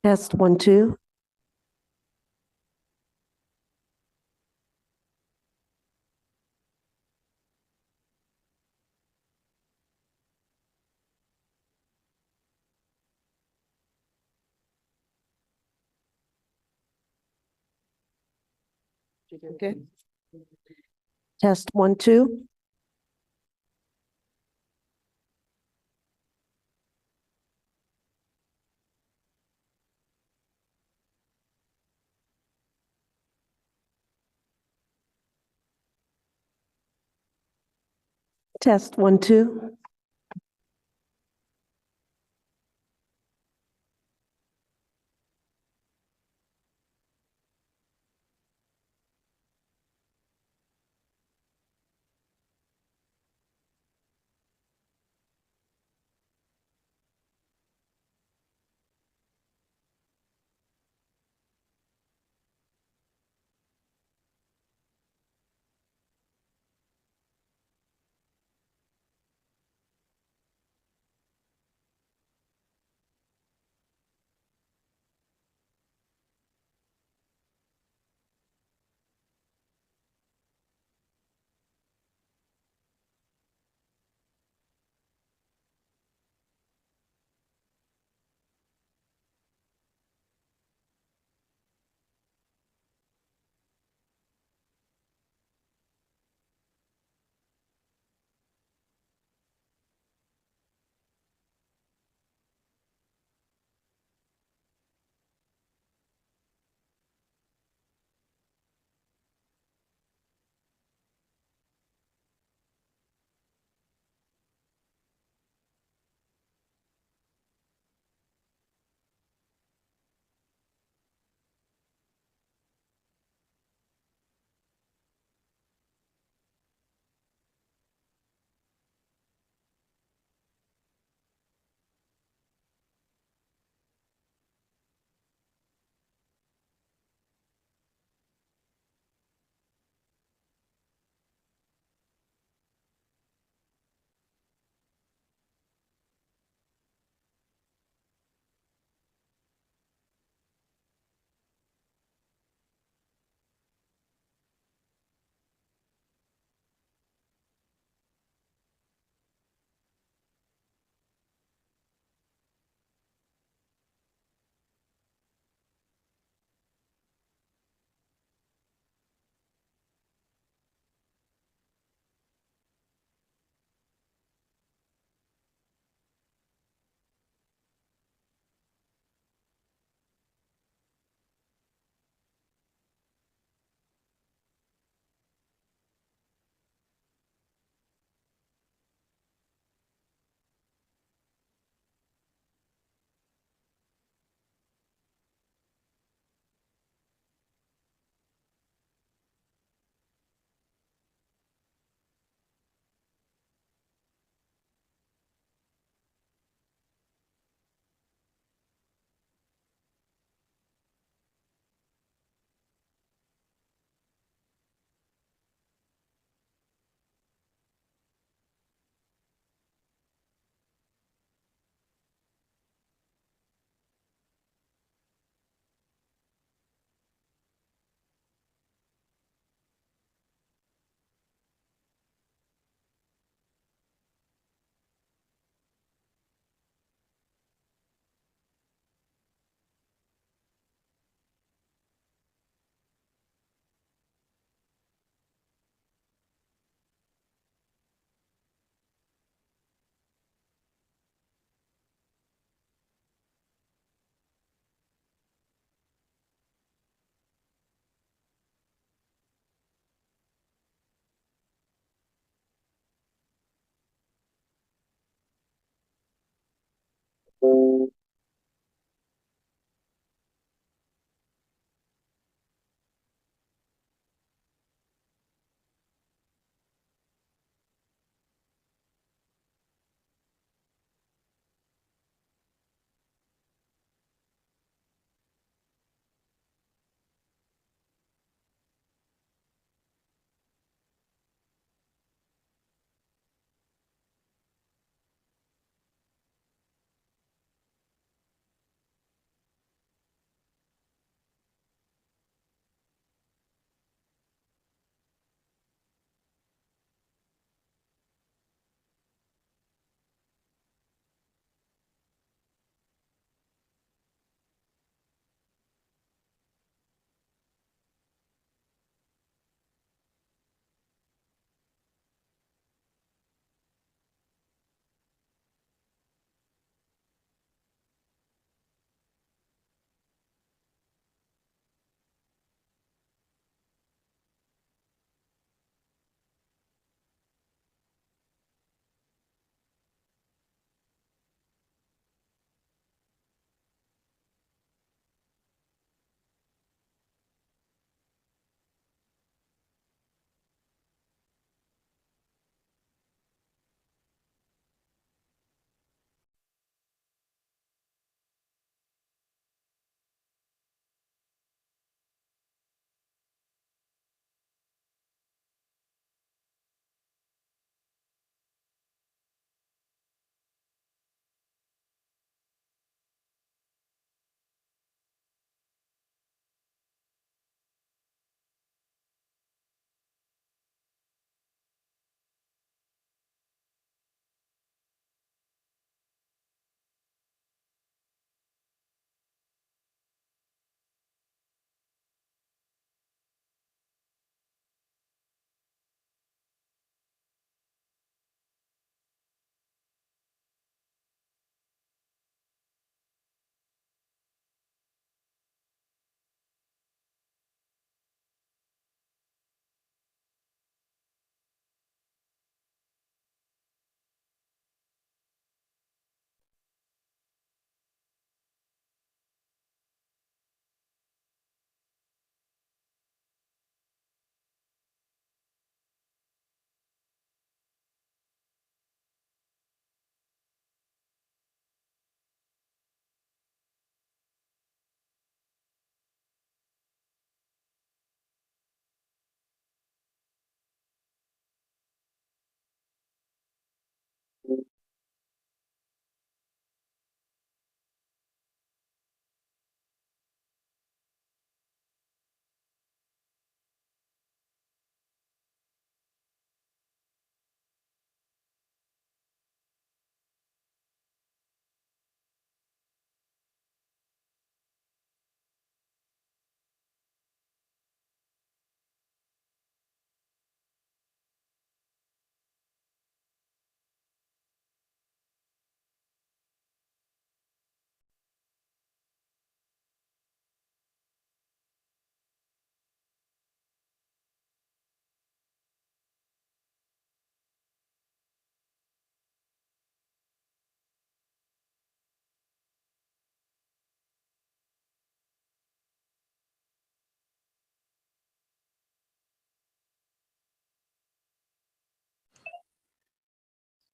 Test 1, 2. Okay. Test 1, 2. Test 1, 2.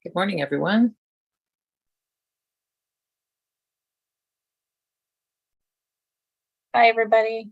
Good morning, everyone. Hi, everybody.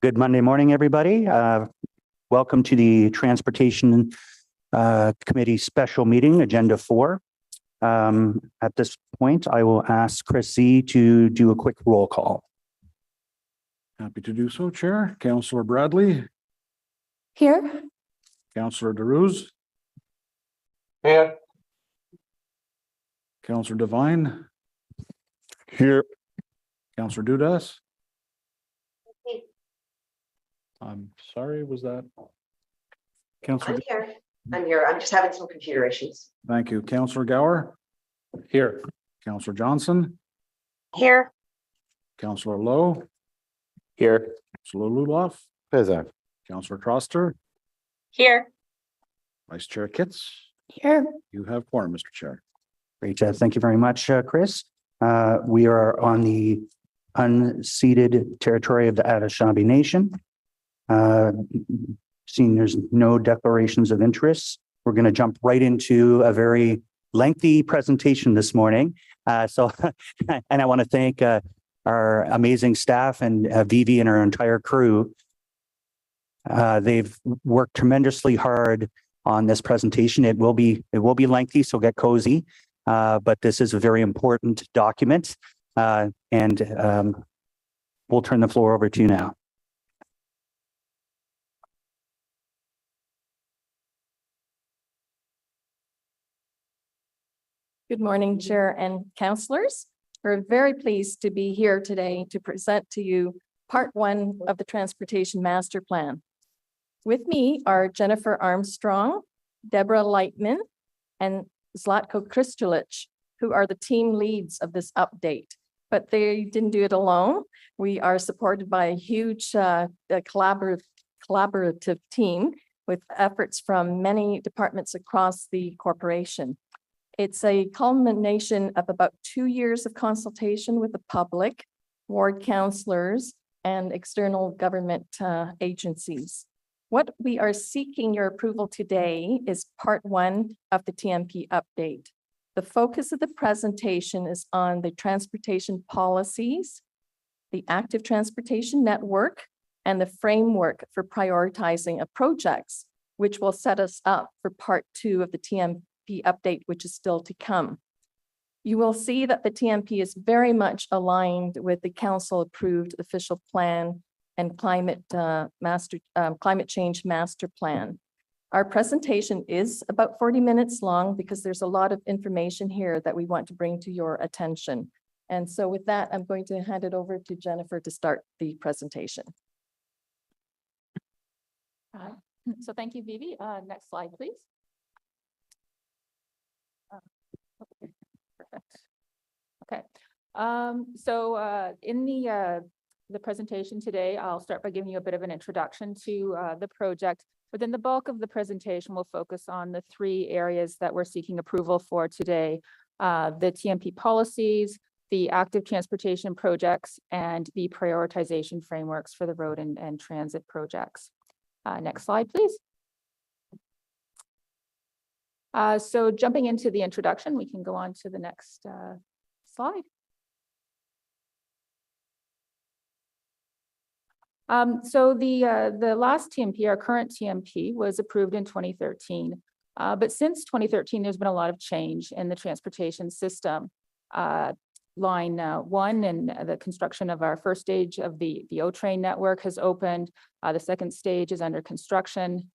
Good Monday morning, everybody. Welcome to the Transportation Committee Special Meeting, Agenda 4. At this point, I will ask Chris Z to do a quick roll call. Happy to do so, Chair. Councillor Bradley, Here. Councillor DeRose, Here. Councillor Devine, Here. Councillor Dudas. I'm sorry, was that? Councillor, I'm here. I'm just having some computer issues. thank you. Councillor Gower, Here. Councillor Johnson, Here. Councillor Lowe, Here. Councillor Luloff, Present. Councillor Troster, Here. Vice Chair Kitts. Here. You have quorum, Mr. Chair. Great. Thank you very much, Chris. We are on the unceded territory of the Anishinaabe Nation. Seeing there's no declarations of interest, we're going to jump right into a very lengthy presentation this morning. And I want to thank our amazing staff and Vivi and our entire crew. They've worked tremendously hard on this presentation. It will be lengthy, so get cozy. But this is a very important document, and we'll turn the floor over to you now. Good morning, Chair and Councillors. We're very pleased to be here today to present to you Part 1 of the Transportation Master Plan. With me are Jennifer Armstrong, Deborah Lightman, and Zlatko Kristulich, who are the team leads of this update. But they didn't do it alone. We are supported by a huge collaborative team with efforts from many departments across the corporation. It's a culmination of about 2 years of consultation with the public, ward councillors, and external government agencies. What we are seeking your approval today is Part 1 of the TMP update. The focus of the presentation is on the transportation policies, the active transportation network, and the framework for prioritizing of projects, which will set us up for Part 2 of the TMP update, which is still to come. You will see that the TMP is very much aligned with the council approved official plan and climate change master plan. Our presentation is about 40 minutes long because there's a lot of information here that we want to bring to your attention. And so with that, I'm going to hand it over to Jennifer to start the presentation. So thank you, Vivi. Next slide, please. Okay. In the presentation today, I'll start by giving you a bit of an introduction to the project. But then the bulk of the presentation will focus on the three areas that we're seeking approval for today: the TMP policies, the active transportation projects, and the prioritization frameworks for the road and transit projects. Next slide, please. So jumping into the introduction, we can go on to the next slide. So the last TMP, our current TMP, was approved in 2013. But since 2013, there's been a lot of change in the transportation system. Line 1 and the construction of our first stage of the O-train network has opened. The second stage is under construction.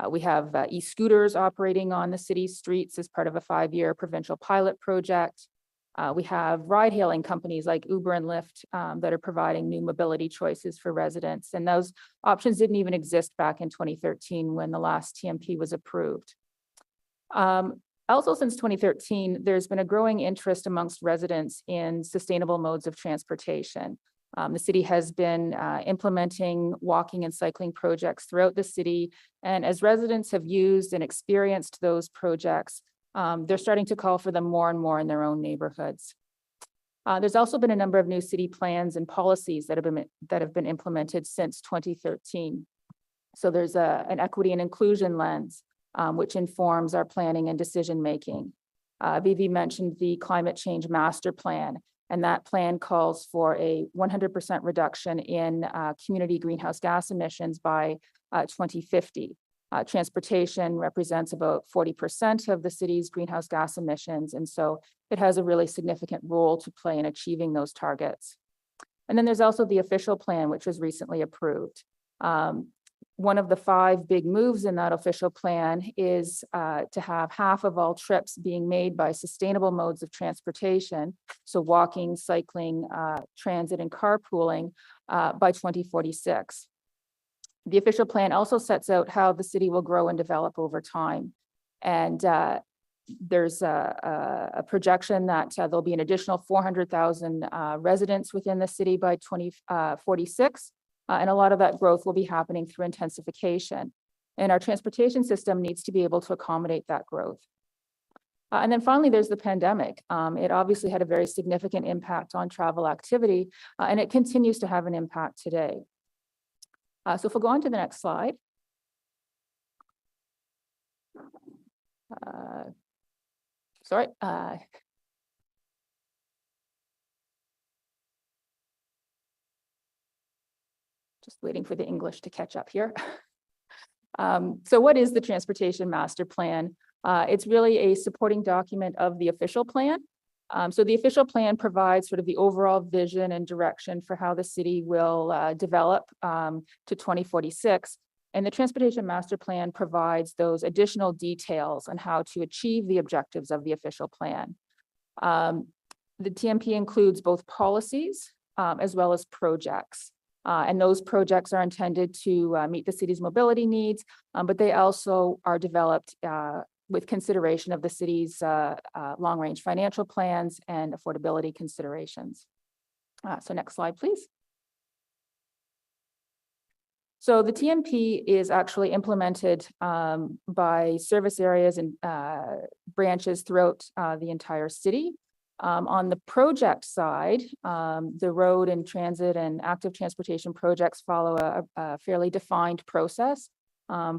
We have e-scooters operating on the city's streets as part of a 5-year provincial pilot project. We have ride-hailing companies like Uber and Lyft that are providing new mobility choices for residents. And those options didn't even exist back in 2013 when the last TMP was approved. Also, since 2013, there's been a growing interest amongst residents in sustainable modes of transportation. The city has been implementing walking and cycling projects throughout the city. And as residents have used and experienced those projects, they're starting to call for them more and more in their own neighborhoods. There's also been a number of new city plans and policies that have been implemented since 2013. So there's an equity and inclusion lens, which informs our planning and decision-making. Vivi mentioned the climate change master plan, and that plan calls for a 100% reduction in community greenhouse gas emissions by 2050. Transportation represents about 40% of the city's greenhouse gas emissions, and so it has a really significant role to play in achieving those targets. And then there's also the official plan, which was recently approved. One of the 5 big moves in that official plan is to have half of all trips being made by sustainable modes of transportation, so walking, cycling, transit, and carpooling by 2046. The official plan also sets out how the city will grow and develop over time. And there's a projection that there'll be an additional 400,000 residents within the city by 2046. And a lot of that growth will be happening through intensification. And our transportation system needs to be able to accommodate that growth. And then finally, there's the pandemic. It obviously had a very significant impact on travel activity, and it continues to have an impact today. So if we'll go on to the next slide. Just waiting for the English to catch up here. So what is the Transportation Master Plan? It's really a supporting document of the official plan. So the official plan provides sort of the overall vision and direction for how the city will develop to 2046. And the Transportation Master Plan provides those additional details on how to achieve the objectives of the official plan. The TMP includes both policies as well as projects. And those projects are intended to meet the city's mobility needs, but they also are developed with consideration of the city's long-range financial plans and affordability considerations. So next slide, please. So the TMP is actually implemented by service areas and branches throughout the entire city. On the project side, the road and transit and active transportation projects follow a fairly defined process.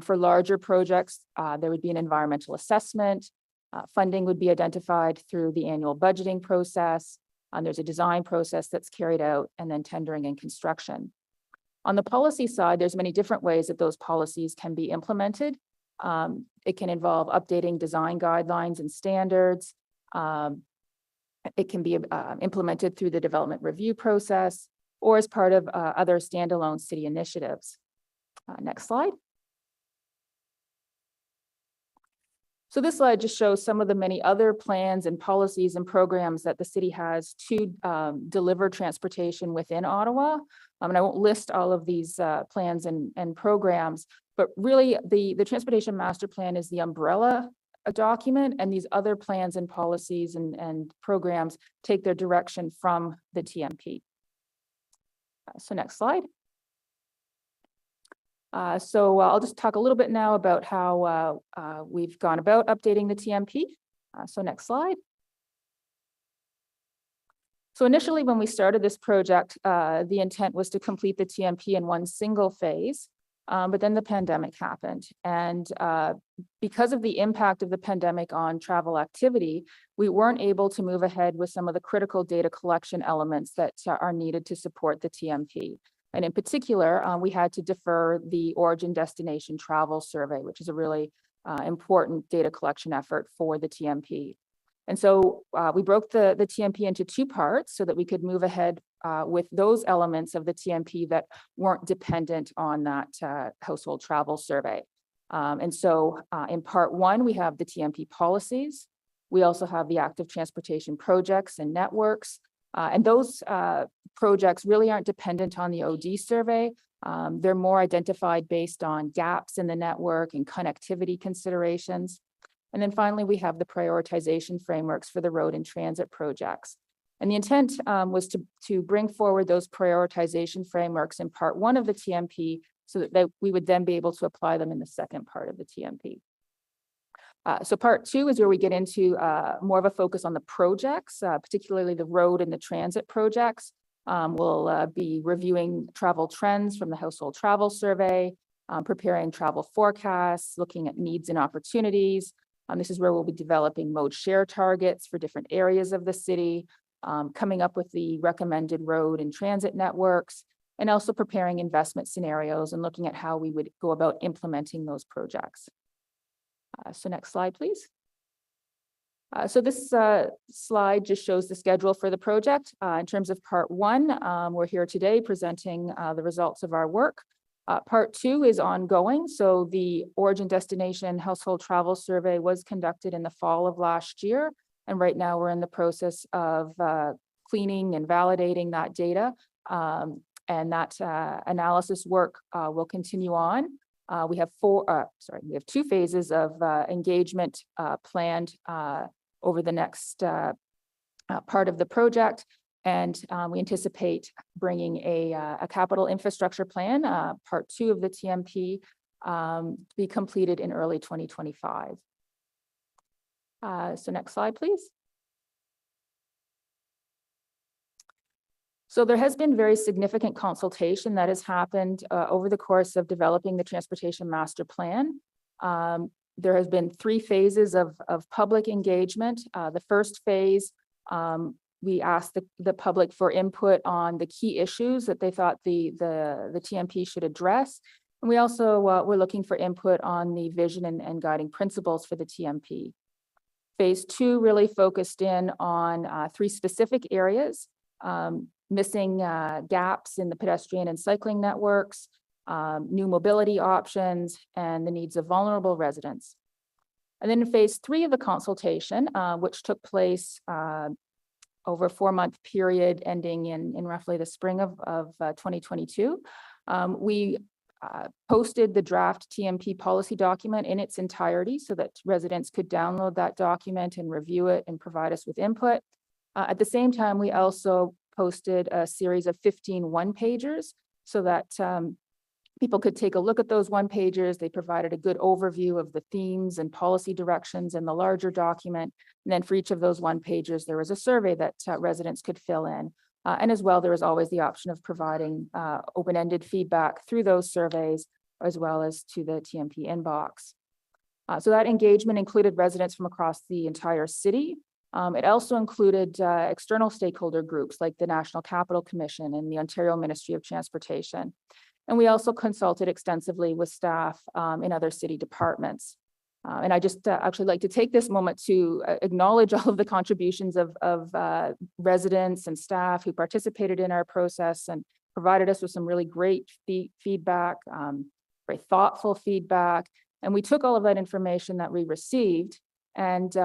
For larger projects, there would be an environmental assessment. Funding would be identified through the annual budgeting process. There's a design process that's carried out, and then tendering and construction. On the policy side, there's many different ways that those policies can be implemented. It can involve updating design guidelines and standards. It can be implemented through the development review process or as part of other standalone city initiatives. Next slide. So this slide just shows some of the many other plans and policies and programs that the city has to deliver transportation within Ottawa. And I won't list all of these plans and programs, but really the Transportation Master Plan is the umbrella a document, and these other plans and policies and programs take their direction from the TMP. So next slide. So I'll just talk a little bit now about how we've gone about updating the TMP. So next slide. So initially, when we started this project, the intent was to complete the TMP in one single phase, but then the pandemic happened. And because of the impact of the pandemic on travel activity, we weren't able to move ahead with some of the critical data collection elements that are needed to support the TMP. And in particular, we had to defer the origin destination travel survey, which is a really important data collection effort for the TMP. And so we broke the TMP into two parts so that we could move ahead with those elements of the TMP that weren't dependent on that household travel survey. And so in part one, we have the TMP policies. We also have the active transportation projects and networks. And those projects really aren't dependent on the OD survey. They're more identified based on gaps in the network and connectivity considerations. And then finally, we have the prioritization frameworks for the road and transit projects. And the intent was to bring forward those prioritization frameworks in part one of the TMP so that we would then be able to apply them in the second part of the TMP. So part two is where we get into more of a focus on the projects, particularly the road and the transit projects. We'll be reviewing travel trends from the household travel survey, preparing travel forecasts, looking at needs and opportunities. This is where we'll be developing mode share targets for different areas of the city, coming up with the recommended road and transit networks, and also preparing investment scenarios and looking at how we would go about implementing those projects. So next slide, please. So this slide just shows the schedule for the project. In terms of part one, we're here today presenting the results of our work. Part two is ongoing. So the origin destination household travel survey was conducted in the fall of last year. And right now we're in the process of cleaning and validating that data. And that analysis work will continue on. We have two phases of engagement planned over the next part of the project. And we anticipate bringing a capital infrastructure plan, part two of the TMP, to be completed in early 2025. So next slide, please. So there has been very significant consultation that has happened over the course of developing the Transportation Master Plan. There has been three phases of public engagement. The first phase, we asked the public for input on the key issues that they thought the TMP should address. And we also were looking for input on the vision and guiding principles for the TMP. Phase two really focused in on three specific areas, missing gaps in the pedestrian and cycling networks, new mobility options, and the needs of vulnerable residents. And then in phase three of the consultation, which took place over a 4-month period ending in roughly the spring of 2022, we posted the draft TMP policy document in its entirety so that residents could download that document and review it and provide us with input. At the same time, we also posted a series of 15 one-pagers so that people could take a look at those one-pagers. They provided a good overview of the themes and policy directions in the larger document. And then for each of those one-pagers, there was a survey that residents could fill in. And as well, there was always the option of providing open-ended feedback through those surveys, as well as to the TMP inbox. So that engagement included residents from across the entire city. It also included external stakeholder groups like the National Capital Commission and the Ontario Ministry of Transportation. And we also consulted extensively with staff in other city departments. And I just actually like to take this moment to acknowledge all of the contributions of residents and staff who participated in our process and provided us with some really great feedback, very thoughtful feedback. And we took all of that information that we received and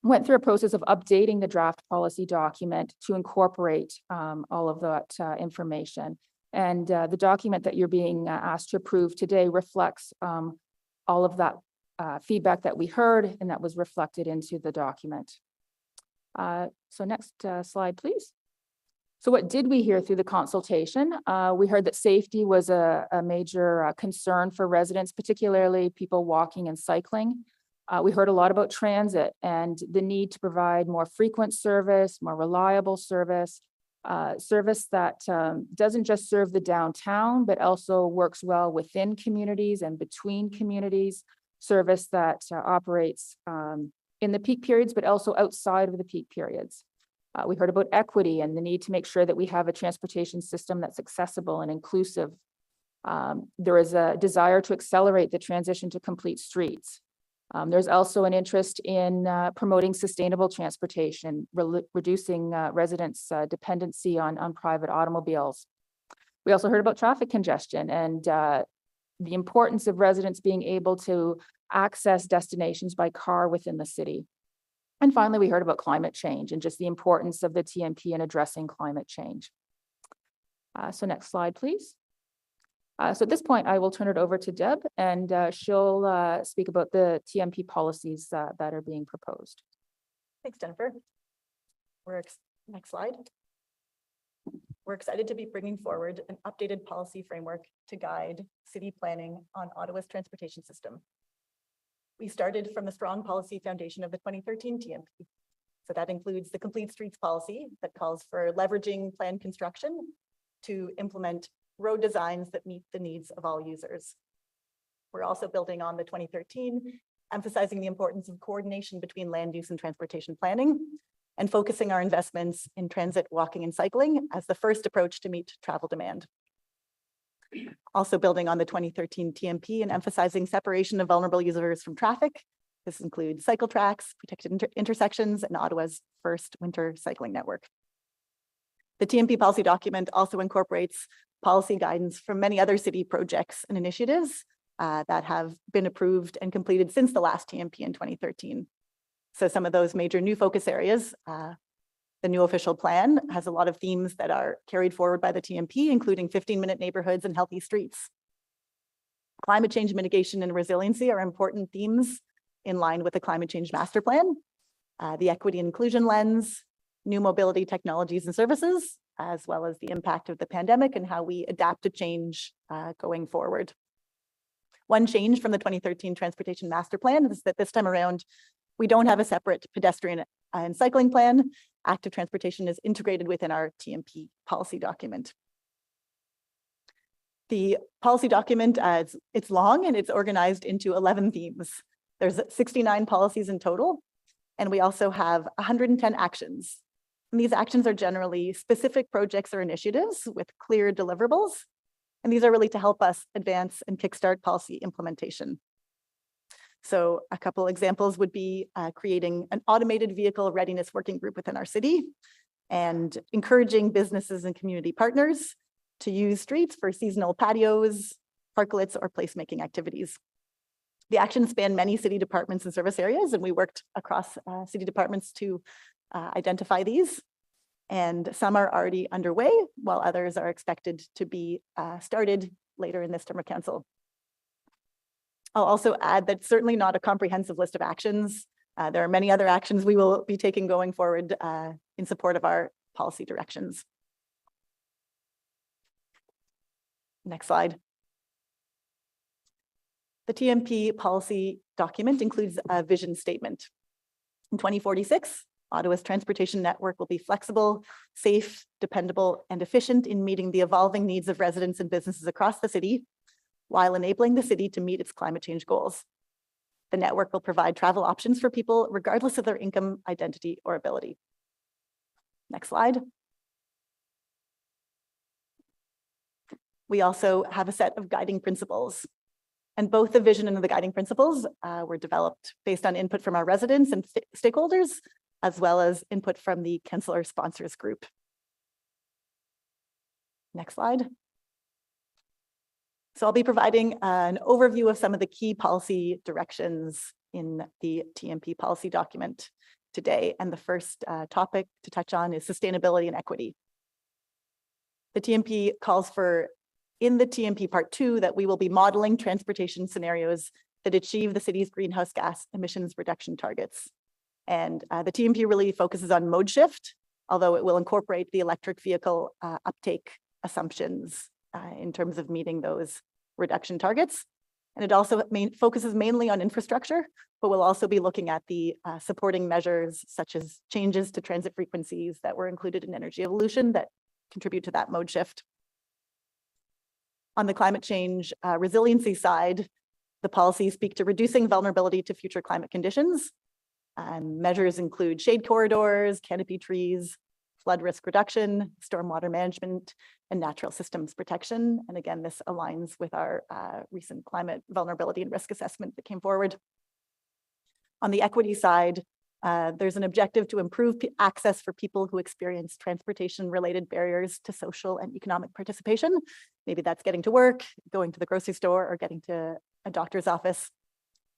went through a process of updating the draft policy document to incorporate all of that information. And the document that you're being asked to approve today reflects all of that feedback that we heard, and that was reflected into the document. So next slide, please. So what did we hear through the consultation? We heard that safety was a major concern for residents, particularly people walking and cycling. We heard a lot about transit and the need to provide more frequent service, more reliable service, service that doesn't just serve the downtown, but also works well within communities and between communities, service that operates in the peak periods, but also outside of the peak periods. We heard about equity and the need to make sure that we have a transportation system that's accessible and inclusive. There is a desire to accelerate the transition to complete streets. There's also an interest in promoting sustainable transportation, reducing residents' dependency on private automobiles. We also heard about traffic congestion and the importance of residents being able to access destinations by car within the city. And finally, we heard about climate change and just the importance of the TMP in addressing climate change. So next slide, please. So at this point, I will turn it over to Deb, and she'll speak about the TMP policies that are being proposed. Thanks, Jennifer. Next slide. We're excited to be bringing forward an updated policy framework to guide city planning on Ottawa's transportation system. We started from the strong policy foundation of the 2013 TMP. So that includes the Complete Streets policy that calls for leveraging planned construction to implement road designs that meet the needs of all users. We're also building on the 2013, emphasizing the importance of coordination between land use and transportation planning, and focusing our investments in transit, walking, and cycling as the first approach to meet travel demand. Also building on the 2013 TMP and emphasizing separation of vulnerable users from traffic. This includes cycle tracks, protected intersections, and Ottawa's first winter cycling network. The TMP policy document also incorporates policy guidance from many other city projects and initiatives that have been approved and completed since the last TMP in 2013. So some of those major new focus areas, the new official plan has a lot of themes that are carried forward by the TMP, including 15-minute neighborhoods and healthy streets. Climate change mitigation and resiliency are important themes in line with the climate change master plan. The equity and inclusion lens, new mobility technologies and services, as well as the impact of the pandemic and how we adapt to change going forward. One change from the 2013 transportation master plan is that this time around, we don't have a separate pedestrian and cycling plan. Active transportation is integrated within our TMP policy document. The policy document, it's long and it's organized into 11 themes. There's 69 policies in total, and we also have 110 actions. And these actions are generally specific projects or initiatives with clear deliverables. And these are really to help us advance and kickstart policy implementation. So a couple examples would be creating an automated vehicle readiness working group within our city and encouraging businesses and community partners to use streets for seasonal patios, parklets, or placemaking activities. The actions span many city departments and service areas, and we worked across city departments to identify these. And some are already underway, while others are expected to be started later in this term of council. I'll also add that certainly not a comprehensive list of actions. There are many other actions we will be taking going forward in support of our policy directions. Next slide. The TMP policy document includes a vision statement. In 2046, Ottawa's transportation network will be flexible, safe, dependable, and efficient in meeting the evolving needs of residents and businesses across the city, while enabling the city to meet its climate change goals. The network will provide travel options for people regardless of their income, identity, or ability. Next slide. We also have a set of guiding principles. And both the vision and the guiding principles were developed based on input from our residents and stakeholders, as well as input from the councillor sponsors group. Next slide. So I'll be providing an overview of some of the key policy directions in the TMP policy document today. And the first topic to touch on is sustainability and equity. The TMP calls for, in the TMP part 2, that we will be modeling transportation scenarios that achieve the city's greenhouse gas emissions reduction targets. And the TMP really focuses on mode shift, although it will incorporate the electric vehicle uptake assumptions in terms of meeting those reduction targets. And it also focuses mainly on infrastructure, but we'll also be looking at the supporting measures such as changes to transit frequencies that were included in Energy Evolution that contribute to that mode shift. On the climate change resiliency side, the policies speak to reducing vulnerability to future climate conditions. Measures include shade corridors, canopy trees, flood risk reduction, stormwater management, and natural systems protection. And again, this aligns with our recent climate vulnerability and risk assessment that came forward. On the equity side, there's an objective to improve access for people who experience transportation-related barriers to social and economic participation. Maybe that's getting to work, going to the grocery store, or getting to a doctor's office.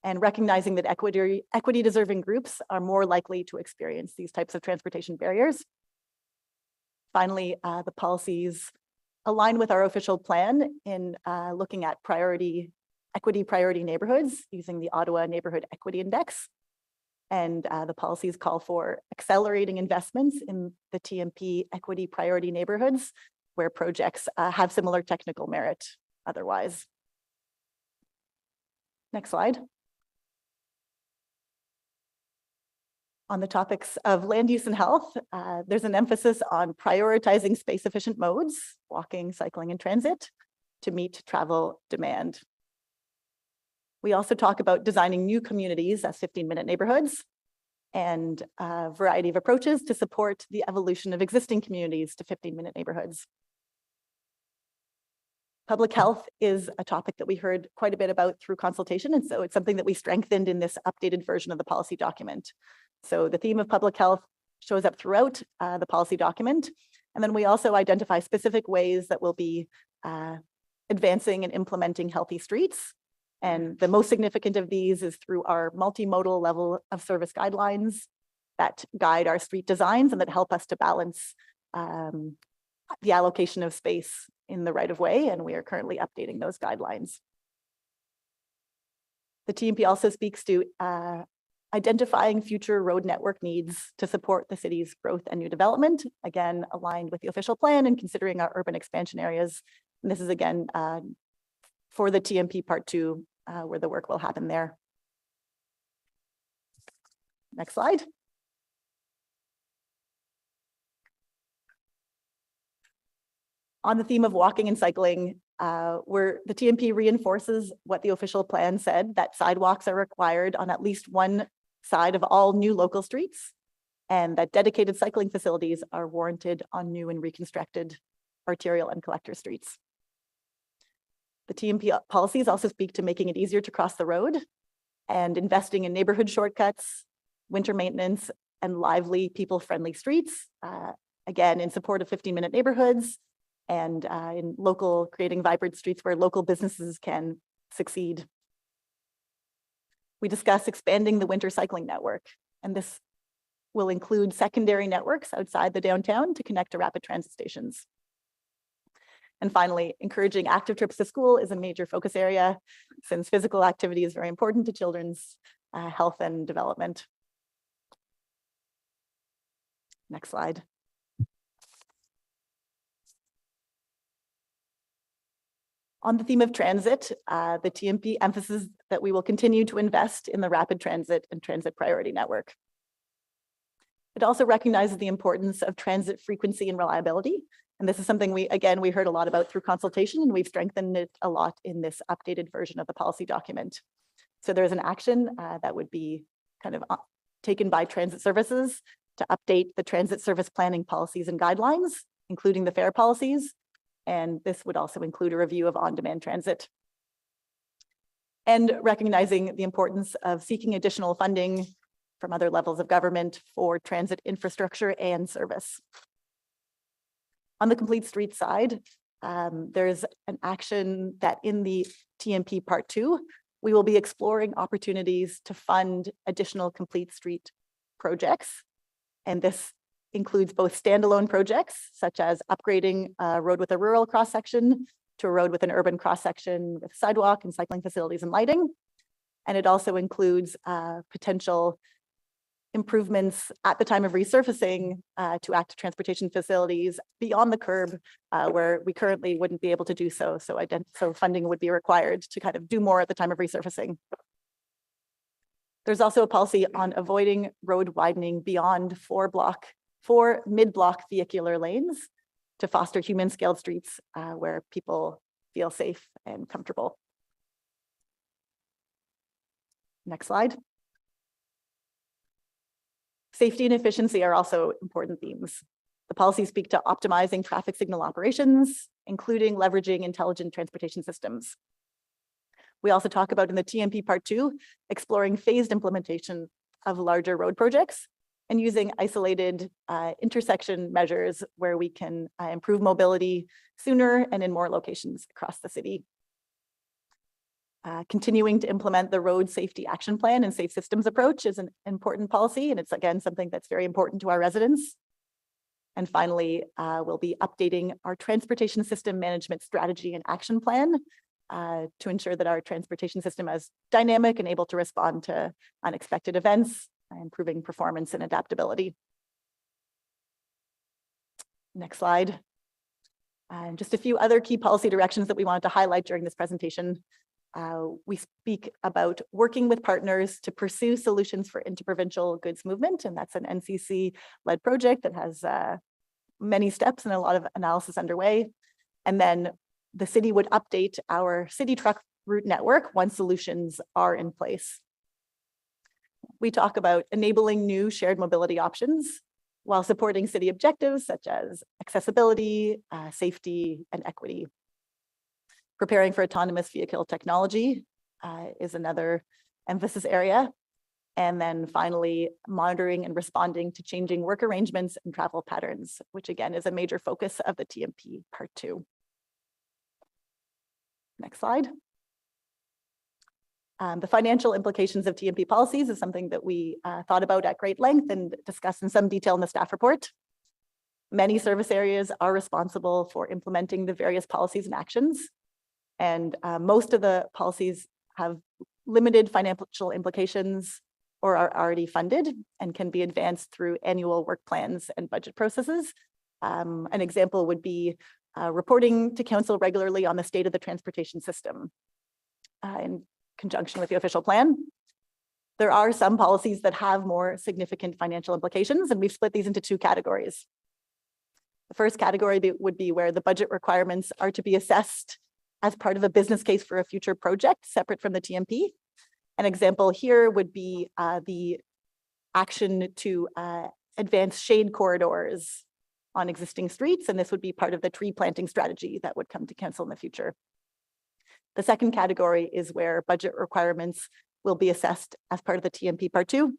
And recognizing that equity-deserving groups are more likely to experience these types of transportation barriers. Finally, the policies align with our official plan in looking at equity priority neighborhoods using the Ottawa Neighborhood Equity Index. And the policies call for accelerating investments in the TMP equity priority neighborhoods where projects have similar technical merit otherwise. Next slide. On the topics of land use and health, there's an emphasis on prioritizing space-efficient modes, walking, cycling, and transit, to meet travel demand. We also talk about designing new communities as 15-minute neighborhoods and a variety of approaches to support the evolution of existing communities to 15-minute neighborhoods. Public health is a topic that we heard quite a bit about through consultation, and so it's something that we strengthened in this updated version of the policy document. So the theme of public health shows up throughout the policy document. And then we also identify specific ways that we'll be advancing and implementing healthy streets. And the most significant of these is through our multimodal level of service guidelines that guide our street designs and that help us to balance the allocation of space in the right of way. And we are currently updating those guidelines. The TMP also speaks to identifying future road network needs to support the city's growth and new development, again, aligned with the official plan and considering our urban expansion areas. And this is again, for the TMP Part 2, where the work will happen there. Next slide. On the theme of walking and cycling, where the TMP reinforces what the official plan said, that sidewalks are required on at least one side of all new local streets, and that dedicated cycling facilities are warranted on new and reconstructed arterial and collector streets. The TMP policies also speak to making it easier to cross the road and investing in neighborhood shortcuts, winter maintenance, and lively, people-friendly streets, again, in support of 15-minute neighborhoods and in creating vibrant streets where local businesses can succeed. We discuss expanding the winter cycling network, and this will include secondary networks outside the downtown to connect to rapid transit stations. And finally, encouraging active trips to school is a major focus area since physical activity is very important to children's health and development. Next slide. On the theme of transit, the TMP emphasizes that we will continue to invest in the rapid transit and transit priority network. It also recognizes the importance of transit frequency and reliability. And this is something we heard a lot about through consultation, and we've strengthened it a lot in this updated version of the policy document. So there's an action that would be kind of taken by transit services to update the transit service planning policies and guidelines, including the fare policies. And this would also include a review of on-demand transit. And recognizing the importance of seeking additional funding from other levels of government for transit infrastructure and service. On the complete street side, there's an action that in the TMP Part 2, we will be exploring opportunities to fund additional complete street projects. And this includes both standalone projects, such as upgrading a road with a rural cross-section to a road with an urban cross-section with sidewalk and cycling facilities and lighting, And it also includes potential improvements at the time of resurfacing to active transportation facilities beyond the curb where we currently wouldn't be able to do so. So funding would be required to kind of do more at the time of resurfacing. There's also a policy on avoiding road widening beyond four mid-block vehicular lanes to foster human scaled streets where people feel safe and comfortable. Next slide. Safety and efficiency are also important themes. The policies speak to optimizing traffic signal operations, including leveraging intelligent transportation systems. We also talk about in the TMP Part 2, exploring phased implementation of larger road projects and using isolated intersection measures where we can improve mobility sooner and in more locations across the city. Continuing to implement the road safety action plan and safe systems approach is an important policy, and it's again something that's very important to our residents. And finally, we'll be updating our transportation system management strategy and action plan to ensure that our transportation system is dynamic and able to respond to unexpected events, improving performance and adaptability. Next slide. And just a few other key policy directions that we wanted to highlight during this presentation. We speak about working with partners to pursue solutions for interprovincial goods movement, and that's an NCC-led project that has many steps and a lot of analysis underway. And then the city would update our city truck route network once solutions are in place. We talk about enabling new shared mobility options while supporting city objectives such as accessibility, safety, and equity. Preparing for autonomous vehicle technology is another emphasis area. And then finally, monitoring and responding to changing work arrangements and travel patterns, which again is a major focus of the TMP Part 2. Next slide. The financial implications of TMP policies is something that we thought about at great length and discussed in some detail in the staff report. Many service areas are responsible for implementing the various policies and actions. And most of the policies have limited financial implications or are already funded and can be advanced through annual work plans and budget processes. An example would be reporting to council regularly on the state of the transportation system in conjunction with the official plan. There are some policies that have more significant financial implications, and we've split these into two categories. The first category would be where the budget requirements are to be assessed as part of a business case for a future project separate from the TMP. An example here would be the action to advance shade corridors on existing streets, and this would be part of the tree planting strategy that would come to council in the future. The second category is where budget requirements will be assessed as part of the TMP Part 2.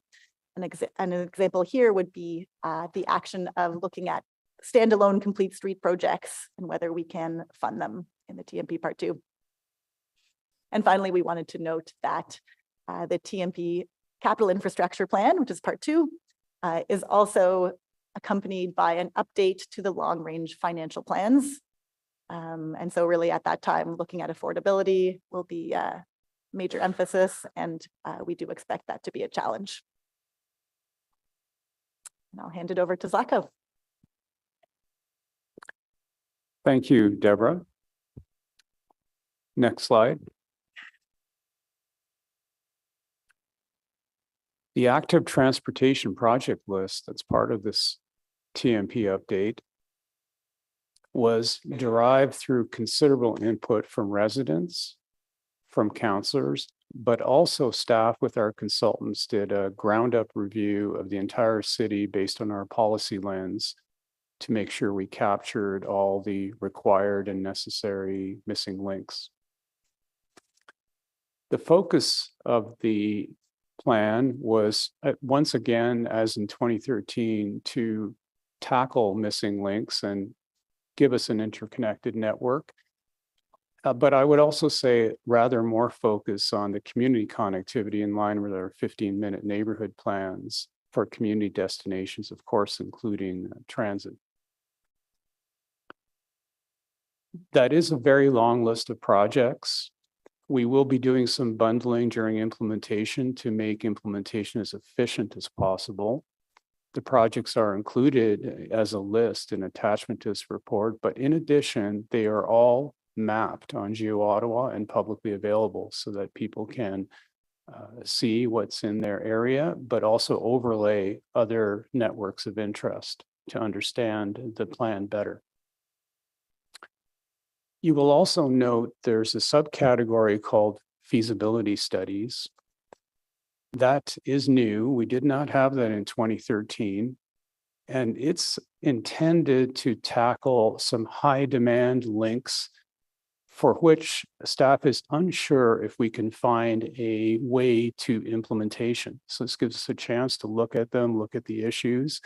An example here would be the action of looking at standalone complete street projects and whether we can fund them in the TMP Part 2. And finally, we wanted to note that the TMP Capital Infrastructure Plan, which is Part 2, is also accompanied by an update to the long-range financial plans. And so really at that time, looking at affordability will be a major emphasis, and we do expect that to be a challenge. And I'll hand it over to Zlatko. Thank you, Deborah. Next slide. The active transportation project list that's part of this TMP update was derived through considerable input from residents, from councillors, but also staff with our consultants did a ground-up review of the entire city based on our policy lens to make sure we captured all the required and necessary missing links. The focus of the plan was once again, as in 2013, to tackle missing links and give us an interconnected network. But I would also say rather more focus on the community connectivity in line with our 15-minute neighborhood plans for community destinations, of course, including transit. That is a very long list of projects. We will be doing some bundling during implementation to make implementation as efficient as possible. The projects are included as a list and attachment to this report, but in addition, they are all mapped on GeoOttawa and publicly available so that people can see what's in their area, but also overlay other networks of interest to understand the plan better. You will also note there's a subcategory called feasibility studies. That is new. We did not have that in 2013. And it's intended to tackle some high demand links for which staff is unsure if we can find a way to implementation. So this gives us a chance to look at them, look at the issues,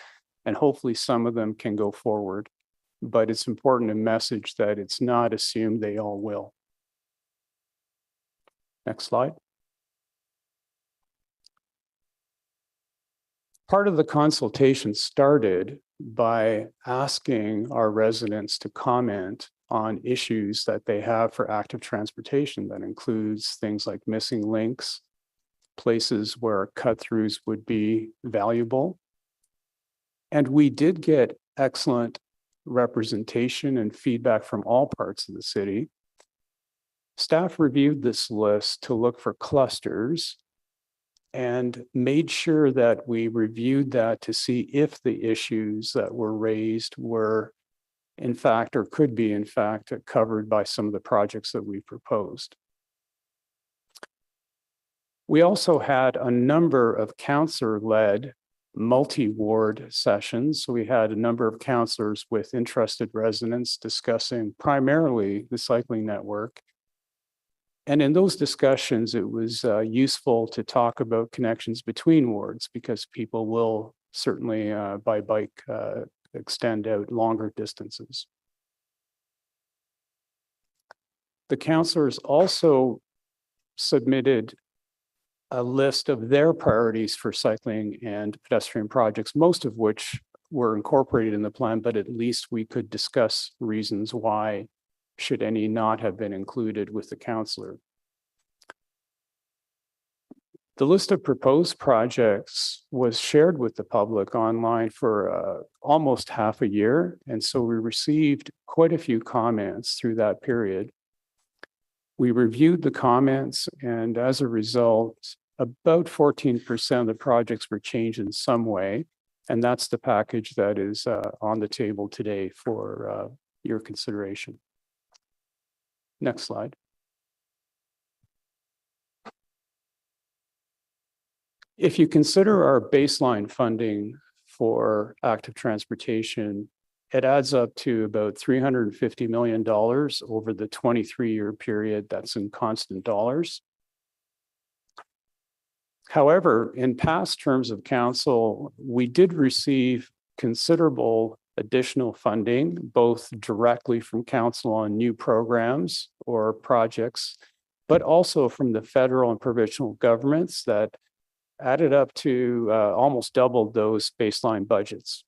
and hopefully some of them can go forward. But it's important to message that it's not assumed they all will. Next slide. Part of the consultation started by asking our residents to comment on issues that they have for active transportation. That includes things like missing links, places where cut-throughs would be valuable. And we did get excellent representation and feedback from all parts of the city. Staff reviewed this list to look for clusters and made sure that we reviewed that to see if the issues that were raised were in fact, or could be in fact, covered by some of the projects that we proposed. We also had a number of councillor-led multi-ward sessions. So we had a number of councillors with interested residents discussing primarily the cycling network. And in those discussions, it was useful to talk about connections between wards because people will certainly by bike extend out longer distances. The councillors also submitted a list of their priorities for cycling and pedestrian projects, most of which were incorporated in the plan, but at least we could discuss reasons why should any not have been included with the councillor. The list of proposed projects was shared with the public online for almost half a year. And so we received quite a few comments through that period. We reviewed the comments, and as a result, about 14% of the projects were changed in some way. And that's the package that is on the table today for your consideration. Next slide. If you consider our baseline funding for active transportation, it adds up to about $350 million over the 23-year period. That's in constant dollars. However, in past terms of council, we did receive considerable additional funding, both directly from council on new programs or projects, but also from the federal and provincial governments that added up to almost doubled those baseline budgets.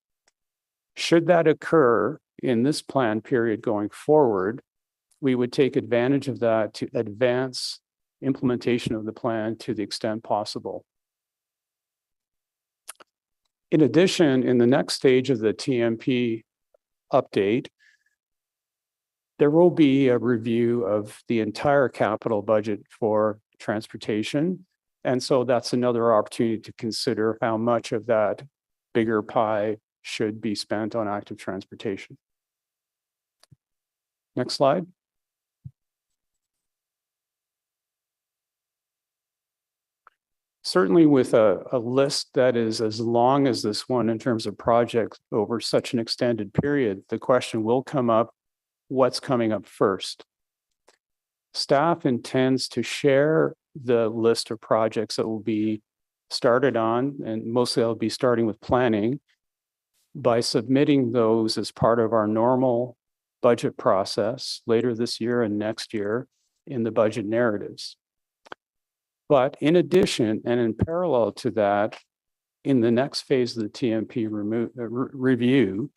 Should that occur in this plan period going forward, we would take advantage of that to advance implementation of the plan to the extent possible. In addition, in the next stage of the TMP update, there will be a review of the entire capital budget for transportation. And so that's another opportunity to consider how much of that bigger pie should be spent on active transportation. Next slide. Certainly with a list that is as long as this one in terms of projects over such an extended period, the question will come up, what's coming up first? Staff intends to share the list of projects that will be started on, and mostly I'll be starting with planning, by submitting those as part of our normal budget process later this year and next year in the budget narratives. But in addition, and in parallel to that, in the next phase of the TMP review,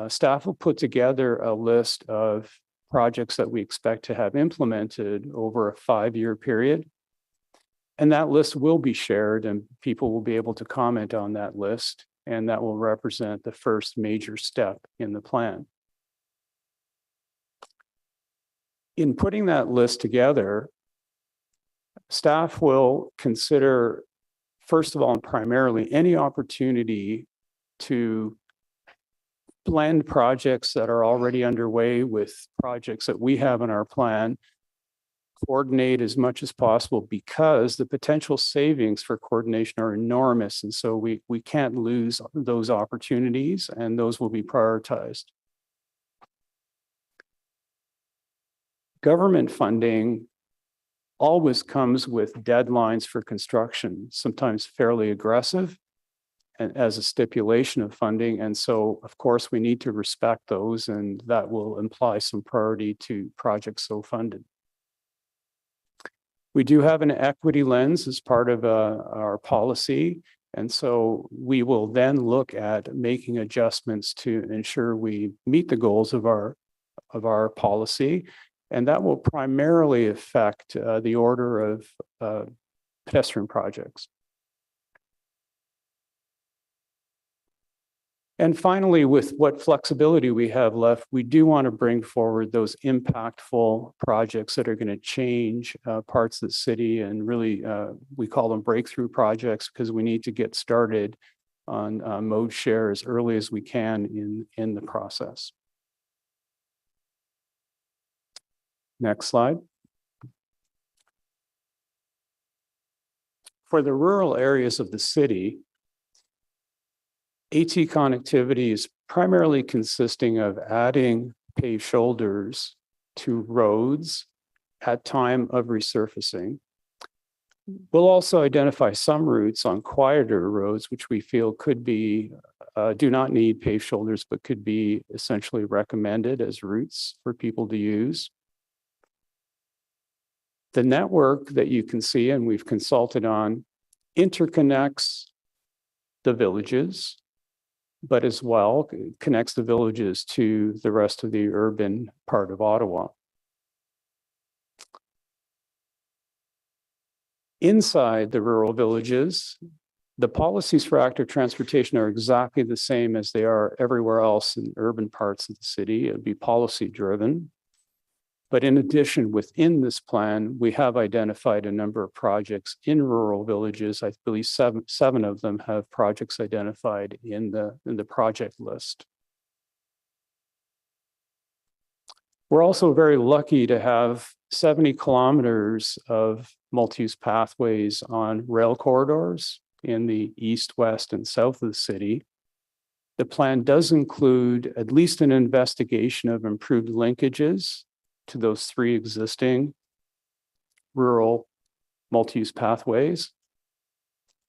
staff will put together a list of projects that we expect to have implemented over a 5-year period. And that list will be shared and people will be able to comment on that list. And that will represent the first major step in the plan. In putting that list together, staff will consider, first of all, and primarily, any opportunity to blend projects that are already underway with projects that we have in our plan, coordinate as much as possible because the potential savings for coordination are enormous. And so we can't lose those opportunities, and those will be prioritized. Government funding always comes with deadlines for construction, sometimes fairly aggressive and as a stipulation of funding. And so, of course, we need to respect those, and that will imply some priority to projects so funded. We do have an equity lens as part of our policy. And so we will then look at making adjustments to ensure we meet the goals of our policy. And that will primarily affect the order of pedestrian projects. And finally, with what flexibility we have left, we do want to bring forward those impactful projects that are going to change parts of the city. And really, we call them breakthrough projects because we need to get started on mode share as early as we can in the process. Next slide. For the rural areas of the city, AT connectivity is primarily consisting of adding paved shoulders to roads at time of resurfacing. We'll also identify some routes on quieter roads, which we feel could be, do not need paved shoulders, but could be essentially recommended as routes for people to use. The network that you can see and we've consulted on interconnects the villages, but as well connects the villages to the rest of the urban part of Ottawa. Inside the rural villages, the policies for active transportation are exactly the same as they are everywhere else in urban parts of the city. It would be policy driven. But in addition, within this plan, we have identified a number of projects in rural villages. I believe seven of them have projects identified in the project list. We're also very lucky to have 70 kilometers of multi-use pathways on rail corridors in the east, west, and south of the city. The plan does include at least an investigation of improved linkages to those 3 existing rural multi-use pathways.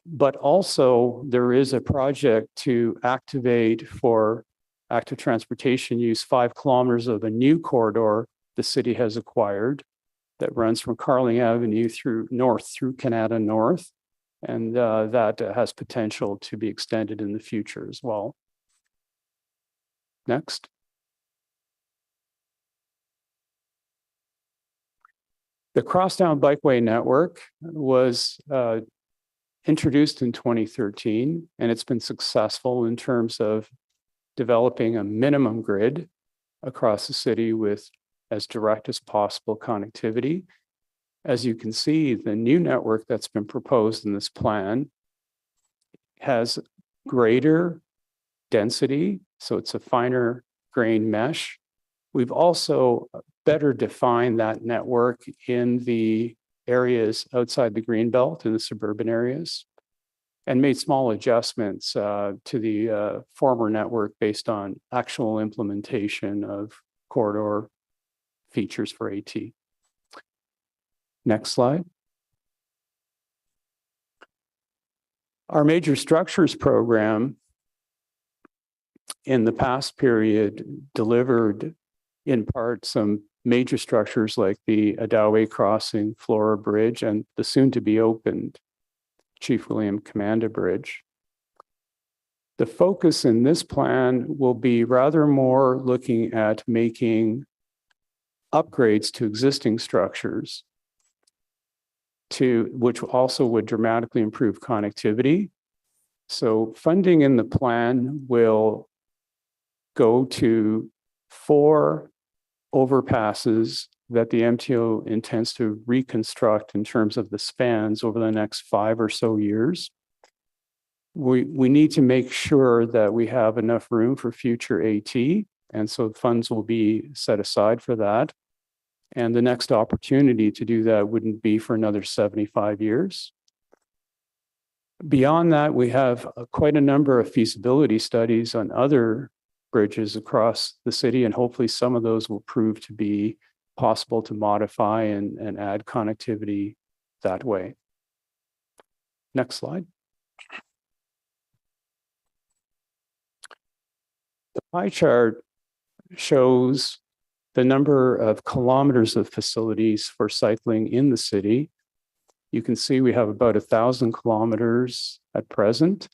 But also there is a project to activate for active transportation use 5 kilometers of a new corridor the city has acquired that runs from Carling Avenue through Canada North. And that has potential to be extended in the future as well. Next. The Crosstown Bikeway Network was introduced in 2013, and it's been successful in terms of developing a minimum grid across the city with as direct as possible connectivity. As you can see, the new network that's been proposed in this plan has greater density, so it's a finer grain mesh. We've also better defined that network in the areas outside the Greenbelt, in the suburban areas, and made small adjustments to the former network based on actual implementation of corridor features for AT. Next slide. Our major structures program in the past period delivered in part some major structures like the Adawe Crossing, Flora Bridge, and the soon to be opened Chief William Commanda Bridge. The focus in this plan will be rather more looking at making upgrades to existing structures which also would dramatically improve connectivity. So funding in the plan will go to 4 overpasses that the MTO intends to reconstruct in terms of the spans over the next 5 or so years. We need to make sure that we have enough room for future AT, and so funds will be set aside for that. And the next opportunity to do that wouldn't be for another 75 years. Beyond that, we have quite a number of feasibility studies on other bridges across the city, and hopefully some of those will prove to be possible to modify and add connectivity that way. Next slide. The pie chart shows the number of kilometers of facilities for cycling in the city. You can see we have about 1,000 kilometers at present.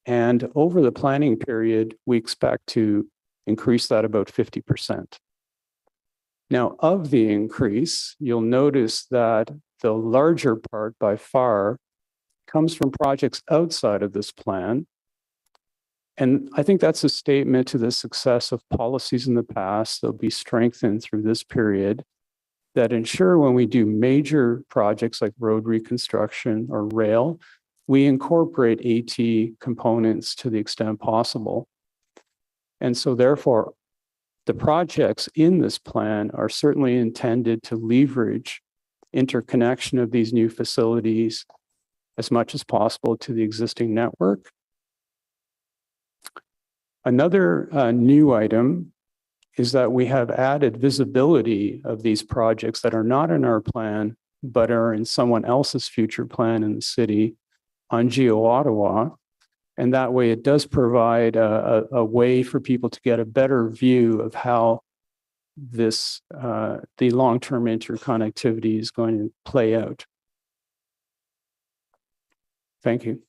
And over the planning period, we expect to increase that about 50%. Now, of the increase, you'll notice that the larger part by far comes from projects outside of this plan. And I think that's a statement to the success of policies in the past that'll be strengthened through this period that ensure when we do major projects like road reconstruction or rail, we incorporate AT components to the extent possible. And so therefore, the projects in this plan are certainly intended to leverage interconnection of these new facilities as much as possible to the existing network. Another new item is that we have added visibility of these projects that are not in our plan, but are in someone else's future plan in the city on Geo Ottawa. And that way it does provide a way for people to get a better view of how this, the long-term interconnectivity is going to play out. Thank you.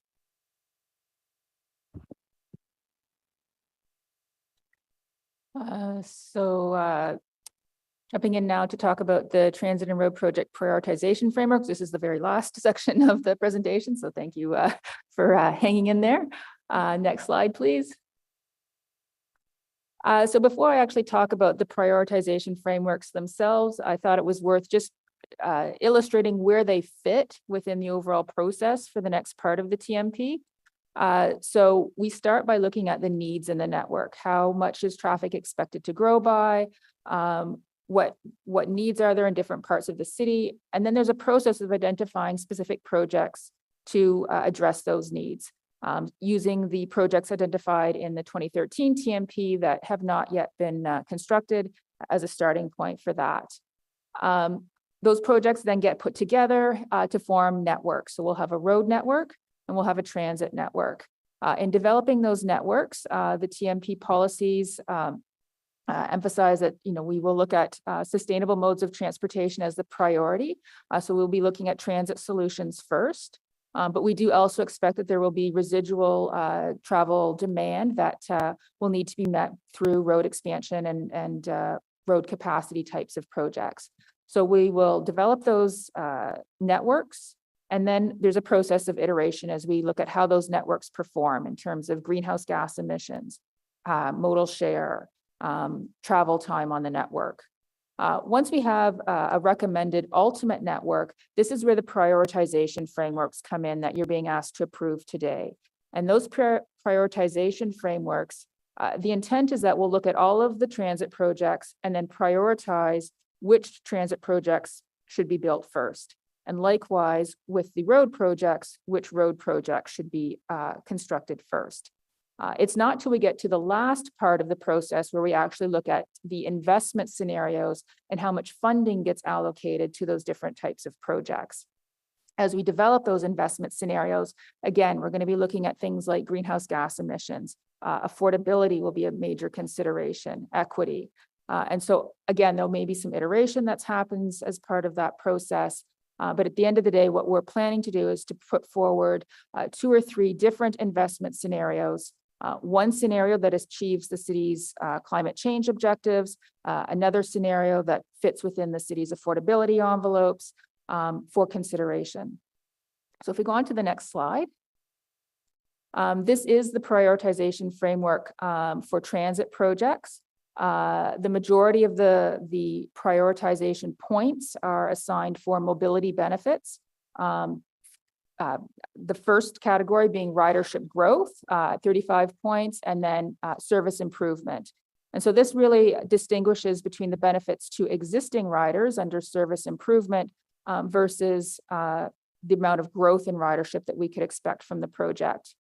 Jumping in now to talk about the transit and road project prioritization frameworks. This is the very last section of the presentation, so thank you for hanging in there. Next slide, please. So before I actually talk about the prioritization frameworks themselves, I thought it was worth just illustrating where they fit within the overall process for the next part of the TMP. So we start by looking at the needs in the network. How much is traffic expected to grow by? What needs are there in different parts of the city? And then there's a process of identifying specific projects to address those needs, using the projects identified in the 2013 TMP that have not yet been constructed as a starting point for that. Those projects then get put together to form networks. So we'll have a road network and we'll have a transit network. In developing those networks, the TMP policies emphasize that we will look at sustainable modes of transportation as the priority. So we'll be looking at transit solutions first, but we do also expect that there will be residual travel demand that will need to be met through road expansion and road capacity types of projects. So we will develop those networks. And then there's a process of iteration as we look at how those networks perform in terms of greenhouse gas emissions, modal share, travel time on the network. Once we have a recommended ultimate network, this is where the prioritization frameworks come in that you're being asked to approve today. And those prioritization frameworks, the intent is that we'll look at all of the transit projects and then prioritize which transit projects should be built first. And likewise, with the road projects, which road projects should be constructed first. It's not till we get to the last part of the process where we actually look at the investment scenarios and how much funding gets allocated to those different types of projects. As we develop those investment scenarios, again, we're going to be looking at things like greenhouse gas emissions. Affordability will be a major consideration, equity. And so again, there may be some iteration that happens as part of that process. But at the end of the day, what we're planning to do is to put forward 2 or 3 different investment scenarios One scenario that achieves the city's climate change objectives, another scenario that fits within the city's affordability envelopes for consideration. So if we go on to the next slide, this is the prioritization framework for transit projects. The majority of the prioritization points are assigned for mobility benefits. The first category being ridership growth, 35 points, and then service improvement. And so this really distinguishes between the benefits to existing riders under service improvement versus the amount of growth in ridership that we could expect from the project.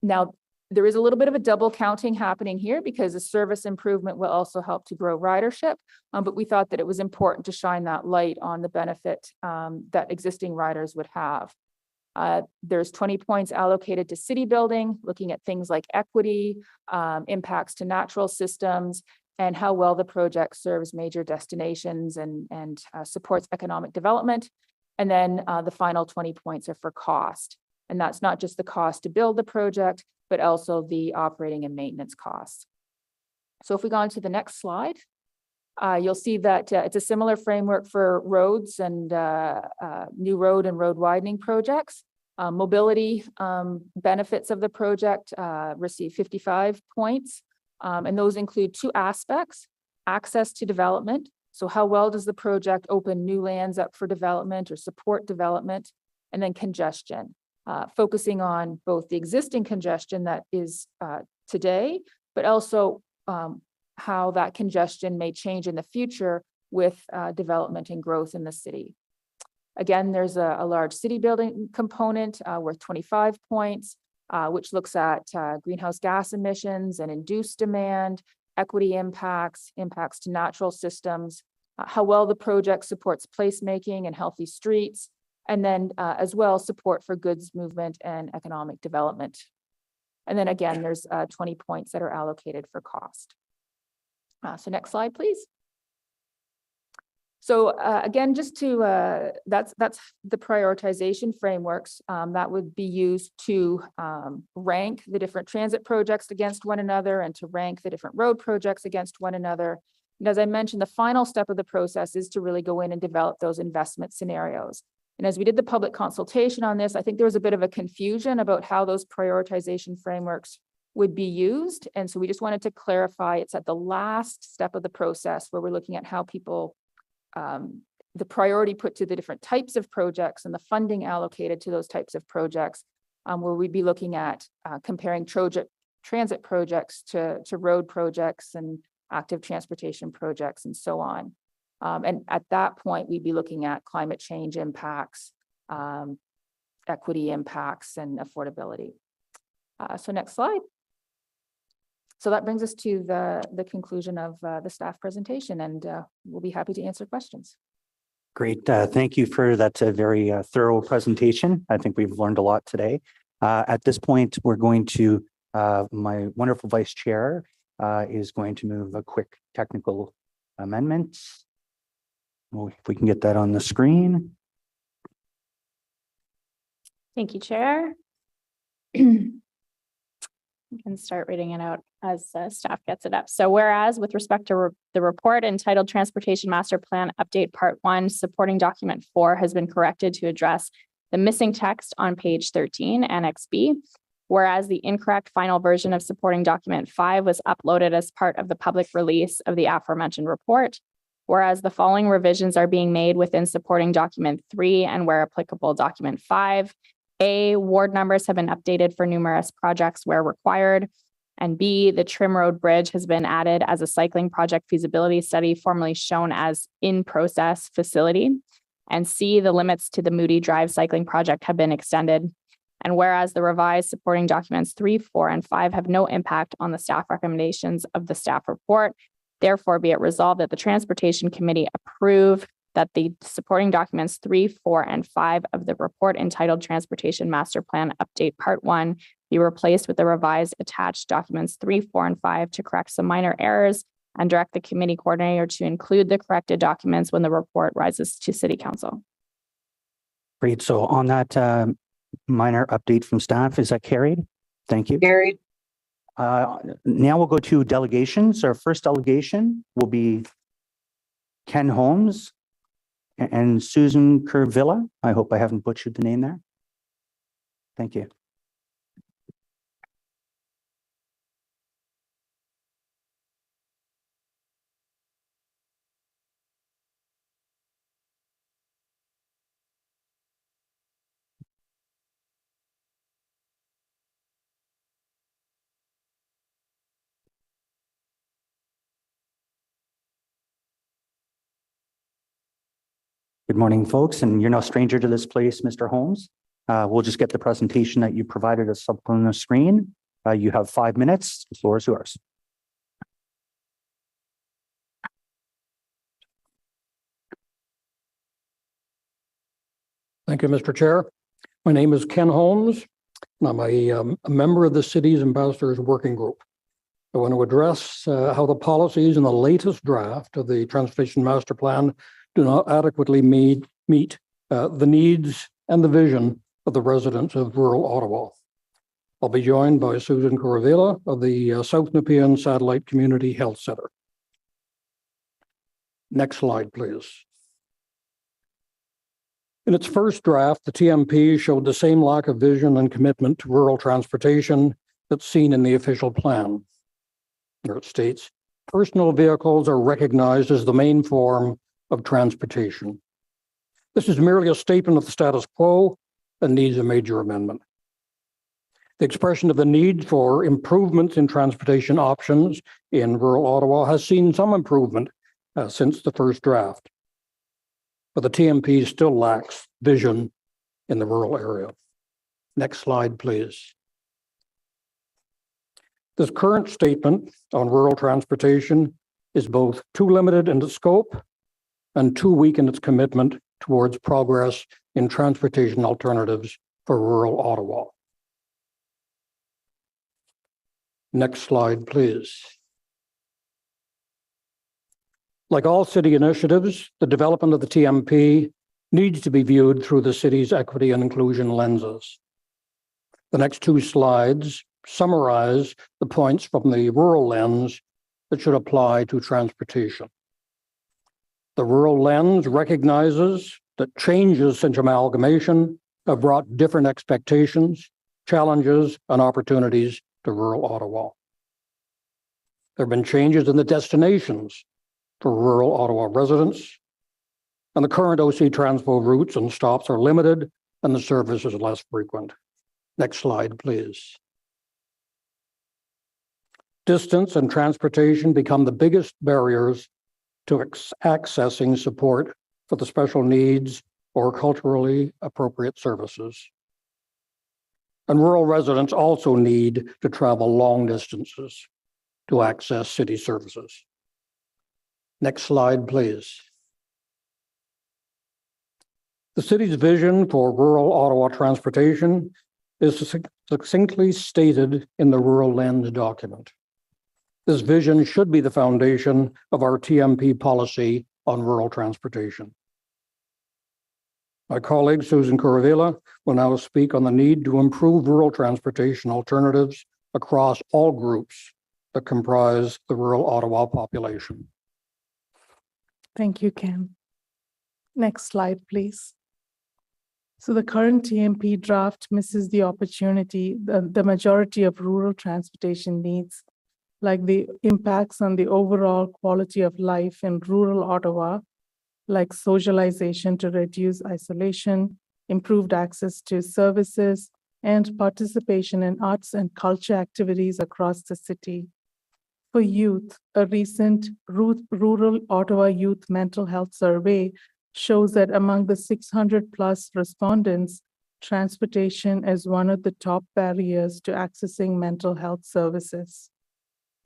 Now, there is a little bit of a double counting happening here because the service improvement will also help to grow ridership, but we thought that it was important to shine that light on the benefit that existing riders would have. There's 20 points allocated to city building, looking at things like equity, impacts to natural systems, and how well the project serves major destinations and supports economic development. And then the final 20 points are for cost. And that's not just the cost to build the project, but also the operating and maintenance costs. So if we go on to the next slide, you'll see that it's a similar framework for roads and new road and road widening projects. Mobility benefits of the project receive 55 points, and those include two aspects: access to development. So how well does the project open new lands up for development or support development? And then congestion. Focusing on both the existing congestion that is today, but also how that congestion may change in the future with development and growth in the city. Again, there's a large city building component worth 25 points, which looks at greenhouse gas emissions and induced demand, equity impacts, impacts to natural systems, how well the project supports placemaking and healthy streets, and then as well support for goods movement and economic development. And then again, there's 20 points that are allocated for cost. So next slide, please. So again, just to, that's the prioritization frameworks that would be used to rank the different transit projects against one another and to rank the different road projects against one another. And as I mentioned, the final step of the process is to really go in and develop those investment scenarios. And as we did the public consultation on this, I think there was a bit of a confusion about how those prioritization frameworks would be used. And so we just wanted to clarify it's at the last step of the process where we're looking at how people, the priority put to the different types of projects and the funding allocated to those types of projects, where we'd be looking at comparing transit projects to road projects and active transportation projects and so on. And at that point, we'd be looking at climate change impacts, equity impacts, and affordability. So next slide. So that brings us to the conclusion of the staff presentation, and we'll be happy to answer questions. Great. Thank you for that very thorough presentation. I think we've learned a lot today. At this point, we're going to, my wonderful vice chair is going to move a quick technical amendment. Well, if we can get that on the screen. Thank you, Chair. You can start reading it out as staff gets it up. So whereas with respect to the report entitled Transportation Master Plan Update Part 1, supporting document 4 has been corrected to address the missing text on page 13, Annex B. Whereas the incorrect final version of supporting document 5 was uploaded as part of the public release of the aforementioned report. Whereas the following revisions are being made within supporting document 3 and where applicable document 5. A, ward numbers have been updated for numerous projects where required. And B, the Trim Road Bridge has been added as a cycling project feasibility study formerly shown as in-process facility. And C, the limits to the Moody Drive cycling project have been extended. And whereas the revised supporting documents 3, 4, and 5 have no impact on the staff recommendations of the staff report, therefore be it resolved that the Transportation Committee approve that the supporting documents 3, 4, and 5 of the report entitled Transportation Master Plan Update Part 1 be replaced with the revised attached documents 3, 4, and 5 to correct some minor errors and direct the committee coordinator to include the corrected documents when the report rises to City Council. Great. So on that minor update from staff, is that carried? Thank you. Carried. Now we'll go to delegations. Our first delegation will be Ken Holmes and Susan Curvilla. I hope I haven't butchered the name there. Thank you. Good morning, folks, and you're no stranger to this place, Mr. Holmes. We'll just get the presentation that you provided us up on the screen. You have 5 minutes. The floor is yours. Thank you, Mr. Chair. My name is Ken Holmes, and I'm a member of the City's Ambassadors Working Group. I want to address how the policies in the latest draft of the Transportation Master Plan do not adequately meet the needs and the vision of the residents of rural Ottawa. I'll be joined by Susan Curvilla of the South Nepean Satellite Community Health Centre. Next slide, please. In its first draft, the TMP showed the same lack of vision and commitment to rural transportation that's seen in the official plan. There it states, personal vehicles are recognized as the main form of transportation. This is merely a statement of the status quo and needs a major amendment. The expression of the need for improvements in transportation options in rural Ottawa has seen some improvement since the first draft, but the TMP still lacks vision in the rural area. Next slide, please. This current statement on rural transportation is both too limited in its scope and too weak in its commitment towards progress in transportation alternatives for rural Ottawa. Next slide, please. Like all city initiatives, the development of the TMP needs to be viewed through the city's equity and inclusion lenses. The next 2 slides summarize the points from the rural lens that should apply to transportation. The rural lens recognizes that changes since amalgamation have brought different expectations, challenges, and opportunities to rural Ottawa. There have been changes in the destinations for rural Ottawa residents, and the current OC Transpo routes and stops are limited and the service is less frequent. Next slide, please. Distance and transportation become the biggest barriers to accessing support for the special needs or culturally appropriate services. And rural residents also need to travel long distances to access city services. Next slide, please. The city's vision for rural Ottawa transportation is succinctly stated in the Rural Lens document. This vision should be the foundation of our TMP policy on rural transportation. My colleague, Susan Curvilla, will now speak on the need to improve rural transportation alternatives across all groups that comprise the rural Ottawa population. Thank you, Ken. Next slide, please. So the current TMP draft misses the opportunity the majority of rural transportation needs, like the impacts on the overall quality of life in rural Ottawa, like socialization to reduce isolation, improved access to services, and participation in arts and culture activities across the city. For youth, a recent rural Ottawa youth mental health survey shows that among the 600 plus respondents, transportation is one of the top barriers to accessing mental health services.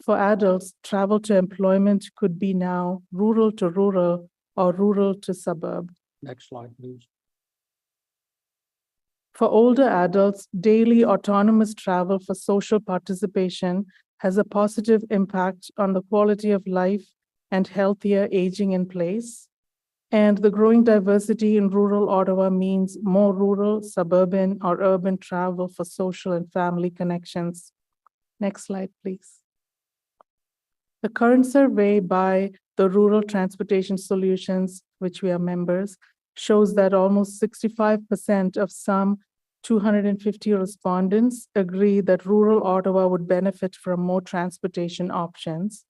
For adults, travel to employment could be now rural to rural or rural to suburb. Next slide, please. For older adults, daily autonomous travel for social participation has a positive impact on the quality of life and healthier aging in place. And the growing diversity in rural Ottawa means more rural, suburban, or urban travel for social and family connections. Next slide, please. The current survey by the Rural Transportation Solutions, which we are members, shows that almost 65% of some 250 respondents agree that rural Ottawa would benefit from more transportation options.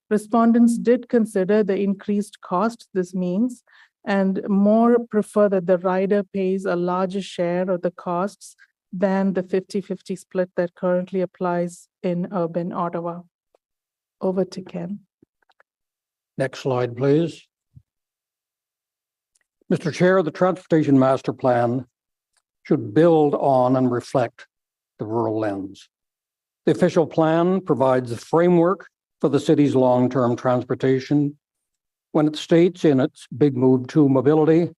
Respondents did consider the increased cost this means and more prefer that the rider pays a larger share of the costs than the 50-50 split that currently applies in urban Ottawa. Over to Ken. Next slide, please. Mr. Chair, the Transportation Master Plan should build on and reflect the rural lens. The official plan provides a framework for the city's long-term transportation when it states in its Big Move 2 mobility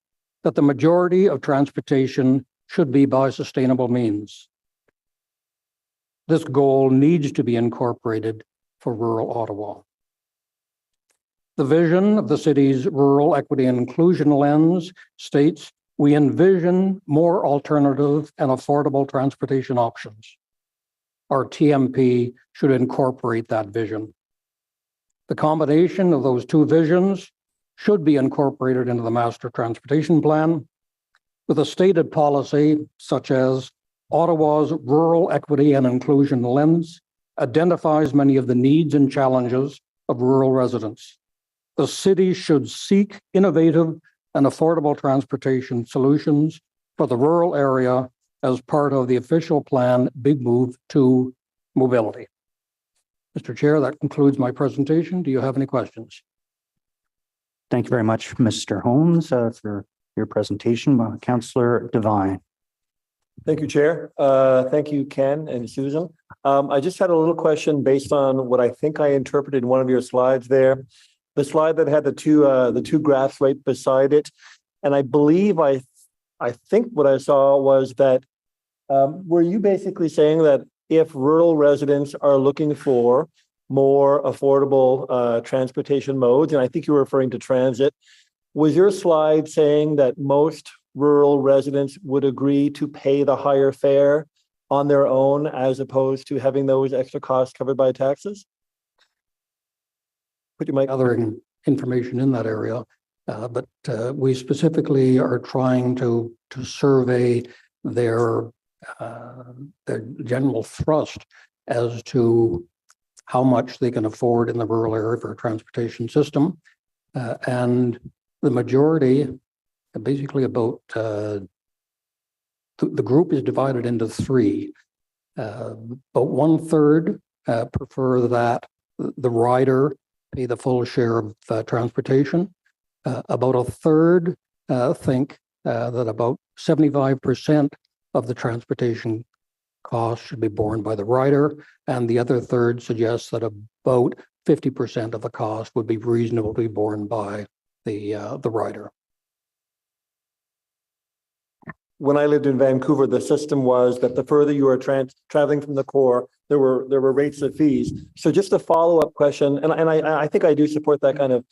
that the majority of transportation should be by sustainable means. This goal needs to be incorporated for rural Ottawa. The vision of the city's rural equity and inclusion lens states we envision more alternative and affordable transportation options. Our TMP should incorporate that vision. The combination of those two visions should be incorporated into the Master Transportation Plan with a stated policy such as Ottawa's rural equity and inclusion lens identifies many of the needs and challenges of rural residents. The city should seek innovative and affordable transportation solutions for the rural area as part of the official plan Big Move 2 mobility. Mr. Chair, that concludes my presentation. Do you have any questions? Thank you very much, Mr. Holmes, for your presentation. Councillor Devine. Thank you, Chair. Thank you, Ken and Susan. I just had a little question based on what I think I interpreted in one of your slides there. The slide that had the two graphs right beside it. And I believe I think what I saw was that were you basically saying that if rural residents are looking for more affordable transportation modes, and I think you were referring to transit, was your slide saying that most rural residents would agree to pay the higher fare on their own as opposed to having those extra costs covered by taxes? Put your mic. Other information in that area, but we specifically are trying to survey their general thrust as to how much they can afford in the rural area for a transportation system. And the majority, basically about, the group is divided into three. About 1/3 prefer that the rider pay the full share of transportation. About 1/3 think that about 75% of the transportation cost should be borne by the rider, and the other third suggests that about 50% of the cost would be reasonably borne by the rider. When I lived in Vancouver, the system was that the further you were traveling from the core, there were rates of fees. So just a follow-up question, and I think I do support that kind of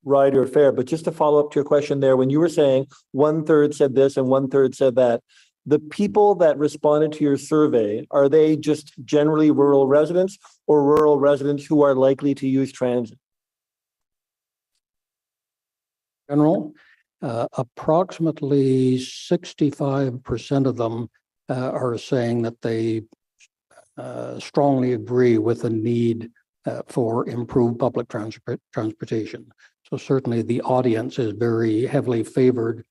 rider fare, but just to follow up to your question there, when you were saying 1/3 said this and 1/3 said that, the people that responded to your survey, are they just generally rural residents or rural residents who are likely to use transit? General, approximately 65% of them are saying that they strongly agree with the need for improved public transportation. So certainly the audience is very heavily favoring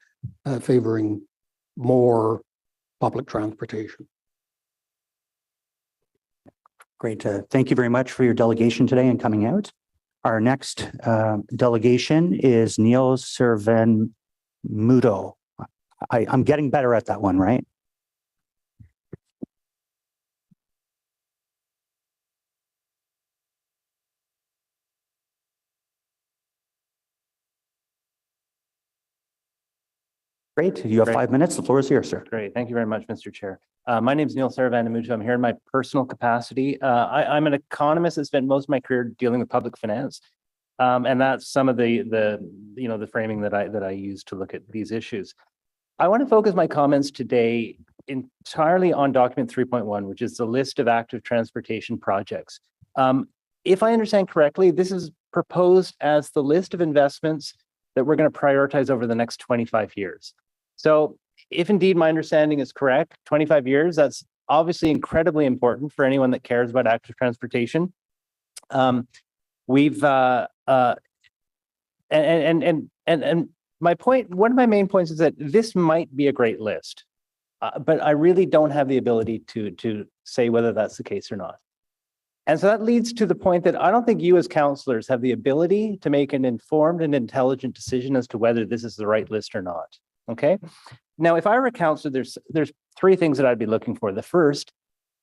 more public transportation. Great. Thank you very much for your delegation today and coming out. Our next delegation is Neil Servan-Muto. I'm getting better at that one, right? Great. You have 5 minutes. The floor is yours, sir. Great. Thank you very much, Mr. Chair. My name is Neil Saravanan-Muto. I'm here in my personal capacity. I'm an economist that spent most of my career dealing with public finance. And that's some of the framing that I use to look at these issues. I want to focus my comments today entirely on document 3.1, which is the list of active transportation projects. If I understand correctly, this is proposed as the list of investments that we're going to prioritize over the next 25 years. So if indeed my understanding is correct, 25 years, that's obviously incredibly important for anyone that cares about active transportation. We've and my point, one of my main points is that this might be a great list, but I really don't have the ability to say whether that's the case or not. And so that leads to the point that I don't think you as councillors have the ability to make an informed and intelligent decision as to whether this is the right list or not. Okay. Now, if I were a councillor, there's three things that I'd be looking for. The first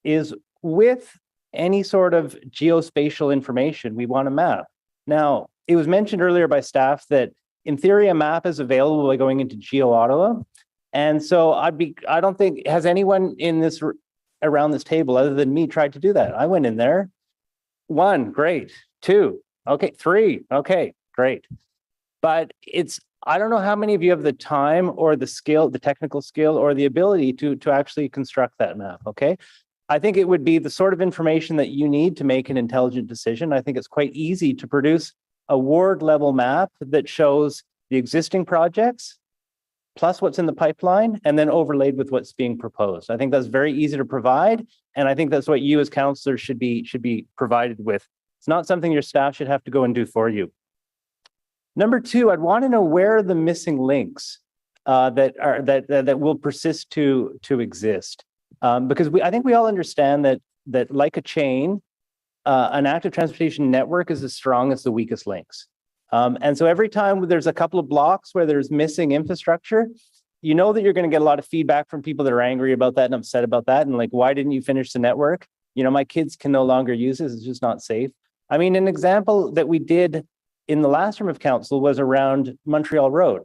is, with any sort of geospatial information, we want a map. Now, it was mentioned earlier by staff that in theory, a map is available by going into Geo Ottawa. And so I don't think, has anyone in this around this table other than me tried to do that? I went in there. 1, great. 2, okay. 3, okay, great. But I don't know how many of you have the time or the skill, the technical skill or the ability to actually construct that map, okay? I think it would be the sort of information that you need to make an intelligent decision. I think it's quite easy to produce a ward level map that shows the existing projects plus what's in the pipeline and then overlaid with what's being proposed. I think that's very easy to provide. And I think that's what you as councillors should be provided with. It's not something your staff should have to go and do for you. Number 2, I'd want to know where are the missing links that will persist to exist. Because I think we all understand that like a chain, an active transportation network is as strong as the weakest links. And so every time there's a couple of blocks where there's missing infrastructure, you know that you're going to get a lot of feedback from people that are angry about that and upset about that. And like, why didn't you finish the network? You know, my kids can no longer use this. It's just not safe. I mean, an example that we did in the last term of council was around Montreal Road.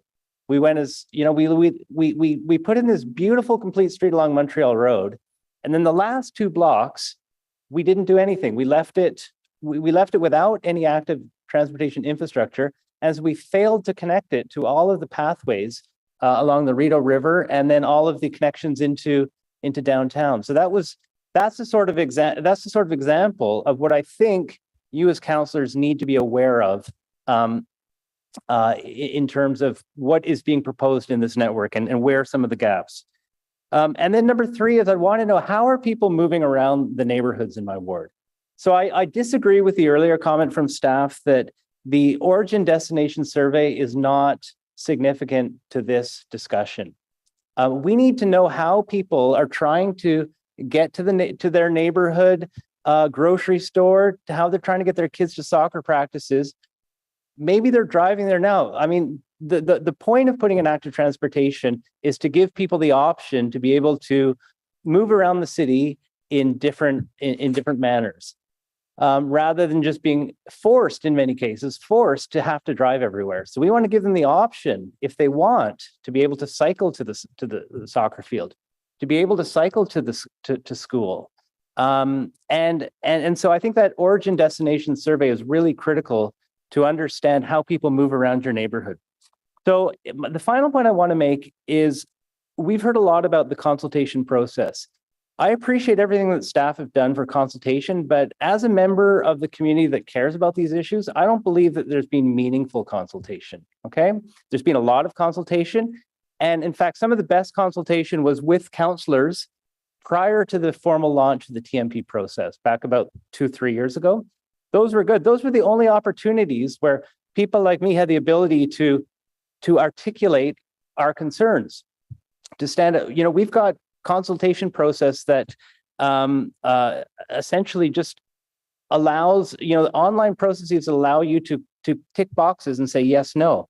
We went as, you know, we put in this beautiful complete street along Montreal Road. And then the last 2 blocks, we didn't do anything. We left it without any active transportation infrastructure, as we failed to connect it to all of the pathways along the Rideau River and then all of the connections into downtown. So that's the sort of example of what I think you as councillors need to be aware of in terms of what is being proposed in this network and where are some of the gaps. And then number 3 is I want to know, how are people moving around the neighborhoods in my ward? So I disagree with the earlier comment from staff that the origin destination survey is not significant to this discussion. We need to know how people are trying to get to their neighborhood grocery store, to how they're trying to get their kids to soccer practices. Maybe they're driving there now. I mean, the point of putting an active transportation is to give people the option to be able to move around the city in different manners, rather than just being forced, in many cases, to have to drive everywhere. So we want to give them the option, if they want, to be able to cycle to the soccer field, to be able to cycle to school. And so I think that origin destination survey is really critical to understand how people move around your neighborhood. So the final point I want to make is, we've heard a lot about the consultation process. I appreciate everything that staff have done for consultation, but as a member of the community that cares about these issues, I don't believe that there's been meaningful consultation, okay? There's been a lot of consultation. And in fact, some of the best consultation was with councillors prior to the formal launch of the TMP process back about 2-3 years ago. Those were good. Those were the only opportunities where people like me had the ability to articulate our concerns, to stand up. You know, we've got consultation process that essentially just allows, you know, online processes allow you to tick boxes and say yes, no.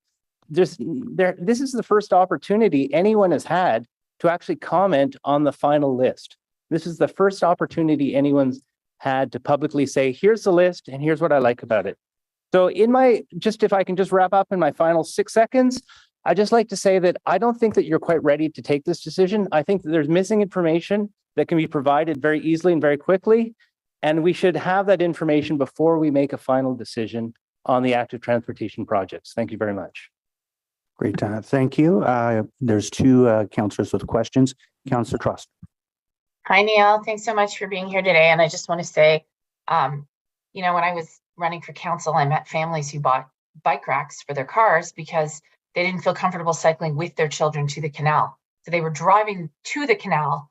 This is the first opportunity anyone has had to actually comment on the final list. This is the first opportunity anyone's had to publicly say, here's the list and here's what I like about it. So if I can just wrap up in my final 6 seconds, I just like to say that I don't think that you're quite ready to take this decision. I think that there's missing information that can be provided very easily and very quickly. And we should have that information before we make a final decision on the active transportation projects. Thank you very much. Great. Thank you. There's 2 councillors with questions. Councillor Trust. Hi, Neil. Thanks so much for being here today. And I just want to say, when I was running for council, I met families who bought bike racks for their cars because they didn't feel comfortable cycling with their children to the canal. So they were driving to the canal,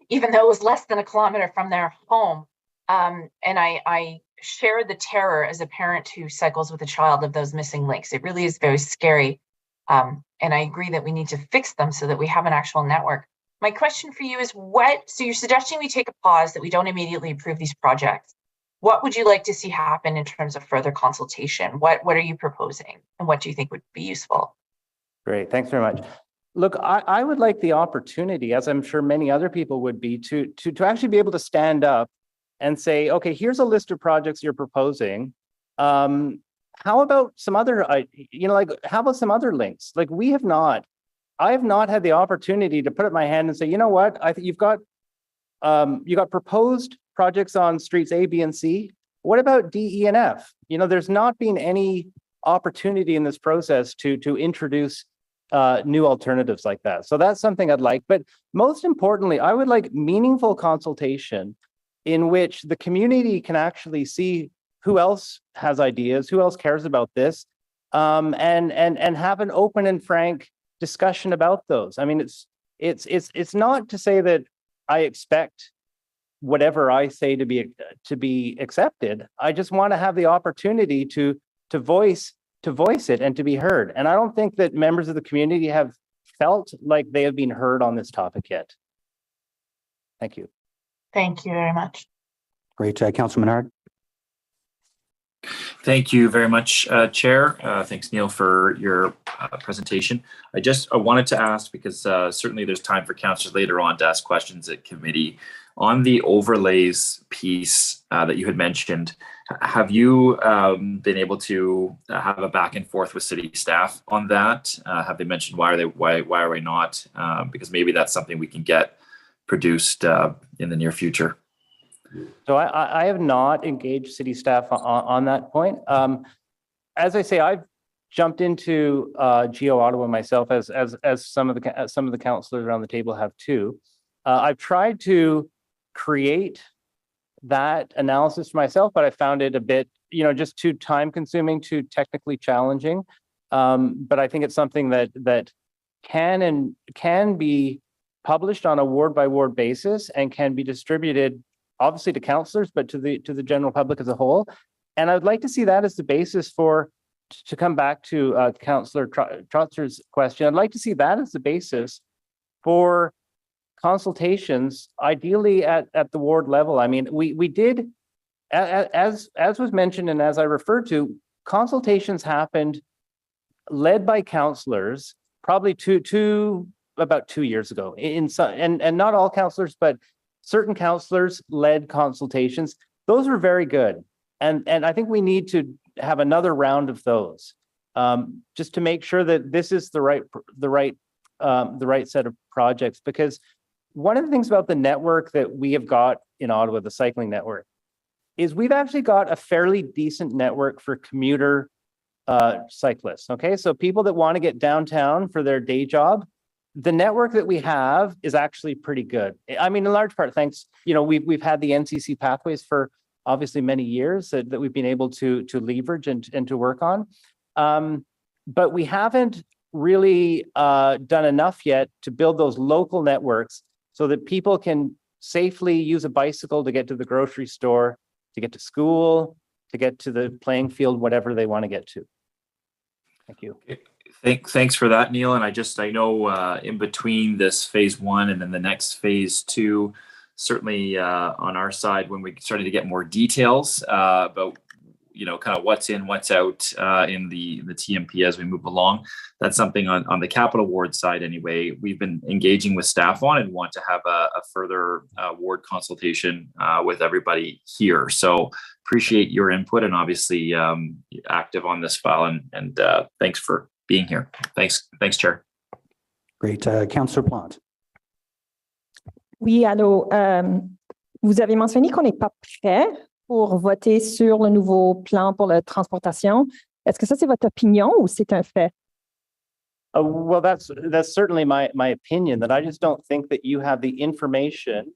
even though it was less than a kilometer from their home. And I share the terror as a parent who cycles with a child of those missing links. It really is very scary. And I agree that we need to fix them so that we have an actual network. My question for you is so you're suggesting we take a pause, that we don't immediately approve these projects. What would you like to see happen in terms of further consultation? What are you proposing? And what do you think would be useful? Great, thanks very much. Look, I would like the opportunity, as I'm sure many other people would be, to actually be able to stand up and say, okay, here's a list of projects you're proposing. How about some other, how about some other links? Like I have not had the opportunity to put up my hand and say, you know what, I think you got proposed projects on streets A, B, and C. What about D, E, and F? There's not been any opportunity in this process to introduce new alternatives like that. So that's something I'd like. But most importantly, I would like meaningful consultation in which the community can actually see who else has ideas, who else cares about this, and have an open and frank discussion about those. I mean, it's not to say that I expect whatever I say to be accepted. I just want to have the opportunity to voice it and to be heard. And I don't think that members of the community have felt like they have been heard on this topic yet. Thank you. Thank you very much. Great. Councilor Menard. Thank you very much, Chair. Thanks, Neil, for your presentation. I wanted to ask, because certainly there's time for councillors later on to ask questions at committee, on the overlays piece that you had mentioned. Have you been able to have a back and forth with city staff on that? Have they mentioned why are we not? Because maybe that's something we can get produced in the near future. So I have not engaged city staff on that point. As I say, I've jumped into Geo Ottawa myself, as some of the councillors around the table have too. I've tried to create that analysis for myself, but I found it a bit, just too time consuming, too technically challenging. But I think it's something that can be published on a ward by ward basis and can be distributed obviously to councillors, but to the general public as a whole. And I'd like to see that as the basis to come back to Councillor Trotzer's question, I'd like to see that as the basis for consultations, ideally at the ward level. I mean, we did, as was mentioned and as I referred to, consultations happened led by councillors probably about 2 years ago. And not all councillors, but certain councillors led consultations. Those were very good. And I think we need to have another round of those, just to make sure that this is the right set of projects. Because one of the things about the network that we have got in Ottawa, the cycling network, is we've actually got a fairly decent network for commuter cyclists. Okay, so people that want to get downtown for their day job, the network that we have is actually pretty good. I mean, in large part, thanks, we've had the NCC pathways for obviously many years that we've been able to leverage and to work on. But we haven't really done enough yet to build those local networks so that people can safely use a bicycle to get to the grocery store, to get to school, to get to the playing field, whatever they want to get to. Thank you. Thanks for that, Neil. And I know in between this phase 1 and then the next phase 2, certainly on our side, when we started to get more details about kind of what's in, what's out in the TMP as we move along, that's something on the Capital Ward side anyway, we've been engaging with staff on and want to have a further ward consultation with everybody here. So appreciate your input and obviously active on this file, and thanks for being here. Thanks, Chair. Great. Councillor Plante. Oui, allô. Vous avez mentionné qu'on n'est pas prêt pour voter sur le nouveau plan pour la transportation. Est-ce que ça, c'est votre opinion ou c'est un fait? Well, that's certainly my opinion, that I just don't think that you have the information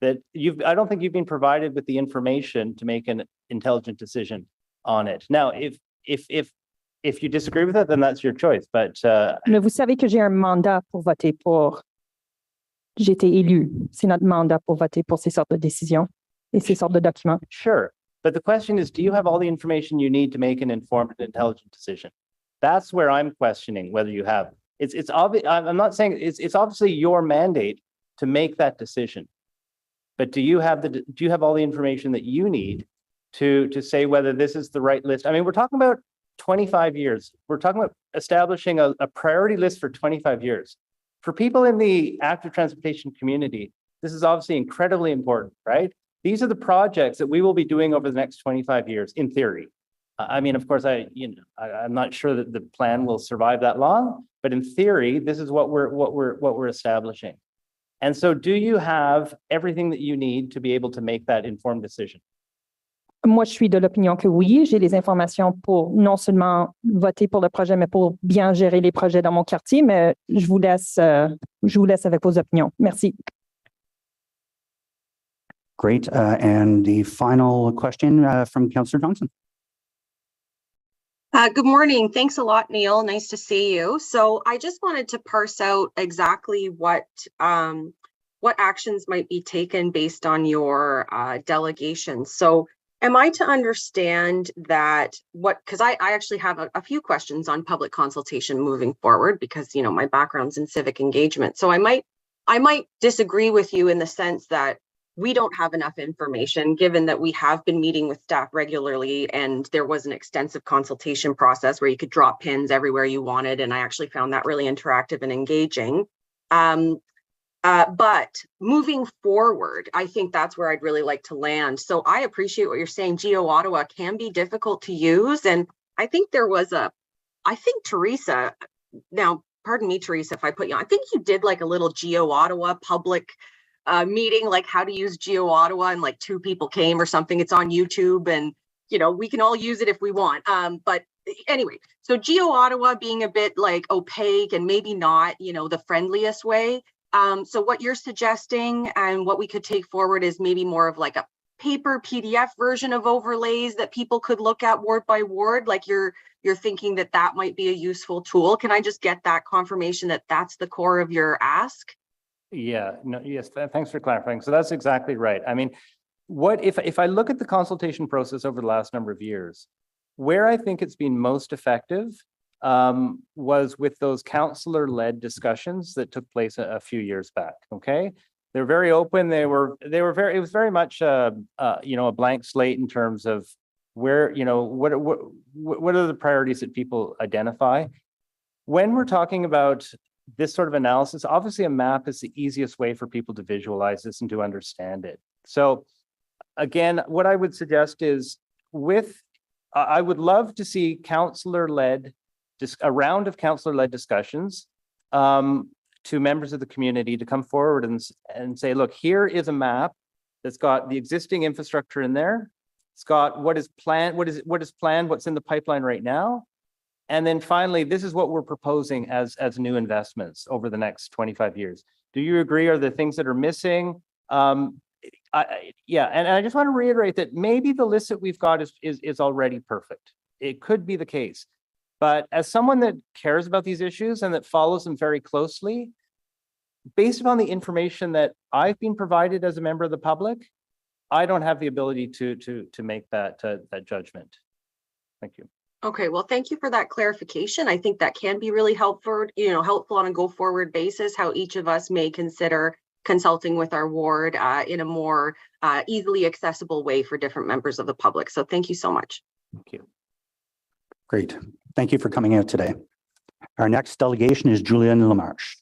that I don't think you've been provided with the information to make an intelligent decision on it. Now, if you disagree with it, then that's your choice, but Mais vous savez que j'ai un mandat pour voter pour. J'ai été élu. C'est notre mandat pour voter pour ces sortes de décisions et ces sortes de documents. sure. But the question is, do you have all the information you need to make an informed and intelligent decision? That's where I'm questioning whether you have. It's obvious. I'm not saying it's obviously your mandate to make that decision. But do you have all the information that you need to say whether this is the right list? I mean, we're talking about 25 years. We're talking about establishing a priority list for 25 years. For people in the active transportation community, this is obviously incredibly important, right? These are the projects that we will be doing over the next 25 years, in theory. I mean, of course, I'm not sure that the plan will survive that long, but in theory, this is what we're establishing. And so, do you have everything that you need to be able to make that informed decision? Moi, je suis de l'opinion que oui, j'ai les informations pour non seulement voter pour le projet, mais pour bien gérer les projets dans mon quartier. Mais je vous laisse avec vos opinions. Merci. Great. And the final question from Councillor Johnson. Good morning. Thanks a lot, Neil. Nice to see you. So I just wanted to parse out exactly what actions might be taken based on your delegation. So am I to understand that because I actually have a few questions on public consultation moving forward, because, you know, my background's in civic engagement. So I might disagree with you in the sense that we don't have enough information, given that we have been meeting with staff regularly and there was an extensive consultation process where you could drop pins everywhere you wanted. And I actually found that really interactive and engaging. But moving forward, I think that's where I'd really like to land. So I appreciate what you're saying. Geo Ottawa can be difficult to use. And I think there was Teresa, now, pardon me, Teresa, if I put you on, I think you did like a little Geo Ottawa public meeting, like how to use Geo Ottawa, and like 2 people came or something. It's on YouTube, and, you know, we can all use it if we want. But anyway, so Geo Ottawa being a bit like opaque and maybe not, you know, the friendliest way. So what you're suggesting and what we could take forward is maybe more of like a paper PDF version of overlays that people could look at ward by ward. Like you're thinking that might be a useful tool. Can I just get that confirmation that that's the core of your ask? Yeah, no, yes, thanks for clarifying. So that's exactly right. I mean, what if I look at the consultation process over the last number of years, where I think it's been most effective was with those councillor-led discussions that took place a few years back. Okay, they're very open. It was very much a blank slate in terms of where, you know, what are the priorities that people identify. When we're talking about this sort of analysis, obviously a map is the easiest way for people to visualize this and to understand it. So again, what I would suggest is I would love to see a round of councillor-led discussions to members of the community to come forward and say, look, here is a map that's got the existing infrastructure in there. It's got what is planned, what's in the pipeline right now. And then finally, this is what we're proposing as new investments over the next 25 years. Do you agree? Are there things that are missing? Yeah, and I just want to reiterate that maybe the list that we've got is already perfect. It could be the case. But as someone that cares about these issues and that follows them very closely, based upon the information that I've been provided as a member of the public, I don't have the ability to make that judgment. Thank you. Okay, well, thank you for that clarification. I think that can be really helpful on a go forward basis, how each of us may consider consulting with our ward in a more easily accessible way for different members of the public. So thank you so much. Thank you. Great. Thank you for coming out today. Our next delegation is Julian Lamarche.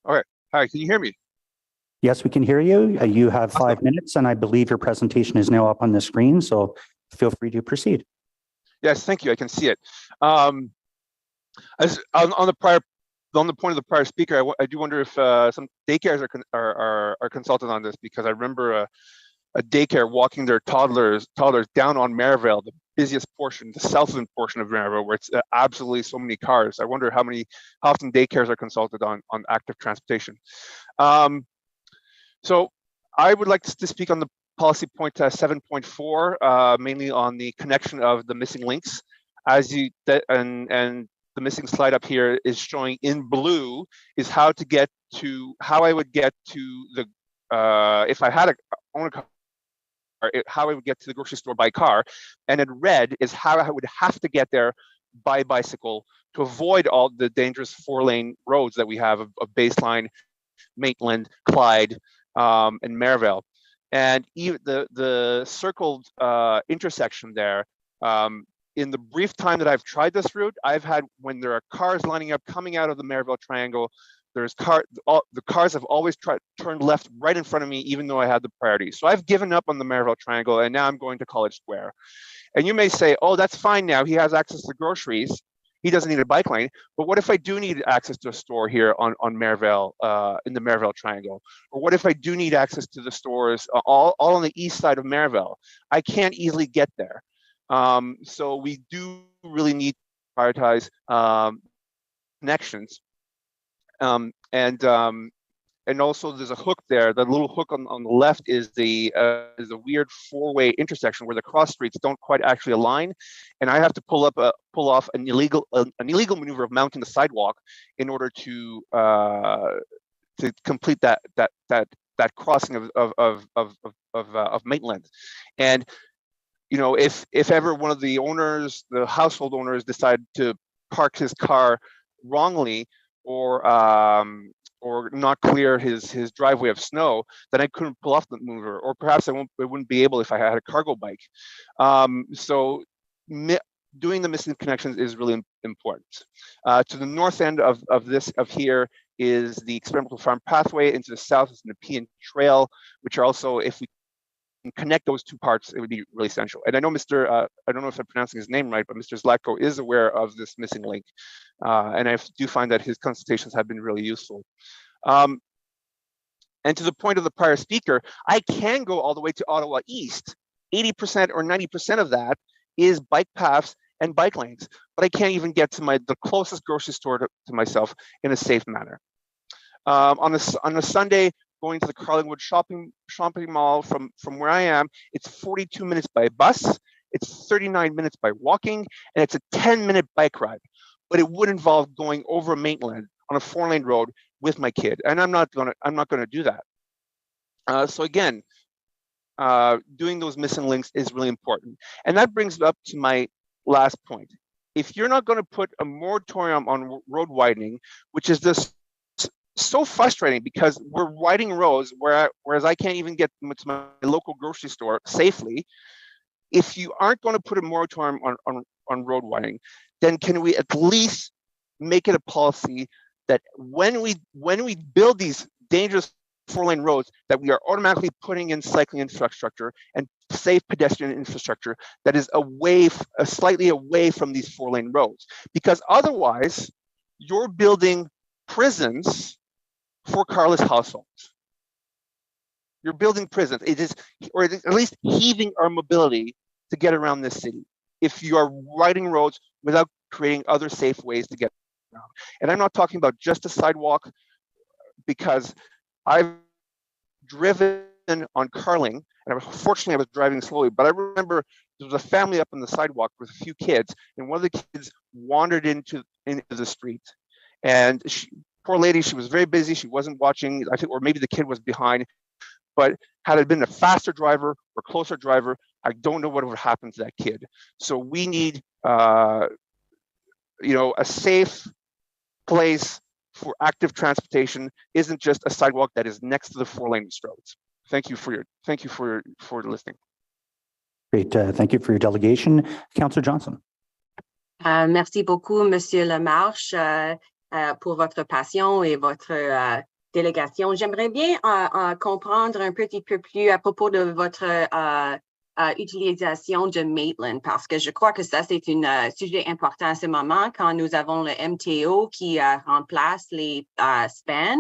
Okay. Hi, can you hear me? Yes, we can hear you. You have 5 minutes, and I believe your presentation is now up on the screen, so feel free to proceed. Yes, thank you. I can see it. As on the prior on the point of the prior speaker, I do wonder if some daycares are consulted on this, because I remember a daycare walking their toddlers down on Maryvale, the busiest portion, the southern portion of Maryvale, where it's absolutely so many cars. I wonder how often daycares are consulted on active transportation. So I would like to speak on the policy point 7.4, mainly on the connection of the missing links. And the missing slide up here is showing in blue is how I would get to the if I had own a car, how I would get to the grocery store by car, and in red is how I would have to get there by bicycle to avoid all the dangerous 4-lane roads that we have of Baseline, Maitland, Clyde, and Maryvale. And even the circled intersection there, in the brief time that I've tried this route, I've had, when there are cars lining up coming out of the Maryvale Triangle, the cars have always turned left right in front of me, even though I had the priority. So I've given up on the Maryvale Triangle, and now I'm going to College Square. And you may say, oh, that's fine now. He has access to groceries. He doesn't need a bike lane. But what if I do need access to a store here on Maryvale, in the Maryvale Triangle? Or what if I do need access to the stores all on the east side of Maryvale? I can't easily get there. So we do really need to prioritize connections. And also there's a hook there. The little hook on the left is a weird 4-way intersection where the cross streets don't quite actually align, and I have to pull off an illegal maneuver of mounting the sidewalk in order to complete that crossing of Maitland. And you know, if ever one of the household owners decide to park his car wrongly, or not clear his driveway of snow, then I couldn't pull off the maneuver, or perhaps I wouldn't be able if I had a cargo bike. So doing the missing connections is really important. To the north end of here is the experimental farm pathway. Into the south is the Nepean Trail, which are also, if we can connect those two parts, it would be really essential. And I know I don't know if I'm pronouncing his name right, but Mr. Zlatko is aware of this missing link. And I do find that his consultations have been really useful. And to the point of the prior speaker, I can go all the way to Ottawa East. 80% or 90% of that is bike paths and bike lanes, but I can't even get to the closest grocery store to myself in a safe manner. On a Sunday, going to the Carlingwood shopping mall from where I am, it's 42 minutes by bus, it's 39 minutes by walking, and it's a 10-minute bike ride. But it would involve going over Maitland on a 4-lane road with my kid, and I'm not gonna do that. So again, doing those missing links is really important, and that brings me up to my last point. If you're not going to put a moratorium on road widening, which is this so frustrating because we're widening roads whereas I can't even get to my local grocery store safely. If you aren't going to put a moratorium on road widening, then can we at least make it a policy that when we build these dangerous 4-lane roads, that we are automatically putting in cycling infrastructure and safe pedestrian infrastructure that is slightly away from these 4-lane roads? Because otherwise, you're building prisons for carless households. You're building prisons. It is, or at least heaving our mobility to get around this city, if you are widening roads without creating other safe ways to get around. And I'm not talking about just a sidewalk, because I've driven on Carling, and unfortunately I was driving slowly, but I remember there was a family up on the sidewalk with a few kids, and one of the kids wandered into the street. And poor lady, she was very busy. She wasn't watching, I think, or maybe the kid was behind. But had it been a faster driver or closer driver, I don't know what would happen to that kid. So we need, a safe place for active transportation. Isn't just a sidewalk that is next to the 4-lane roads. Thank you for listening. Great. Thank you for your delegation. Councillor Johnson. Merci beaucoup, Monsieur Lamarche, pour votre passion et votre délégation. J'aimerais bien comprendre un petit peu plus à propos de votre utilisation de Maitland, parce que je crois que ça, c'est un sujet important à ce moment quand nous avons le MTO qui remplace les SPAN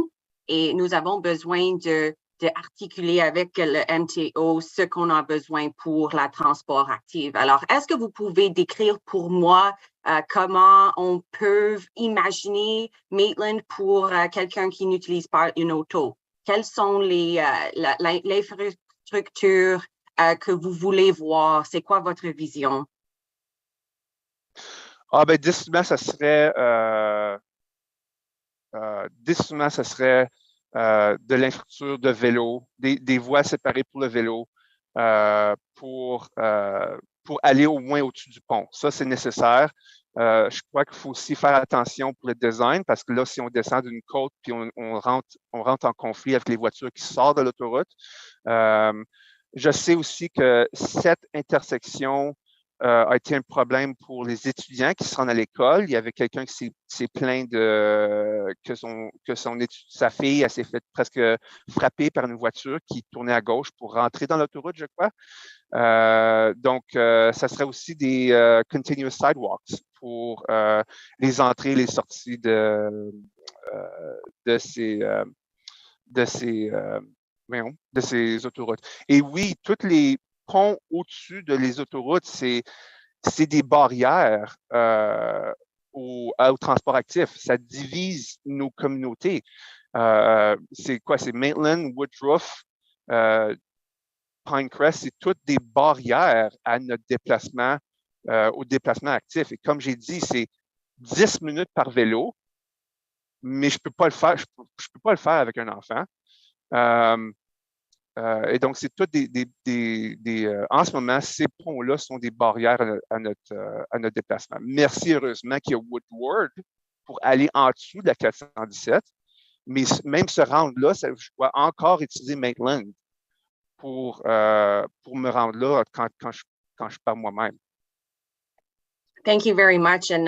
et nous avons besoin de articuler avec le MTO ce qu'on a besoin pour la transport active. Alors, est-ce que vous pouvez décrire pour moi comment on peut imaginer Maitland pour quelqu'un qui n'utilise pas une auto? Quelles sont les infrastructures que vous voulez voir? C'est quoi votre vision? Ah ben, décidément, ça serait de l'infrastructure de vélo, des voies séparées pour le vélo, pour aller au moins au-dessus du pont. Ça, c'est nécessaire. Je crois qu'il faut aussi faire attention pour le design, parce que là, si on descend d'une côte puis on rentre en conflit avec les voitures qui sortent de l'autoroute. Je sais aussi que cette intersection a été un problème pour les étudiants qui se rendent à l'école. Il y avait quelqu'un qui s'est plaint que sa fille s'est fait presque frapper par une voiture qui tournait à gauche pour rentrer dans l'autoroute, je crois. Donc, ça serait aussi des continuous sidewalks pour les entrées et les sorties de ces autoroutes. Et oui, tous les ponts au-dessus de les autoroutes, c'est des barrières au transport actif. Ça divise nos communautés. C'est quoi? C'est Maitland, Woodruff, Pinecrest, c'est toutes des barrières à notre déplacement, au déplacement actif. Et comme j'ai dit, c'est 10 minutes par vélo, mais je peux pas le faire. Je peux pas le faire avec un enfant. Et donc, c'est tout en ce moment, ces ponts-là sont des barrières à notre déplacement. Merci heureusement qu'il y a Woodward pour aller en dessous de la 417, mais même se rendre là, je dois encore utiliser Maitland pour me rendre là quand je pars moi-même. Thank you very much. And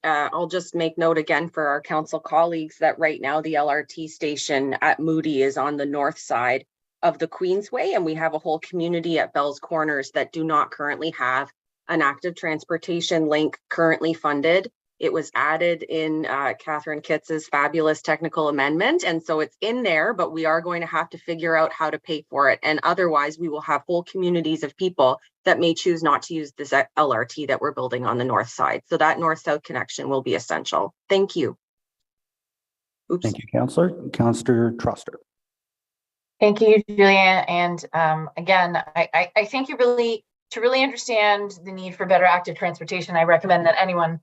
I'll just make note again for our council colleagues that right now the LRT station at Moody is on the north side of the Queensway, and we have a whole community at Bell's Corners that do not currently have an active transportation link currently funded. It was added in Catherine Kitz's fabulous technical amendment, and so it's in there, but we are going to have to figure out how to pay for it. And otherwise, we will have whole communities of people that may choose not to use this LRT that we're building on the north side. So that north-south connection will be essential. Thank you. Oops. Thank you, Councillor. Councillor Troster. Thank you, Julia. And again, I think to really understand the need for better active transportation, I recommend that anyone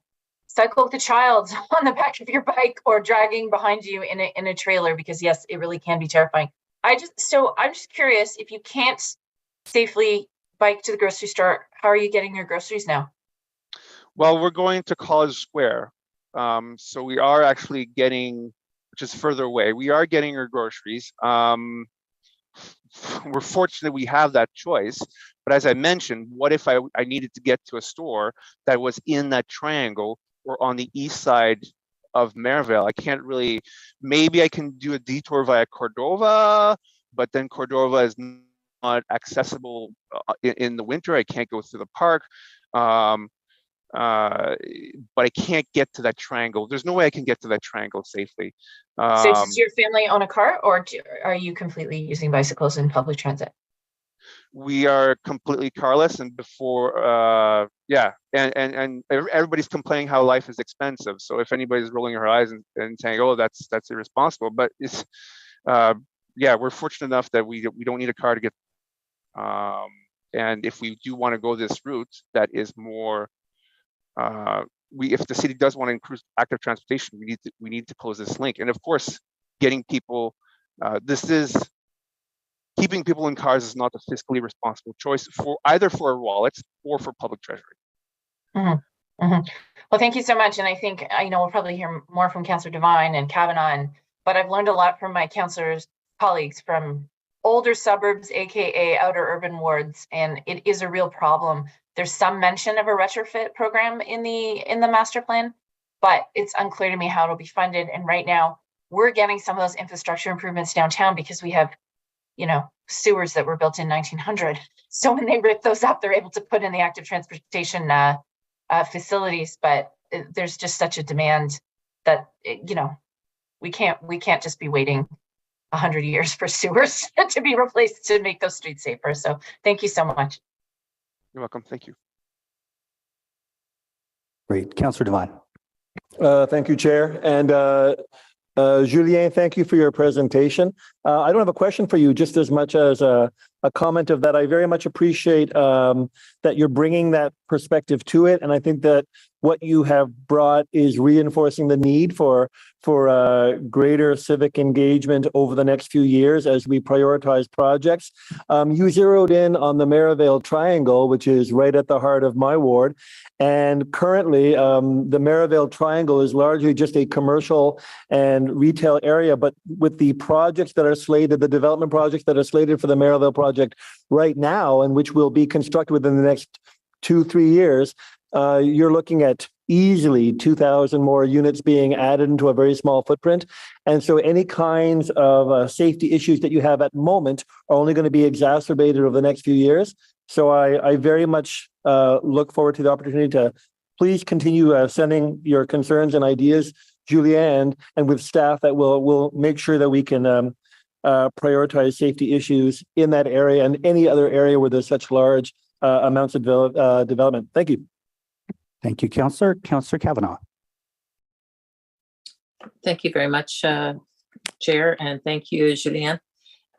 cycle with a child on the back of your bike or dragging behind you in a trailer, because yes, it really can be terrifying. I'm just curious, if you can't safely bike to the grocery store, how are you getting your groceries now? Well, we're going to College Square. So we are actually getting, which is further away, we are getting our groceries. We're fortunate we have that choice. But as I mentioned, what if I needed to get to a store that was in that triangle or on the east side of Maryville? I can't really, maybe I can do a detour via Cordova, but then Cordova is not accessible in the winter. I can't go through the park. But I can't get to that triangle. There's no way I can get to that triangle safely. So does your family own a car, or are you completely using bicycles and public transit? We are completely carless, and before, and everybody's complaining how life is expensive. So if anybody's rolling their eyes and saying, "Oh, that's irresponsible," but it's, we're fortunate enough that we don't need a car to get. And if we do want to go this route, that is more. If the city does want to increase active transportation, we need to close this link. And of course, getting people, keeping people in cars is not a fiscally responsible choice for either for our wallets or for public treasury. Mm-hmm. Mm-hmm. Well, thank you so much. And I think, we'll probably hear more from Councillor Devine and Kavanaugh, but I've learned a lot from my councillors colleagues from older suburbs, AKA outer urban wards, and it is a real problem. There's some mention of a retrofit program in the master plan, but it's unclear to me how it'll be funded. And right now, we're getting some of those infrastructure improvements downtown because we have sewers that were built in 1900. So when they rip those up, they're able to put in the active transportation facilities. But there's just such a demand that, we can't just be waiting 100 years for sewers to be replaced to make those streets safer. So thank you so much. You're welcome. Thank you. Great. Councillor Devine. Thank you, Chair. And Julien, thank you for your presentation. I don't have a question for you, just as much as a comment of that. I very much appreciate that you're bringing that perspective to it. And I think that what you have brought is reinforcing the need for greater civic engagement over the next few years as we prioritize projects. You zeroed in on the Merivale Triangle, which is right at the heart of my ward. And currently, the Merivale Triangle is largely just a commercial and retail area, but with the projects that are slated, the development projects that are slated for the Merivale project right now, and which will be constructed within the next 2-3 years, you're looking at easily 2,000 more units being added into a very small footprint. And so any kinds of safety issues that you have at the moment are only going to be exacerbated over the next few years. So I very much look forward to the opportunity to please continue sending your concerns and ideas, Julianne, and with staff that will make sure that we can prioritize safety issues in that area and any other area where there's such large amounts of development. Thank you. Thank you, Councillor. Councillor Kavanaugh. Thank you very much, Chair, and thank you, Julianne.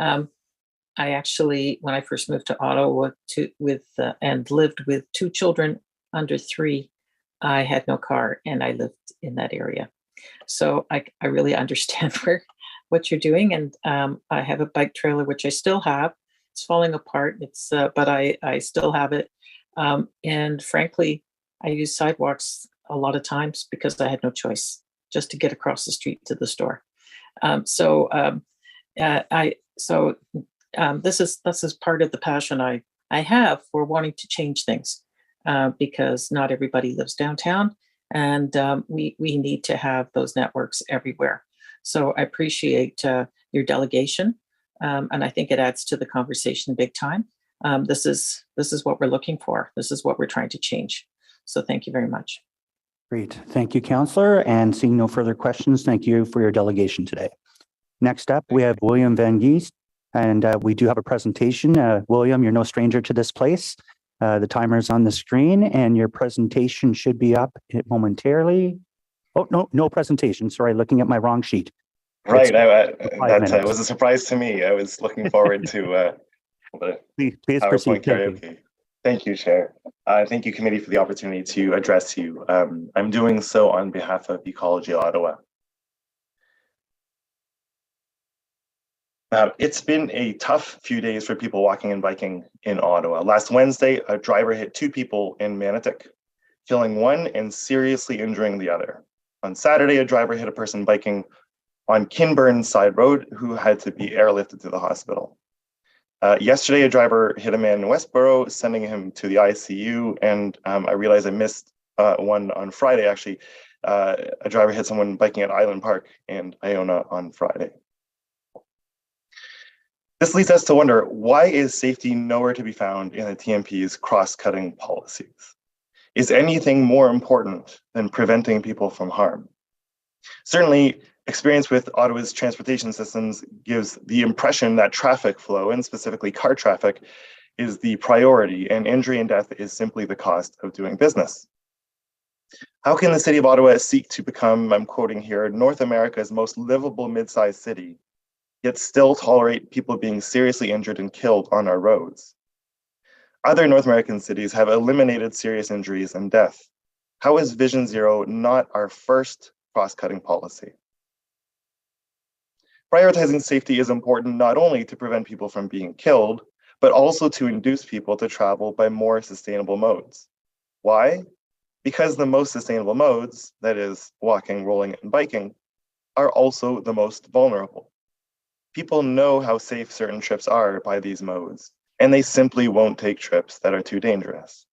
I actually, when I first moved to Ottawa and lived with 2 children under 3, I had no car and I lived in that area. So I really understand what you're doing. And I have a bike trailer, which I still have. It's falling apart. But I still have it. And frankly, I use sidewalks a lot of times because I had no choice just to get across the street to the store. This is part of the passion I have for wanting to change things because not everybody lives downtown, and we need to have those networks everywhere. So I appreciate your delegation, and I think it adds to the conversation big time. This is what we're looking for. This is what we're trying to change. So thank you very much. Great. Thank you, Councillor. And seeing no further questions, thank you for your delegation today. Next up, we have William Van Geest, and we do have a presentation. William, you're no stranger to this place. The timer is on the screen and your presentation should be up momentarily. Oh, no presentation. Sorry, looking at my wrong sheet. Right. That was a surprise to me. I was looking forward to the please PowerPoint proceed. karaoke. Thank you, Chair. Thank you, Committee, for the opportunity to address you. I'm doing so on behalf of Ecology Ottawa. It's been a tough few days for people walking and biking in Ottawa. Last Wednesday, a driver hit 2 people in Manotick, killing one and seriously injuring the other. On Saturday, a driver hit a person biking on Kinburn Side Road who had to be airlifted to the hospital. Yesterday, a driver hit a man in Westboro, sending him to the ICU, and I realized I missed one on Friday, actually. A driver hit someone biking at Island Park in Iona on Friday. This leads us to wonder, why is safety nowhere to be found in the TMP's cross-cutting policies? Is anything more important than preventing people from harm? Certainly, experience with Ottawa's transportation systems gives the impression that traffic flow, and specifically car traffic, is the priority, and injury and death is simply the cost of doing business. How can the City of Ottawa seek to become, I'm quoting here, North America's most livable mid-sized city, yet still tolerate people being seriously injured and killed on our roads? Other North American cities have eliminated serious injuries and death. How is Vision Zero not our first cross-cutting policy? Prioritizing safety is important not only to prevent people from being killed, but also to induce people to travel by more sustainable modes. Why? Because the most sustainable modes, that is, walking, rolling, and biking, are also the most vulnerable. People know how safe certain trips are by these modes, and they simply won't take trips that are too dangerous.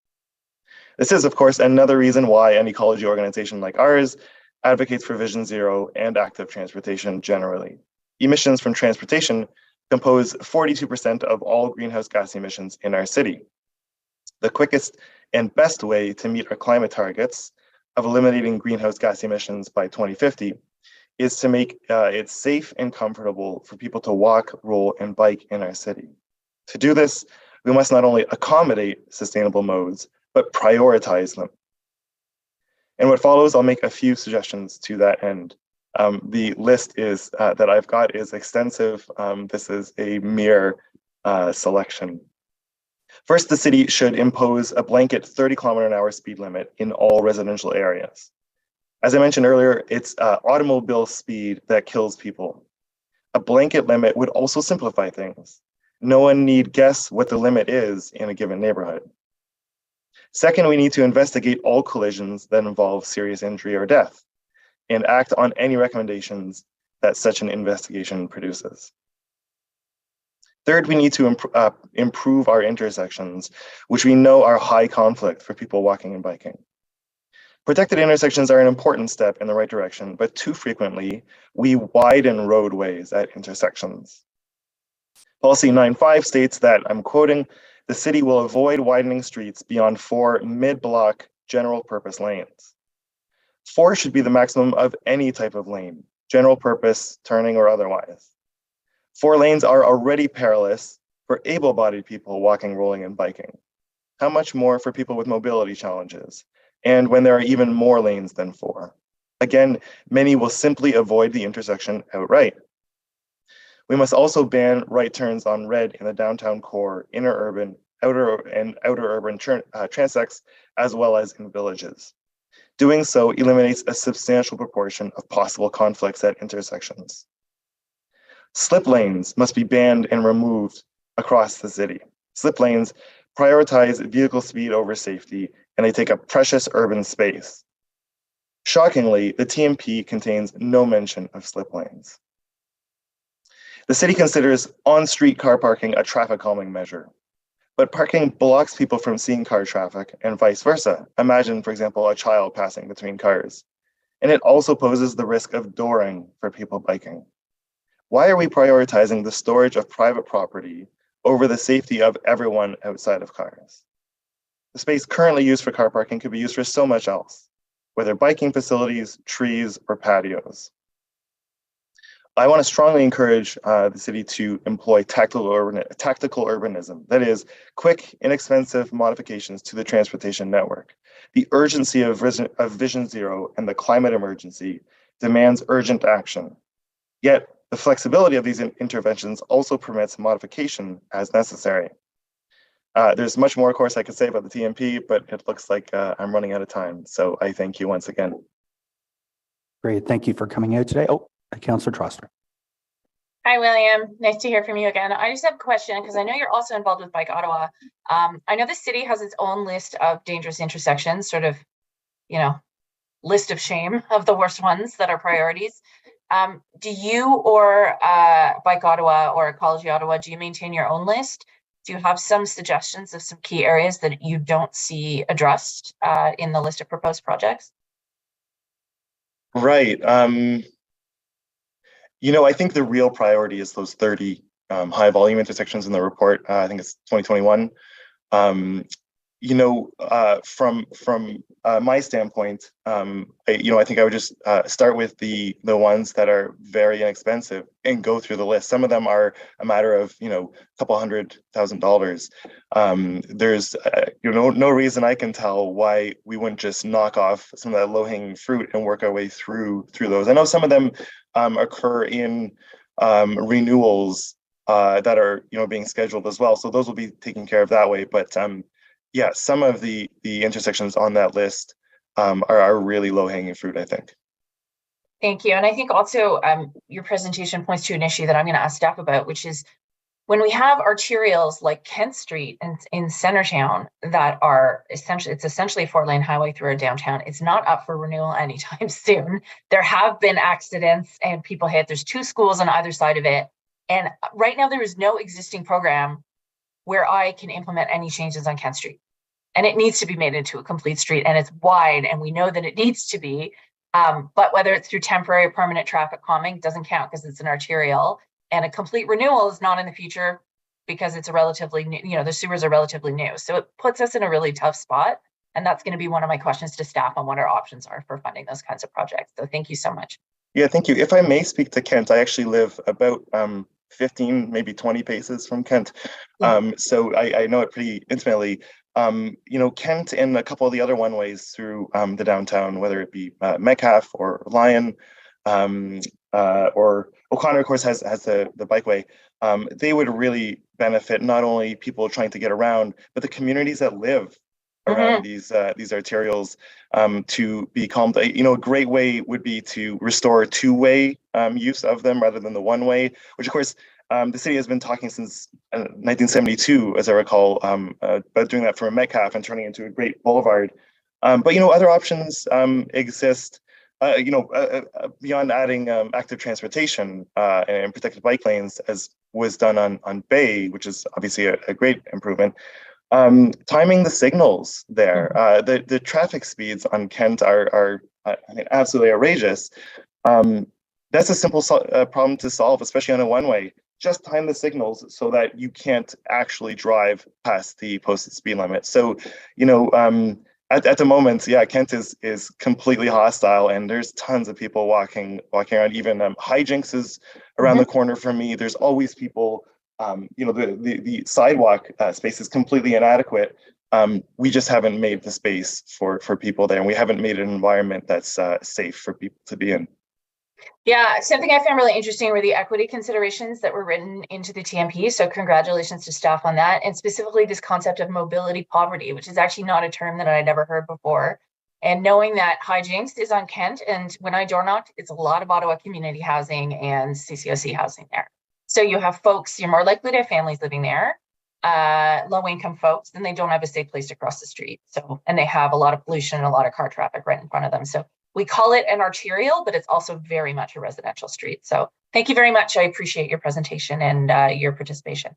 This is, of course, another reason why an ecology organization like ours advocates for Vision Zero and active transportation generally. Emissions from transportation compose 42% of all greenhouse gas emissions in our city. The quickest and best way to meet our climate targets of eliminating greenhouse gas emissions by 2050 is to make it safe and comfortable for people to walk, roll, and bike in our city. To do this, we must not only accommodate sustainable modes, but prioritize them. In what follows, I'll make a few suggestions to that end. The list is that I've got is extensive. This is a mere selection. First, the city should impose a blanket 30-kilometer-an-hour speed limit in all residential areas. As I mentioned earlier, it's automobile speed that kills people. A blanket limit would also simplify things. No one need guess what the limit is in a given neighborhood. Second, we need to investigate all collisions that involve serious injury or death and act on any recommendations that such an investigation produces. Third, we need to improve our intersections, which we know are high conflict for people walking and biking. Protected intersections are an important step in the right direction, but too frequently, we widen roadways at intersections. Policy 9.5 states that, I'm quoting, the city will avoid widening streets beyond 4 mid-block general purpose lanes. 4 should be the maximum of any type of lane, general purpose, turning, or otherwise. 4 lanes are already perilous for able-bodied people walking, rolling, and biking. How much more for people with mobility challenges? And when there are even more lanes than 4. Again, many will simply avoid the intersection outright. We must also ban right turns on red in the downtown core, inner urban, outer urban transects, as well as in villages. Doing so eliminates a substantial proportion of possible conflicts at intersections. Slip lanes must be banned and removed across the city. Slip lanes prioritize vehicle speed over safety, and they take up precious urban space. Shockingly, the TMP contains no mention of slip lanes. The city considers on-street car parking a traffic calming measure, but parking blocks people from seeing car traffic and vice versa. Imagine, for example, a child passing between cars. And it also poses the risk of dooring for people biking. Why are we prioritizing the storage of private property over the safety of everyone outside of cars? The space currently used for car parking could be used for so much else, whether biking facilities, trees, or patios. I want to strongly encourage the city to employ tactical urbanism, that is, quick, inexpensive modifications to the transportation network. The urgency of Vision Zero and the climate emergency demands urgent action. Yet, the flexibility of these interventions also permits modification as necessary. There's much more, of course, I could say about the TMP, but it looks like I'm running out of time. So I thank you once again. Great. Thank you for coming out today. Oh, Councillor Troster. Hi, William. Nice to hear from you again. I just have a question because I know you're also involved with Bike Ottawa. I know the city has its own list of dangerous intersections, sort of, list of shame of the worst ones that are priorities. Do you or Bike Ottawa or Ecology Ottawa, do you maintain your own list? Do you have some suggestions of some key areas that you don't see addressed in the list of proposed projects? Right. I think the real priority is those 30 high volume intersections in the report. I think it's 2021. From my standpoint, I think I would just start with the ones that are very inexpensive and go through the list. Some of them are a matter of a couple $100,000. There's no reason I can tell why we wouldn't just knock off some of that low-hanging fruit and work our way through those. I know some of them occur in renewals that are being scheduled as well, so those will be taken care of that way. But yeah, some of the intersections on that list are really low-hanging fruit, I think. Thank you. And I think also your presentation points to an issue that I'm going to ask staff about, which is when we have arterials like Kent Street in Centertown that are essentially a 4-lane highway through our downtown. It's not up for renewal anytime soon. There have been accidents and people hit. There's 2 schools on either side of it. And right now there is no existing program where I can implement any changes on Kent Street. And it needs to be made into a complete street, and it's wide, and we know that it needs to be. But whether it's through temporary or permanent traffic calming doesn't count because it's an arterial. And a complete renewal is not in the future because it's a relatively new, the sewers are relatively new. So it puts us in a really tough spot. And that's going to be one of my questions to staff on what our options are for funding those kinds of projects. So thank you so much. Yeah, thank you. If I may speak to Kent, I actually live about 15, maybe 20 paces from Kent. So I know it pretty intimately. Kent and a couple of the other one-ways through the downtown, whether it be Metcalfe or Lyon, or O'Connor, of course, has the bikeway. They would really benefit not only people trying to get around, but the communities that live around these arterials to be calmed. A great way would be to restore two-way use of them rather than the one-way, which of course the city has been talking since 1972, as I recall, about doing that from Metcalfe and turning into a great boulevard. But other options exist. Beyond adding active transportation and protected bike lanes, as was done on Bay, which is obviously a great improvement. Timing the signals there, the traffic speeds on Kent are absolutely outrageous. That's a simple problem to solve, especially on a one-way. Just time the signals so that you can't actually drive past the posted speed limit. So, at the moment, yeah, Kent is completely hostile, and there's tons of people walking around. Even hijinks is around the corner from me. There's always people. The sidewalk space is completely inadequate. We just haven't made the space for people there, and we haven't made an environment that's safe for people to be in. Yeah, something I found really interesting were the equity considerations that were written into the TMP. So congratulations to staff on that. And specifically this concept of mobility poverty, which is actually not a term that I'd ever heard before. And knowing that hijinks is on Kent, and when I door knocked, it's a lot of Ottawa community housing and CCOC housing there. So you have folks, you're more likely to have families living there, low income folks, and they don't have a safe place to cross the street. So, and they have a lot of pollution and a lot of car traffic right in front of them. So we call it an arterial, but it's also very much a residential street. So thank you very much. I appreciate your presentation and your participation.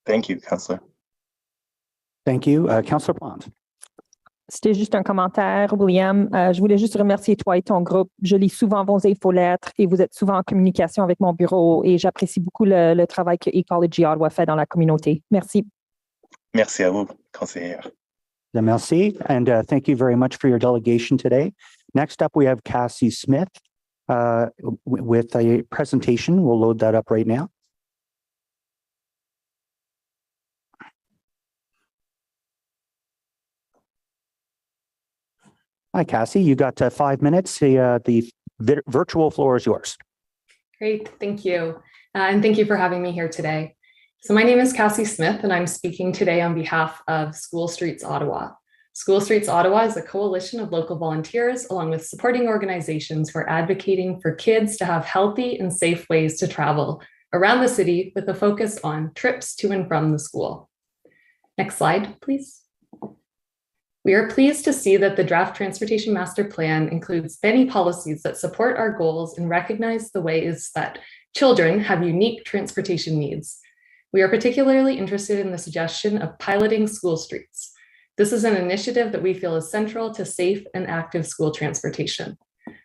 Thank you, Councillor. Thank you. Councillor Plante. C'était juste un commentaire, William. Je voulais juste remercier toi et ton groupe. Je lis souvent vos infolettres et vous êtes souvent en communication avec mon bureau et j'apprécie beaucoup le travail que Ecology Ottawa fait dans la communauté. Merci. Merci à vous, conseillère. Merci, and thank you very much for your delegation today. Next up, we have Cassie Smith with a presentation. We'll load that up right now. Hi, Cassie. You got 5 minutes. The virtual floor is yours. Great. Thank you. And thank you for having me here today. So my name is Cassie Smith, and I'm speaking today on behalf of School Streets Ottawa. School Streets Ottawa is a coalition of local volunteers, along with supporting organizations who are advocating for kids to have healthy and safe ways to travel around the city with a focus on trips to and from the school. Next slide, please. We are pleased to see that the draft Transportation Master Plan includes many policies that support our goals and recognize the ways that children have unique transportation needs. We are particularly interested in the suggestion of piloting school streets. This is an initiative that we feel is central to safe and active school transportation.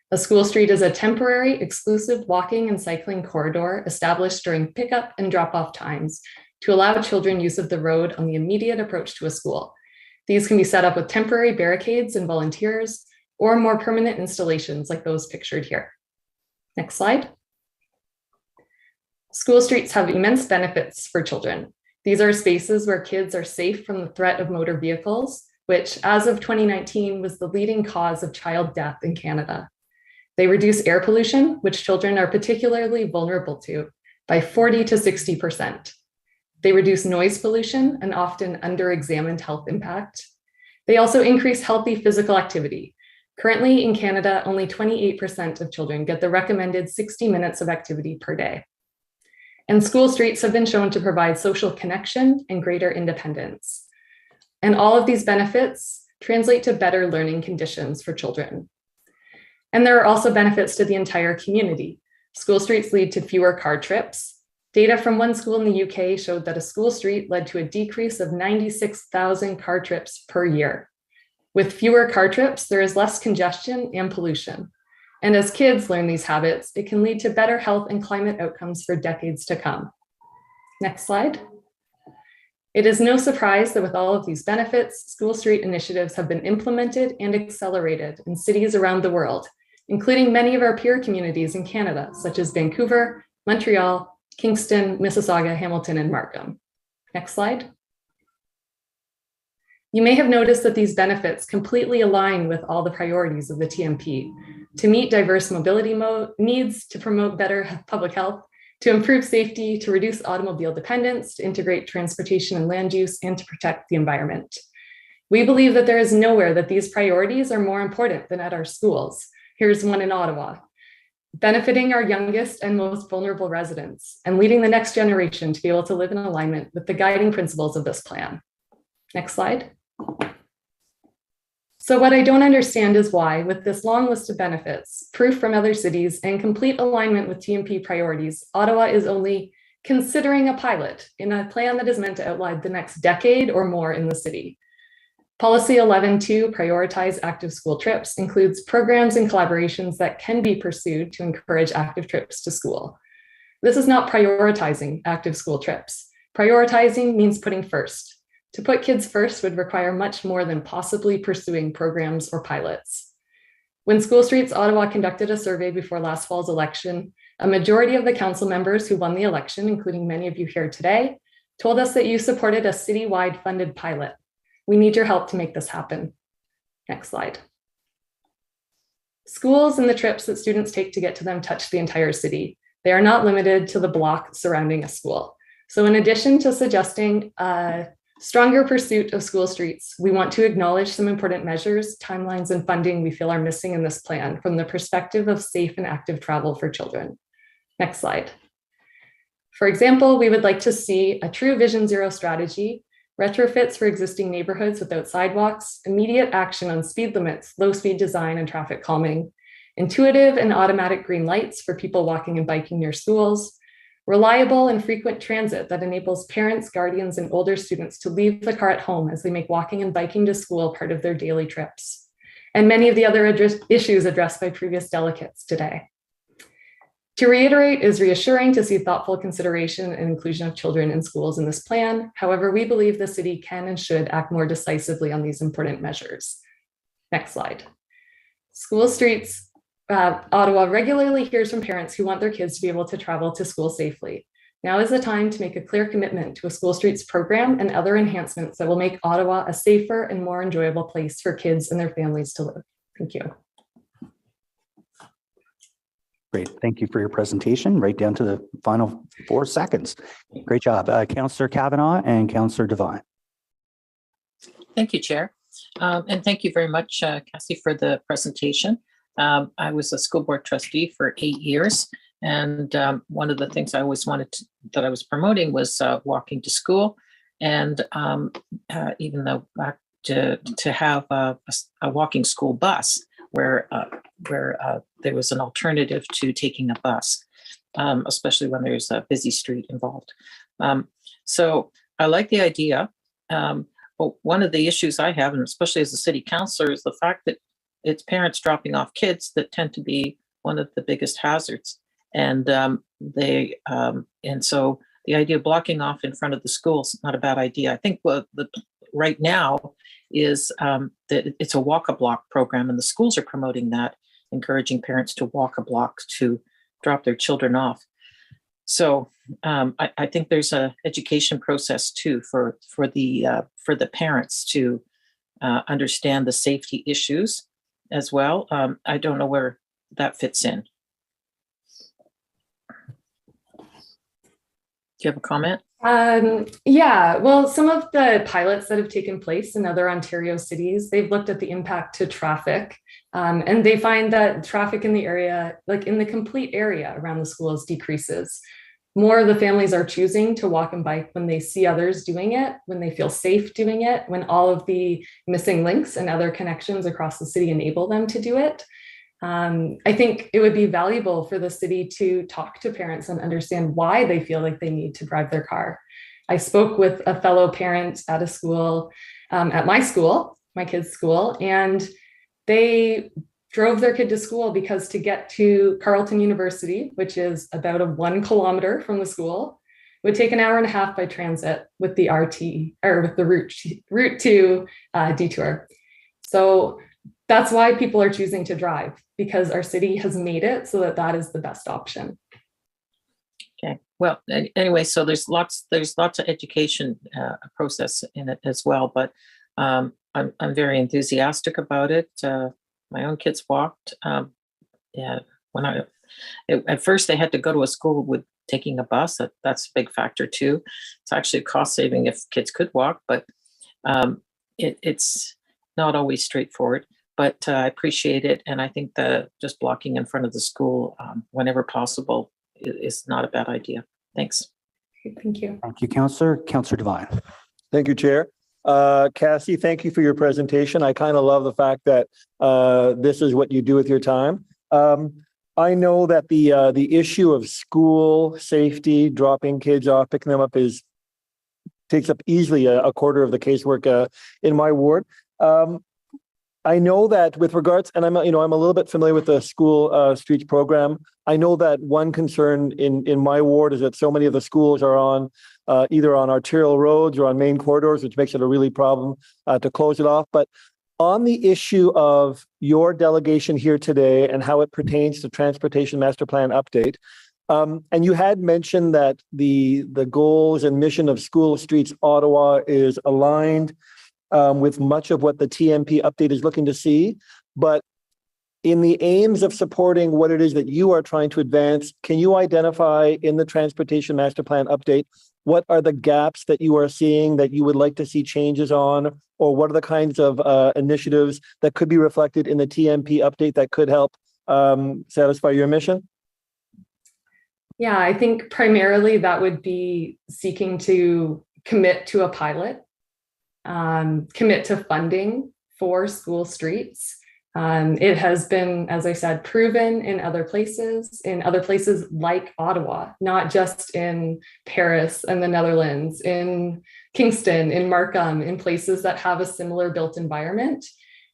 A school street is a temporary, exclusive walking and cycling corridor established during pickup and drop-off times to allow children use of the road on the immediate approach to a school. These can be set up with temporary barricades and volunteers, or more permanent installations like those pictured here. Next slide. School streets have immense benefits for children. These are spaces where kids are safe from the threat of motor vehicles, which as of 2019 was the leading cause of child death in Canada. They reduce air pollution, which children are particularly vulnerable to, by 40 to 60%. They reduce noise pollution, an often under-examined health impact. They also increase healthy physical activity. Currently in Canada, only 28% of children get the recommended 60 minutes of activity per day. And school streets have been shown to provide social connection and greater independence. And all of these benefits translate to better learning conditions for children. And there are also benefits to the entire community. School streets lead to fewer car trips. Data from one school in the UK showed that a school street led to a decrease of 96,000 car trips per year. With fewer car trips, there is less congestion and pollution. And as kids learn these habits, it can lead to better health and climate outcomes for decades to come. Next slide. It is no surprise that with all of these benefits, school street initiatives have been implemented and accelerated in cities around the world, including many of our peer communities in Canada, such as Vancouver, Montreal, Kingston, Mississauga, Hamilton, and Markham. Next slide. You may have noticed that these benefits completely align with all the priorities of the TMP to meet diverse mobility needs, to promote better public health, to improve safety, to reduce automobile dependence, to integrate transportation and land use, and to protect the environment. We believe that there is nowhere that these priorities are more important than at our schools. Here's one in Ottawa: benefiting our youngest and most vulnerable residents and leading the next generation to be able to live in alignment with the guiding principles of this plan. Next slide. So what I don't understand is why, with this long list of benefits, proof from other cities, and complete alignment with TMP priorities, Ottawa is only considering a pilot in a plan that is meant to outline the next decade or more in the city. Policy 11.2, prioritize active school trips, includes programs and collaborations that can be pursued to encourage active trips to school. This is not prioritizing active school trips. Prioritizing means putting first. To put kids first would require much more than possibly pursuing programs or pilots. When School Streets Ottawa conducted a survey before last fall's election, a majority of the council members who won the election, including many of you here today, told us that you supported a citywide funded pilot. We need your help to make this happen. Next slide. Schools and the trips that students take to get to them touch the entire city. They are not limited to the block surrounding a school. So in addition to suggesting stronger pursuit of school streets, we want to acknowledge some important measures, timelines, and funding we feel are missing in this plan from the perspective of safe and active travel for children. Next slide. For example, we would like to see a true Vision Zero strategy, retrofits for existing neighborhoods without sidewalks, immediate action on speed limits, low speed design, and traffic calming, intuitive and automatic green lights for people walking and biking near schools, reliable and frequent transit that enables parents, guardians, and older students to leave the car at home as they make walking and biking to school part of their daily trips, and many of the other issues addressed by previous delegates today. To reiterate, it is reassuring to see thoughtful consideration and inclusion of children in schools in this plan. However, we believe the city can and should act more decisively on these important measures. Next slide. School Streets Ottawa regularly hears from parents who want their kids to be able to travel to school safely. Now is the time to make a clear commitment to a School Streets program and other enhancements that will make Ottawa a safer and more enjoyable place for kids and their families to live. Thank you. Great. Thank you for your presentation, right down to the final 4 seconds. Great job. Councillor Kavanaugh and Councillor Devine. Thank you, Chair. And thank you very much, Cassie, for the presentation. I was a school board trustee for 8 years. And one of the things I always wanted that I was promoting was walking to school. And even though to have a walking school bus where there was an alternative to taking a bus, especially when there's a busy street involved. So I like the idea. But one of the issues I have, and especially as a city councillor, is the fact that it's parents dropping off kids that tend to be one of the biggest hazards. And and so the idea of blocking off in front of the school is not a bad idea. I think right now is that it's a walk-a-block program, and the schools are promoting that, encouraging parents to walk a block to drop their children off. So I think there's an education process too for the parents to understand the safety issues as well. I don't know where that fits in. Do you have a comment? Yeah, well, some of the pilots that have taken place in other Ontario cities, they've looked at the impact to traffic, and they find that traffic in the area, like in the complete area around the schools, decreases. More of the families are choosing to walk and bike when they see others doing it, when they feel safe doing it, when all of the missing links and other connections across the city enable them to do it. I think it would be valuable for the city to talk to parents and understand why they feel like they need to drive their car. I spoke with a fellow parent at a school, at my school, my kids' school, and they drove their kid to school because to get to Carleton University, which is about a 1 kilometer from the school, would take an hour and a half by transit with the RT or with the route 2 detour. So that's why people are choosing to drive, because our city has made it so that that is the best option. Okay. Well, anyway, so there's lots of education process in it as well, but I'm very enthusiastic about it. My own kids walked. Yeah, at first they had to go to a school with taking a bus. That's a big factor too. It's actually a cost saving if kids could walk, but it's not always straightforward. But I appreciate it, and I think that just blocking in front of the school whenever possible is not a bad idea. Thanks. Thank you. Thank you, Councillor. Councillor Devine. Thank you, Chair. Cassie, thank you for your presentation. I kind of love the fact that this is what you do with your time. I know that the issue of school safety, dropping kids off, picking them up takes up easily a quarter of the casework in my ward. I know that with regards, and I'm a little bit familiar with the school streets program. I know that one concern in my ward is that so many of the schools are on either on arterial roads or on main corridors, which makes it a really problem to close it off. But on the issue of your delegation here today and how it pertains to Transportation Master Plan update, and you had mentioned that the goals and mission of School Streets Ottawa is aligned with much of what the TMP update is looking to see. But in the aims of supporting what it is that you are trying to advance, can you identify in the Transportation Master Plan update what are the gaps that you are seeing that you would like to see changes on, or what are the kinds of initiatives that could be reflected in the TMP update that could help satisfy your mission? Yeah, I think primarily that would be seeking to commit to a pilot, commit to funding for school streets. It has been, as I said, proven in other places like Ottawa, not just in Paris and the Netherlands, in Kingston, in Markham, in places that have a similar built environment.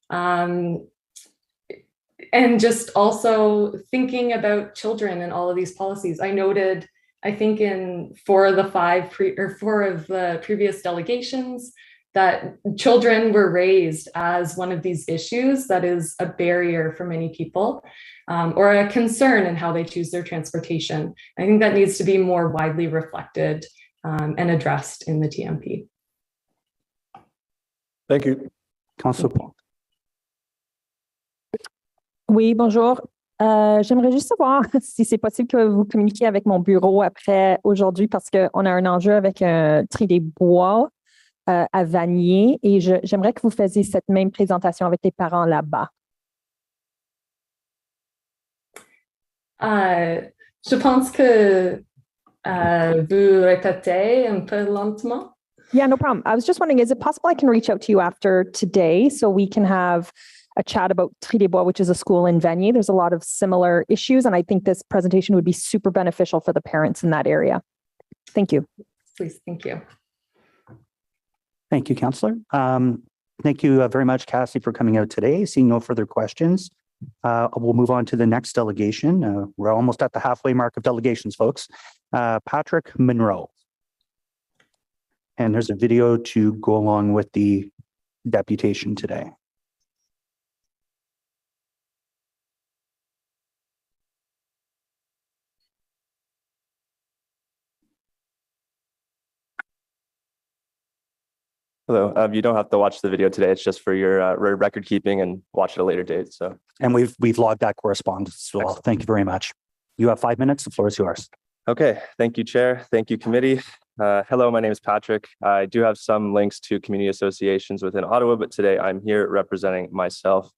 And just also thinking about children and all of these policies. I noted, I think in four of the previous delegations, that children were raised as one of these issues that is a barrier for many people, or a concern in how they choose their transportation. I think that needs to be more widely reflected and addressed in the TMP. Thank you. Councillor Paul. Oui, bonjour. J'aimerais juste savoir si c'est possible que vous communiquiez avec mon bureau après aujourd'hui parce qu'on a un enjeu avec un tri des bois à Vanier et j'aimerais que vous fassiez cette même présentation avec les parents là-bas. Je pense que vous répétez un peu lentement. Yeah, no problem. I was just wondering, is it possible I can reach out to you after today so we can have a chat about Tri des Bois, which is a school in Vanier? There's a lot of similar issues, and I think this presentation would be super beneficial for the parents in that area. Thank you. Please, thank you. Thank you, Councillor. Thank you very much, Cassie, for coming out today. Seeing no further questions, we'll move on to the next delegation. We're almost at the halfway mark of delegations, folks. Patrick Monroe. And there's a video to go along with the deputation today. Hello. You don't have to watch the video today. It's just for your record keeping and watch at a later date. So, and we've logged that correspondence as well. Excellent. Thank you very much. You have 5 minutes. The floor is yours. Okay. Thank you, Chair. Thank you, committee. Hello, my name is Patrick. I do have some links to community associations within Ottawa, but today I'm here representing myself.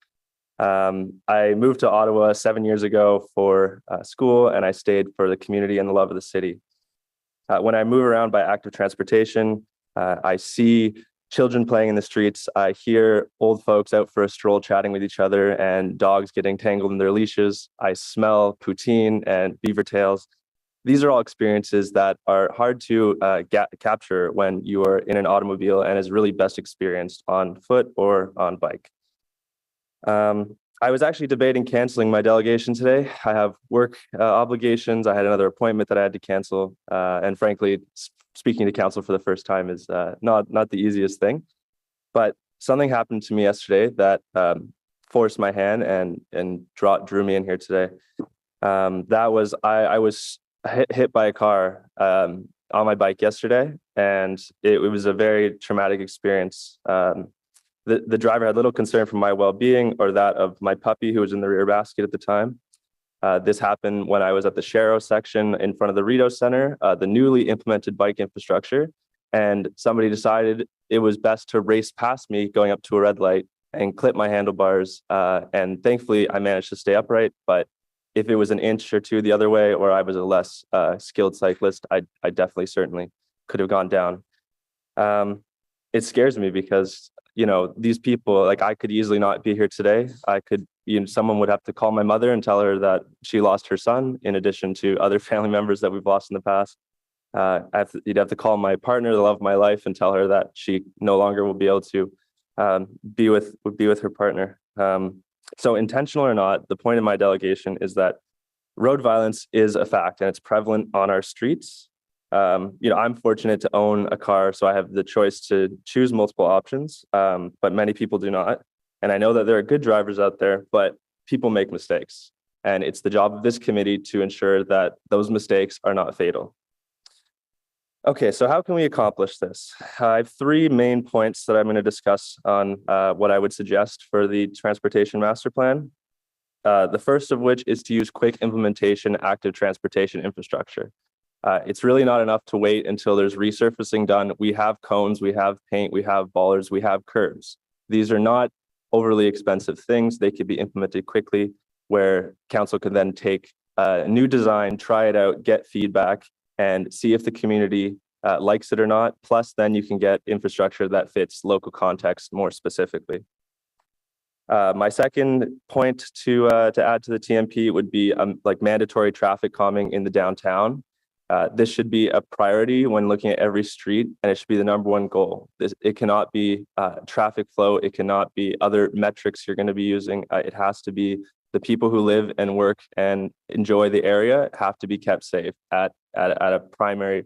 I moved to Ottawa 7 years ago for school, and I stayed for the community and the love of the city. When I move around by active transportation, I see children playing in the streets. I hear old folks out for a stroll chatting with each other and dogs getting tangled in their leashes. I smell poutine and beaver tails. These are all experiences that are hard to capture when you are in an automobile and is really best experienced on foot or on bike. I was actually debating canceling my delegation today. I have work obligations. I had another appointment that I had to cancel. And frankly, speaking to council for the first time is not the easiest thing. But something happened to me yesterday that forced my hand and drew me in here today. That was, I was hit by a car on my bike yesterday, and it was a very traumatic experience. The driver had little concern for my well-being or that of my puppy who was in the rear basket at the time. This happened when I was at the Shero section in front of the Rito Center, the newly implemented bike infrastructure, and somebody decided it was best to race past me going up to a red light and clip my handlebars. And thankfully, I managed to stay upright. But if it was an inch or two the other way, or I was a less skilled cyclist, I definitely certainly could have gone down. It scares me because these people, like, I could easily not be here today. I could, someone would have to call my mother and tell her that she lost her son, in addition to other family members that we've lost in the past. You'd have to call my partner, the love of my life, and tell her that she no longer will be able to be with her partner. So intentional or not, the point of my delegation is that road violence is a fact and it's prevalent on our streets. I'm fortunate to own a car, so I have the choice to choose multiple options, but many people do not. And I know that there are good drivers out there, but people make mistakes. And it's the job of this committee to ensure that those mistakes are not fatal. Okay, so how can we accomplish this? I have three main points that I'm going to discuss on what I would suggest for the Transportation Master Plan. The first of which is to use quick implementation active transportation infrastructure. It's really not enough to wait until there's resurfacing done. We have cones, we have paint, we have bollards, we have curbs. These are not overly expensive things. They could be implemented quickly, where council can then take a new design, try it out, get feedback, and see if the community likes it or not. Plus, then you can get infrastructure that fits local context more specifically. My second point to add to the TMP would be like mandatory traffic calming in the downtown. This should be a priority when looking at every street, and it should be the #1 goal. It cannot be traffic flow. It cannot be other metrics you're going to be using. It has to be the people who live and work and enjoy the area have to be kept safe at a primary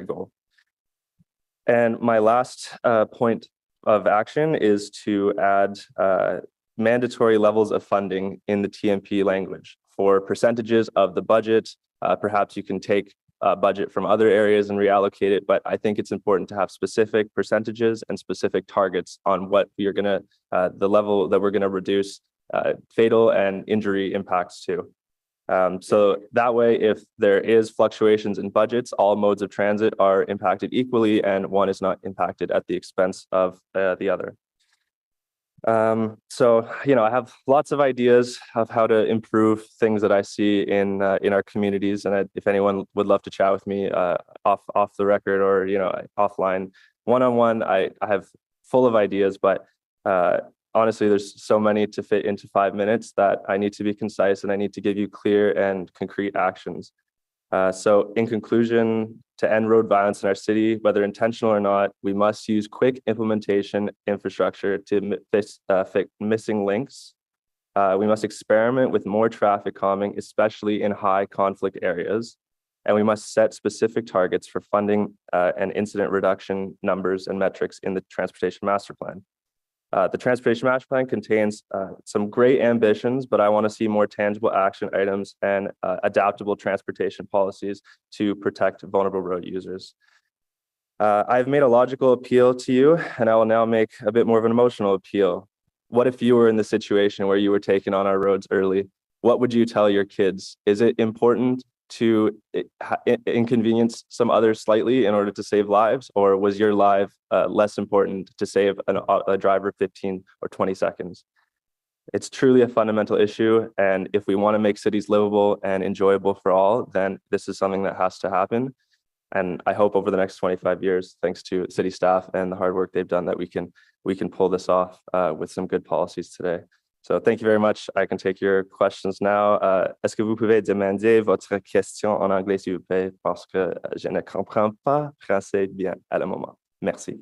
goal. And my last point of action is to add mandatory levels of funding in the TMP language for percentages of the budget. Perhaps you can take budget from other areas and reallocate it, but I think it's important to have specific percentages and specific targets on what you're going to, the level that we're going to reduce fatal and injury impacts to. So that way, if there is fluctuations in budgets, all modes of transit are impacted equally and one is not impacted at the expense of the other. So, I have lots of ideas of how to improve things that I see in our communities. And if anyone would love to chat with me off the record or, offline, one-on-one, I have full of ideas, but honestly, there's so many to fit into 5 minutes that I need to be concise and I need to give you clear and concrete actions. So in conclusion, to end road violence in our city, whether intentional or not, we must use quick implementation infrastructure to fix missing links. We must experiment with more traffic calming, especially in high conflict areas. And we must set specific targets for funding and incident reduction numbers and metrics in the Transportation Master Plan. The Transportation Master Plan contains some great ambitions, but I want to see more tangible action items and adaptable transportation policies to protect vulnerable road users. I've made a logical appeal to you, and I will now make a bit more of an emotional appeal. What if you were in the situation where you were taken on our roads early? What would you tell your kids? Is it important to inconvenience some others slightly in order to save lives, or was your life less important to save a driver 15 or 20 seconds? It's truly a fundamental issue, and if we want to make cities livable and enjoyable for all, then this is something that has to happen. And I hope over the next 25 years, thanks to city staff and the hard work they've done, that we can pull this off with some good policies today. So thank you very much. I can take your questions now. Est-ce que vous pouvez demander votre question en anglais, s'il vous plaît, parce que je ne comprends pas français bien à le moment. Merci.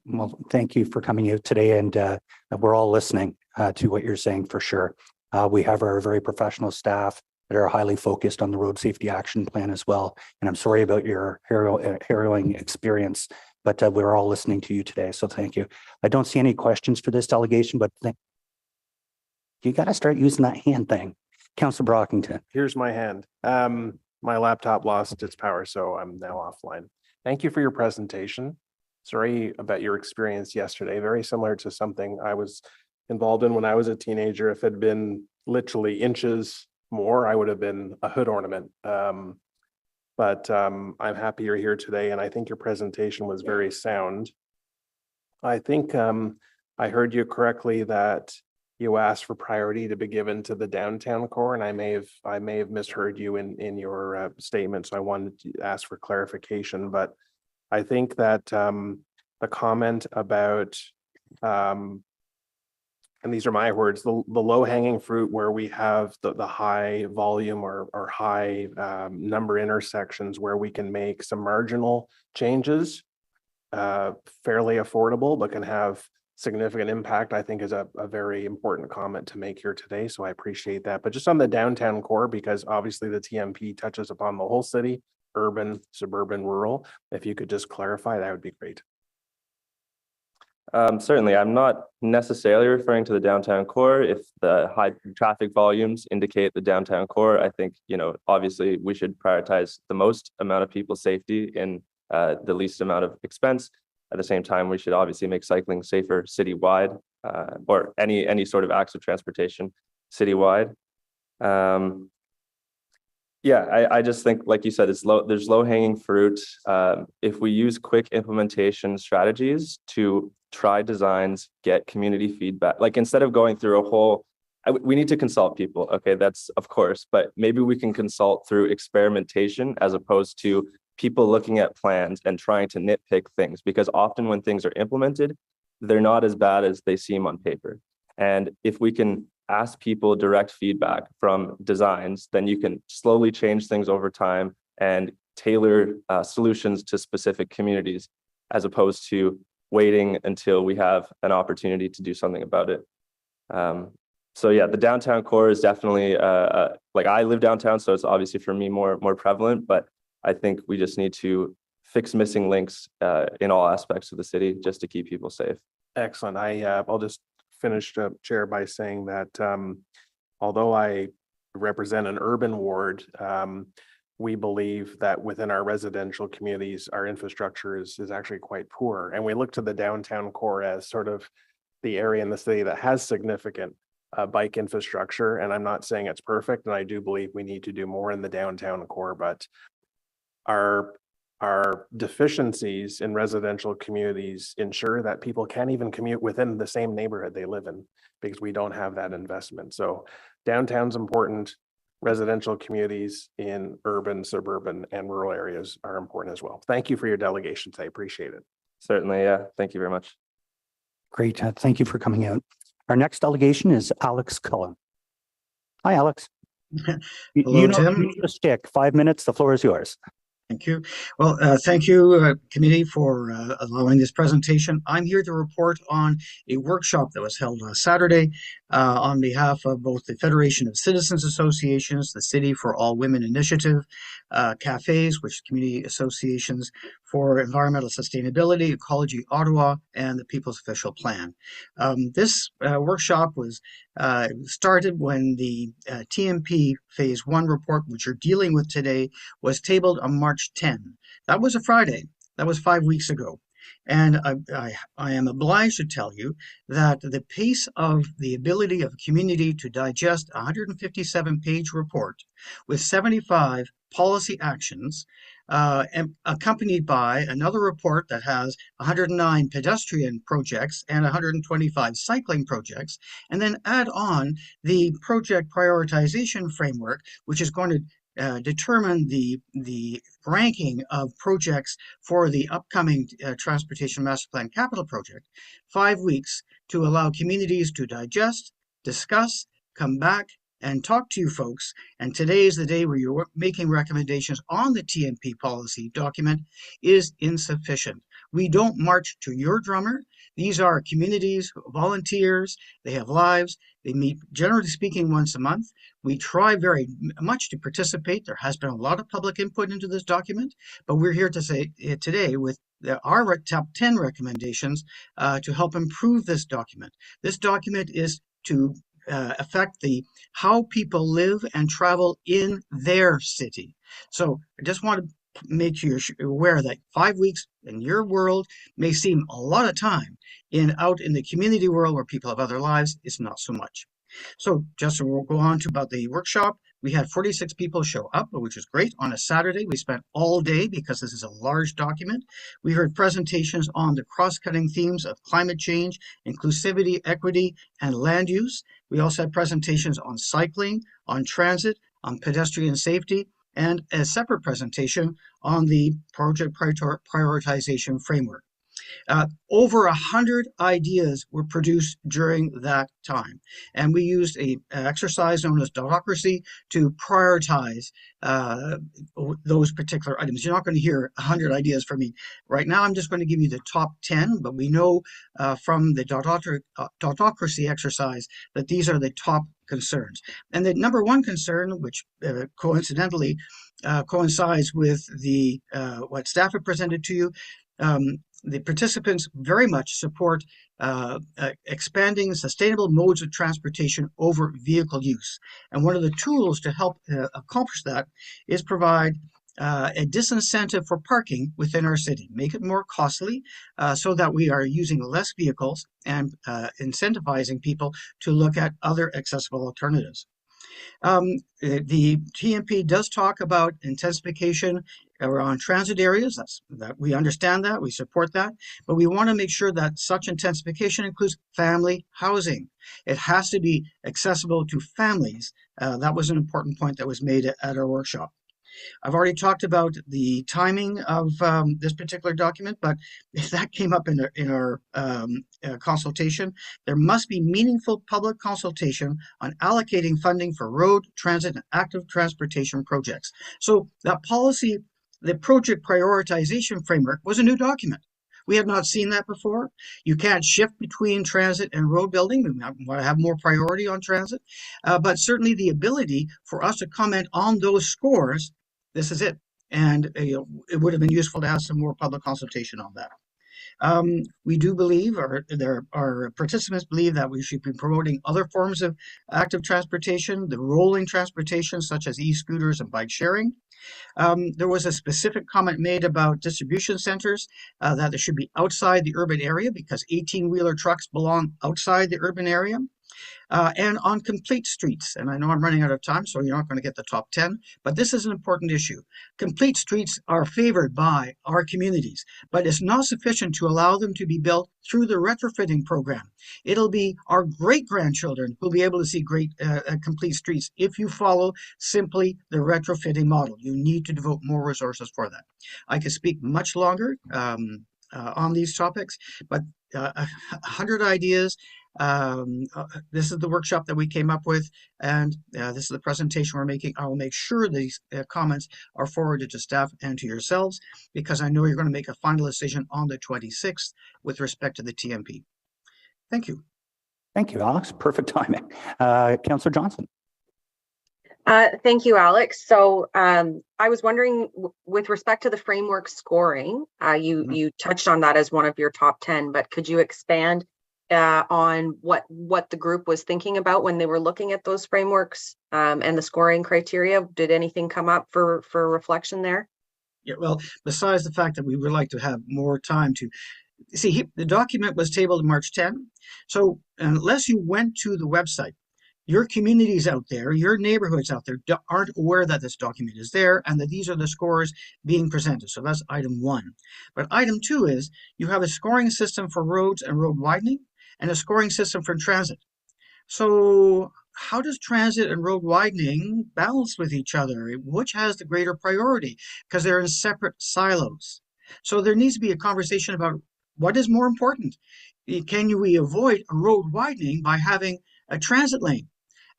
Well, thank you for coming out today, and we're all listening. to what you're saying for sure. We have our very professional staff that are highly focused on the road safety action plan as well. And I'm sorry about your harrowing experience, but we're all listening to you today. So thank you. I don't see any questions for this delegation, but you got to start using that hand thing. Councillor Brockington. Here's my hand. My laptop lost its power, so I'm now offline. Thank you for your presentation. Sorry about your experience yesterday. Very similar to something I was involved in when I was a teenager. If it had been literally inches more, I would have been a hood ornament. But I'm happy you're here today, and I think your presentation was very sound. I think I heard you correctly that you asked for priority to be given to the downtown core, and I may have misheard you in your statement, so I wanted to ask for clarification. But I think that the comment about and these are my words, the low hanging fruit where we have the high volume or high number intersections where we can make some marginal changes fairly affordable, but can have significant impact, I think is a very important comment to make here today. So I appreciate that. But just on the downtown core, because obviously the TMP touches upon the whole city, urban, suburban, rural, if you could just clarify, that would be great. Certainly, I'm not necessarily referring to the downtown core. If the high traffic volumes indicate the downtown core, I think, obviously we should prioritize the most amount of people's safety in the least amount of expense. At the same time, we should obviously make cycling safer citywide, or any sort of acts of transportation citywide. Yeah, I just think, like you said, there's low hanging fruit. If we use quick implementation strategies to try designs, get community feedback, like instead of going through a whole, we need to consult people. Okay, that's of course, but maybe we can consult through experimentation as opposed to people looking at plans and trying to nitpick things, because often when things are implemented, they're not as bad as they seem on paper. And if we can ask people direct feedback from designs, then you can slowly change things over time and tailor solutions to specific communities, as opposed to waiting until we have an opportunity to do something about it. So yeah, the downtown core is definitely, like I live downtown, so it's obviously for me more prevalent, but I think we just need to fix missing links in all aspects of the city just to keep people safe. Excellent. I'll just finish, Chair, by saying that although I represent an urban ward, we believe that within our residential communities, our infrastructure is actually quite poor. And we look to the downtown core as sort of the area in the city that has significant bike infrastructure. And I'm not saying it's perfect, and I do believe we need to do more in the downtown core, but our deficiencies in residential communities ensure that people can't even commute within the same neighborhood they live in because we don't have that investment. So downtown's important. Residential communities in urban, suburban, and rural areas are important as well. Thank you for your delegations. I appreciate it. Certainly, yeah. Thank you very much. Great. Thank you for coming out. Our next delegation is Alex Cullen. Hi, Alex. Hello, Tim. You know the stick. 5 minutes. The floor is yours. Thank you. Well, thank you, committee, for allowing this presentation. I'm here to report on a workshop that was held last Saturday on behalf of both the Federation of Citizens Associations, the City for All Women Initiative, cafes, which are community associations for environmental sustainability, Ecology Ottawa, and the People's Official Plan. This workshop was started when the TMP Phase 1 report, which you're dealing with today, was tabled on March 10. That was a Friday. That was 5 weeks ago. And I am obliged to tell you that the pace of the ability of a community to digest a 157-page report with 75 policy actions, and accompanied by another report that has 109 pedestrian projects and 125 cycling projects, and then add on the project prioritization framework, which is going to determine the ranking of projects for the upcoming Transportation Master Plan capital project. 5 weeks to allow communities to digest, discuss, come back, and talk to you folks. And today is the day where you're making recommendations on the TMP policy document is insufficient. We don't march to your drummer. These are communities, volunteers, they have lives. They meet, generally speaking, once a month. We try very much to participate. There has been a lot of public input into this document, but we're here to say today with our top 10 recommendations to help improve this document. This document is to affect how people live and travel in their city. So I just want to make you aware that 5 weeks in your world may seem a lot of time. Out in the community world where people have other lives, it's not so much. So just so we'll go on to about the workshop. We had 46 people show up, which is great. On a Saturday, we spent all day because this is a large document. We heard presentations on the cross-cutting themes of climate change, inclusivity, equity, and land use. We also had presentations on cycling, on transit, on pedestrian safety, and a separate presentation on the project prioritization framework. Over 100 ideas were produced during that time. And we used an exercise known as Dotocracy to prioritize those particular items. You're not going to hear 100 ideas from me right now. I'm just going to give you the top 10, but we know from the Dotocracy exercise that these are the top concerns. And the number one concern, which coincidentally coincides with what staff have presented to you, the participants very much support expanding sustainable modes of transportation over vehicle use. And one of the tools to help accomplish that is provide a disincentive for parking within our city, make it more costly so that we are using less vehicles and incentivizing people to look at other accessible alternatives. The TMP does talk about intensification around transit areas. We understand that, we support that, but we want to make sure that such intensification includes family housing. It has to be accessible to families. That was an important point that was made at our workshop. I've already talked about the timing of this particular document, but if that came up in our consultation, there must be meaningful public consultation on allocating funding for road, transit, and active transportation projects. So that policy, the project prioritization framework, was a new document. We have not seen that before. You can't shift between transit and road building. We want to have more priority on transit, but certainly the ability for us to comment on those scores. This is it. And it would have been useful to have some more public consultation on that. We do believe, or our participants believe, that we should be promoting other forms of active transportation, the rolling transportation, such as e-scooters and bike sharing. There was a specific comment made about distribution centers, that they should be outside the urban area because 18-wheeler trucks belong outside the urban area. And on complete streets, and I know I'm running out of time, so you're not going to get the top 10, but this is an important issue. Complete streets are favored by our communities, but it's not sufficient to allow them to be built through the retrofitting program. It'll be our great-grandchildren who'll be able to see great complete streets if you follow simply the retrofitting model. You need to devote more resources for that. I could speak much longer on these topics, but 100 ideas. This is the workshop that we came up with, and this is the presentation we're making. I will make sure these comments are forwarded to staff and to yourselves, because I know you're going to make a final decision on the 26th with respect to the TMP. Thank you. Thank you, Alex. Perfect timing. Councillor Johnson. Thank you, Alex. So I was wondering, with respect to the framework scoring, you touched on that as one of your top 10, but could you expand on what the group was thinking about when they were looking at those frameworks and the scoring criteria? Did anything come up for reflection there? Yeah, well, besides the fact that we would like to have more time to see, the document was tabled March 10. So unless you went to the website, your communities out there, your neighborhoods out there aren't aware that this document is there and that these are the scores being presented. So that's item 1. But item 2 is you have a scoring system for roads and road widening and a scoring system for transit. So how does transit and road widening balance with each other? Which has the greater priority? Because they're in separate silos. So there needs to be a conversation about what is more important. Can we avoid a road widening by having a transit lane?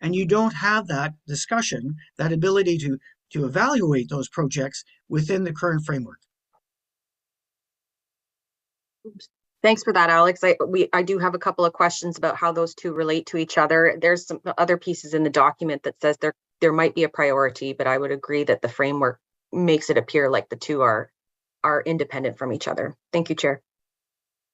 And you don't have that discussion, that ability to evaluate those projects within the current framework. Thanks for that, Alex. I do have a couple of questions about how those two relate to each other. There's some other pieces in the document that says there might be a priority, but I would agree that the framework makes it appear like the two are independent from each other. Thank you, Chair.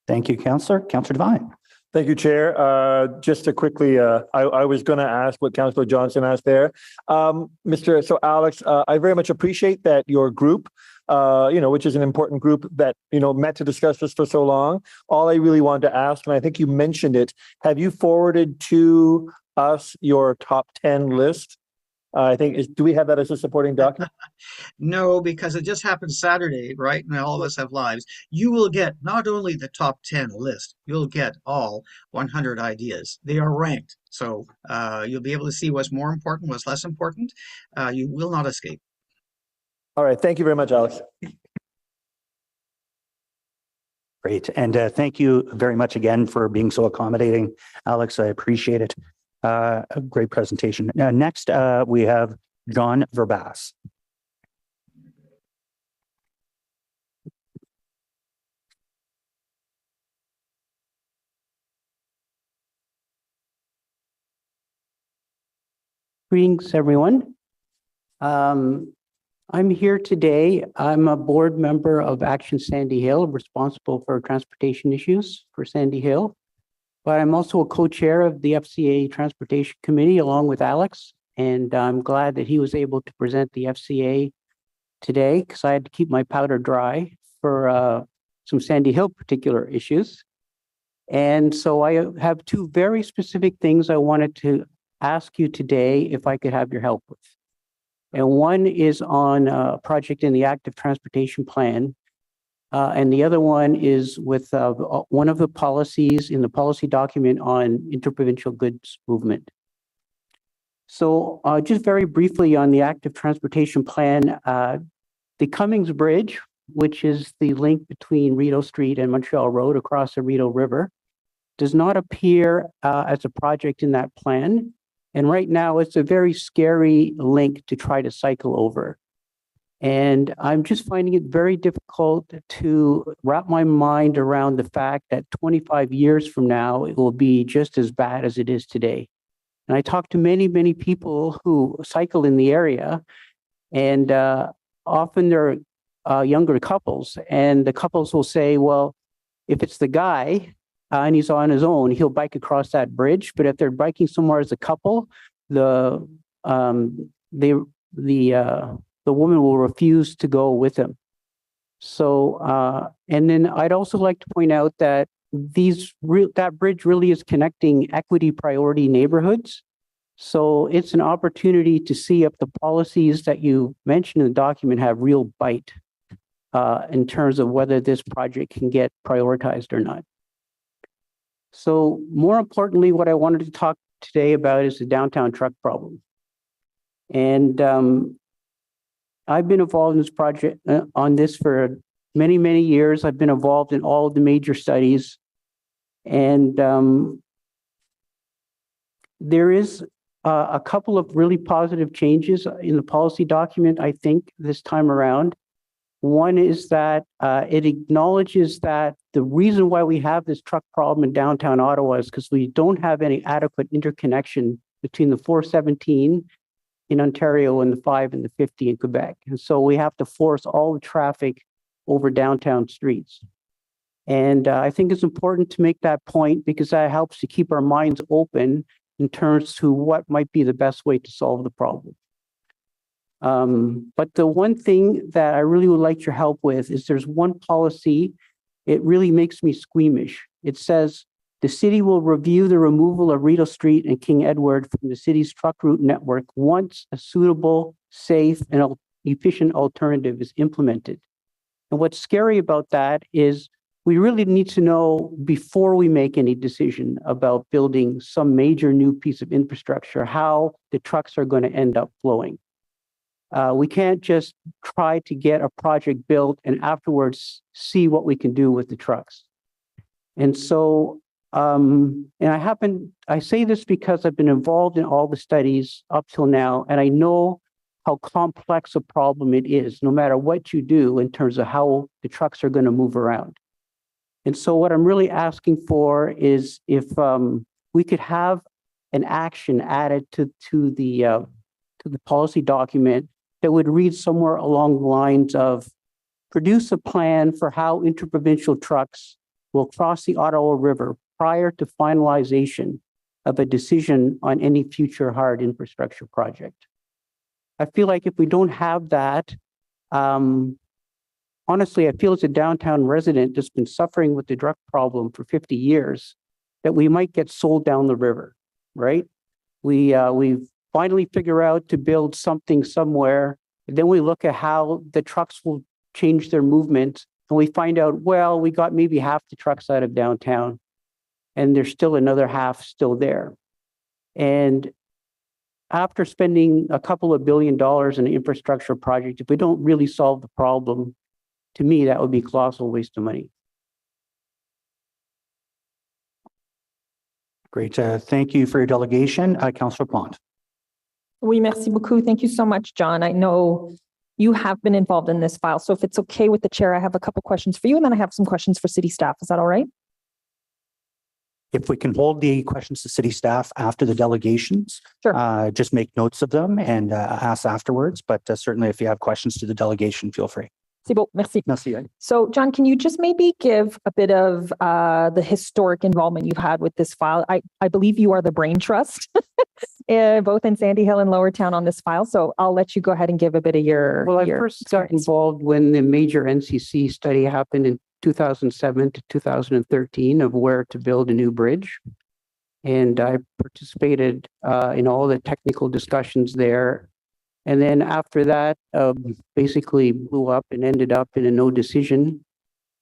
Thank you, Councillor. Councillor Devine. Thank you, Chair. Just to quickly, I was going to ask what Councillor Johnson asked there. So Alex, I very much appreciate that your group, which is an important group that, met to discuss this for so long. All I really wanted to ask, and I think you mentioned it, have you forwarded to us your top 10 list? Do we have that as a supporting document? No, because it just happened Saturday, right? And all of us have lives. You will get not only the top 10 list, you'll get all 100 ideas. They are ranked. So you'll be able to see what's more important, what's less important. You will not escape. All right. Thank you very much, Alex. Great. And thank you very much again for being so accommodating, Alex. I appreciate it. A great presentation. Next, we have John Verbas. Greetings, everyone. I'm here today. I'm a board member of Action Sandy Hill, responsible for transportation issues for Sandy Hill. But I'm also a co-chair of the FCA Transportation Committee along with Alex. And I'm glad that he was able to present the FCA today because I had to keep my powder dry for some Sandy Hill particular issues. And so I have two very specific things I wanted to ask you today if I could have your help with. And one is on a project in the active transportation plan. And the other one is with one of the policies in the policy document on interprovincial goods movement. So just very briefly on the active transportation plan, the Cummings Bridge, which is the link between Rideau Street and Montreal Road across the Rideau River, does not appear as a project in that plan. And right now it's a very scary link to try to cycle over. And I'm just finding it very difficult to wrap my mind around the fact that 25 years from now, it will be just as bad as it is today. And I talk to many, many people who cycle in the area, and often they're younger couples. And the couples will say, well, if it's the guy and he's on his own, he'll bike across that bridge. But if they're biking somewhere as a couple, the woman will refuse to go with him. So, and then I'd also like to point out that that bridge really is connecting equity priority neighborhoods. So it's an opportunity to see if the policies that you mentioned in the document have real bite in terms of whether this project can get prioritized or not. So more importantly, what I wanted to talk today about is the downtown truck problem. And I've been involved in this project on this for many, many years. I've been involved in all of the major studies. And there is a couple of really positive changes in the policy document, I think, this time around. One is that it acknowledges that the reason why we have this truck problem in downtown Ottawa is because we don't have any adequate interconnection between the 417 in Ontario and the 5 and the 50 in Quebec. And so we have to force all the traffic over downtown streets. And I think it's important to make that point because that helps to keep our minds open in terms to what might be the best way to solve the problem. But the one thing that I really would like your help with is there's one policy, it really makes me squeamish. It says, the city will review the removal of Rideau Street and King Edward from the city's truck route network once a suitable, safe, and efficient alternative is implemented. And what's scary about that is we really need to know before we make any decision about building some major new piece of infrastructure, how the trucks are going to end up flowing. We can't just try to get a project built and afterwards see what we can do with the trucks. And so, and I say this because I've been involved in all the studies up till now, and I know how complex a problem it is, no matter what you do in terms of how the trucks are going to move around. And so what I'm really asking for is if we could have an action added to the policy document that would read somewhere along the lines of produce a plan for how interprovincial trucks will cross the Ottawa River prior to finalization of a decision on any future hard infrastructure project. I feel like if we don't have that, honestly, I feel as a downtown resident that's been suffering with the drug problem for 50 years, that we might get sold down the river, right? We've finally figure out to build something somewhere. Then we look at how the trucks will change their movement. And we find out, well, we got maybe half the trucks out of downtown and there's still another half still there. And after spending a couple of $1 billion in an infrastructure project, if we don't really solve the problem, to me, that would be a colossal waste of money. Great. Thank you for your delegation. Councillor Plante. Oui, merci beaucoup. Thank you so much, John. I know you have been involved in this file. So if it's okay with the chair, I have a couple questions for you and then I have some questions for city staff. Is that all right? If we can hold the questions to city staff after the delegations, sure. Just make notes of them and ask afterwards. But certainly if you have questions to the delegation, feel free. C'est beau, merci. Merci. So, John, can you just maybe give a bit of the historic involvement you've had with this file? I believe you are the brain trust, both in Sandy Hill and Lower Town on this file. So I'll let you go ahead and give a bit of your. Well, I first got involved when the major NCC study happened in 2007 to 2013 of where to build a new bridge. And I participated in all the technical discussions there. And then after that, basically blew up and ended up in a no decision.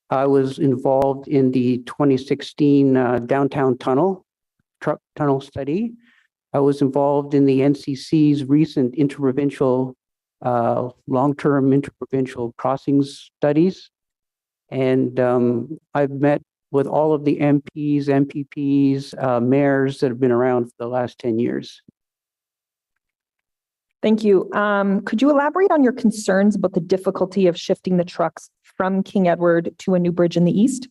I was involved in the 2016 downtown truck tunnel study. I was involved in the NCC's recent interprovincial, long-term interprovincial crossings studies. And I've met with all of the MPs, MPPs, mayors that have been around for the last 10 years. Thank you. Could you elaborate on your concerns about the difficulty of shifting the trucks from King Edward to a new bridge in the east?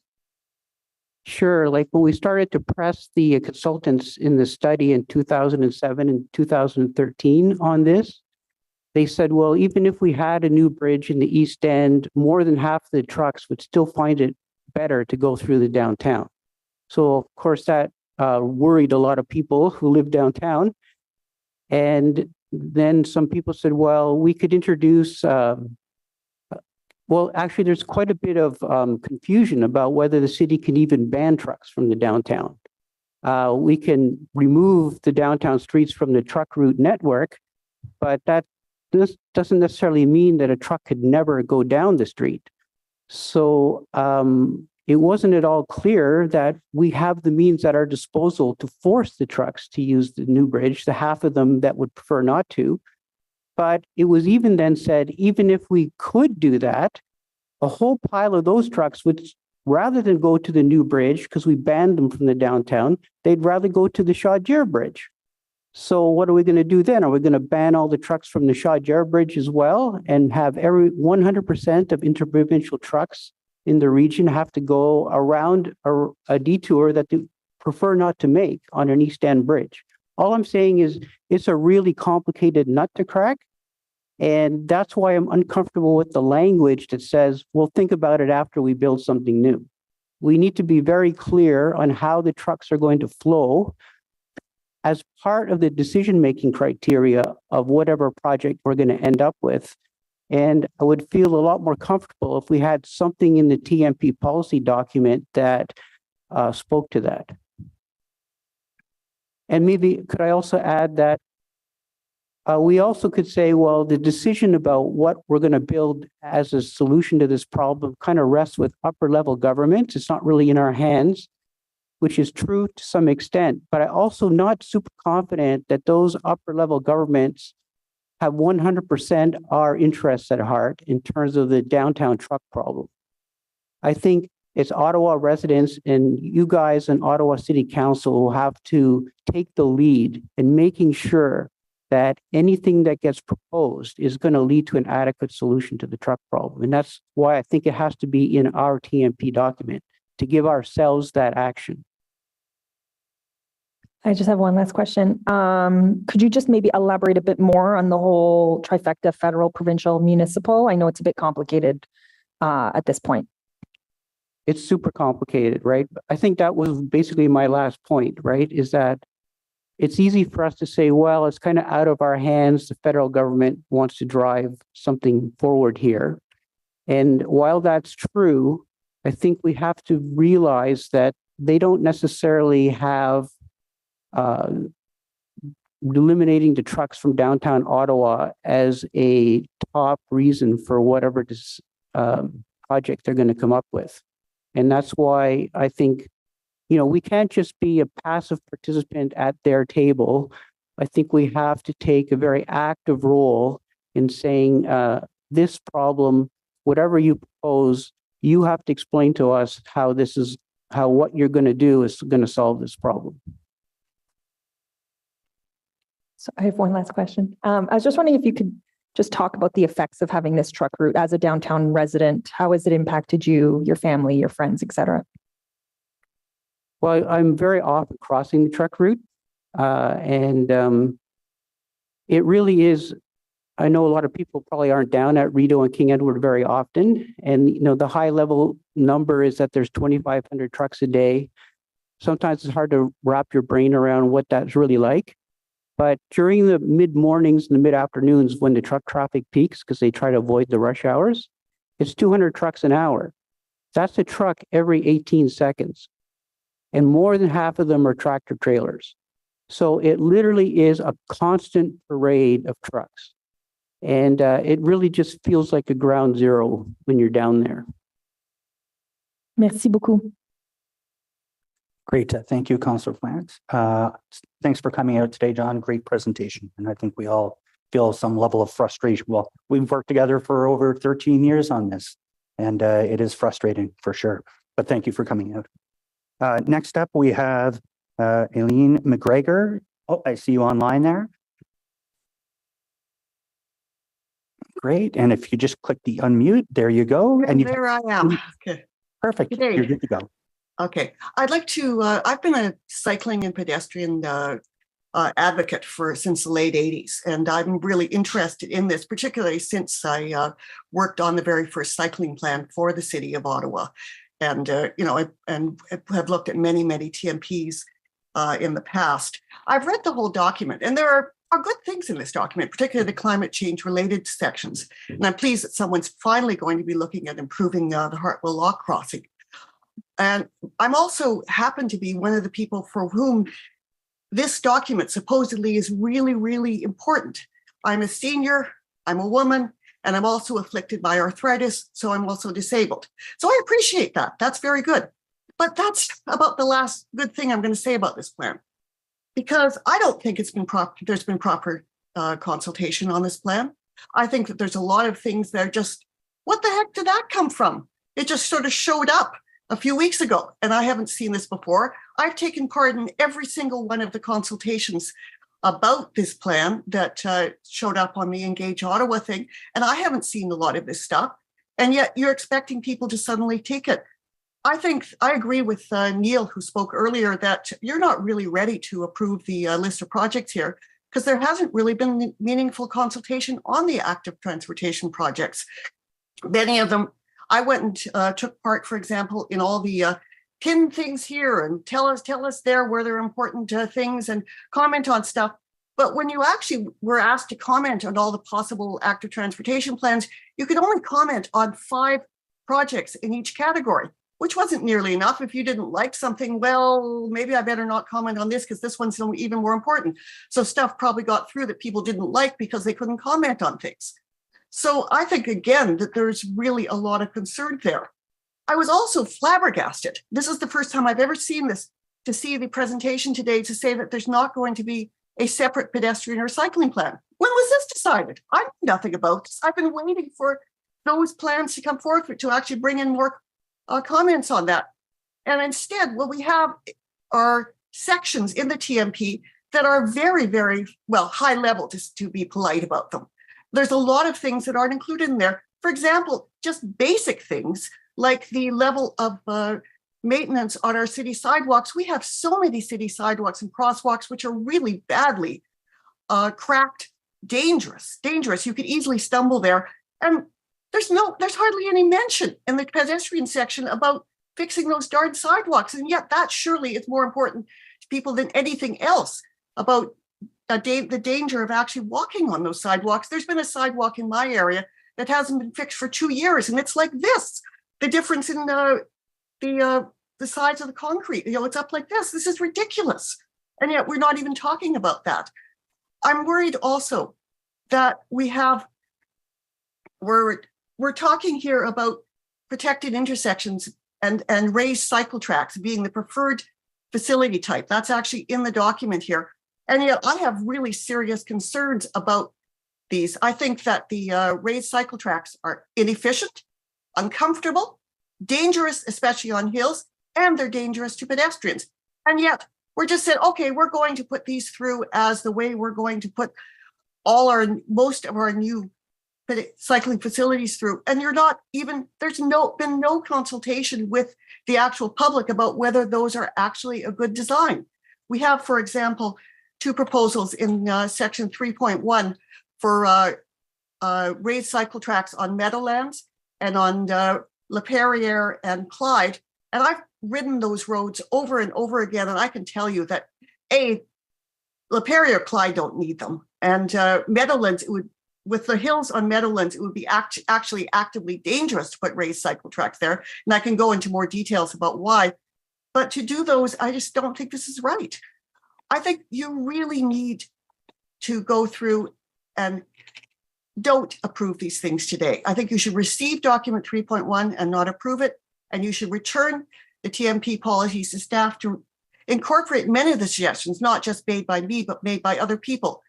Sure. Like when we started to press the consultants in the study in 2007 and 2013 on this, they said, well, even if we had a new bridge in the east end, more than half the trucks would still find it better to go through the downtown. So, of course, that worried a lot of people who live downtown. And then some people said, well, we could introduce, well, actually, there's quite a bit of confusion about whether the city can even ban trucks from the downtown. We can remove the downtown streets from the truck route network, but this doesn't necessarily mean that a truck could never go down the street. So it wasn't at all clear that we have the means at our disposal to force the trucks to use the new bridge, the half of them that would prefer not to. But it was even then said, even if we could do that, a whole pile of those trucks would, rather than go to the new bridge, because we banned them from the downtown, they'd rather go to the Chaudière Bridge. So what are we going to do then? Are we going to ban all the trucks from the Chaudière Bridge as well and have 100% of interprovincial trucks in the region have to go around a detour that they prefer not to make on an East End bridge? All I'm saying is it's a really complicated nut to crack. And that's why I'm uncomfortable with the language that says, we'll think about it after we build something new. We need to be very clear on how the trucks are going to flow as part of the decision-making criteria of whatever project we're going to end up with. And I would feel a lot more comfortable if we had something in the TMP policy document that spoke to that. And maybe could I also add that we also could say, well, the decision about what we're going to build as a solution to this problem kind of rests with upper level government. It's not really in our hands, which is true to some extent. But I'm also not super confident that those upper level governments have 100% our interests at heart in terms of the downtown truck problem. I think it's Ottawa residents and you guys in Ottawa City Council who have to take the lead in making sure that anything that gets proposed is going to lead to an adequate solution to the truck problem. And that's why I think it has to be in our TMP document. to give ourselves that action. I just have one last question. Could you just maybe elaborate a bit more on the whole trifecta federal, provincial, municipal? I know it's a bit complicated at this point. It's super complicated, right? I think that was basically my last point, right? Is that it's easy for us to say, well, it's kind of out of our hands. The federal government wants to drive something forward here. And while that's true, I think we have to realize that they don't necessarily have eliminating the trucks from downtown Ottawa as a top reason for whatever this project they're going to come up with. And that's why I think, we can't just be a passive participant at their table. I think we have to take a very active role in saying this problem, whatever you propose, you have to explain to us how what you're going to do is going to solve this problem. So I have one last question. I was just wondering if you could just talk about the effects of having this truck route as a downtown resident. How has it impacted you, your family, your friends, et cetera? Well, I'm very often crossing the truck route. It really is, I know a lot of people probably aren't down at Rideau and King Edward very often. And, the high level number is that there's 2,500 trucks a day. Sometimes it's hard to wrap your brain around what that's really like. But during the mid mornings and the mid afternoons when the truck traffic peaks, because they try to avoid the rush hours, it's 200 trucks an hour. That's a truck every 18 seconds. And more than half of them are tractor trailers. So it literally is a constant parade of trucks. And it really just feels like a ground zero when you're down there. Merci beaucoup. Great. Thank you, Councillor Flants. Thanks for coming out today, John. Great presentation. And I think we all feel some level of frustration. Well, we've worked together for over 13 years on this, and it is frustrating for sure. But thank you for coming out. Next up, we have Aileen McGregor. Oh, I see you online there. Great. And if you just click the unmute, there you go. And there I am. Okay. Perfect. You're good to go. Okay. I'd like to, I've been a cycling and pedestrian advocate since the late 80s. And I'm really interested in this, particularly since I worked on the very first cycling plan for the city of Ottawa. And, and have looked at many, many TMPs in the past. I've read the whole document, and there are good things in this document, particularly the climate change related sections. And I'm pleased that someone's finally going to be looking at improving the Hartwell Lock crossing. And I'm also happen to be one of the people for whom this document supposedly is really, really important. I'm a senior, I'm a woman, and I'm also afflicted by arthritis, so I'm also disabled. So I appreciate that. That's very good. But that's about the last good thing I'm going to say about this plan, because I don't think there's been proper consultation on this plan. I think that there's a lot of things that are just, what the heck did that come from? It just sort of showed up a few weeks ago, and I haven't seen this before. I've taken part in every single one of the consultations about this plan that showed up on the Engage Ottawa thing, and I haven't seen a lot of this stuff, and yet you're expecting people to suddenly take it. I think I agree with Neil, who spoke earlier, that you're not really ready to approve the list of projects here because there hasn't really been meaningful consultation on the active transportation projects. Many of them, I went and took part, for example, in all the pin things here and tell us there where there are important things and comment on stuff. But when you actually were asked to comment on all the possible active transportation plans, you could only comment on 5 projects in each category, which wasn't nearly enough. If you didn't like something, well, maybe I better not comment on this because this one's even more important. So stuff probably got through that people didn't like because they couldn't comment on things. So I think, again, that there's really a lot of concern there. I was also flabbergasted. This is the first time I've ever seen this, to see the presentation today to say that there's not going to be a separate pedestrian or cycling plan. When was this decided? I know nothing about this. I've been waiting for those plans to come forward to actually bring in more comments on that. And instead, what we have are sections in the TMP that are very, very, well, high level, just to be polite about them. There's a lot of things that aren't included in there. For example, just basic things like the level of maintenance on our city sidewalks. We have so many city sidewalks and crosswalks which are really badly cracked, dangerous. You could easily stumble there. And there's hardly any mention in the pedestrian section about fixing those darn sidewalks. And yet that surely is more important to people than anything else about the danger of actually walking on those sidewalks. There's been a sidewalk in my area that hasn't been fixed for 2 years, and it's like this. The difference in the size of the concrete, it's up like this. This is ridiculous. And yet we're not even talking about that. I'm worried also that we're talking here about protected intersections and raised cycle tracks being the preferred facility type. That's actually in the document here. And yet I have really serious concerns about these. I think that the raised cycle tracks are inefficient, uncomfortable, dangerous, especially on hills, and they're dangerous to pedestrians. And yet we're just saying, okay, we're going to put these through as the way we're going to put most of our new cycling facilities through. And there's been no consultation with the actual public about whether those are actually a good design. We have, for example, 2 proposals in section 3.1 for raised cycle tracks on Meadowlands and on La Perriere and Clyde. And I've ridden those roads over and over again. And I can tell you that La Perriere, Clyde don't need them. And Meadowlands, with the hills on Meadowlands, it would be actually actively dangerous to put raised cycle tracks there. And I can go into more details about why. But to do those, I just don't think this is right. I think you really need to go through and don't approve these things today. I think you should receive document 3.1 and not approve it. And you should return the TMP policies to staff to incorporate many of the suggestions, not just made by me, but made by other people,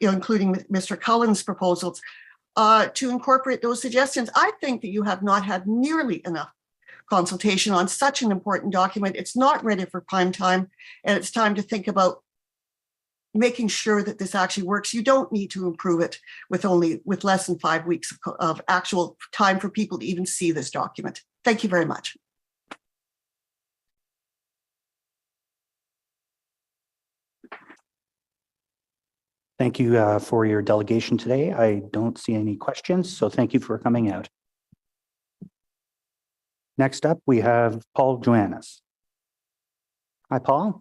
including Mr. Cullen's proposals, to incorporate those suggestions. I think that you have not had nearly enough consultation on such an important document. It's not ready for prime time, and it's time to think about making sure that this actually works. You don't need to improve it with less than 5 weeks of actual time for people to even see this document. Thank you very much. Thank you for your delegation today. I don't see any questions, so thank you for coming out. Next up, we have Paul Joannis. Hi, Paul.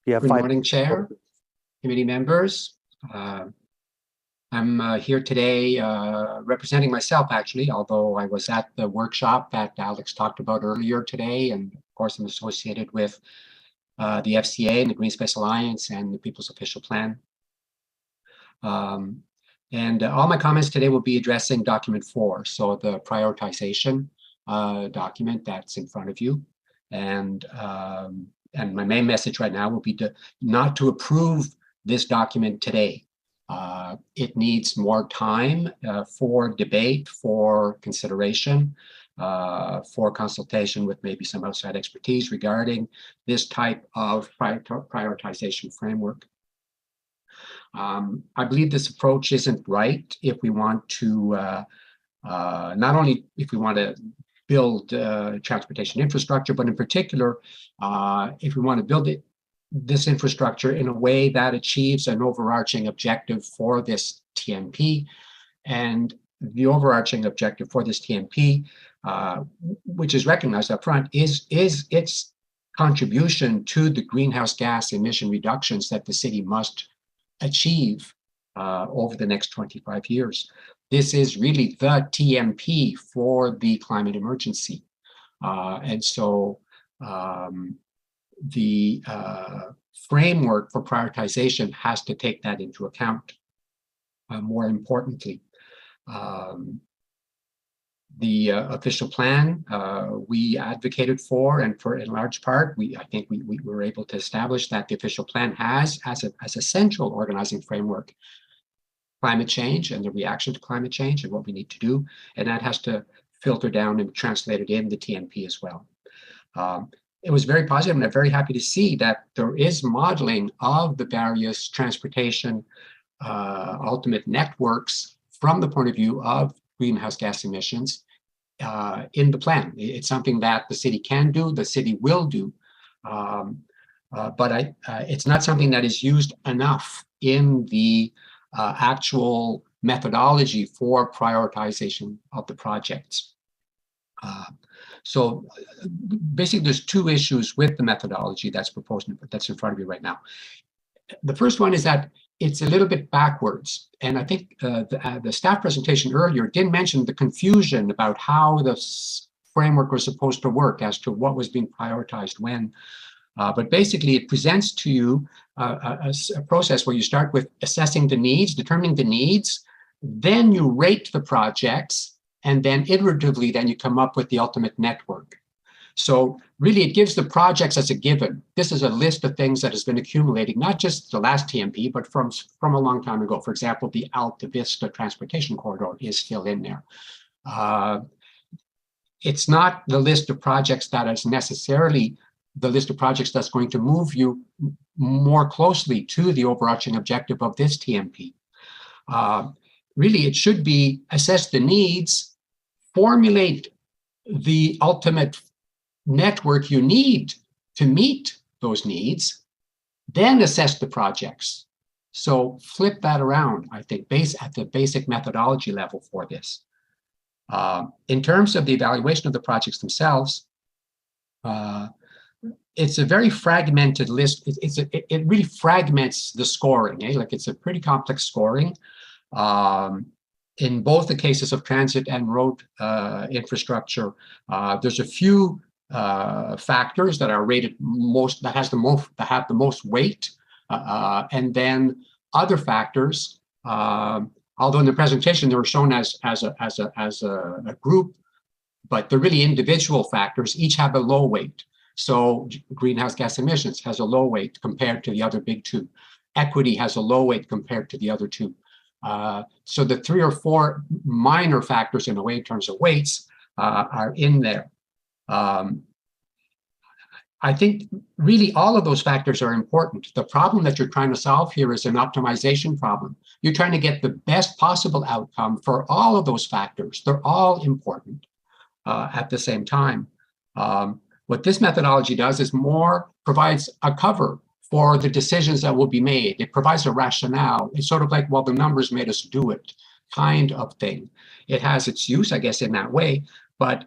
You have Good 5 morning, Chair, committee members. I'm here today representing myself, actually, although I was at the workshop that Alex talked about earlier today. And of course, I'm associated with the FCA and the Green Space Alliance and the People's Official Plan. And all my comments today will be addressing document 4, so the prioritization document that's in front of you. And my main message right now will be not to approve this document today. It needs more time for debate, for consideration, for consultation with maybe some outside expertise regarding this type of prioritization framework. I believe this approach isn't right if we want to, not only if we want to build transportation infrastructure, but in particular, if we want to build this infrastructure in a way that achieves an overarching objective for this TMP. And the overarching objective for this TMP, which is recognized up front, is its contribution to the greenhouse gas emission reductions that the city must achieve over the next 25 years. This is really the TMP for the climate emergency. And so the framework for prioritization has to take that into account. More importantly, the official plan we advocated for, and for in large part, I think we were able to establish that the official plan has as a central organizing framework climate change and the reaction to climate change and what we need to do, and that has to filter down and translate it in the TMP as well. It was very positive, and I'm very happy to see that there is modeling of the various transportation ultimate networks from the point of view of greenhouse gas emissions in the plan. It's something that the city can do, the city will do. But it's not something that is used enough in the actual methodology for prioritization of the projects. So basically, there's two issues with the methodology that's proposed, that's in front of you right now. The first one is that it's a little bit backwards. And I think the staff presentation earlier did mention the confusion about how the framework was supposed to work as to what was being prioritized when. But basically, it presents to you a process where you start with assessing the needs, determining the needs, then you rate the projects, and then iteratively, then you come up with the ultimate network. So really, it gives the projects as a given. This is a list of things that has been accumulating, not just the last TMP, but from a long time ago. For example, the Alta Vista Transportation Corridor is still in there. It's not the list of projects that is necessarily the list of projects that's going to move you more closely to the overarching objective of this TMP. Really, it should be assess the needs, formulate the ultimate network you need to meet those needs, then assess the projects. So flip that around, I think, at the basic methodology level for this. In terms of the evaluation of the projects themselves, it's a very fragmented list. It really fragments the scoring. Like it's a pretty complex scoring. In both the cases of transit and road infrastructure, there's a few factors that are rated most, that have the most weight, and then other factors. Although in the presentation they were shown as a group, but they're really individual factors. Each have a low weight. So greenhouse gas emissions has a low weight compared to the other big two. Equity has a low weight compared to the other two. So the 3 or 4 minor factors in a way in terms of weights are in there. I think really all of those factors are important. The problem that you're trying to solve here is an optimization problem. You're trying to get the best possible outcome for all of those factors. They're all important at the same time. What this methodology does is provides a cover for the decisions that will be made. It provides a rationale. It's sort of like, well, the numbers made us do it kind of thing. It has its use, I guess, in that way, but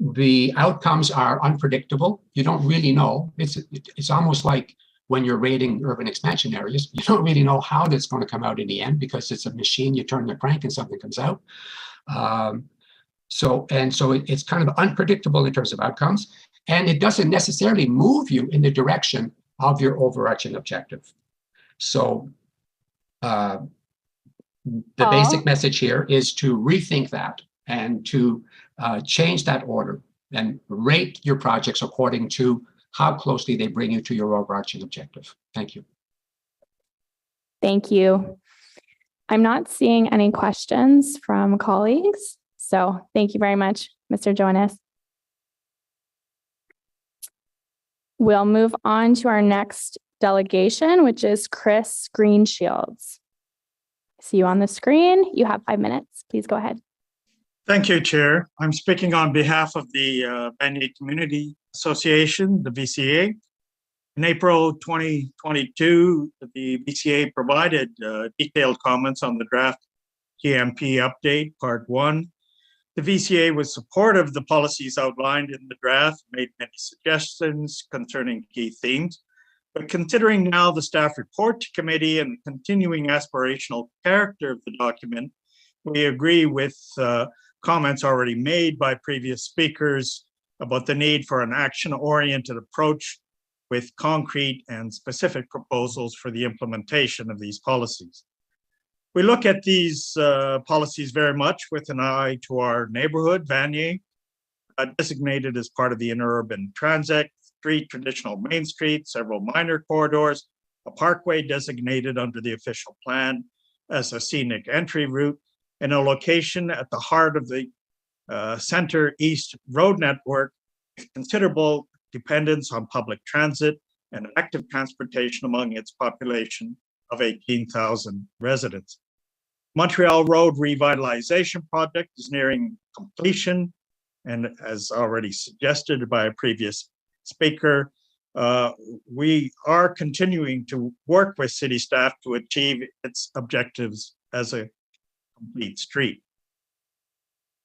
the outcomes are unpredictable. You don't really know. It's almost like when you're rating urban expansion areas, you don't really know how that's going to come out in the end because it's a machine, you turn the crank and something comes out. So it's kind of unpredictable in terms of outcomes, and it doesn't necessarily move you in the direction of your overarching objective. So the basic message here is to rethink that and to change that order and rate your projects according to how closely they bring you to your overarching objective. Thank you. Thank you. I'm not seeing any questions from colleagues. So thank you very much, Mr. Jonas. We'll move on to our next delegation, which is Chris Greenshields. See you on the screen. You have 5 minutes. Please go ahead. Thank you, Chair. I'm speaking on behalf of the Vanier Community Association, the VCA. In April 2022, the VCA provided detailed comments on the draft TMP update, Part 1. The VCA was supportive of the policies outlined in the draft, made many suggestions concerning key themes. But considering now the staff report to committee and the continuing aspirational character of the document, we agree with comments already made by previous speakers about the need for an action-oriented approach with concrete and specific proposals for the implementation of these policies. We look at these policies very much with an eye to our neighborhood, Vanier, designated as part of the interurban transit, 3 traditional main streets, several minor corridors, a parkway designated under the official plan as a scenic entry route, and a location at the heart of the Center East Road network with considerable dependence on public transit and active transportation among its population of 18,000 residents. Montreal Road Revitalization Project is nearing completion. And as already suggested by a previous speaker, we are continuing to work with city staff to achieve its objectives as a complete street.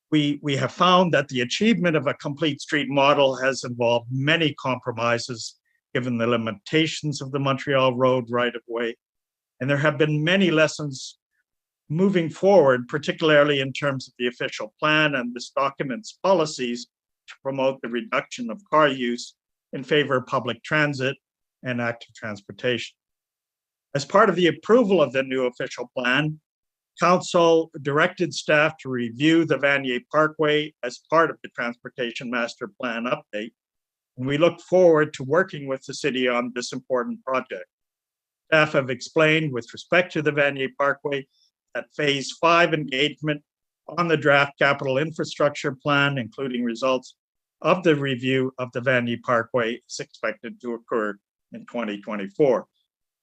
We have found that the achievement of a complete street model has involved many compromises given the limitations of the Montreal Road right-of-way. And there have been many lessons moving forward, particularly in terms of the official plan and this document's policies to promote the reduction of car use in favor of public transit and active transportation. As part of the approval of the new official plan, Council directed staff to review the Vanier Parkway as part of the Transportation Master Plan update, and we look forward to working with the city on this important project. Staff have explained with respect to the Vanier Parkway that Phase 5 engagement on the draft capital infrastructure plan, including results of the review of the Vanier Parkway, is expected to occur in 2024.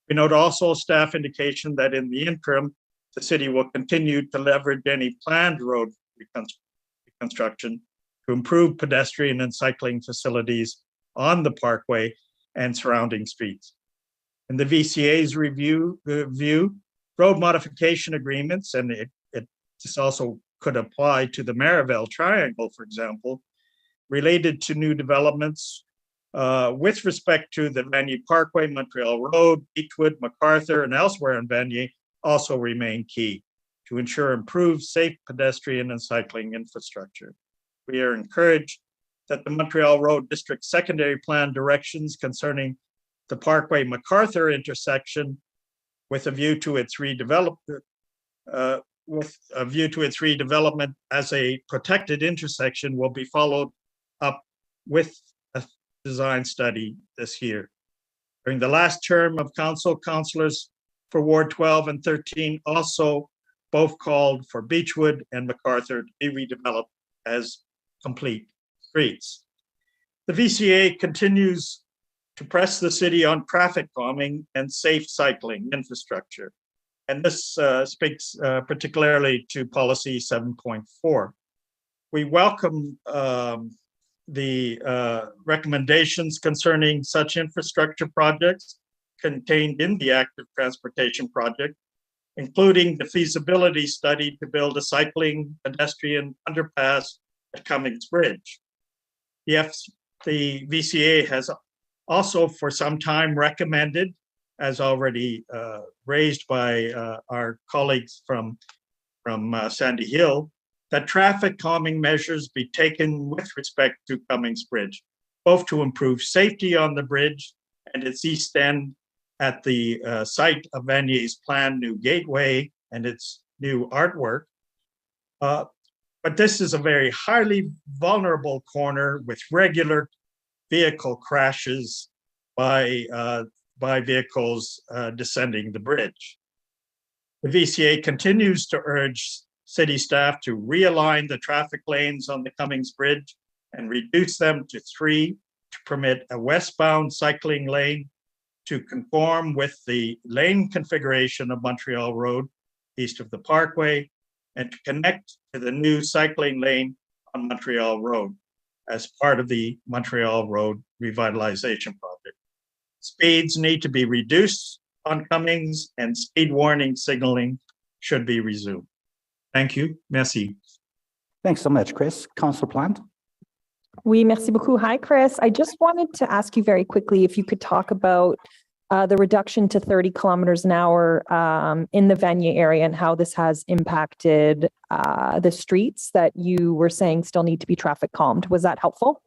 We note also staff indication that in the interim, the city will continue to leverage any planned road reconstruction to improve pedestrian and cycling facilities on the parkway and surrounding streets. In the VCA's review, road modification agreements, and this also could apply to the Marieville Triangle, for example, related to new developments with respect to the Vanier Parkway, Montreal Road, Beechwood, MacArthur, and elsewhere in Vanier also remain key to ensure improved safe pedestrian and cycling infrastructure. We are encouraged that the Montreal Road District Secondary Plan directions concerning the Parkway MacArthur intersection with a view to its redevelopment as a protected intersection will be followed up with a design study this year. During the last term of council, councillors for Ward 12 and 13 also both called for Beechwood and MacArthur to be redeveloped as complete streets. The VCA continues to press the city on traffic calming and safe cycling infrastructure. And this speaks particularly to policy 7.4. We welcome the recommendations concerning such infrastructure projects contained in the active transportation project, including the feasibility study to build a cycling pedestrian underpass at Cummings Bridge. The VCA has also for some time recommended, as already raised by our colleagues from Sandy Hill, that traffic calming measures be taken with respect to Cummings Bridge, both to improve safety on the bridge and its east end at the site of Vanier's planned new gateway and its new artwork. But this is a very highly vulnerable corner with regular vehicle crashes by vehicles descending the bridge. The VCA continues to urge city staff to realign the traffic lanes on the Cummings Bridge and reduce them to 3 to permit a westbound cycling lane to conform with the lane configuration of Montreal Road east of the Parkway and to connect to the new cycling lane on Montreal Road as part of the Montreal Road Revitalization Project. Speeds need to be reduced on Cummings and speed warning signaling should be resumed. Thank you. Merci. Thanks so much, Chris. Councillor Plant. Oui, merci beaucoup. Hi, Chris. I just wanted to ask you very quickly if you could talk about the reduction to 30 kilometers an hour in the Vanier area and how this has impacted the streets that you were saying still need to be traffic calmed. Was that helpful?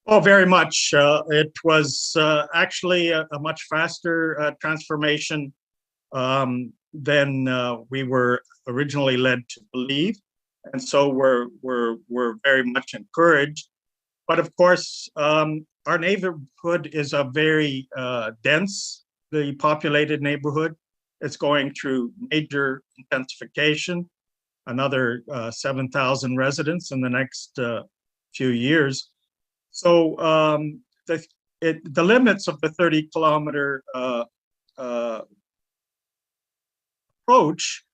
Oh, very much. It was actually a much faster transformation than we were originally led to believe. And so we're very much encouraged. But of course, our neighborhood is a very densely populated neighborhood. It's going through major intensification, another 7,000 residents in the next few years. So the limits of the 30-kilometer approach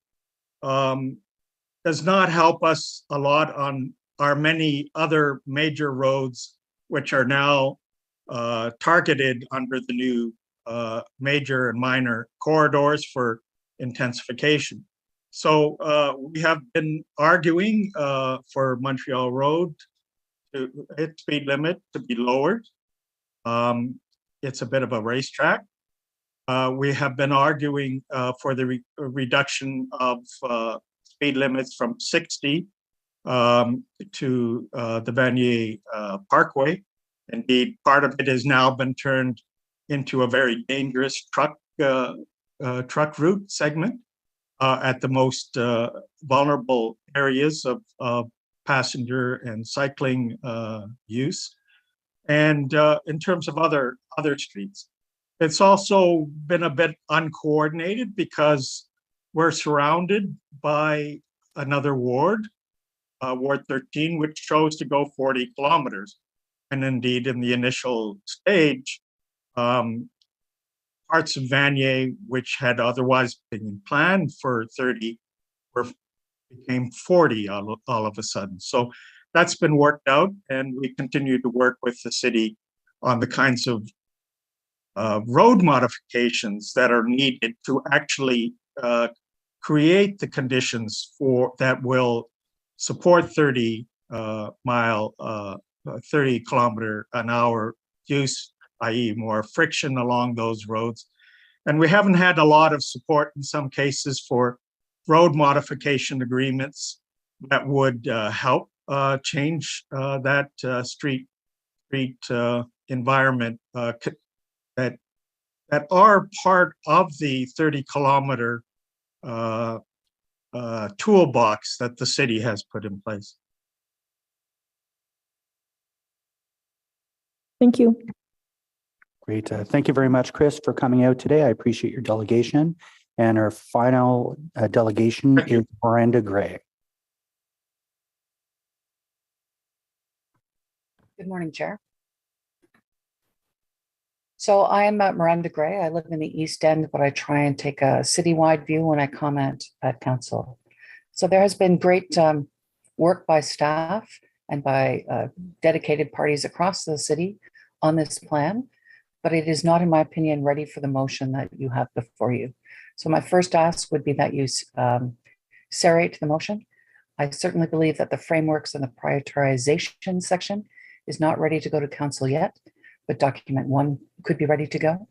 does not help us a lot on our many other major roads, which are now targeted under the new major and minor corridors for intensification. So we have been arguing for Montreal Road to its speed limit to be lowered. It's a bit of a racetrack. We have been arguing for the reduction of speed limits from 60 to the Vanier Parkway. Indeed, part of it has now been turned into a very dangerous truck route segment at the most vulnerable areas of passenger and cycling use. And in terms of other streets, it's also been a bit uncoordinated because we're surrounded by another ward, Ward 13, which chose to go 40 kilometers. And indeed, in the initial stage, parts of Vanier, which had otherwise been planned for 30, became 40 all of a sudden. So that's been worked out, and we continue to work with the city on the kinds of road modifications that are needed to actually create the conditions that will support 30 kilometer an hour use, i.e. more friction along those roads. And we haven't had a lot of support in some cases for road modification agreements that would help change that street environment that are part of the 30 kilometer toolbox that the city has put in place. Thank you. Great. Thank you very much, Chris, for coming out today. I appreciate your delegation. And our final delegation is Miranda Gray. Good morning, Chair. So I'm Miranda Gray. I live in the East End, but I try and take a citywide view when I comment at council. So there has been great work by staff and by dedicated parties across the city on this plan, but it is not, in my opinion, ready for the motion that you have before you. So my first ask would be that you serrate the motion. I certainly believe that the frameworks and the prioritization section is not ready to go to council yet, but document 1 could be ready to go.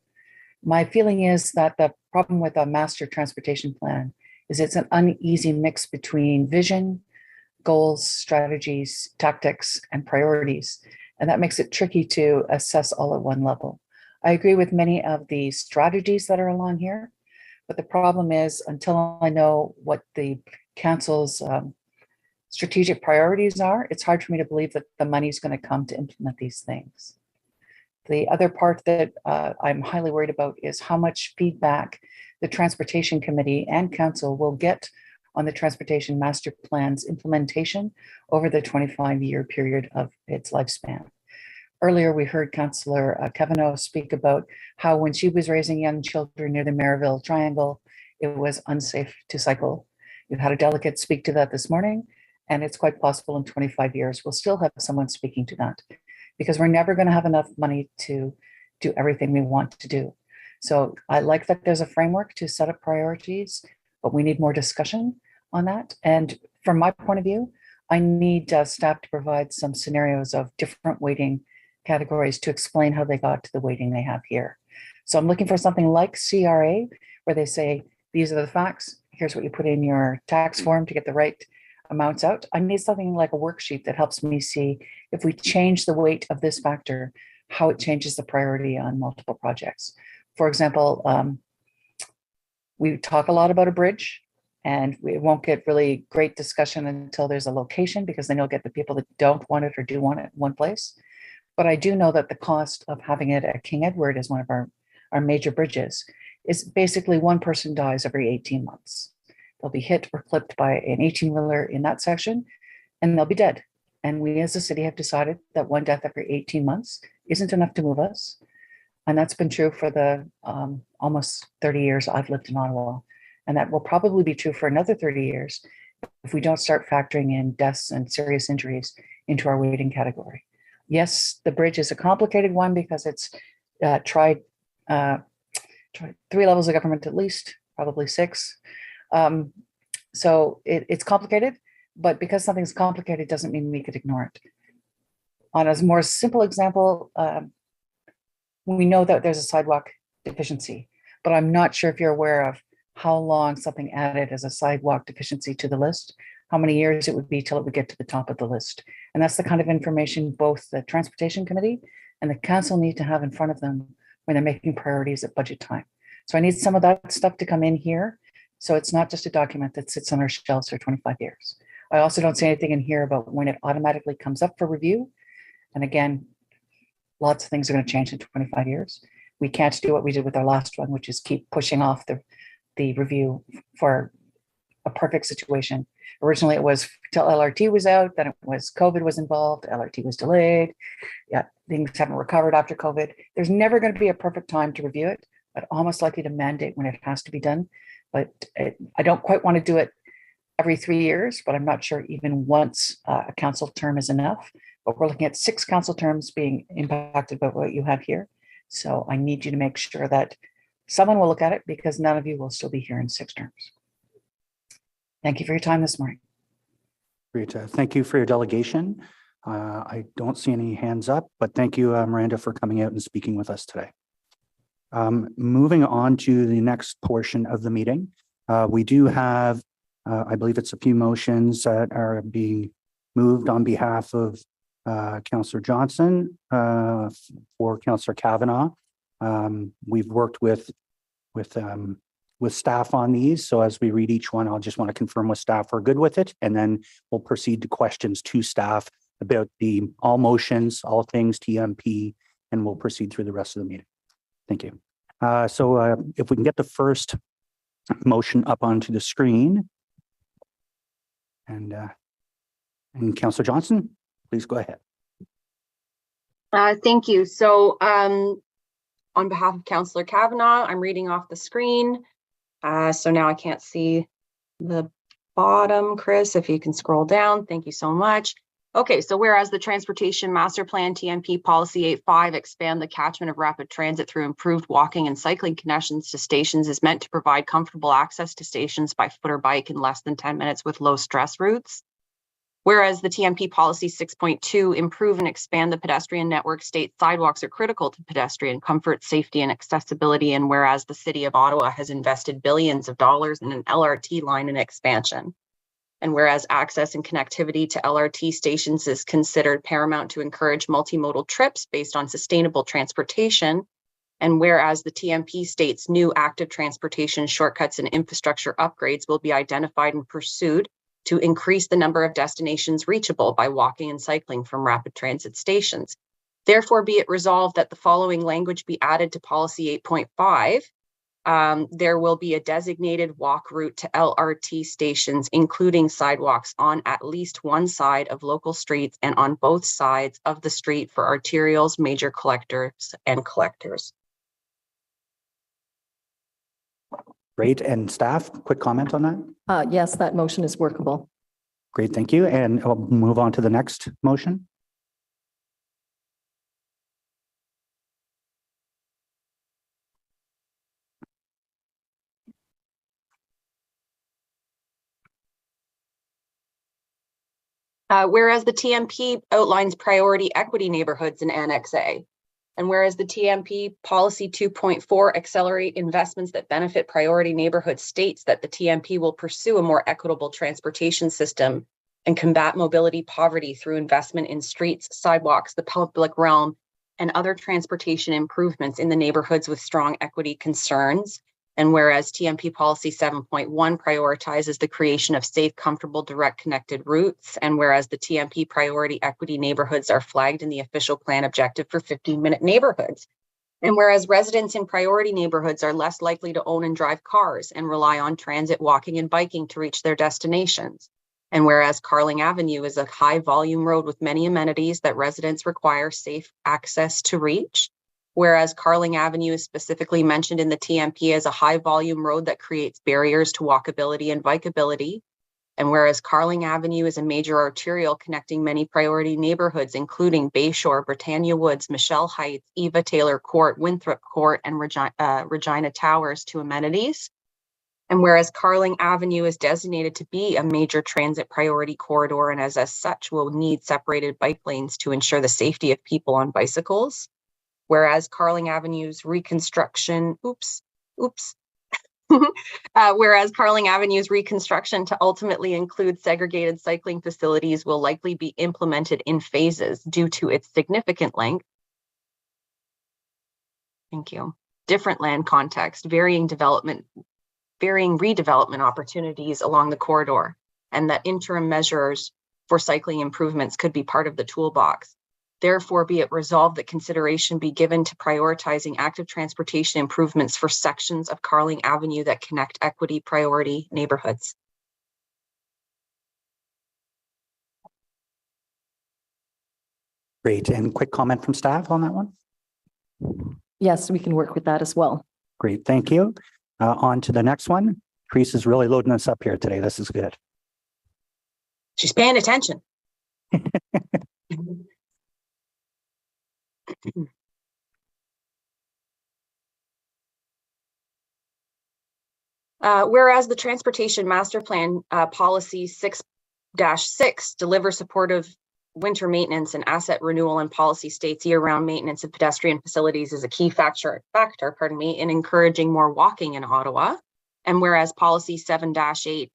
My feeling is that the problem with a master transportation plan is it's an uneasy mix between vision, goals, strategies, tactics, and priorities. And that makes it tricky to assess all at one level. I agree with many of the strategies that are along here, but the problem is until I know what the council's strategic priorities are, it's hard for me to believe that the money is going to come to implement these things. The other part that I'm highly worried about is how much feedback the Transportation Committee and Council will get on the Transportation Master Plan's implementation over the 25-year period of its lifespan. Earlier, we heard Councillor Kavanaugh speak about how when she was raising young children near the Maryville Triangle, it was unsafe to cycle. You had a delegate speak to that this morning, and it's quite possible in 25 years, we'll still have someone speaking to that because we're never going to have enough money to do everything we want to do. So I like that there's a framework to set up priorities, but we need more discussion on that. And from my point of view, I need staff to provide some scenarios of different weighting categories to explain how they got to the weighting they have here. So I'm looking for something like CRA, where they say, these are the facts, here's what you put in your tax form to get the right amounts out. I need something like a worksheet that helps me see if we change the weight of this factor, how it changes the priority on multiple projects. For example, we talk a lot about a bridge, and we won't get really great discussion until there's a location, because then you'll get the people that don't want it or do want it in one place. But I do know that the cost of having it at King Edward as one of our major bridges is basically one person dies every 18 months. They'll be hit or clipped by an 18-wheeler in that section, and they'll be dead. And we as a city have decided that one death every 18 months isn't enough to move us. And that's been true for the almost 30 years I've lived in Ottawa. And that will probably be true for another 30 years if we don't start factoring in deaths and serious injuries into our waiting category. Yes, the bridge is a complicated one because it's tried 3 levels of government at least, probably 6. So it's complicated, but because something's complicated doesn't mean we could ignore it. On a more simple example, we know that there's a sidewalk deficiency, but I'm not sure if you're aware of how long something added as a sidewalk deficiency to the list, how many years it would be till it would get to the top of the list. And that's the kind of information both the Transportation Committee and the council need to have in front of them when they're making priorities at budget time. So I need some of that stuff to come in here. So it's not just a document that sits on our shelves for 25 years. I also don't say anything in here about when it automatically comes up for review. And again, lots of things are going to change in 25 years. We can't do what we did with our last one, which is keep pushing off the review for a perfect situation. Originally, it was till LRT was out, then it was COVID was involved, LRT was delayed. Yeah, things haven't recovered after COVID. There's never going to be a perfect time to review it, but almost likely to mandate when it has to be done. But I don't quite want to do it every 3 years, but I'm not sure even once a council term is enough. But we're looking at 6 council terms being impacted by what you have here. So I need you to make sure that someone will look at it because none of you will still be here in 6 terms. Thank you for your time this morning. Great. Thank you for your delegation. I don't see any hands up, but thank you, Miranda, for coming out and speaking with us today. Moving on to the next portion of the meeting, we do have, I believe it's a few motions that are being moved on behalf of Councillor Johnson for Councillor Kavanaugh. We've worked with staff on these. So as we read each one, I'll just want to confirm with staff we're good with it. And then we'll proceed to questions to staff about all motions, all things TMP, and we'll proceed through the rest of the meeting. Thank you. So if we can get the first motion up onto the screen. And Councillor Johnson, please go ahead. Thank you. So on behalf of Councillor Kavanaugh, I'm reading off the screen. So now I can't see the bottom. Chris, if you can scroll down, thank you so much. Okay, so whereas the Transportation Master Plan TMP Policy 85 expand the catchment of rapid transit through improved walking and cycling connections to stations is meant to provide comfortable access to stations by foot or bike in less than 10 minutes with low stress routes. Whereas the TMP Policy 6.2 improve and expand the pedestrian network states sidewalks are critical to pedestrian comfort, safety, and accessibility. And whereas the City of Ottawa has invested billions of dollars in an LRT line and expansion. And whereas access and connectivity to LRT stations is considered paramount to encourage multimodal trips based on sustainable transportation. And whereas the TMP states new active transportation shortcuts and infrastructure upgrades will be identified and pursued to increase the number of destinations reachable by walking and cycling from rapid transit stations. Therefore, be it resolved that the following language be added to Policy 8.5. There will be a designated walk route to LRT stations, including sidewalks on at least one side of local streets and on both sides of the street for arterials, major collectors, and collectors. Great. And staff, quick comment on that? Yes, that motion is workable. Great, thank you. And I'll move on to the next motion. Whereas the TMP outlines priority equity neighborhoods in Annex A, and whereas the TMP Policy 2.4 accelerate investments that benefit priority neighborhood states that the TMP will pursue a more equitable transportation system and combat mobility poverty through investment in streets, sidewalks, the public realm, and other transportation improvements in the neighborhoods with strong equity concerns. And whereas TMP Policy 7.1 prioritizes the creation of safe, comfortable, direct connected routes, and whereas the TMP priority equity neighborhoods are flagged in the official plan objective for 15-minute neighborhoods. And whereas residents in priority neighborhoods are less likely to own and drive cars and rely on transit, walking, and biking to reach their destinations. And whereas Carling Avenue is a high volume road with many amenities that residents require safe access to reach. whereas Carling Avenue is specifically mentioned in the TMP as a high volume road that creates barriers to walkability and bikeability. And whereas Carling Avenue is a major arterial connecting many priority neighborhoods, including Bayshore, Britannia Woods, Michelle Heights, Eva Taylor Court, Winthrop Court, and Regina Towers to amenities. And whereas Carling Avenue is designated to be a major transit priority corridor and as such will need separated bike lanes to ensure the safety of people on bicycles. Whereas Carling Avenue's reconstruction, whereas Carling Avenue's reconstruction to ultimately include segregated cycling facilities will likely be implemented in phases due to its significant length. Thank you. Different land context, varying redevelopment opportunities along the corridor, and that interim measures for cycling improvements could be part of the toolbox. Therefore, be it resolved that consideration be given to prioritizing active transportation improvements for sections of Carling Avenue that connect equity priority neighborhoods. Great. And quick comment from staff on that one? Yes, we can work with that as well. Great. Thank you. On to the next one. Teresa's really loading us up here today. This is good. She's paying attention. Whereas the Transportation Master Plan Policy 6-6 delivers supportive winter maintenance and asset renewal, and policy states year-round maintenance of pedestrian facilities is a key factor, in encouraging more walking in Ottawa. And whereas Policy 7-8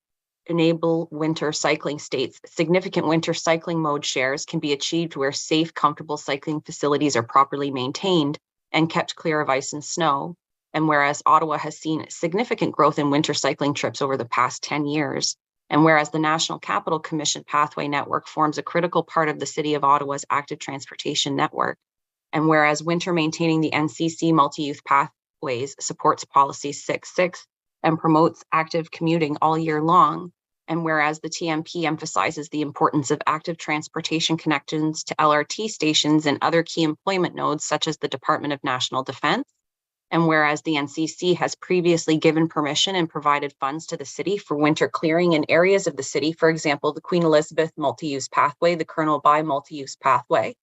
enable winter cycling states significant winter cycling mode shares can be achieved where safe, comfortable cycling facilities are properly maintained and kept clear of ice and snow. And whereas Ottawa has seen significant growth in winter cycling trips over the past 10 years, and whereas the National Capital Commission Pathway Network forms a critical part of the City of Ottawa's active transportation network, and whereas winter maintaining the NCC multi-use pathways supports Policy 6-6 and promotes active commuting all year long, and whereas the TMP emphasizes the importance of active transportation connections to LRT stations and other key employment nodes such as the Department of National Defense, and whereas the NCC has previously given permission and provided funds to the city for winter clearing in areas of the city, for example, the Queen Elizabeth multi-use pathway, the Colonel By multi-use pathway.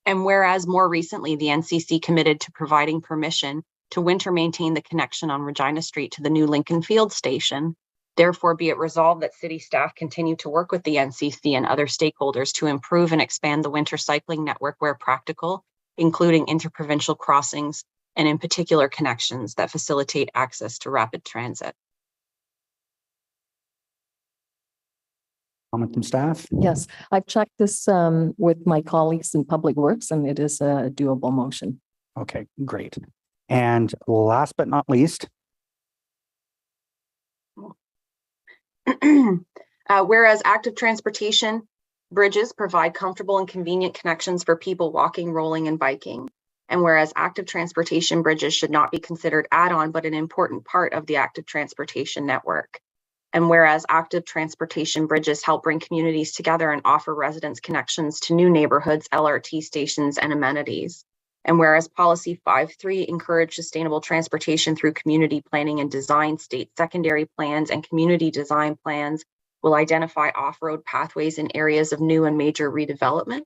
And whereas more recently, the NCC committed to providing permission to winter maintain the connection on Regina Street to the new Lincoln Field station. Therefore, be it resolved that city staff continue to work with the NCC and other stakeholders to improve and expand the winter cycling network where practical, including interprovincial crossings, and in particular connections that facilitate access to rapid transit. Comment from staff? Yes, I've checked this with my colleagues in Public Works, and it is a doable motion. Okay, great. And last but not least. Whereas active transportation bridges provide comfortable and convenient connections for people walking, rolling, and biking. And whereas active transportation bridges should not be considered add-on, but an important part of the active transportation network. And whereas active transportation bridges help bring communities together and offer residents connections to new neighborhoods, LRT stations, and amenities. And whereas Policy 5-3 encourage sustainable transportation through community planning and design, state secondary plans and community design plans will identify off-road pathways in areas of new and major redevelopment.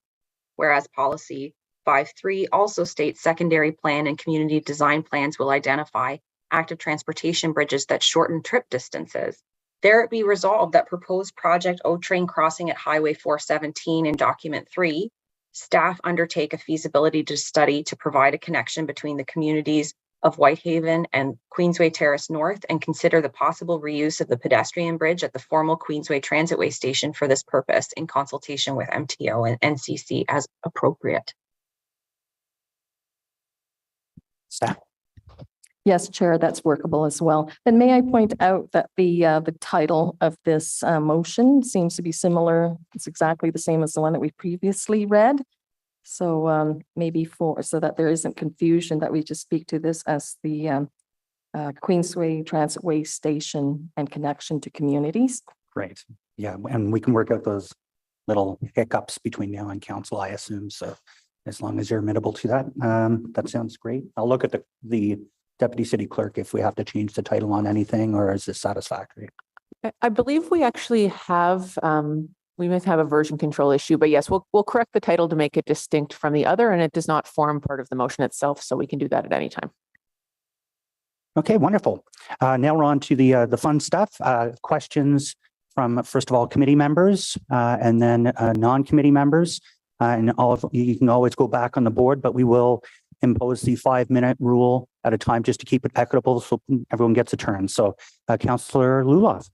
Whereas Policy 5-3 also states secondary plan and community design plans will identify active transportation bridges that shorten trip distances. There it be resolved that proposed project O-Train crossing at Highway 417 in Document 3, staff undertake a feasibility study to provide a connection between the communities of Whitehaven and Queensway Terrace North and consider the possible reuse of the pedestrian bridge at the formal Queensway Transitway station for this purpose in consultation with MTO and NCC as appropriate. Staff. Yes, Chair, that's workable as well. And may I point out that the title of this motion seems to be similar. It's exactly the same as the one that we previously read. So maybe so that there isn't confusion, that we just speak to this as the Queensway Transitway Station and connection to communities. Great. Yeah, and we can work out those little hiccups between now and council, I assume. So as long as you're amenable to that. That sounds great. I'll look at the deputy city clerk if we have to change the title on anything, or is this satisfactory? I believe we actually have, we might have a version control issue, but yes, we'll correct the title to make it distinct from the other, and it does not form part of the motion itself, so we can do that at any time. Okay, wonderful. Now we're on to the fun stuff. Questions from, first of all, committee members, and then non-committee members. And all of you can always go back on the board, but we will impose the 5-minute rule at a time just to keep it equitable so everyone gets a turn. So Councillor Lulov.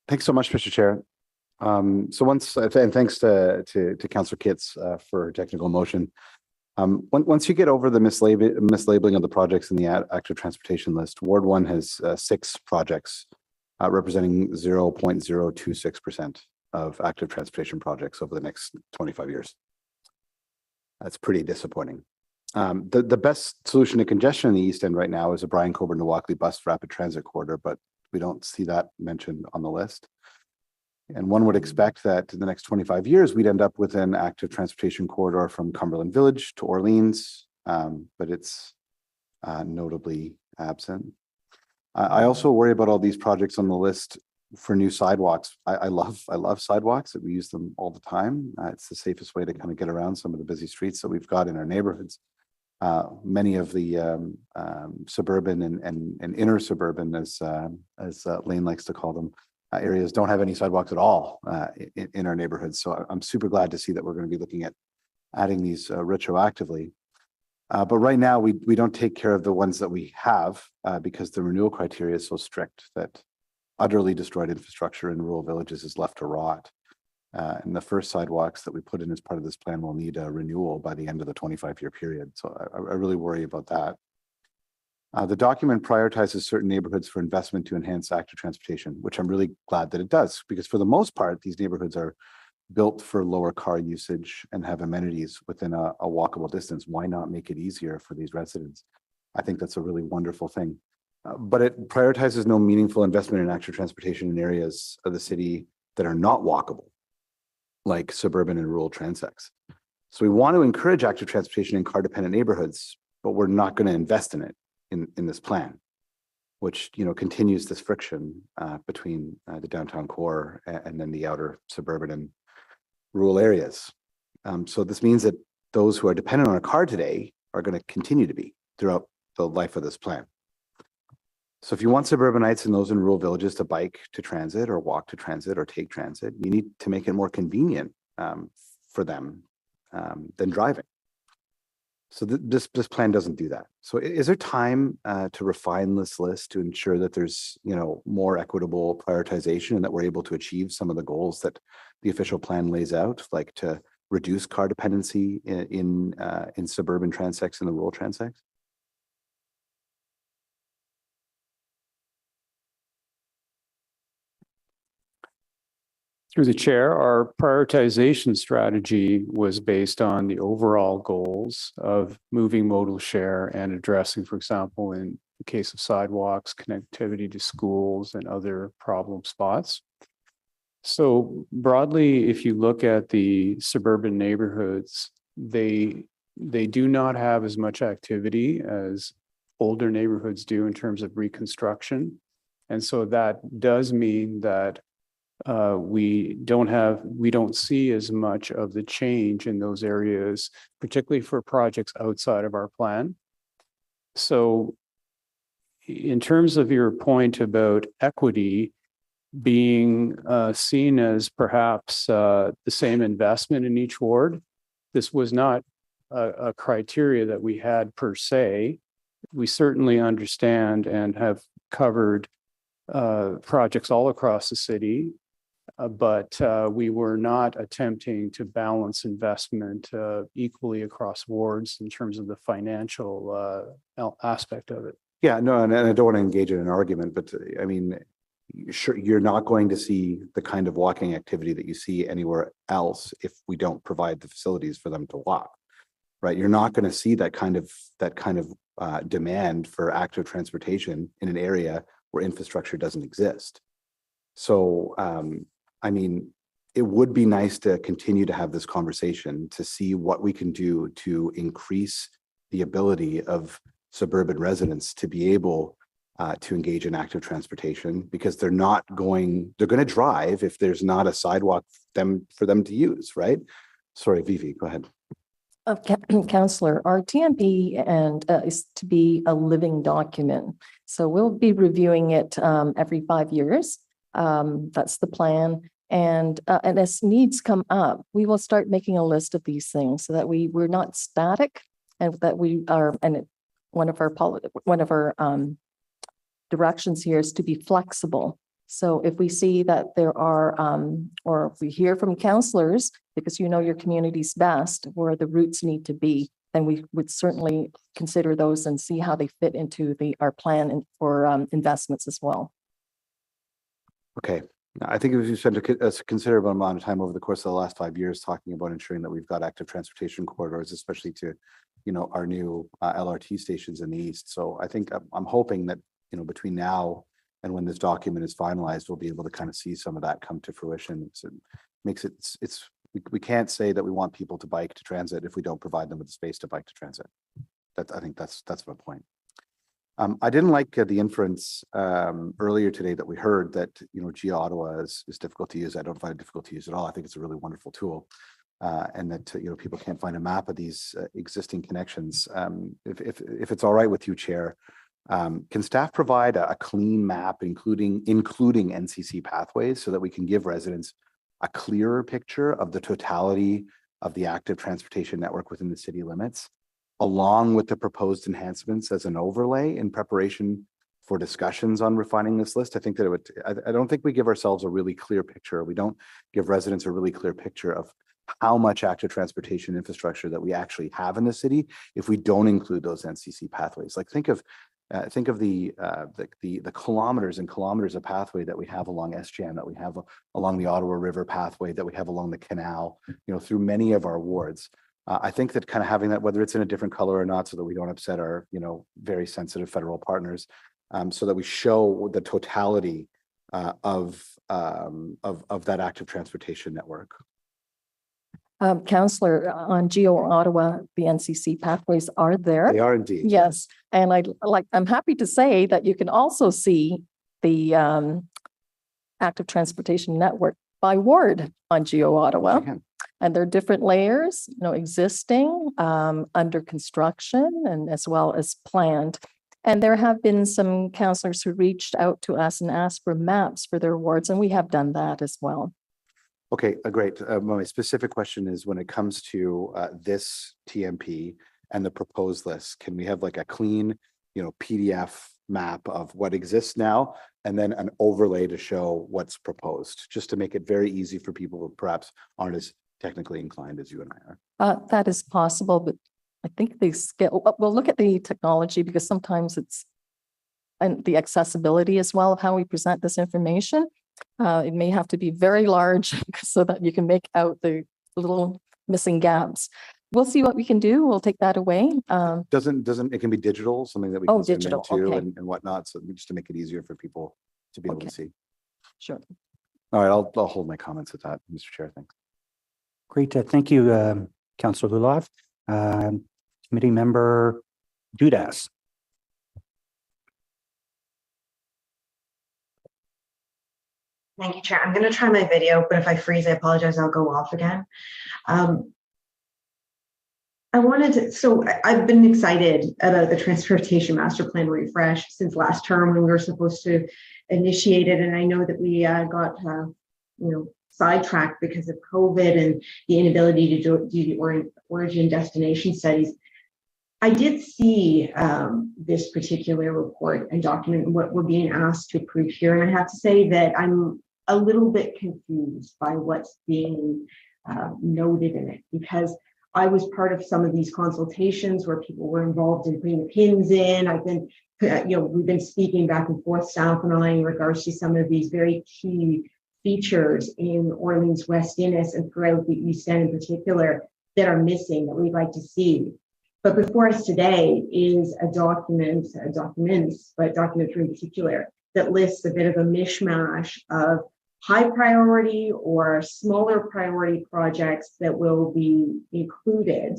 Thanks so much, Mr. Chair. And thanks to Councillor Kitts for her technical motion. Once you get over the mislabeling of the projects in the active transportation list, Ward 1 has 6 projects representing 0.026% of active transportation projects over the next 25 years. That's pretty disappointing. The best solution to congestion in the East End right now is a Brian Coburn-Nowakli bus rapid transit corridor, but we don't see that mentioned on the list. And one would expect that in the next 25 years, we'd end up with an active transportation corridor from Cumberland Village to Orleans, but it's notably absent. I also worry about all these projects on the list for new sidewalks. I love sidewalks. We use them all the time. It's the safest way to kind of get around some of the busy streets that we've got in our neighborhoods. Many of the suburban and inner suburban, as Lane likes to call them, areas don't have any sidewalks at all in our neighborhoods. So I'm super glad to see that we're going to be looking at adding these retroactively. But right now, we don't take care of the ones that we have because the renewal criteria is so strict that utterly destroyed infrastructure in rural villages is left to rot. And the first sidewalks that we put in as part of this plan will need a renewal by the end of the 25-year period. So I really worry about that. The document prioritizes certain neighborhoods for investment to enhance active transportation, which I'm really glad that it does, because for the most part, these neighborhoods are built for lower car usage and have amenities within a walkable distance. Why not make it easier for these residents? I think that's a really wonderful thing. But it prioritizes no meaningful investment in active transportation in areas of the city that are not walkable, like suburban and rural transects. So we want to encourage active transportation in car-dependent neighborhoods, but we're not going to invest in it in this plan, which continues this friction between the downtown core and then the outer suburban and rural areas. So this means that those who are dependent on a car today are going to continue to be throughout the life of this plan. So if you want suburbanites and those in rural villages to bike to transit or walk to transit or take transit, you need to make it more convenient for them than driving. So this plan doesn't do that. So is there time to refine this list to ensure that there's more equitable prioritization and that we're able to achieve some of the goals that the official plan lays out, like to reduce car dependency in suburban transects and the rural transects? Through the chair, our prioritization strategy was based on the overall goals of moving modal share and addressing, for example, in the case of sidewalks, connectivity to schools and other problem spots. So broadly, if you look at the suburban neighborhoods, they do not have as much activity as older neighborhoods do in terms of reconstruction. And so that does mean that we don't see as much of the change in those areas, particularly for projects outside of our plan. So in terms of your point about equity being seen as perhaps the same investment in each ward, this was not a criteria that we had per se. We certainly understand and have covered projects all across the city. But we were not attempting to balance investment equally across wards in terms of the financial aspect of it. Yeah, no, and I don't want to engage in an argument, but I mean, sure, you're not going to see the kind of walking activity that you see anywhere else if we don't provide the facilities for them to walk, right? You're not going to see that kind of demand for active transportation in an area where infrastructure doesn't exist. So, I mean, it would be nice to continue to have this conversation to see what we can do to increase the ability of suburban residents to be able to engage in active transportation, because they're going to drive if there's not a sidewalk for them to use, right? Sorry, Vivi, go ahead. Councillor, our TMP is to be a living document. So we'll be reviewing it every 5 years. That's the plan. And as needs come up, we will start making a list of these things so that we're not static, and that we are, one of our directions here is to be flexible. So if we see that there are, or if we hear from councillors, because you know your communities best, where the routes need to be, then we would certainly consider those and see how they fit into our plan for investments as well. Okay. I think we've spent a considerable amount of time over the course of the last 5 years talking about ensuring that we've got active transportation corridors, especially to, our new LRT stations in the east. So I think I'm hoping that, between now and when this document is finalized, we'll be able to kind of see some of that come to fruition. So it makes we can't say that we want people to bike to transit if we don't provide them with the space to bike to transit. I think that's my point. I didn't like the inference earlier today that we heard that Geo Ottawa is difficult to use. I don't find it difficult to use at all. I think it's a really wonderful tool, and that people can't find a map of these existing connections. If it's all right with you, Chair, can staff provide a clean map, including NCC pathways, so that we can give residents a clearer picture of the totality of the active transportation network within the city limits, along with the proposed enhancements as an overlay in preparation for discussions on refining this list? I think that I don't think we give ourselves a really clear picture. We don't give residents a really clear picture of how much active transportation infrastructure that we actually have in the city if we don't include those NCC pathways. Like think of the kilometers and kilometers of pathway that we have along SGM, that we have along the Ottawa River pathway, that we have along the canal, through many of our wards. I think that kind of having that, whether it's in a different color or not, so that we don't upset our, very sensitive federal partners, so that we show the totality of that active transportation network. Councillor, on Geo Ottawa, the NCC pathways are there. They are indeed. Yes, and I'm happy to say that you can also see the active transportation network by ward on Geo Ottawa. And there are different layers, existing, under construction, and as well as planned. And there have been some councillors who reached out to us and asked for maps for their wards, and we have done that as well. Okay, great. My specific question is, when it comes to this TMP and the proposed list, can we have like a clean, PDF map of what exists now, and then an overlay to show what's proposed, just to make it very easy for people who perhaps aren't as technically inclined as you and I are? That is possible, but I think we'll look at the technology, because sometimes and the accessibility as well of how we present this information. It may have to be very large so that you can make out the little missing gaps. We'll see what we can do. We'll take that away. Doesn't it can be digital, something that we can send digital, into okay. and whatnot, so just to make it easier for people to be able to see. Sure. All right, I'll hold my comments at that, Mr. Chair. Thanks. Great. Thank you, Councillor Lulov. Committee member Dudas. Thank you, Chair. I'm going to try my video, but if I freeze, I apologize. I'll go off again. I've been excited about the Transportation Master Plan refresh since last term when we were supposed to initiate it. And I know that we got, sidetracked because of COVID and the inability to do the origin destination studies. I did see this particular report and document and what we're being asked to approve here. And I have to say that I'm a little bit confused by what's being noted in it, because I was part of some of these consultations where people were involved in putting the pins in. I've been, we've been speaking back and forth, staff and I, in regards to some of these very key features in Orleans West Innes and throughout the East End in particular that are missing, that we'd like to see. But before us today is a document, documents in particular, that lists a bit of a mishmash of high priority or smaller priority projects that will be included.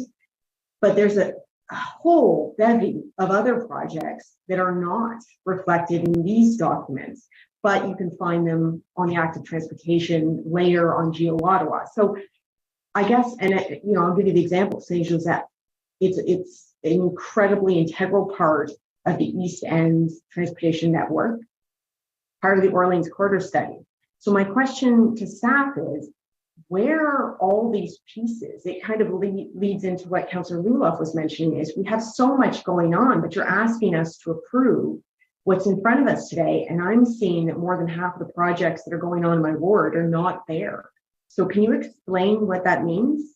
But there's a whole bevy of other projects that are not reflected in these documents, but you can find them on the active transportation layer on Geo Ottawa. So I guess, and I'll give you the example, Saint Joseph. It's an incredibly integral part of the East End transportation network, part of the Orleans Corridor study. So my question to staff is, where are all these pieces? It kind of leads into what Councillor Luloff was mentioning, is we have so much going on, but you're asking us to approve what's in front of us today. And I'm seeing that more than half of the projects that are going on in my ward are not there. So can you explain what that means?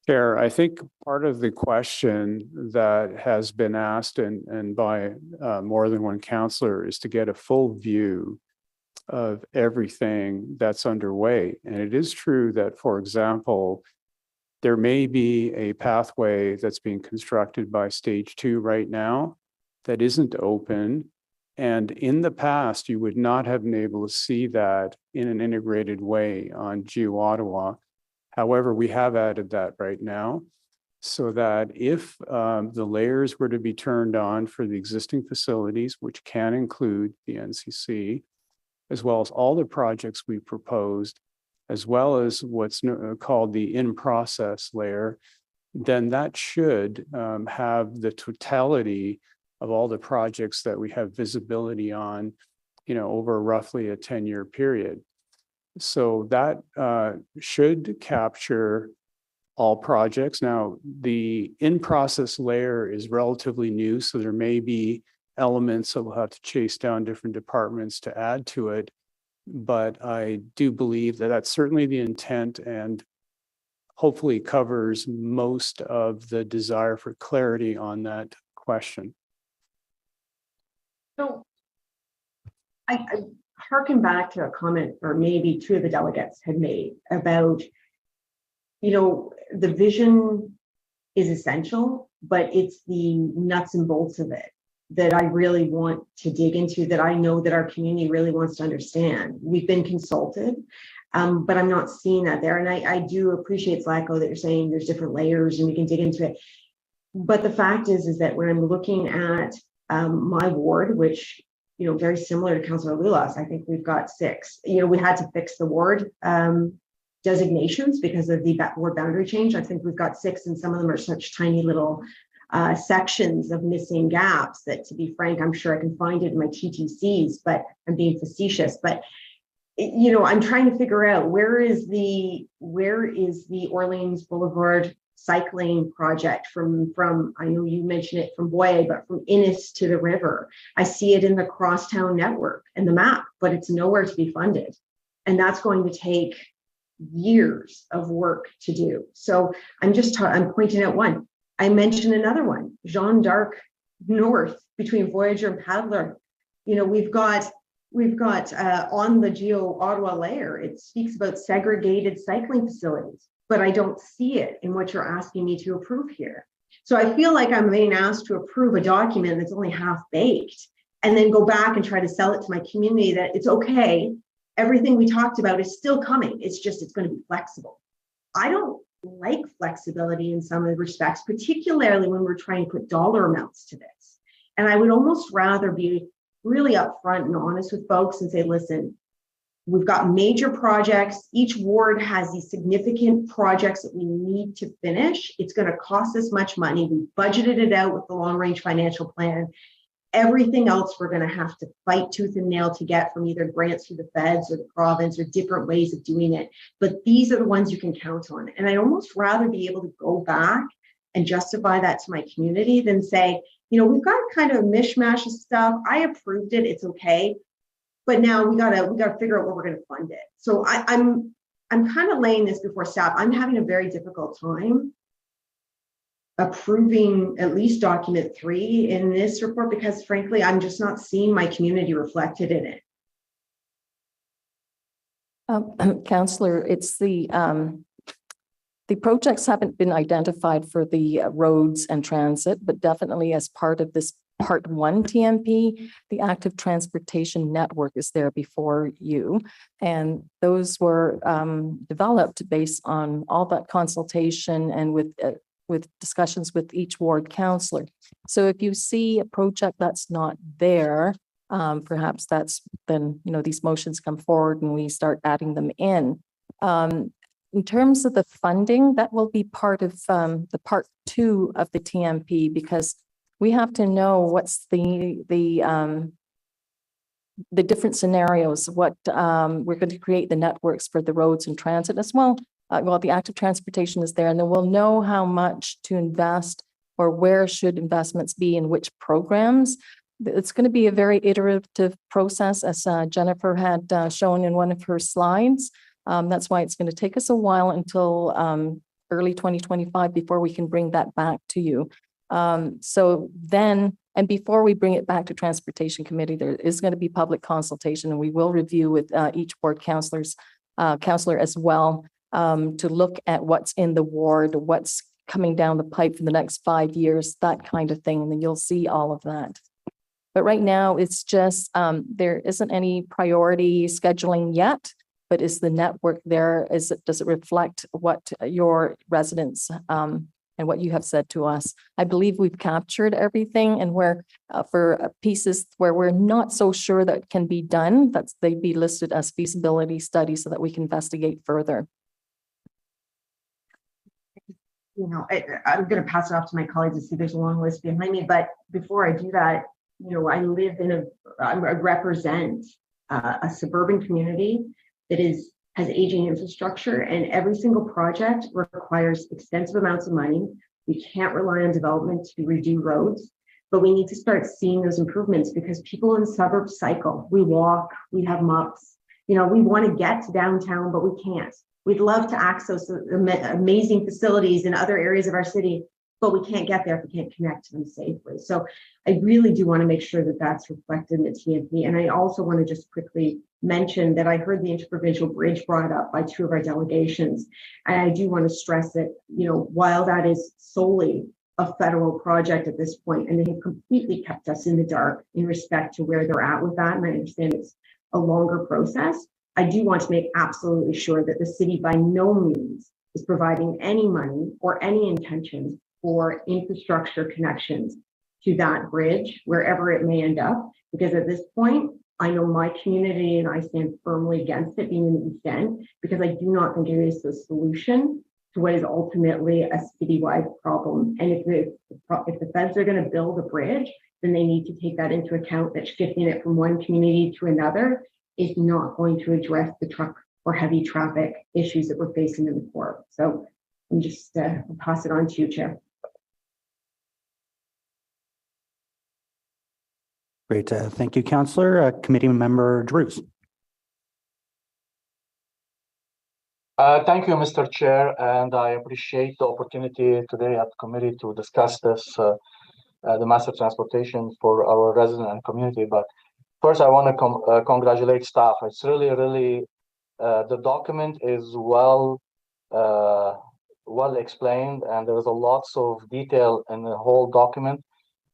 Chair, I think part of the question that has been asked and by more than one councillor is to get a full view of everything that's underway. And it is true that, for example, there may be a pathway that's being constructed by Stage 2 right now that isn't open. And in the past, you would not have been able to see that in an integrated way on Geo Ottawa. However, we have added that right now so that if the layers were to be turned on for the existing facilities, which can include the NCC, as well as all the projects we proposed, as well as what's called the in-process layer, then that should have the totality of all the projects that we have visibility on, over roughly a 10-year period. So that should capture all projects. Now, the in-process layer is relatively new, so there may be elements that we'll have to chase down different departments to add to it. But I do believe that that's certainly the intent and hopefully covers most of the desire for clarity on that question. So I harken back to a comment, or maybe two of the delegates had made about, the vision is essential, but it's the nuts and bolts of it that I really want to dig into, that I know that our community really wants to understand. We've been consulted, but I'm not seeing that there. And I do appreciate, Flacco, that you're saying there's different layers and we can dig into it. But the fact is that when I'm looking at my ward, which, very similar to Councillor Lulas, I think we've got 6. We had to fix the ward designations because of the ward boundary change. I think we've got 6, and some of them are such tiny little sections of missing gaps that, to be frank, I'm sure I can find it in my TTCs, but I'm being facetious. But I'm trying to figure out where is the Orleans Boulevard cycling project from I know you mentioned it from Boye, but from Innis to the river. I see it in the crosstown network and the map, but it's nowhere to be funded. And that's going to take years of work to do. So I'm pointing out one. I mentioned another one, Jeanne d'Arc North between Voyager and Paddler. We've got on the Geo Ottawa layer, it speaks about segregated cycling facilities, but I don't see it in what you're asking me to approve here. So I feel like I'm being asked to approve a document that's only half baked and then go back and try to sell it to my community that it's okay. Everything we talked about is still coming. It's going to be flexible. I don't like flexibility in some respects, particularly when we're trying to put dollar amounts to this. And I would almost rather be really upfront and honest with folks and say, listen, we've got major projects. Each ward has these significant projects that we need to finish. It's going to cost us much money. We budgeted it out with the long-range financial plan. Everything else we're going to have to fight tooth and nail to get from either grants through the feds or the province or different ways of doing it. But these are the ones you can count on. And I'd almost rather be able to go back and justify that to my community than say, we've got kind of a mishmash of stuff. I approved it. It's okay. But now we gotta figure out where we're going to fund it. So I'm kind of laying this before staff. I'm having a very difficult time approving at least document 3 in this report because frankly, I'm just not seeing my community reflected in it. Councillor, it's the projects haven't been identified for the roads and transit, but definitely as part of this Part 1 TMP. The Active Transportation Network is there before you. And those were developed based on all that consultation and with discussions with each ward councillor. So if you see a project that's not there, perhaps that's then, these motions come forward and we start adding them in. In terms of the funding, that will be part of the Part 2 of the TMP, because we have to know what's the different scenarios, what we're going to create the networks for the roads and transit as well. Well, the active transportation is there, and then we'll know how much to invest or where should investments be in which programs. It's going to be a very iterative process, as Jennifer had shown in one of her slides. That's why it's going to take us a while until early 2025 before we can bring that back to you. So then, and before we bring it back to Transportation Committee, there is going to be public consultation, and we will review with each ward counselor as well to look at what's in the ward, what's coming down the pipe for the next 5 years, that kind of thing. And then you'll see all of that. But right now, it's just there isn't any priority scheduling yet. But is the network there? Does it reflect what your residents and what you have said to us? I believe we've captured everything, and where for pieces where we're not so sure that can be done, they'd be listed as feasibility studies so that we can investigate further. I'm going to pass it off to my colleagues and see there's a long list behind me. But before I do that, I represent a suburban community that has aging infrastructure, and every single project requires extensive amounts of money. We can't rely on development to redo roads, but we need to start seeing those improvements, because people in the suburbs cycle. We walk, we have MUPs. We want to get to downtown, but we can't. We'd love to access amazing facilities in other areas of our city, but we can't get there if we can't connect to them safely. So I really do want to make sure that that's reflected in the TMP. And I also want to just quickly mention that I heard the interprovincial bridge brought up by 2 of our delegations. And I do want to stress that, while that is solely a federal project at this point, and they have completely kept us in the dark in respect to where they're at with that, and I understand it's a longer process, I do want to make absolutely sure that the city by no means is providing any money or any intentions for infrastructure connections to that bridge, wherever it may end up. Because at this point, I know my community and I stand firmly against it being in the East End, because I do not think it is the solution to what is ultimately a citywide problem. And if the feds are going to build a bridge, then they need to take that into account, that shifting it from one community to another is not going to address the truck or heavy traffic issues that we're facing in the core. So I'm just pass it on to you, Chair. Great. Thank you, Councillor. Committee Member Drews. Thank you, Mr. Chair, and I appreciate the opportunity today at the committee to discuss this, the massive transportation for our resident and community. But first, I want to congratulate staff. It's really, the document is well explained, and there is a lots of detail in the whole document.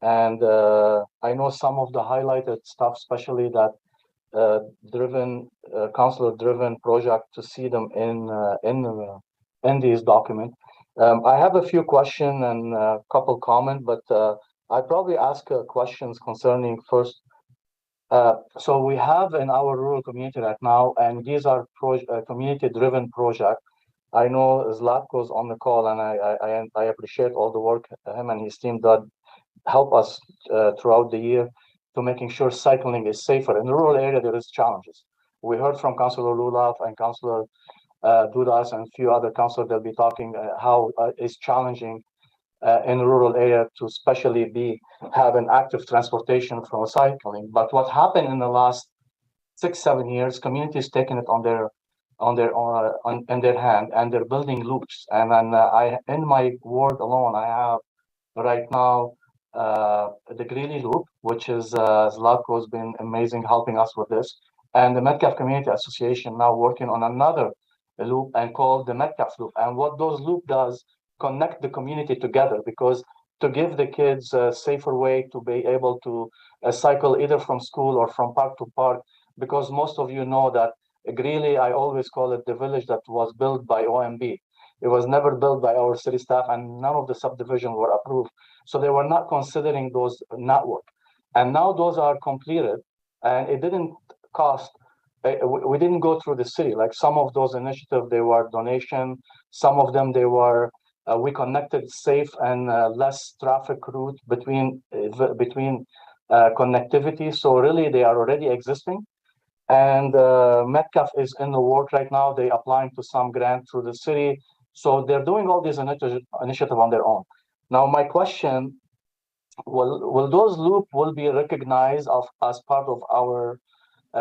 And I know some of the highlighted stuff, especially that councillor-driven project, to see them in these documents. I have a few questions and a couple comments, but I probably ask questions concerning first. So we have in our rural community right now, and these are community-driven projects. I know Zlatko's on the call, and I appreciate all the work him and his team did help us throughout the year to making sure cycling is safer. In the rural area, there is challenges. We heard from Councillor Lulav and Councillor Dudas and a few other councillors that'll be talking how it's challenging in the rural area to especially have an active transportation from cycling. But what happened in the last 6-7 years, communities taking it in their hand, and they're building loops. And then in my ward alone, I have right now the Greeley Loop, which is Zlatko has been amazing helping us with this, and the Metcalf Community Association now working on another loop and called the Metcalf Loop. And what those loop does, connect the community together, because to give the kids a safer way to be able to cycle either from school or from park to park, because most of you know that Greeley, I always call it the village that was built by OMB. It was never built by our city staff, and none of the subdivisions were approved. So they were not considering those network. And now those are completed, and it didn't cost, we didn't go through the city. Like some of those initiatives, they were donation. Some of them, they were, we connected safe and less traffic route between connectivity. So really, they are already existing. And Metcalf is in the work right now. They applying to some grant through the city. So they're doing all these initiatives on their own. Now, my question, will those loops will be recognized as part of our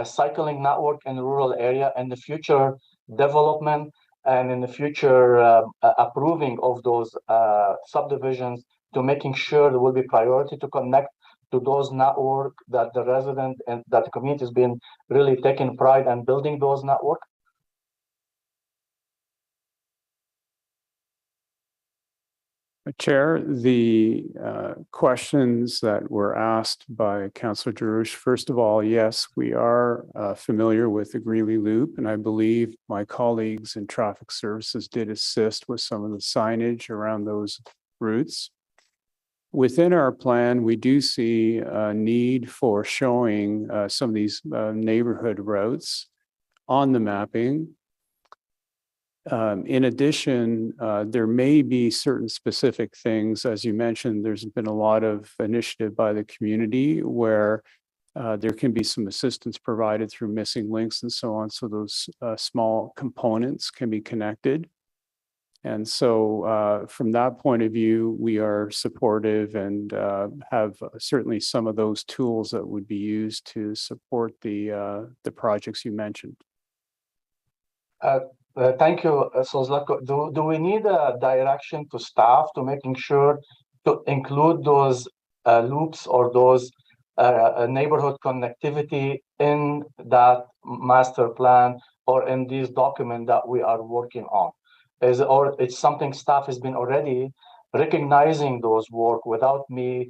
cycling network in the rural area in the future development and in the future approving of those subdivisions, to making sure there will be priority to connect to those network that the resident and that the community has been really taking pride and building those network? Chair, the questions that were asked by Councillor Jarouche, first of all, yes, we are familiar with the Greeley Loop, and I believe my colleagues in traffic services did assist with some of the signage around those routes. Within our plan, we do see a need for showing some of these neighborhood routes on the mapping. In addition, there may be certain specific things, as you mentioned, there's been a lot of initiative by the community where there can be some assistance provided through missing links and so on. So those small components can be connected. And so from that point of view, we are supportive and have certainly some of those tools that would be used to support the projects you mentioned. Thank you, so Zlatko. Do we need a direction to staff to making sure to include those loops or those neighborhood connectivity in that master plan or in this document that we are working on? Or it's something staff has been already recognizing those work without me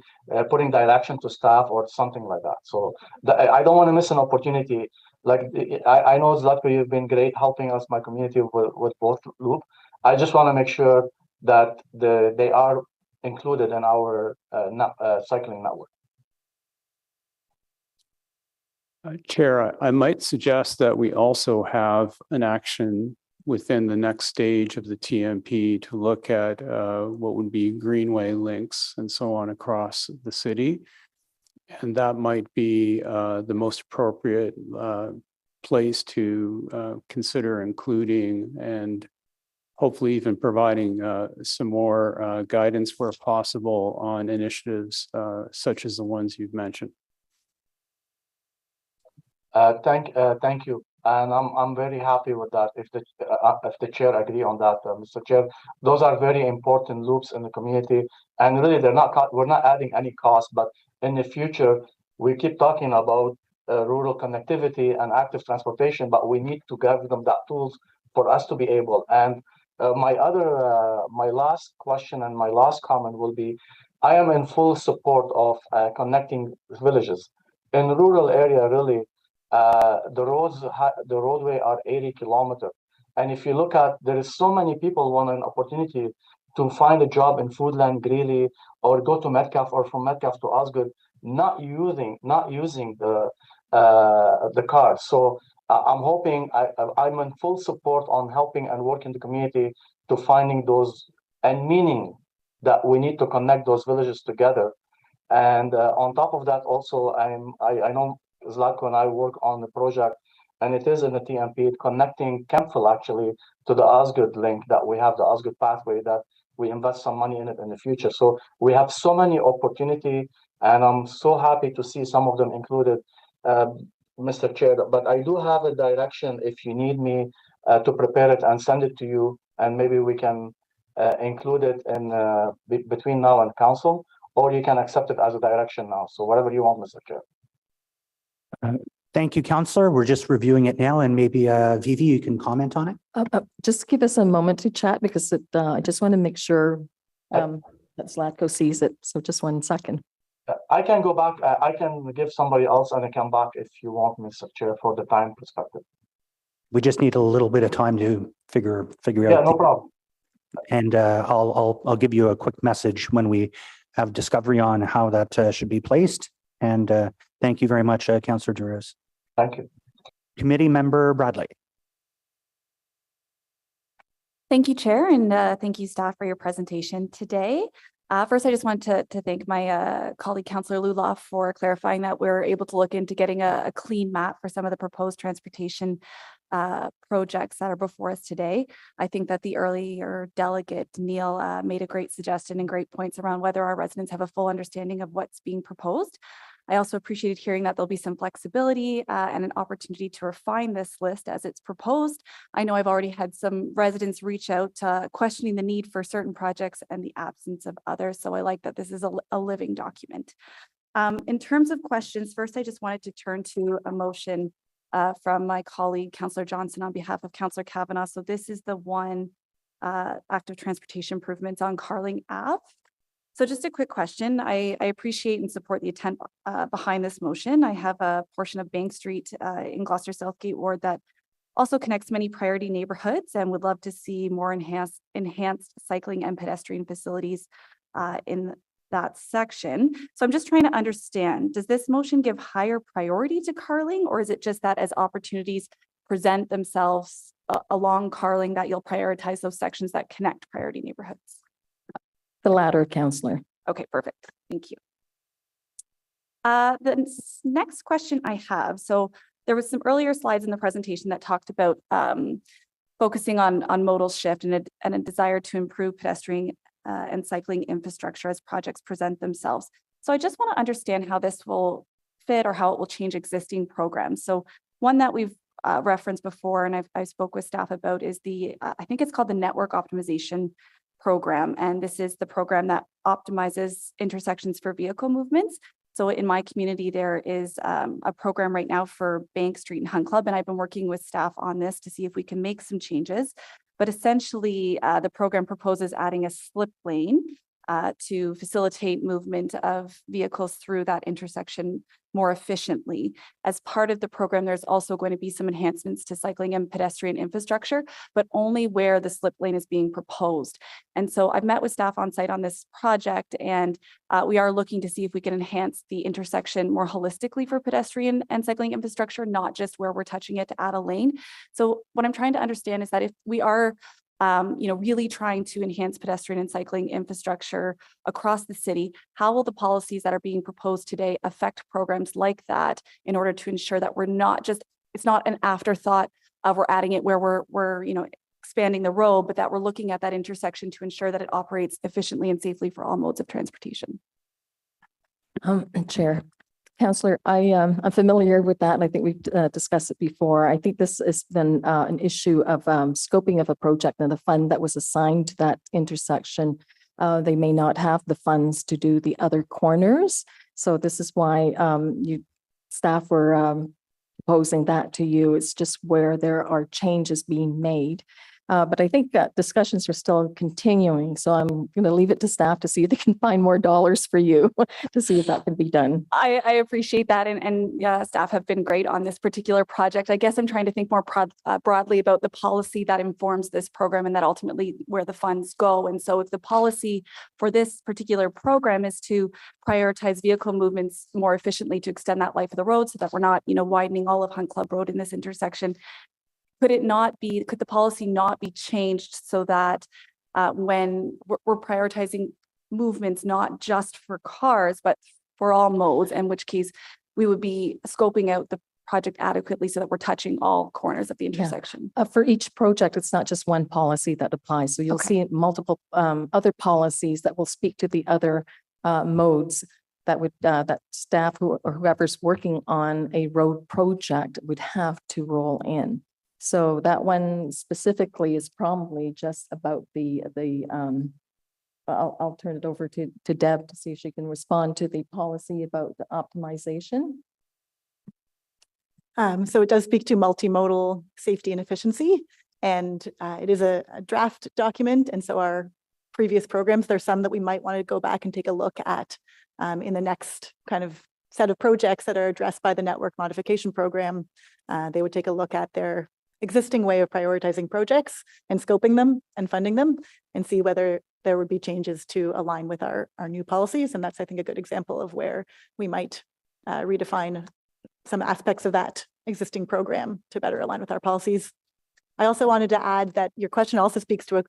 putting direction to staff or something like that. So I don't want to miss an opportunity. Like I know, Zlatko, you've been great helping us, my community, with both loop. I just want to make sure that they are included in our cycling network. Chair, I might suggest that we also have an action within the next stage of the TMP to look at what would be greenway links and so on across the city. And that might be the most appropriate place to consider including and hopefully even providing some more guidance where possible on initiatives such as the ones you've mentioned. Thank you. And I'm very happy with that. If the chair agree on that, Mr. Chair, those are very important loops in the community, and really we're not adding any cost. But in the future, we keep talking about rural connectivity and active transportation, but we need to give them that tools for us to be able. And my last question and my last comment will be, I am in full support of connecting villages in rural area. Really. The roadway are 80 kilometers. And if you look at, there is so many people want an opportunity to find a job in Foodland, Greeley, or go to Metcalf, or from Metcalf to Osgood, not using the car. So I'm hoping, I'm in full support on helping and working the community to finding those and meaning that we need to connect those villages together. And on top of that, also, I know Zlatko and I work on the project, and it is in the TMP, connecting Kempville actually to the Osgood link that we have, the Osgood pathway, that we invest some money in it in the future. So we have so many opportunity, and I'm so happy to see some of them included, Mr. Chair. But I do have a direction if you need me to prepare it and send it to you, and maybe we can include it in between now and council, or you can accept it as a direction now. So whatever you want, Mr. Chair. Thank you, Councillor. We're just reviewing it now, and maybe Vivi, you can comment on it. Just give us a moment to chat, because I just want to make sure. that Zlatko sees it. So just 1 second. I can go back. I can give somebody else and I come back if you want, Mr. Chair, for the time perspective. We just need a little bit of time to figure Yeah, out. no problem. And I'll give you a quick message when we have discovery on how that should be placed. And thank you very much, Councillor Giroux. Thank you. Committee Member Bradley. Thank you, Chair, and thank you, staff, for your presentation today. First, I just want to thank my colleague, Councillor Lula, for clarifying that we're able to look into getting a clean map for some of the proposed transportation projects that are before us today. I think that the earlier delegate, Neil, made a great suggestion and great points around whether our residents have a full understanding of what's being proposed. I also appreciated hearing that there'll be some flexibility and an opportunity to refine this list as it's proposed. I know I've already had some residents reach out questioning the need for certain projects and the absence of others. So I like that this is a living document. In terms of questions, first, I just wanted to turn to a motion from my colleague, Councillor Johnson, on behalf of Councillor Kavanagh. So this is the one active transportation improvements on Carling Ave. So just a quick question. I appreciate and support the intent behind this motion. I have a portion of Bank Street in Gloucester Southgate Ward that also connects many priority neighborhoods and would love to see more enhanced cycling and pedestrian facilities in that section. So I'm just trying to understand, does this motion give higher priority to Carling, or is it just that as opportunities present themselves along Carling that you'll prioritize those sections that connect priority neighborhoods? The latter, Councillor. Okay, perfect. Thank you. The next question I have, so there was some earlier slides in the presentation that talked about focusing on modal shift and a desire to improve pedestrian and cycling infrastructure as projects present themselves. So I just want to understand how this will fit or how it will change existing programs. So one that we've referenced before and I've spoke with staff about is I think it's called the Network Optimization Program. And this is the program that optimizes intersections for vehicle movements. So in my community, there is a program right now for Bank Street and Hunt Club, and I've been working with staff on this to see if we can make some changes. But essentially, the program proposes adding a slip lane to facilitate movement of vehicles through that intersection more efficiently. As part of the program, there's also going to be some enhancements to cycling and pedestrian infrastructure, but only where the slip lane is being proposed. And so I've met with staff on site on this project, and we are looking to see if we can enhance the intersection more holistically for pedestrian and cycling infrastructure, not just where we're touching it to add a lane. So what I'm trying to understand is that if we are really trying to enhance pedestrian and cycling infrastructure across the city, how will the policies that are being proposed today affect programs like that in order to ensure that we're not just, it's not an afterthought of we're adding it where we're expanding the road, but that we're looking at that intersection to ensure that it operates efficiently and safely for all modes of transportation. Chair. Councillor, I'm familiar with that, and I think we've discussed it before. I think this has been an issue of scoping of a project, and the fund that was assigned to that intersection, they may not have the funds to do the other corners. So this is why staff were proposing that to you. It's just where there are changes being made. But I think that discussions are still continuing. So I'm going to leave it to staff to see if they can find more dollars for you to see if that can be done. I appreciate that. And yeah, staff have been great on this particular project. I guess I'm trying to think more broadly about the policy that informs this program and that ultimately where the funds go. And so if the policy for this particular program is to prioritize vehicle movements more efficiently to extend that life of the road so that we're not, widening all of Hunt Club Road in this intersection, could the policy not be changed so that when we're prioritizing movements, not just for cars, but for all modes, in which case we would be scoping out the project adequately so that we're touching all corners of the intersection? Yeah. For each project, it's not just one policy that applies. So you'll see multiple other policies that will speak to the other modes that staff or whoever's working on a road project would have to roll in. So that one specifically is probably just about I'll turn it over to Deb to see if she can respond to the policy about the optimization. So it does speak to multimodal safety and efficiency, and it is a draft document. And so our previous programs. There's some that we might want to go back and take a look at in the next kind of set of projects that are addressed by the network modification program. They would take a look at their existing way of prioritizing projects and scoping them and funding them and see whether there would be changes to align with our new policies. And that's, I think, a good example of where we might redefine some aspects of that existing program to better align with our policies. I also wanted to add that your question also speaks to a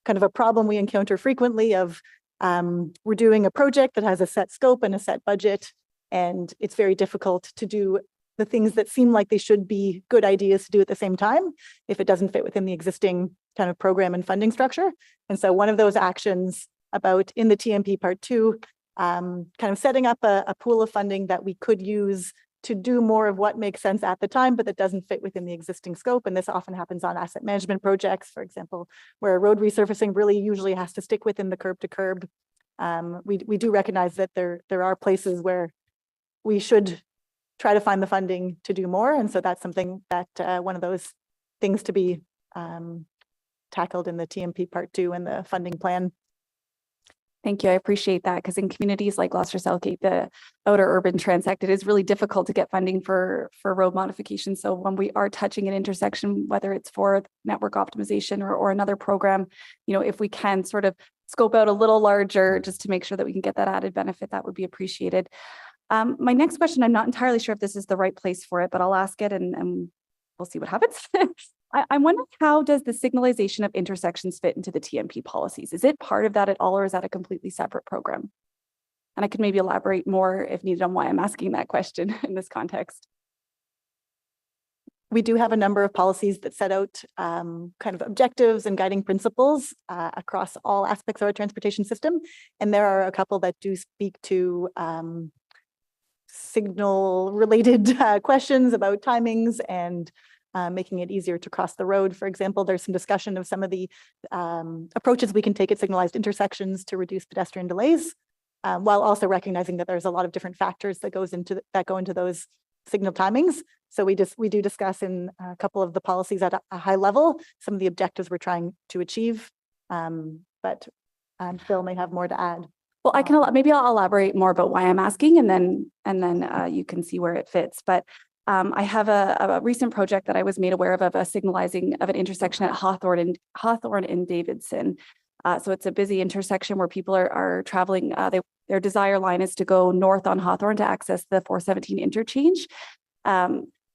kind of a problem we encounter frequently of we're doing a project that has a set scope and a set budget, and it's very difficult to do the things that seem like they should be good ideas to do at the same time if it doesn't fit within the existing kind of program and funding structure. And so one of those actions about in the TMP part 2, kind of setting up a pool of funding that we could use to do more of what makes sense at the time, but that doesn't fit within the existing scope. And this often happens on asset management projects, for example, where road resurfacing really usually has to stick within the curb to curb. We do recognize that there are places where we should try to find the funding to do more. And so that's something that one of those things to be tackled in the TMP part 2 and the funding plan. Thank you. I appreciate that, because in communities like Gloucester Southgate, the outer urban transect, it is really difficult to get funding for road modification. So when we are touching an intersection, whether it's for network optimization or another program, you know, if we can sort of scope out a little larger just to make sure that we can get that added benefit, that would be appreciated. My next question, I'm not entirely sure if this is the right place for it, but I'll ask it and we'll see what happens. I'm wondering, how does the signalization of intersections fit into the TMP policies? Is it part of that at all, or is that a completely separate program? And I could maybe elaborate more if needed on why I'm asking that question in this context. We do have a number of policies that set out kind of objectives and guiding principles across all aspects of our transportation system. And there are a couple that do speak to signal related questions about timings and making it easier to cross the road. For example, there's some discussion of some of the approaches we can take at signalized intersections to reduce pedestrian delays, while also recognizing that there's a lot of different factors that go into those signal timings. So we do discuss in a couple of the policies at a high level some of the objectives we're trying to achieve, but Phil may have more to add. Well, maybe I'll elaborate more about why I'm asking, and then you can see where it fits. But I have a recent project that I was made aware of a signalizing of an intersection at Hawthorne and Davidson. So it's a busy intersection where people are traveling. Their desire line is to go north on Hawthorne to access the 417 interchange.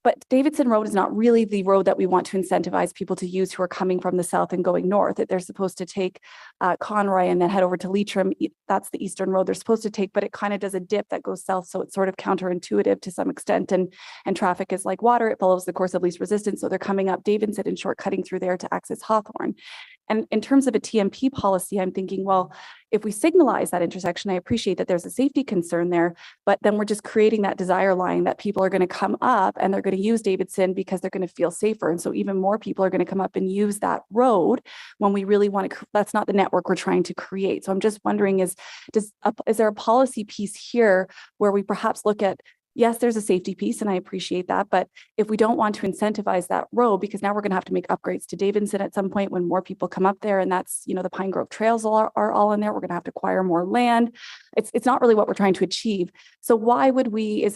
But Davidson Road is not really the road that we want to incentivize people to use who are coming from the south and going north. They're supposed to take Conroy and then head over to Leitrim. That's the eastern road they're supposed to take, but it kind of does a dip that goes south. So it's sort of counterintuitive to some extent. And traffic is like water. It follows the course of least resistance. So they're coming up Davidson and shortcutting through there to access Hawthorne. And in terms of a TMP policy, I'm thinking, well, if we signalize that intersection, I appreciate that there's a safety concern there, but then we're just creating that desire line that people are going to come up and they're going to use Davidson because they're going to feel safer. And so even more people are going to come up and use that road when we really want to, that's not the network we're trying to create. So I'm just wondering, is there a policy piece here where we perhaps look at, yes, there's a safety piece, and I appreciate that. But if we don't want to incentivize that road, because now we're going to have to make upgrades to Davidson at some point when more people come up there, and that's, you know, the Pine Grove trails are all in there. We're going to have to acquire more land. It's not really what we're trying to achieve. So why would we,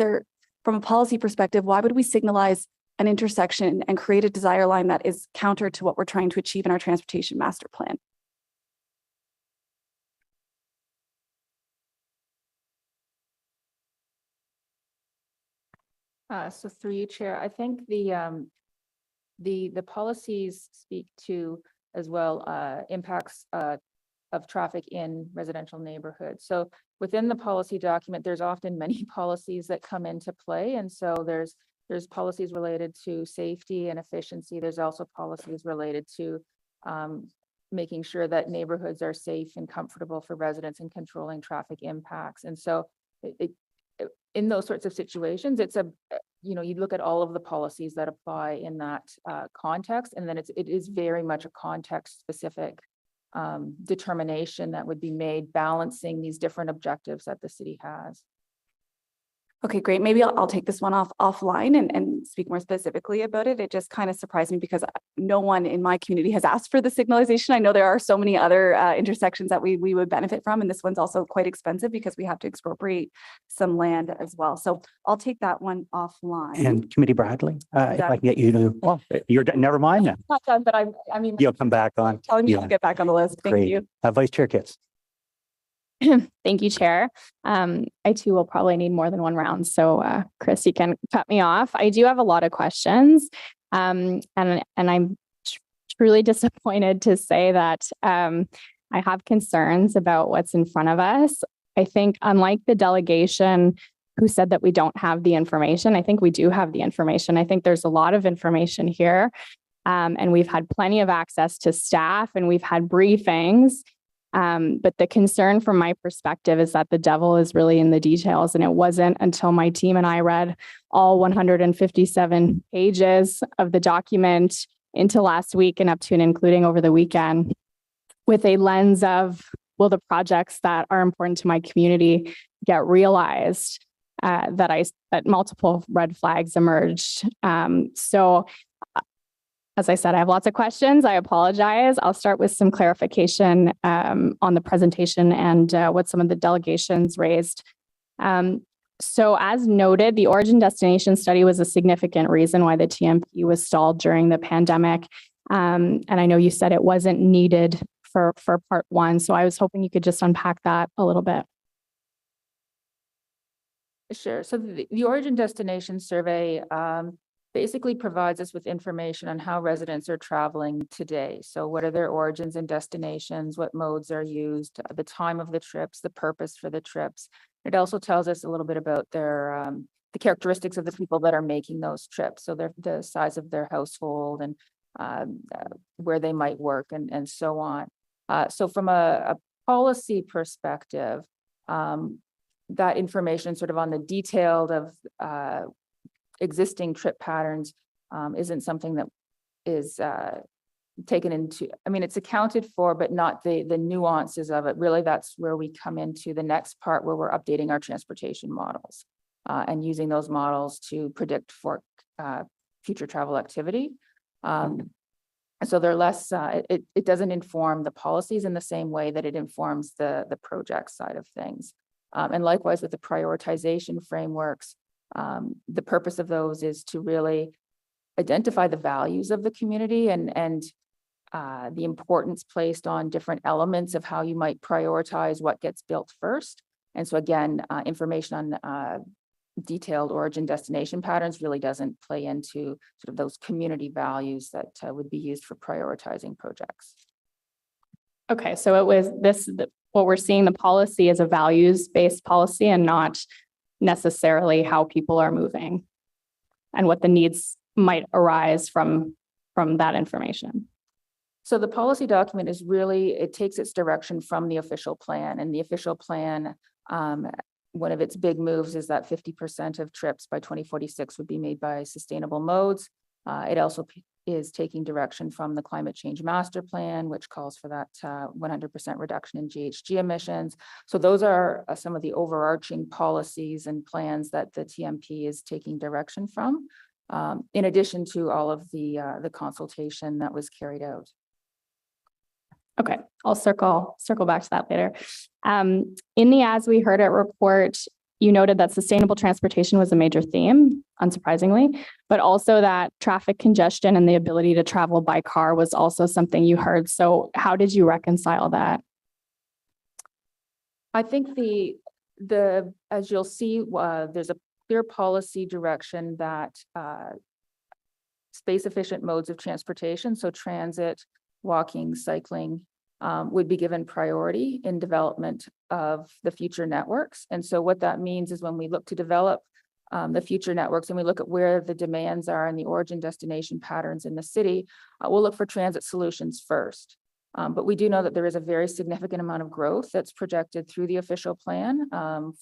from a policy perspective, why would we signalize an intersection and create a desire line that is counter to what we're trying to achieve in our transportation master plan? So through you, Chair, I think the policies speak to as well impacts of traffic in residential neighborhoods. So within the policy document, there's often many policies that come into play, and so there's policies related to safety and efficiency. There's also policies related to making sure that neighborhoods are safe and comfortable for residents and controlling traffic impacts. And so in those sorts of situations, you look at all of the policies that apply in that context, and then it is very much a context specific determination that would be made, balancing these different objectives that the city has. Okay, great. Maybe I'll take this one offline and speak more specifically about it. It just kind of surprised me because no one in my community has asked for the signalization. I know there are so many other intersections that we would benefit from, and this one's also quite expensive because we have to expropriate some land as well. So I'll take that one offline. And Committee Bradley, if I can get you to, well, you're, never mind then. Not done, but I mean, You'll come back on. telling me Yeah. I'll get back on the list. Thank Great. you. Vice Chair Kitts. Thank you, Chair. I too will probably need more than one round. So Chris, you can cut me off. I do have a lot of questions. And I'm truly disappointed to say that I have concerns about what's in front of us. I think unlike the delegation who said that we don't have the information, I think we do have the information. I think there's a lot of information here. And we've had plenty of access to staff and we've had briefings. But the concern from my perspective is that the devil is really in the details. And it wasn't until my team and I read all 157 pages of the document into last week and up to and including over the weekend with a lens of, will the projects that are important to my community get realized, that multiple red flags emerged. As I said, I have lots of questions. I apologize. I'll start with some clarification on the presentation and what some of the delegations raised. So as noted, the origin destination study was a significant reason why the TMP was stalled during the pandemic. And I know you said it wasn't needed for part one. So I was hoping you could just unpack that a little bit. Sure. So the origin destination survey basically provides us with information on how residents are traveling today. So what are their origins and destinations, what modes are used, the time of the trips, the purpose for the trips. It also tells us a little bit about their the characteristics of the people that are making those trips. So the size of their household and where they might work and so on. So from a policy perspective, that information sort of on the detailed of existing trip patterns isn't something that is taken into, I mean, it's accounted for, but not the nuances of it. Really, that's where we come into the next part where we're updating our transportation models and using those models to predict for future travel activity. So they're less, it doesn't inform the policies in the same way that it informs the project side of things. And likewise with the prioritization frameworks, the purpose of those is to really identify the values of the community and the importance placed on different elements of how you might prioritize what gets built first. And so again, information on detailed origin destination patterns really doesn't play into sort of those community values that would be used for prioritizing projects. Okay, so it was what we're seeing, the policy is a values-based policy and not necessarily how people are moving and what the needs might arise from that information. So the policy document is really, it takes its direction from the official plan, and the official plan, one of its big moves is that 50% of trips by 2046 would be made by sustainable modes. It also is taking direction from the climate change master plan, which calls for that 100% reduction in GHG emissions. So those are some of the overarching policies and plans that the TMP is taking direction from, in addition to all of the consultation that was carried out. Okay, I'll circle back to that later. In the As We Heard It report, you noted that sustainable transportation was a major theme, unsurprisingly, but also that traffic congestion and the ability to travel by car was also something you heard. So how did you reconcile that? I think as you'll see, there's a clear policy direction that space efficient modes of transportation, so transit, walking, cycling, would be given priority in development of the future networks. And so what that means is when we look to develop the future networks and we look at where the demands are and the origin destination patterns in the city, we'll look for transit solutions first. But we do know that there is a very significant amount of growth that's projected through the official plan.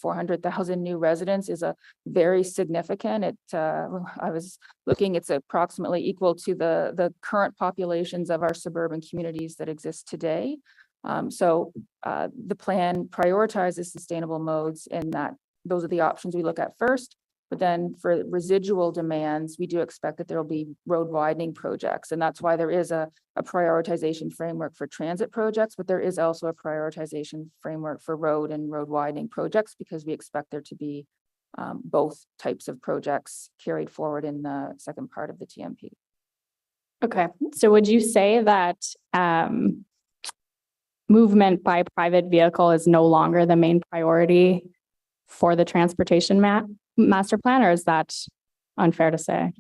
400,000 new residents is a very significant. I was looking, it's approximately equal to the current populations of our suburban communities that exist today. So the plan prioritizes sustainable modes, and that those are the options we look at first. But then for residual demands, we do expect that there will be road widening projects. And that's why there is a prioritization framework for transit projects, but there is also a prioritization framework for road and road widening projects, because we expect there to be both types of projects carried forward in the second part of the TMP. Okay, so would you say that movement by private vehicle is no longer the main priority for the transportation master plan, or is that unfair to say?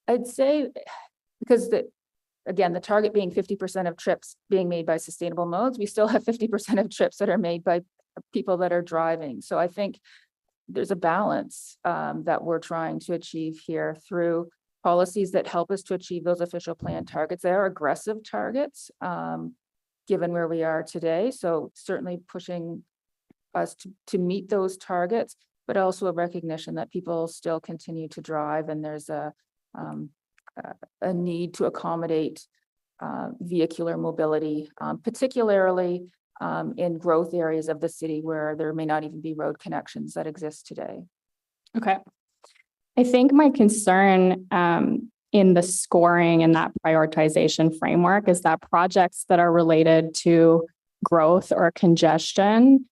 I'd say, because again, the target being 50% of trips being made by sustainable modes, we still have 50% of trips that are made by people that are driving. So I think there's a balance that we're trying to achieve here through policies that help us to achieve those official plan targets. They are aggressive targets, given where we are today. So certainly pushing us to meet those targets, but also a recognition that people still continue to drive, and there's a need to accommodate vehicular mobility, particularly in growth areas of the city where there may not even be road connections that exist today. Okay. I think my concern in the scoring and that prioritization framework is that projects that are related to growth or congestion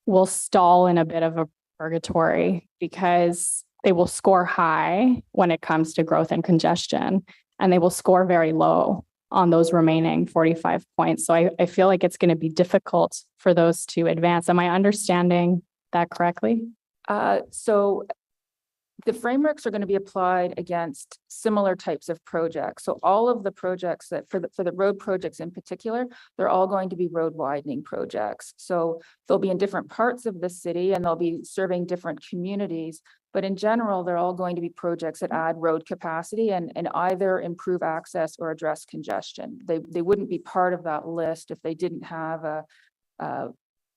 will stall in a bit of a purgatory, because they will score high when it comes to growth and congestion, and they will score very low on those remaining 45 points. So I feel like it's going to be difficult for those to advance. Am I understanding that correctly? So the frameworks are going to be applied against similar types of projects. So all of the projects that for the road projects in particular, they're all going to be road widening projects. So they'll be in different parts of the city and they'll be serving different communities. But in general, they're all going to be projects that add road capacity and either improve access or address congestion. They wouldn't be part of that list if they didn't have a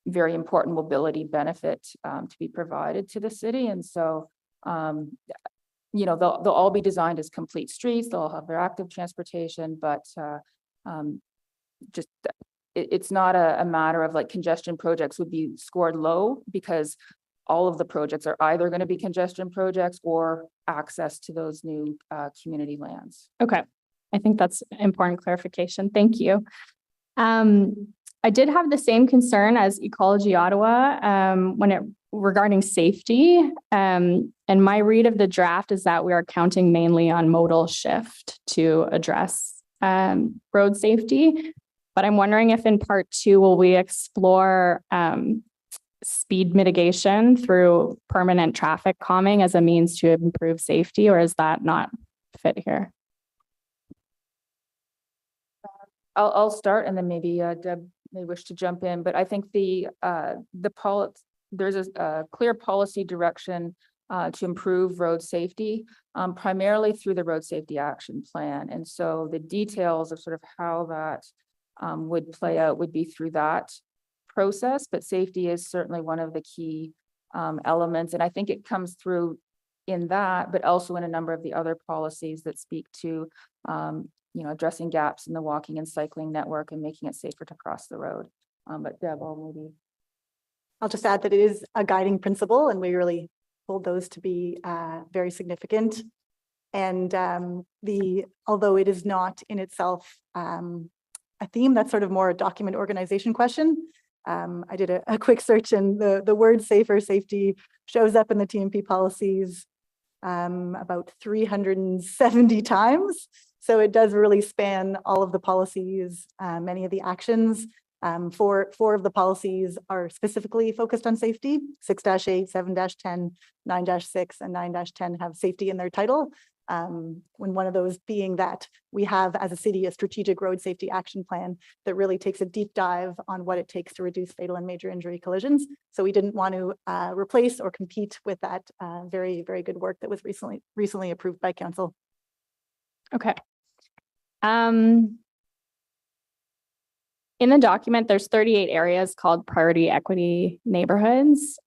very important mobility benefit to be provided to the city. And so you know, they'll all be designed as complete streets. They'll have their active transportation, but just it's not a matter of like congestion projects would be scored low, because all of the projects are either going to be congestion projects or access to those new community lands. Okay, I think that's important clarification. Thank you. I did have the same concern as Ecology Ottawa regarding safety. And my read of the draft is that we are counting mainly on modal shift to address road safety. But I'm wondering if in part 2, will we explore speed mitigation through permanent traffic calming as a means to improve safety, or is that not fit here? I'll start, and then maybe Deb may wish to jump in. But I think there's a clear policy direction to improve road safety, primarily through the Road Safety Action Plan. And so the details of sort of how that would play out would be through that process. But safety is certainly one of the key elements. And I think it comes through in that, but also in a number of the other policies that speak to you know, addressing gaps in the walking and cycling network and making it safer to cross the road. But Deb, I'll just add that it is a guiding principle, and we really hold those to be very significant. And although it is not in itself a theme, that's sort of more a document organization question. I did a quick search, and the word safer safety shows up in the TMP policies about 370 times. So it does really span all of the policies, many of the actions. Four of the policies are specifically focused on safety. 6-8, 7-10, 9-6, and 9-10 have safety in their title. When one of those being that we have as a city a strategic road safety action plan that really takes a deep dive on what it takes to reduce fatal and major injury collisions. So we didn't want to replace or compete with that very, very good work that was recently approved by council. Okay. In the document, there's 38 areas called priority equity neighborhoods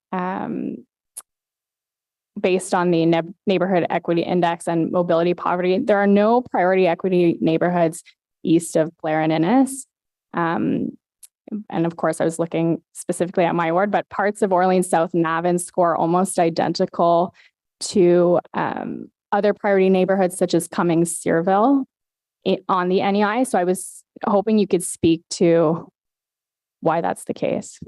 based on the neighborhood equity index and mobility poverty. There are no priority equity neighborhoods east of Blair and Innes. and of course I was looking specifically at my ward, but parts of Orleans South Navan score almost identical to other priority neighborhoods such as Cummings, Searville on the NEI. So I was hoping you could speak to why that's the case.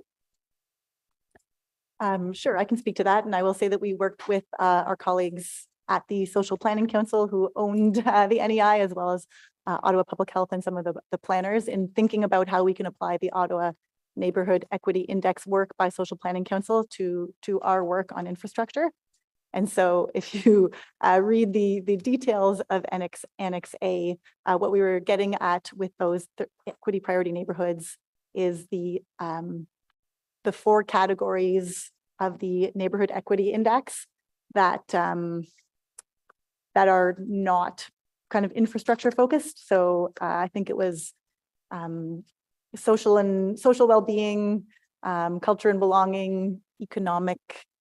Sure, I can speak to that. And I will say that we worked with our colleagues at the Social Planning Council who owned the NEI, as well as Ottawa Public Health and some of the planners in thinking about how we can apply the Ottawa Neighborhood Equity Index work by Social Planning Council to our work on infrastructure. And so if you read the details of Annex A, what we were getting at with those equity priority neighborhoods is the 4 categories of the Neighborhood Equity Index that are not kind of infrastructure focused. So I think it was social well-being, culture and belonging, economic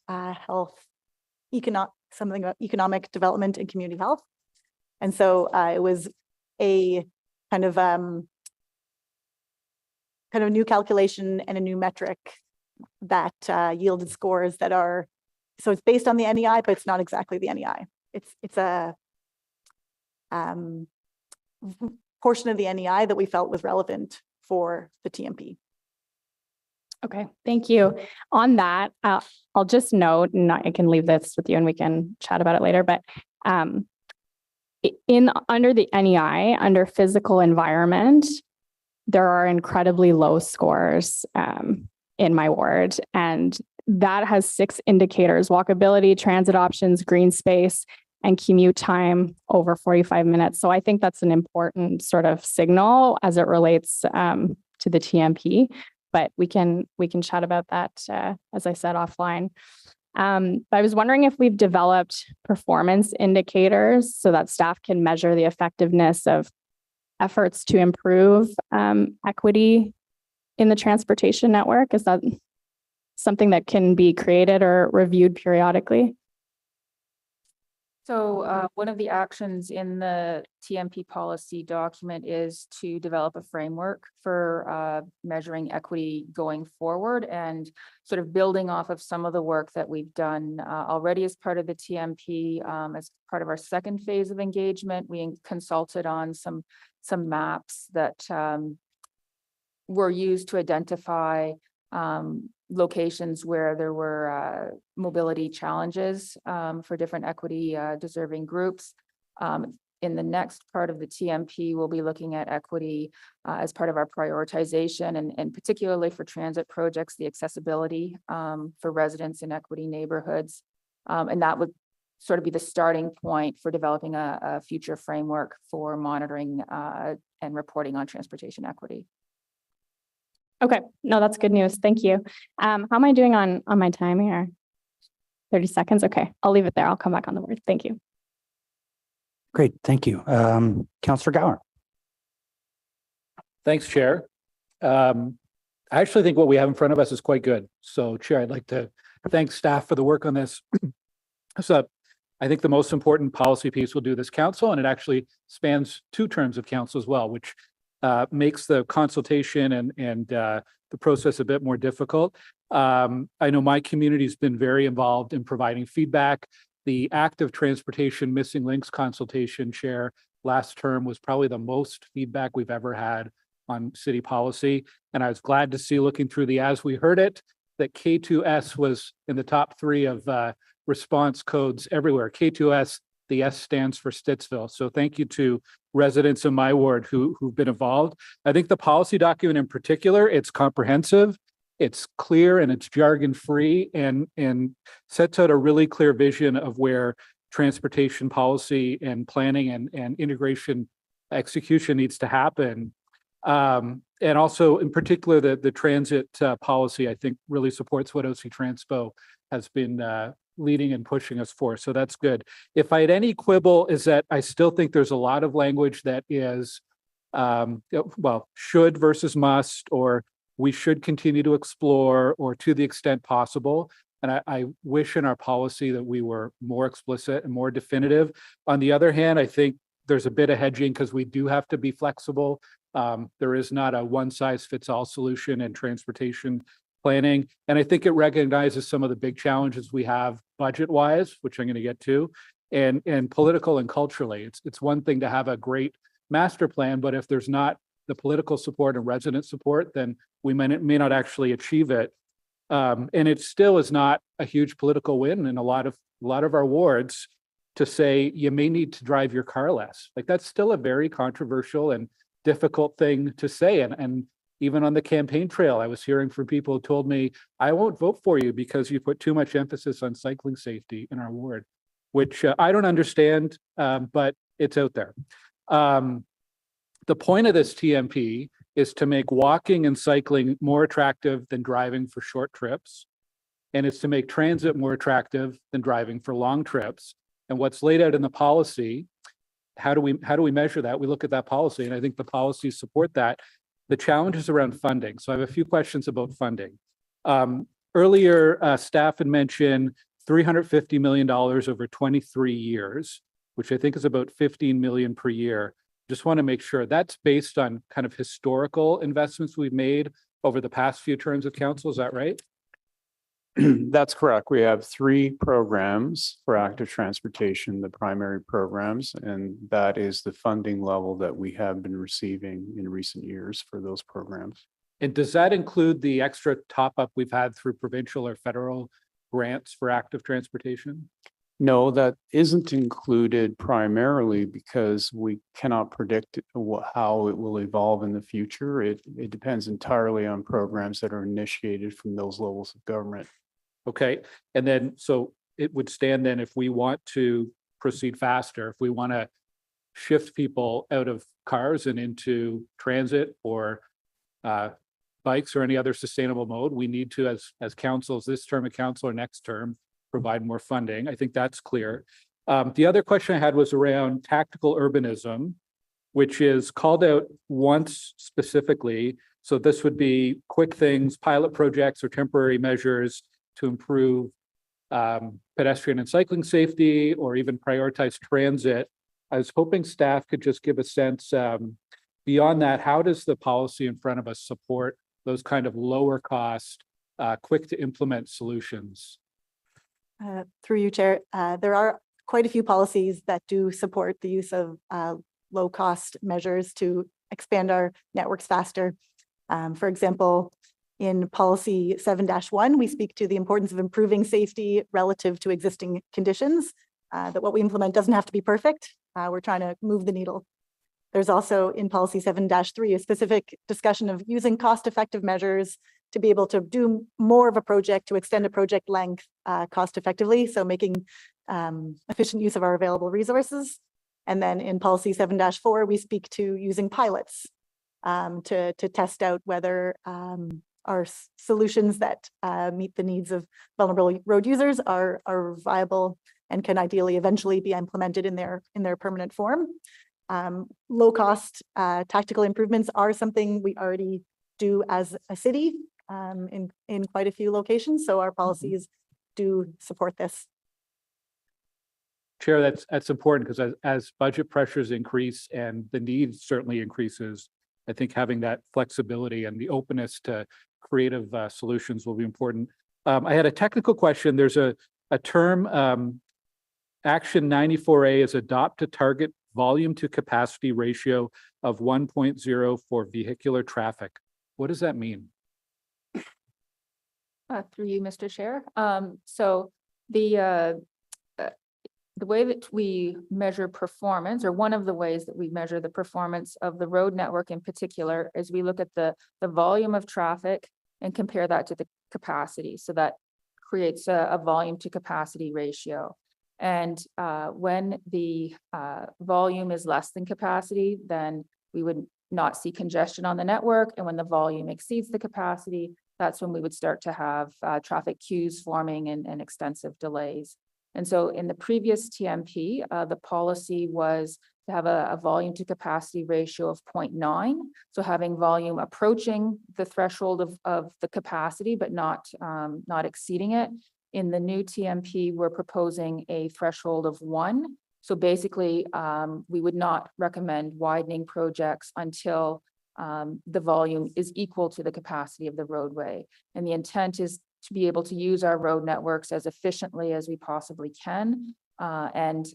health, something about economic development and community health. And so it was a kind of new calculation and a new metric that yielded scores that are, so it's based on the NEI, but it's not exactly the NEI. It's a portion of the NEI that we felt was relevant for the TMP. Okay, thank you. On that, I'll just note, and I can leave this with you and we can chat about it later, but under the NEI, under physical environment, there are incredibly low scores in my ward, and that has 6 indicators: walkability, transit options, green space, and commute time over 45 minutes. So I think that's an important sort of signal as it relates to the TMP, but we can chat about that, as I said, offline. But I was wondering if we've developed performance indicators so that staff can measure the effectiveness of efforts to improve equity in the transportation network. Is that something that can be created or reviewed periodically? So one of the actions in the TMP policy document is to develop a framework for measuring equity going forward, and sort of building off of some of the work that we've done already as part of the TMP. As part of our second phase of engagement, we consulted on some maps that were used to identify locations where there were mobility challenges for different equity deserving groups. In the next part of the TMP, we'll be looking at equity as part of our prioritization, and particularly for transit projects, the accessibility for residents in equity neighborhoods. And that would sort of be the starting point for developing a future framework for monitoring and reporting on transportation equity. Okay, no, that's good news. Thank you. How am I doing on my time here? 30 seconds. Okay, I'll leave it there. I'll come back on the board. Thank you. Great, thank you. Councillor Gower. Thanks, Chair. I actually think what we have in front of us is quite good. So, Chair, I'd like to thank staff for the work on this. So, I think the most important policy piece will do this council, and it actually spans 2 terms of council as well, which makes the consultation and the process a bit more difficult. I know my community has been very involved in providing feedback. The active transportation missing links consultation, Chair, last term was probably the most feedback we've ever had on city policy. And I was glad to see, looking through the as we heard it, that K2S was in the top 3 of response codes everywhere. K2S, the S stands for Stittsville. So thank you to residents in my ward who've been involved. I think the policy document in particular, it's comprehensive, it's clear, and it's jargon-free, and sets out a really clear vision of where transportation policy and planning and integration execution needs to happen. And also, in particular, the transit policy, I think, really supports what OC Transpo has been leading and pushing us for. So that's good. If I had any quibble, is that I still think there's a lot of language that is, well, should versus must, or we should continue to explore, or to the extent possible. And I wish in our policy that we were more explicit and more definitive. On the other hand, I think there's a bit of hedging because we do have to be flexible. There is not a one size fits all solution in transportation planning. And I think it recognizes some of the big challenges we have budget wise, which I'm going to get to, and political and culturally. It's one thing to have a great master plan, but if there's not the political support and resident support, then we may not actually achieve it. And it still is not a huge political win in a lot of our wards to say you may need to drive your car less. Like that's still a very controversial and difficult thing to say. And even on the campaign trail, I was hearing from people who told me, I won't vote for you because you put too much emphasis on cycling safety in our ward, which I don't understand, but it's out there. The point of this TMP is to make walking and cycling more attractive than driving for short trips. And it's to make transit more attractive than driving for long trips. And what's laid out in the policy, how do we measure that? We look at that policy, and I think the policies support that. The challenge is around funding. So I have a few questions about funding. Earlier, staff had mentioned $350 million over 23 years, which I think is about 15 million per year. Just want to make sure that's based on kind of historical investments we've made over the past few terms of council. Is that right? That's correct. We have 3 programs for active transportation, the primary programs, and that is the funding level that we have been receiving in recent years for those programs. And does that include the extra top up we've had through provincial or federal grants for active transportation? No, that isn't included primarily because we cannot predict how it will evolve in the future. It depends entirely on programs that are initiated from those levels of government. Okay, and then so it would stand then if we want to proceed faster, if we want to shift people out of cars and into transit or bikes or any other sustainable mode, we need to, as councils, this term of council or next term, provide more funding. I think that's clear. The other question I had was around tactical urbanism, which is called out once specifically. So this would be quick things, pilot projects or temporary measures to improve pedestrian and cycling safety or even prioritize transit. I was hoping staff could just give a sense beyond that, how does the policy in front of us support those kind of lower cost, quick to implement solutions? Through you, Chair, there are quite a few policies that do support the use of low cost measures to expand our networks faster. For example, in policy 7-1, we speak to the importance of improving safety relative to existing conditions, that what we implement doesn't have to be perfect. We're trying to move the needle. There's also in policy 7-3, a specific discussion of using cost-effective measures to be able to do more of a project, to extend a project length cost effectively. So making efficient use of our available resources. And then in policy 7-4, we speak to using pilots to test out whether our solutions that meet the needs of vulnerable road users are viable and can ideally eventually be implemented in their permanent form. Low cost tactical improvements are something we already do as a city in quite a few locations. So our policies do support this. Chair, that's important because as budget pressures increase and the need certainly increases, I think having that flexibility and the openness to creative solutions will be important. I had a technical question. There's a term, Action 94A is adopt a target volume to capacity ratio of 1.0 for vehicular traffic. What does that mean? Through you, Mr. Chair. So the way that we measure performance, or one of the ways that we measure the performance of the road network in particular, is we look at the volume of traffic and compare that to the capacity. So that creates a volume to capacity ratio. And when the volume is less than capacity, then we would not see congestion on the network. And when the volume exceeds the capacity, that's when we would start to have traffic queues forming and extensive delays. And so in the previous TMP, the policy was to have a volume to capacity ratio of 0.9. So having volume approaching the threshold of the capacity, but not exceeding it. In the new TMP, we're proposing a threshold of 1 So basically, we would not recommend widening projects until the volume is equal to the capacity of the roadway. And the intent is to be able to use our road networks as efficiently as we possibly can, and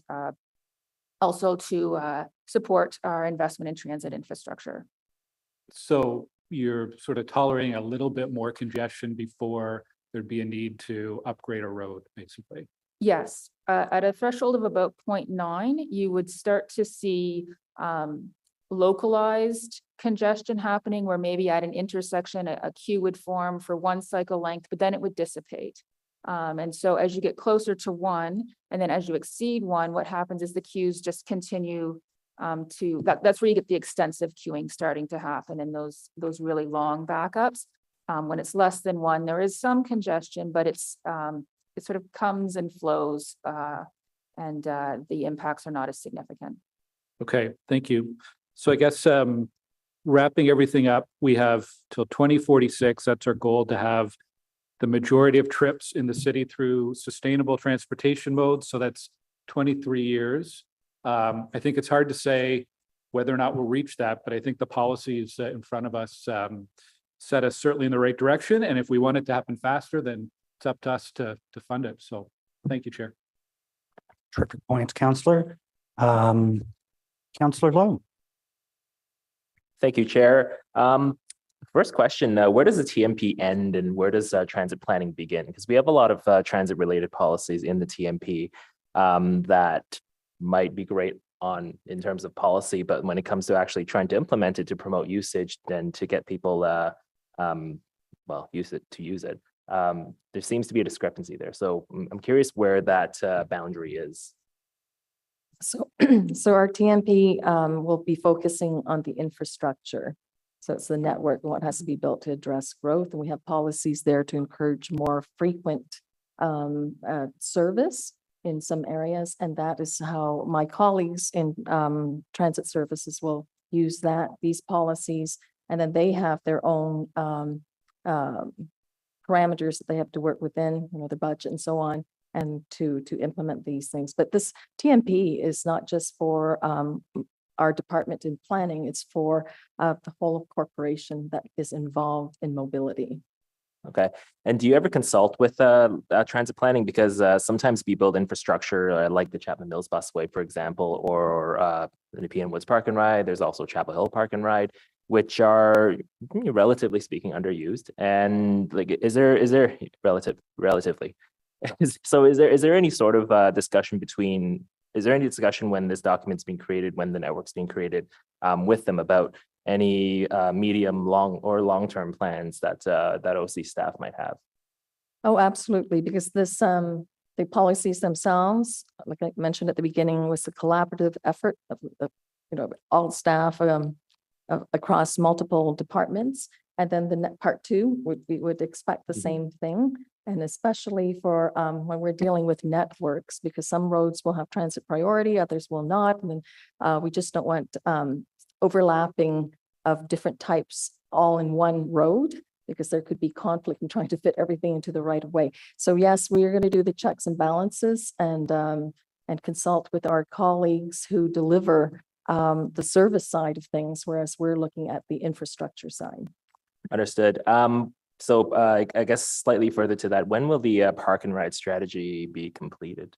also to support our investment in transit infrastructure. So you're sort of tolerating a little bit more congestion before there'd be a need to upgrade a road, basically. Yes, at a threshold of about 0.9, you would start to see localized congestion happening where maybe at an intersection, a queue would form for one cycle length, but then it would dissipate. And so as you get closer to 1, and then as you exceed 1, what happens is the queues just continue that's where you get the extensive queuing starting to happen and those really long backups. When it's less than 1, there is some congestion, but it sort of comes and flows, and the impacts are not as significant. Okay, thank you. So I guess wrapping everything up, we have till 2046. That's our goal, to have the majority of trips in the city through sustainable transportation modes. So that's 23 years. I think it's hard to say whether or not we'll reach that, but I think the policies in front of us set us certainly in the right direction. And if we want it to happen faster, then it's up to us to fund it. So thank you, Chair. Terrific points, Councillor. Councillor Lowe. Thank you, Chair. First question, where does the TMP end and where does transit planning begin? Because we have a lot of transit related policies in the TMP that might be great in terms of policy, but when it comes to actually trying to implement it to promote usage and to get people use it, there seems to be a discrepancy there. So I'm curious where that boundary is. So our TMP will be focusing on the infrastructure. So it's the network and what has to be built to address growth. And we have policies there to encourage more frequent service in some areas. And that is how my colleagues in transit services will use these policies. And then they have their own parameters that they have to work within, their budget and so on, and to implement these things. But this TMP is not just for our department in planning, it's for the whole corporation that is involved in mobility. Okay. And do you ever consult with transit planning? Because sometimes we build infrastructure like the Chapman Mills Busway, for example, or the Nepean Woods Park and Ride. There's also Chapel Hill Park and Ride, which are relatively speaking underused. And like, is there relatively? So is there any sort of discussion when this document's being created, when the network's being created, with them about any medium, long-term plans that OC staff might have? Oh, absolutely, because the policies themselves, like I mentioned at the beginning, was a collaborative effort of all staff across multiple departments. And then the part 2 we would expect the same thing. And especially for when we're dealing with networks, because some roads will have transit priority, others will not. And then we just don't want overlapping of different types all in one road, because there could be conflict in trying to fit everything into the right of way. So yes, we are going to do the checks and balances and consult with our colleagues who deliver the service side of things, whereas we're looking at the infrastructure side. Understood. So I guess slightly further to that, when will the park and ride strategy be completed?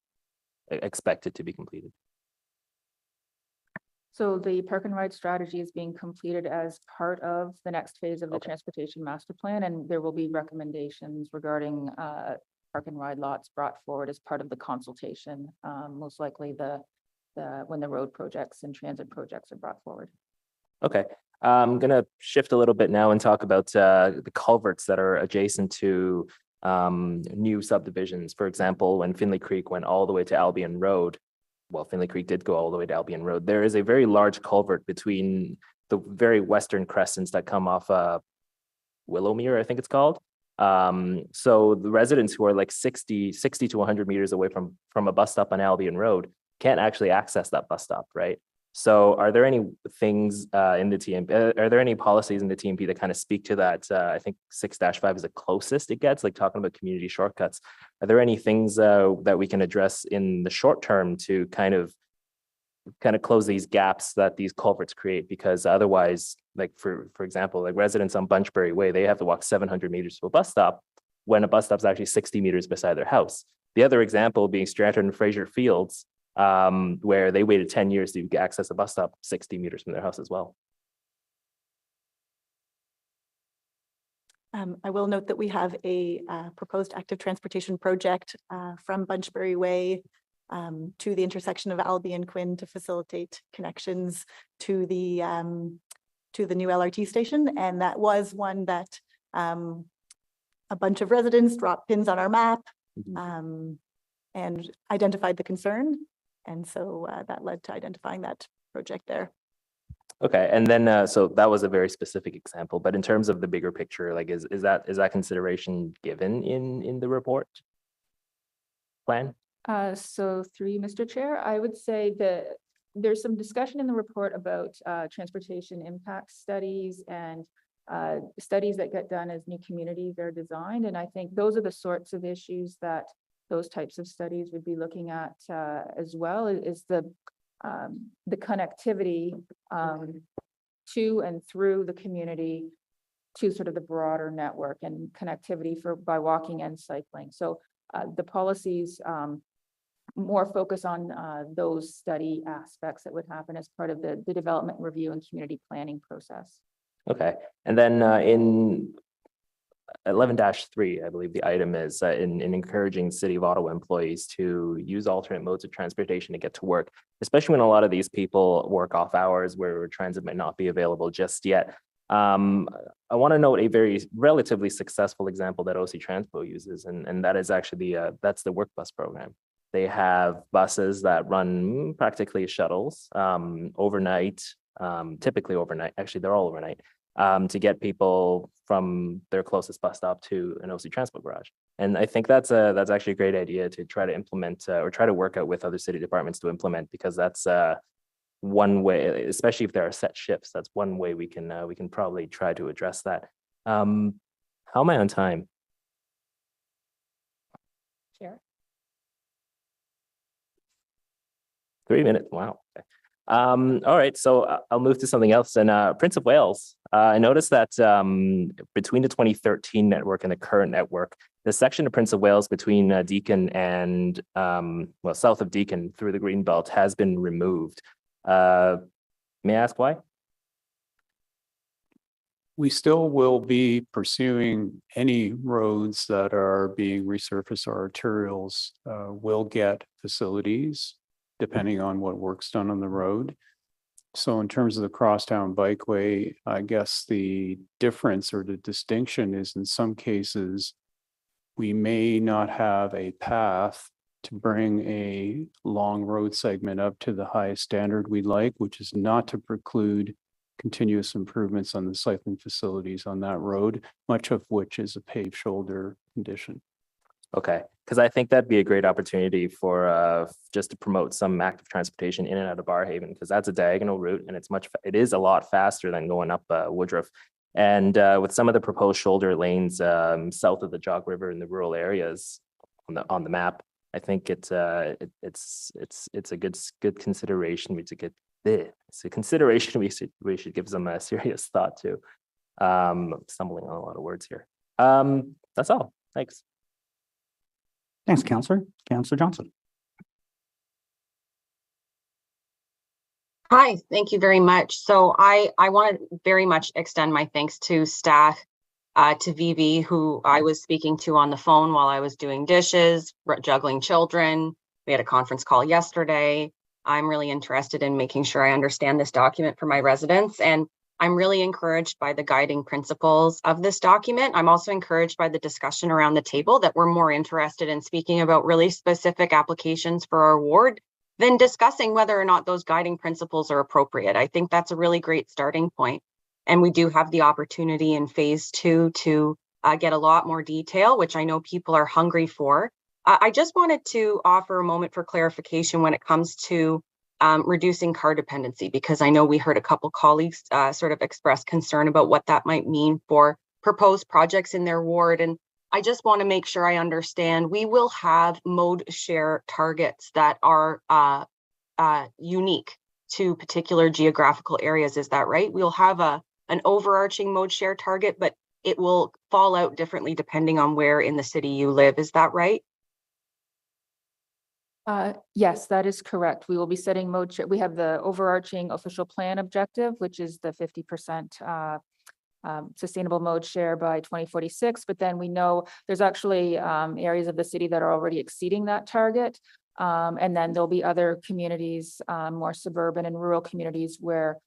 Expected to be completed? So the park and ride strategy is being completed as part of the next phase of the transportation master plan, and there will be recommendations regarding park and ride lots brought forward as part of the consultation. Most likely when the road projects and transit projects are brought forward. Okay. I'm going to shift a little bit now and talk about the culverts that are adjacent to new subdivisions. For example, when Finley Creek went all the way to Albion Road, well, Finley Creek did go all the way to Albion Road. There is a very large culvert between the very western crescents that come off Willowmere, I think it's called. So the residents who are like 60 to 100 meters away from a bus stop on Albion Road can't actually access that bus stop, right? So are there any things in the TMP, are there any policies in the TMP that kind of speak to that? I think 6-5 is the closest it gets, like talking about community shortcuts. Are there any things that we can address in the short term to kind of kind of close these gaps that these culverts create, because otherwise, like for example, like residents on Bunchbury Way, they have to walk 700 meters to a bus stop when a bus stop is actually 60 meters beside their house. The other example being Stratton and Fraser Fields, where they waited 10 years to access a bus stop 60 meters from their house as well. I will note that we have a proposed active transportation project from Bunchbury Way to the intersection of Albee and Quinn to facilitate connections to the new LRT station. And that was one that a bunch of residents dropped pins on our map and identified the concern. And so that led to identifying that project there. Okay, and then so that was a very specific example, but in terms of the bigger picture, like is that consideration given in the report plan? So through you, Mr. Chair, I would say that there's some discussion in the report about transportation impact studies and studies that get done as new communities are designed. And I think those are the sorts of issues that those types of studies would be looking at as well, is the connectivity to and through the community to sort of the broader network, and connectivity by walking and cycling. So the policies more focus on those study aspects that would happen as part of the development review and community planning process. Okay, and then in 11-3, I believe the item is in encouraging City of Ottawa employees to use alternate modes of transportation to get to work, especially when a lot of these people work off hours where transit might not be available just yet. I want to note a very relatively successful example that OC Transpo uses, and that is actually that's the work bus program. They have buses that run practically shuttles overnight, typically overnight. Actually, they're all overnight. To get people from their closest bus stop to an OC Transpo garage. And I think that's actually a great idea to try to implement or try to work out with other city departments to implement, because that's one way, especially if there are set shifts, that's one way we can probably try to address that. How am I on time? Chair. 3 minutes, wow. Okay. All right, so I'll move to something else. And Prince of Wales, I noticed that between the 2013 network and the current network, the section of Prince of Wales between Deakin and, well, south of Deakin through the Greenbelt has been removed. May I ask why? We still will be pursuing any roads that are being resurfaced or arterials will get facilities, depending on what work's done on the road. So in terms of the crosstown bikeway, I guess the difference or the distinction is in some cases, we may not have a path to bring a long road segment up to the highest standard we'd like, which is not to preclude continuous improvements on the cycling facilities on that road, much of which is a paved shoulder condition. Okay, because I think that'd be a great opportunity for just to promote some active transportation in and out of Barrhaven, because that's a diagonal route and it is a lot faster than going up Woodruff. And with some of the proposed shoulder lanes south of the Jog River in the rural areas on the map, I think it's a good consideration. It's a consideration we should give some serious thought to. Stumbling on a lot of words here. That's all. Thanks. Thanks, Councillor. Councillor Johnson. Hi, thank you very much. So I want to very much extend my thanks to staff, to Vivi, who I was speaking to on the phone while I was doing dishes, juggling children. We had a conference call yesterday. I'm really interested in making sure I understand this document for my residents, and I'm really encouraged by the guiding principles of this document. I'm also encouraged by the discussion around the table that we're more interested in speaking about really specific applications for our ward than discussing whether or not those guiding principles are appropriate. I think that's a really great starting point. And we do have the opportunity in phase 2 to get a lot more detail, which I know people are hungry for. I just wanted to offer a moment for clarification when it comes to reducing car dependency, because I know we heard a couple colleagues sort of express concern about what that might mean for proposed projects in their ward. And I just want to make sure I understand, we will have mode share targets that are unique to particular geographical areas. Is that right? We'll have an overarching mode share target, but it will fall out differently depending on where in the city you live. Is that right? Yes, that is correct. We will be setting mode share. We have the overarching official plan objective, which is the 50% sustainable mode share by 2046. But then we know there's actually areas of the city that are already exceeding that target. And then there'll be other communities, more suburban and rural communities where,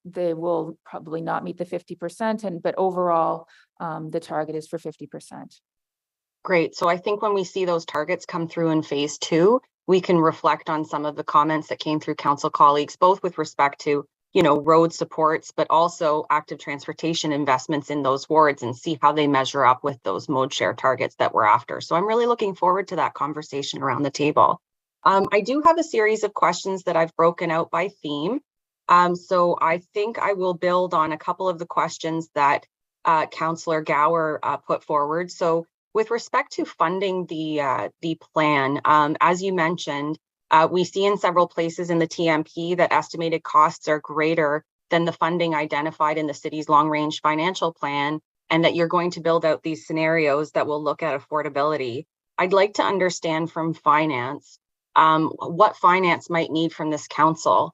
they will probably not meet the 50%. But overall, the target is for 50%. Great. So I think when we see those targets come through in phase 2, we can reflect on some of the comments that came through council colleagues, both with respect to, road supports, but also active transportation investments in those wards, and see how they measure up with those mode share targets that we're after. So I'm really looking forward to that conversation around the table. I do have a series of questions that I've broken out by theme. So I think I will build on a couple of the questions that Councillor Gower put forward. So with respect to funding the plan, as you mentioned, we see in several places in the TMP that estimated costs are greater than the funding identified in the city's long-range financial plan, and that you're going to build out these scenarios that will look at affordability. I'd like to understand from finance what finance might need from this council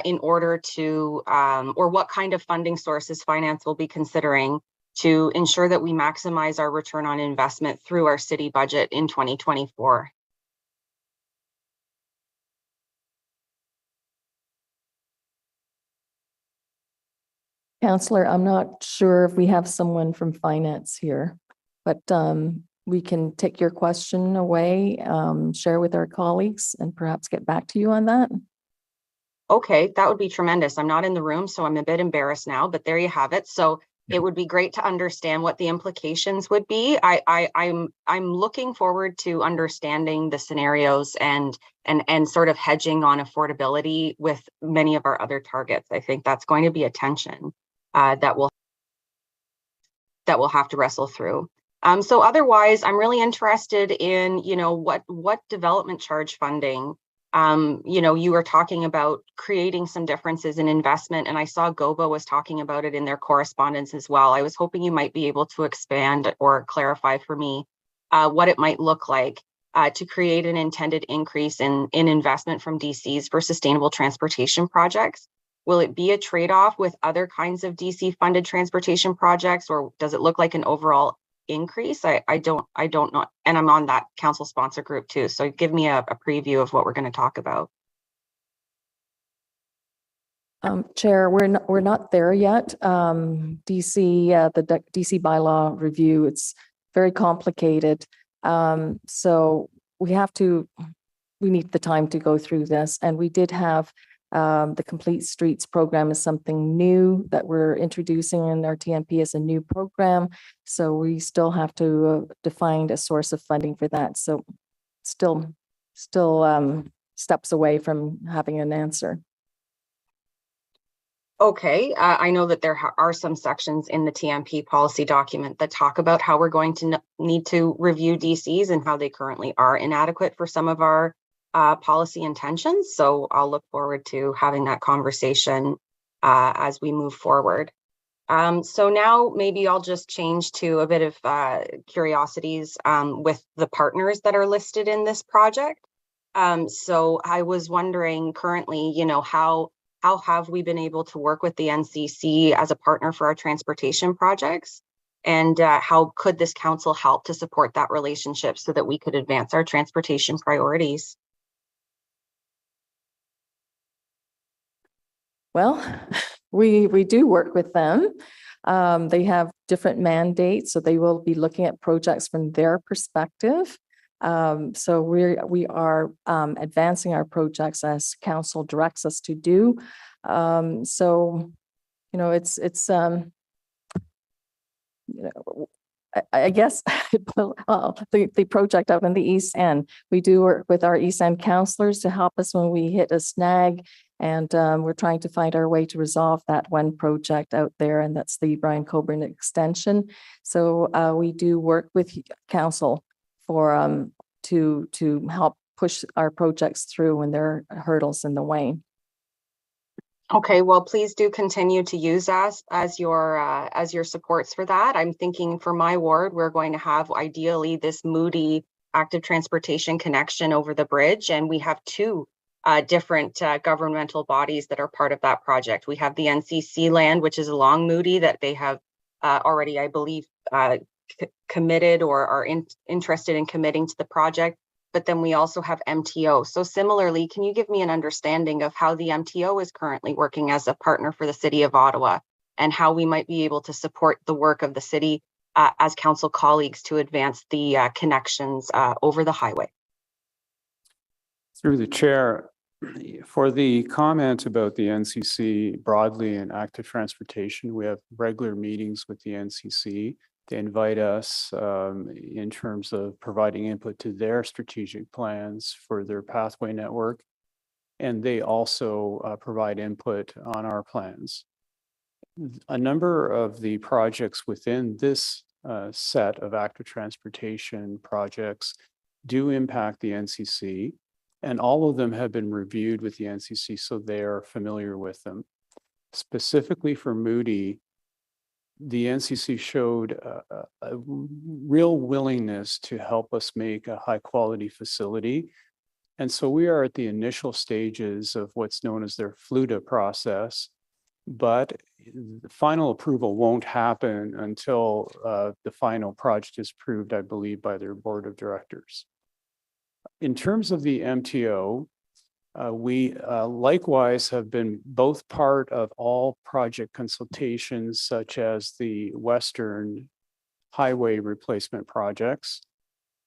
in order to, or what kind of funding sources finance will be considering to ensure that we maximize our return on investment through our city budget in 2024. Councillor, I'm not sure if we have someone from finance here, but we can take your question away, share with our colleagues, and perhaps get back to you on that. Okay, that would be tremendous. I'm not in the room, so I'm a bit embarrassed now, but there you have it. So it would be great to understand what the implications would be. I'm looking forward to understanding the scenarios and sort of hedging on affordability with many of our other targets. I think that's going to be a tension that we'll have to wrestle through. So otherwise, I'm really interested in, what development charge funding. You were talking about creating some differences in investment, and I saw GOBA was talking about it in their correspondence as well. I was hoping you might be able to expand or clarify for me what it might look like to create an intended increase in investment from DCs for sustainable transportation projects. Will it be a trade-off with other kinds of DC funded transportation projects, or does it look like an overall increase? I don't know, and I'm on that council sponsor group too, so give me a preview of what we're going to talk about. Chair, we're not there yet. DC, the DC bylaw review, it's very complicated, so we need the time to go through this. And we did have the Complete Streets program is something new that we're introducing in our TMP as a new program. So we still have to define a source of funding for that. So still steps away from having an answer. Okay, I know that there are some sections in the TMP policy document that talk about how we're going to need to review DCs and how they currently are inadequate for some of our policy intentions. So I'll look forward to having that conversation as we move forward. So now maybe I'll just change to a bit of curiosities with the partners that are listed in this project. So I was wondering currently, how have we been able to work with the NCC as a partner for our transportation projects? And how could this council help to support that relationship so that we could advance our transportation priorities? Well, we do work with them. They have different mandates, so they will be looking at projects from their perspective. So we are advancing our projects as council directs us to do. So, it's I guess the project out in the East End, we do work with our East End councillors to help us when we hit a snag. And we're trying to find our way to resolve that one project out there, and that's the Brian Coburn extension. So we do work with council for to help push our projects through when there are hurdles in the way. Okay, well, please do continue to use us as your supports for that. I'm thinking for my ward, we're going to have ideally this Moody active transportation connection over the bridge, and we have two different governmental bodies that are part of that project. We have the NCC land, which is along Moody, that they have already, I believe, committed or are interested in committing to the project. But then we also have MTO. So similarly, can you give me an understanding of how the MTO is currently working as a partner for the City of Ottawa, and how we might be able to support the work of the city as council colleagues to advance the connections over the highway? Through the chair, for the comment about the NCC broadly and active transportation, we have regular meetings with the NCC. They invite us in terms of providing input to their strategic plans for their pathway network. And they also provide input on our plans. A number of the projects within this set of active transportation projects do impact the NCC, and all of them have been reviewed with the NCC, so they are familiar with them. Specifically for Moody, the NCC showed a real willingness to help us make a high quality facility. And so we are at the initial stages of what's known as their FLUTA process, but the final approval won't happen until the final project is approved, I believe, by their board of directors. In terms of the MTO, we likewise have been both part of all project consultations, such as the Western Highway replacement projects.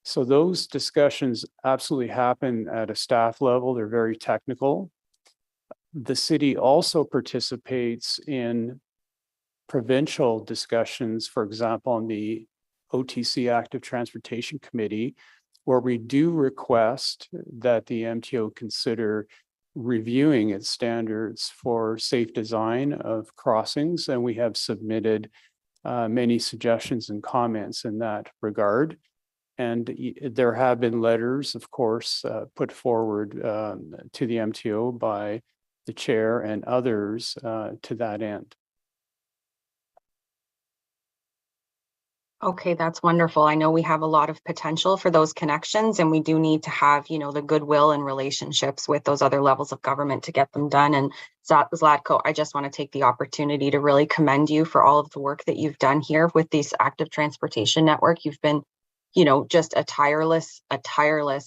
So those discussions absolutely happen at a staff level. They're very technical. The city also participates in provincial discussions, for example, on the OTC Active Transportation Committee, where we do request that the MTO consider reviewing its standards for safe design of crossings, and we have submitted many suggestions and comments in that regard. And there have been letters, of course, put forward to the MTO by the chair and others to that end. Okay, that's wonderful. I know we have a lot of potential for those connections, and we do need to have, the goodwill and relationships with those other levels of government to get them done. And Zlatko, I just want to take the opportunity to really commend you for all of the work that you've done here with this active transportation network. You've been, just a tireless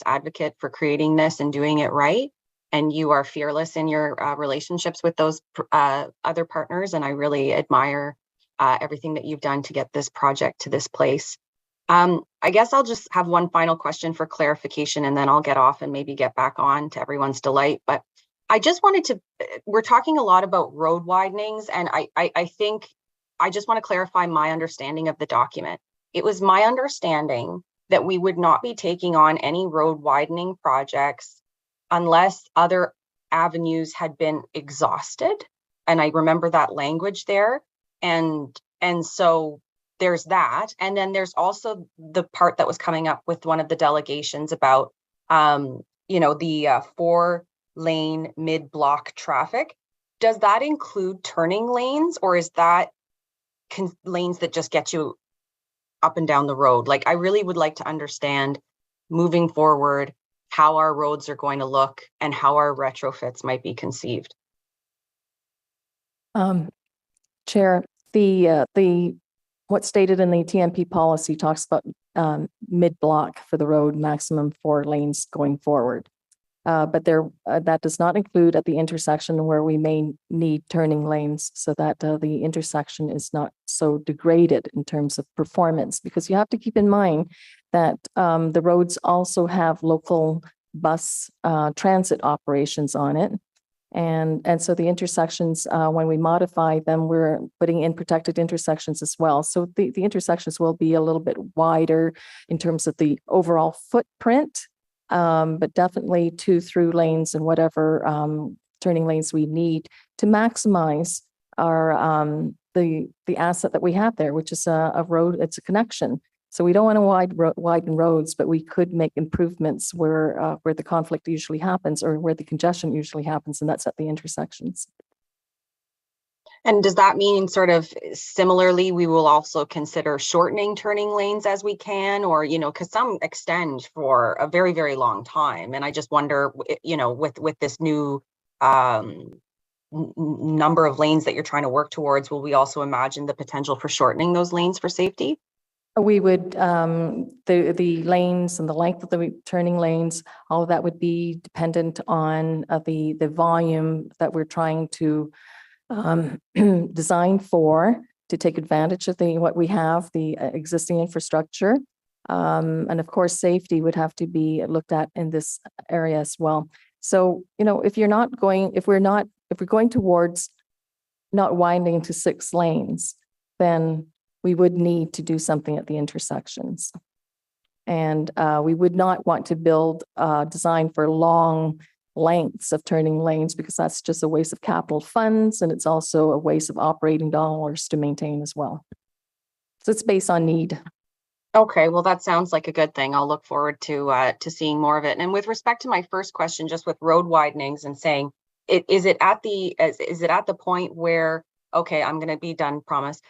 advocate for creating this and doing it right. And you are fearless in your relationships with those other partners. And I really admire everything that you've done to get this project to this place. I guess I'll just have one final question for clarification, and then I'll get off and maybe get back on to everyone's delight. But I just wanted we're talking a lot about road widenings, and I think I just want to clarify my understanding of the document. It was my understanding that we would not be taking on any road widening projects unless other avenues had been exhausted. And I remember that language there. And so there's that. And then there's also the part that was coming up with one of the delegations about, the 4-lane mid-block traffic. Does that include turning lanes, or is that lanes that just get you up and down the road? Like, I really would like to understand moving forward how our roads are going to look and how our retrofits might be conceived. Chair, what's stated in the TMP policy talks about mid-block for the road, maximum 4 lanes going forward. But that does not include at the intersection where we may need turning lanes, so that the intersection is not so degraded in terms of performance, because you have to keep in mind that the roads also have local bus transit operations on it. And so the intersections, when we modify them, we're putting in protected intersections as well. So the intersections will be a little bit wider in terms of the overall footprint, but definitely 2 through lanes and whatever turning lanes we need to maximize our the asset that we have there, which is a road. It's a connection So we don't want to widen roads, but we could make improvements where the conflict usually happens or where the congestion usually happens, and that's at the intersections. And does that mean sort of similarly, we will also consider shortening turning lanes as we can, or, you know, because some extend for a very, very long time. And I just wonder, you know, with this new number of lanes that you're trying to work towards, will we also imagine the potential for shortening those lanes for safety? We would, the lanes and the length of the turning lanes, all of that would be dependent on the volume that we're trying to design for, to take advantage of what we have, the existing infrastructure. And of course, safety would have to be looked at in this area as well. So, you know, if we're going towards not widening to 6 lanes, then we would need to do something at the intersections. And we would not want to build design for long lengths of turning lanes, because that's just a waste of capital funds, and it's also a waste of operating dollars to maintain as well. So it's based on need. Okay, well, that sounds like a good thing. I'll look forward to seeing more of it. And with respect to my first question, just with road widenings and saying, is it at the point where, okay, I'm going to be done, promise.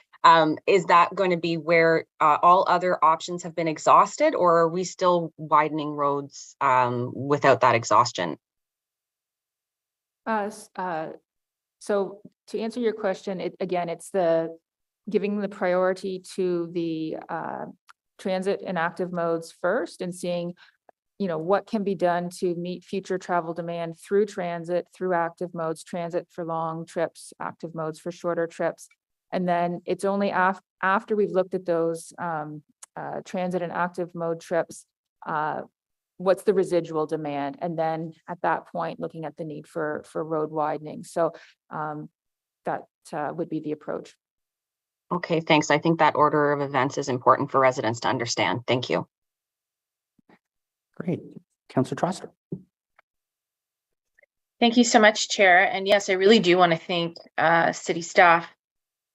Is that going to be where all other options have been exhausted, or are we still widening roads without that exhaustion? So to answer your question, it's the giving the priority to the transit and active modes first, and seeing, you know, what can be done to meet future travel demand through transit, through active modes, transit for long trips, active modes for shorter trips. And then it's only after we've looked at those transit and active mode trips, what's the residual demand, and then at that point looking at the need for road widening. So that would be the approach. Okay, thanks. I think that order of events is important for residents to understand. Thank you. Great. Councillor Troster. Thank you so much, Chair. And yes, I really do want to thank city staff.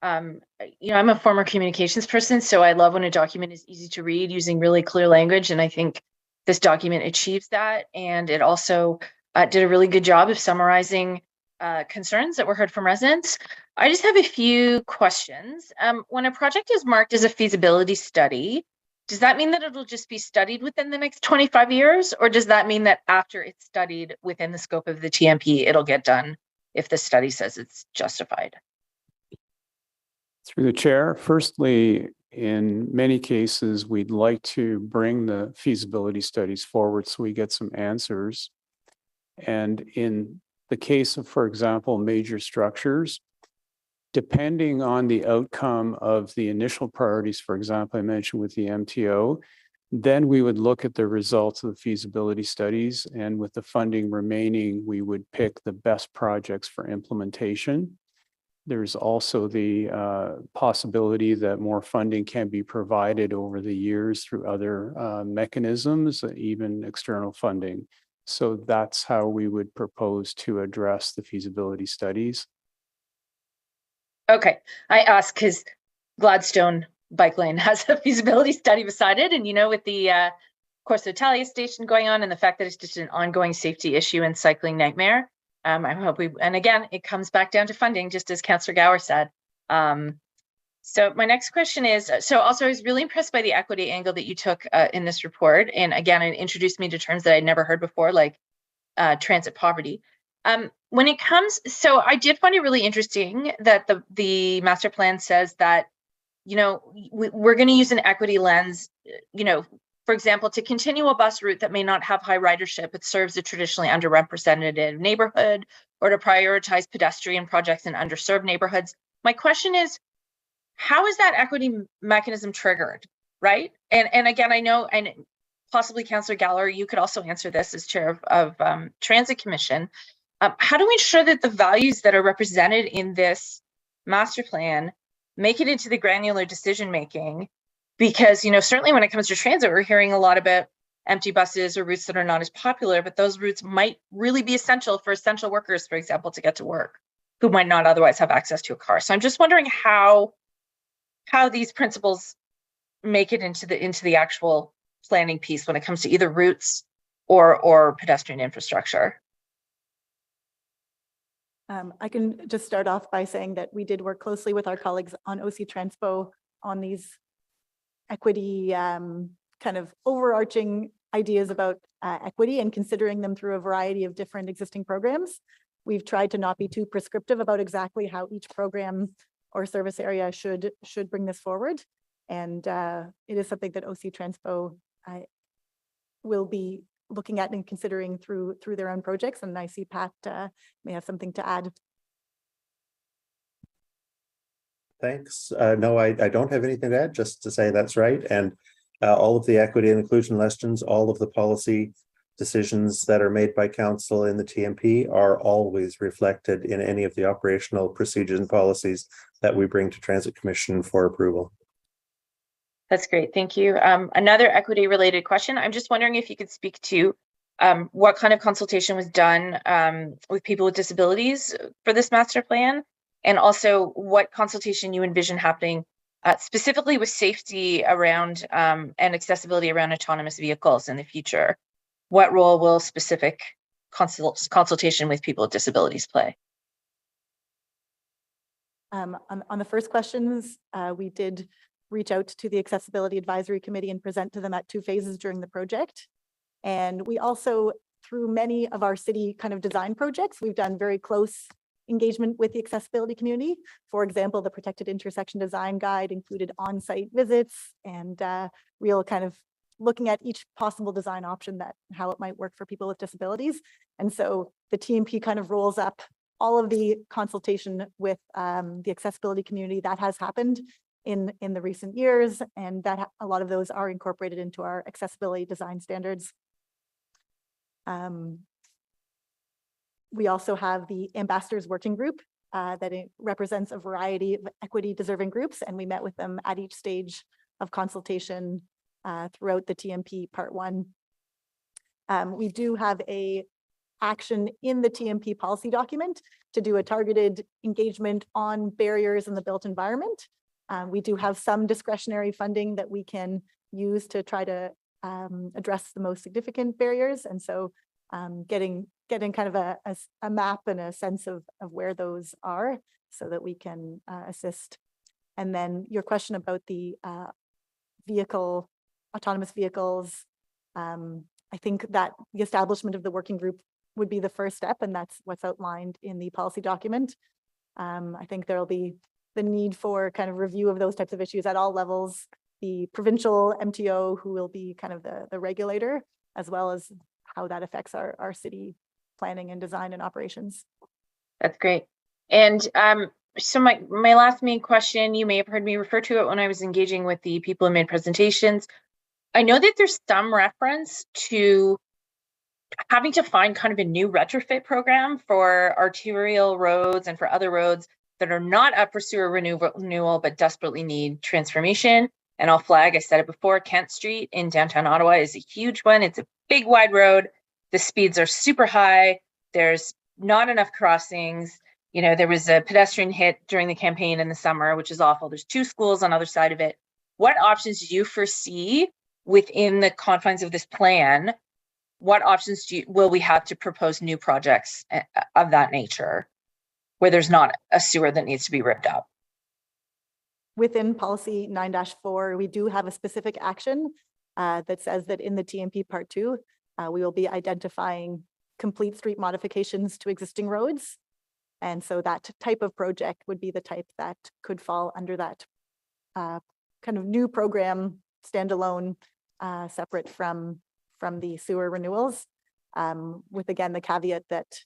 You know, I'm a former communications person, so I love when a document is easy to read using really clear language, and I think this document achieves that. And it also did a really good job of summarizing concerns that were heard from residents. I just have a few questions. When a project is marked as a feasibility study, does that mean that it'll just be studied within the next 25 years? Or does that mean that after it's studied within the scope of the TMP, it'll get done if the study says it's justified? Through the chair, firstly, in many cases, we'd like to bring the feasibility studies forward so we get some answers. And in the case of, for example, major structures, depending on the outcome of the initial priorities, for example, I mentioned with the MTO, then we would look at the results of the feasibility studies, and with the funding remaining, we would pick the best projects for implementation. There's also the possibility that more funding can be provided over the years through other mechanisms, even external funding. So that's how we would propose to address the feasibility studies. Okay, I ask because Gladstone Bike Lane has a feasibility study beside it, and you know, with the Corso Italia station going on and the fact that it's just an ongoing safety issue and cycling nightmare, I hope and again, it comes back down to funding, just as Councillor Gower said. So my next question is, so also I was really impressed by the equity angle that you took in this report. And again, it introduced me to terms that I'd never heard before, like transit poverty. When it comes, so I did find it really interesting that the master plan says that, you know, we're going to use an equity lens, you know, for example, to continue a bus route that may not have high ridership, it serves a traditionally underrepresented neighborhood, or to prioritize pedestrian projects in underserved neighborhoods. My question is, how is that equity mechanism triggered, right? And again, I know, and possibly Councillor Galler, you could also answer this as chair of Transit Commission. How do we ensure that the values that are represented in this master plan make it into the granular decision making? Because, you know, certainly when it comes to transit, we're hearing a lot about empty buses or routes that are not as popular, but those routes might really be essential for essential workers, for example, to get to work, who might not otherwise have access to a car. So I'm just wondering how these principles make it into the actual planning piece when it comes to either routes or pedestrian infrastructure? I can just start off by saying that we did work closely with our colleagues on OC Transpo on these equity kind of overarching ideas about equity and considering them through a variety of different existing programs. We've tried to not be too prescriptive about exactly how each program or service area should bring this forward. And it is something that OC Transpo will be looking at and considering through their own projects. And I see Pat may have something to add. Thanks. No, I don't have anything to add, just to say that's right. And all of the equity and inclusion lessons, all of the policy decisions that are made by council in the TMP are always reflected in any of the operational procedures and policies that we bring to Transit Commission for approval. That's great. Thank you. Another equity related question. I'm just wondering if you could speak to what kind of consultation was done with people with disabilities for this master plan, and also what consultation you envision happening specifically with safety around and accessibility around autonomous vehicles in the future. What role will specific consultation with people with disabilities play? On the first questions, we did reach out to the Accessibility Advisory Committee and present to them at 2 phases during the project. And we also, through many of our city kind of design projects, we've done very close engagement with the accessibility community. For example, the Protected Intersection Design Guide included on-site visits and real kind of looking at each possible design option, that how it might work for people with disabilities. And so the TMP kind of rolls up all of the consultation with the accessibility community that has happened in the recent years, and that a lot of those are incorporated into our accessibility design standards. We also have the Ambassadors Working Group that represents a variety of equity deserving groups, and we met with them at each stage of consultation throughout the TMP Part 1. We do have a action in the TMP policy document to do a targeted engagement on barriers in the built environment. We do have some discretionary funding that we can use to try to address the most significant barriers. And so getting kind of a map and a sense of where those are so that we can assist. And then your question about the autonomous vehicles, I think that the establishment of the working group would be the first step, and that's what's outlined in the policy document. I think there'll be the need for kind of review of those types of issues at all levels, the provincial MTO, who will be kind of the regulator, as well as how that affects our city planning and design and operations. That's great. And so my last main question, you may have heard me refer to it when I was engaging with the people who made presentations. I know that there's some reference to having to find kind of a new retrofit program for arterial roads and for other roads that are not up for sewer renewal, but desperately need transformation. And I'll flag, I said it before, Kent Street in downtown Ottawa is a huge one. It's a big wide road. The speeds are super high. There's not enough crossings. You know, there was a pedestrian hit during the campaign in the summer, which is awful. There's 2 schools on the other side of it. What options do you foresee within the confines of this plan? What options will we have to propose new projects of that nature, where there's not a sewer that needs to be ripped up? Within policy 9-4, we do have a specific action that says that in the TMP Part 2, we will be identifying complete street modifications to existing roads. And so that type of project would be the type that could fall under that kind of new program, standalone, separate from the sewer renewals, with again the caveat that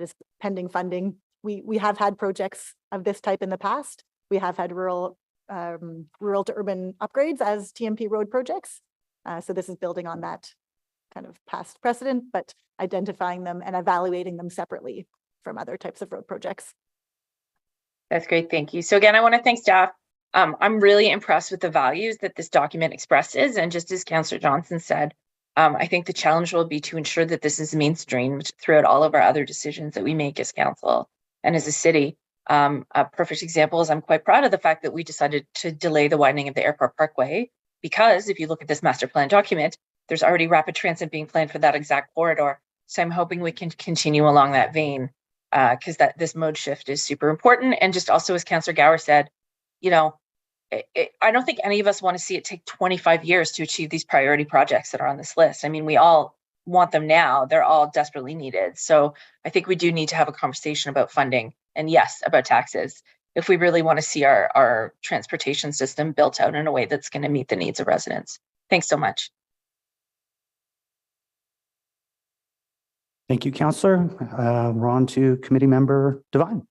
is pending funding. We have had projects of this type in the past. We have had rural to urban upgrades as TMP road projects. So this is building on that kind of past precedent, but identifying them and evaluating them separately from other types of road projects. That's great. Thank you. So again, I want to thank staff. I'm really impressed with the values that this document expresses. And just as Councillor Johnson said, I think the challenge will be to ensure that this is mainstreamed throughout all of our other decisions that we make as council and as a city. A perfect example is I'm quite proud of the fact that we decided to delay the widening of the Airport Parkway because if you look at this master plan document, there's already rapid transit being planned for that exact corridor. So I'm hoping we can continue along that vein, because this mode shift is super important. And just also, as Councillor Gower said, you know, I don't think any of us want to see it take 25 years to achieve these priority projects that are on this list. I mean, we all want them now. They're all desperately needed. So I think we do need to have a conversation about funding, and yes, about taxes, if we really want to see our transportation system built out in a way that's going to meet the needs of residents. Thanks so much. Thank you, Councillor. We're on to Committee Member Devine.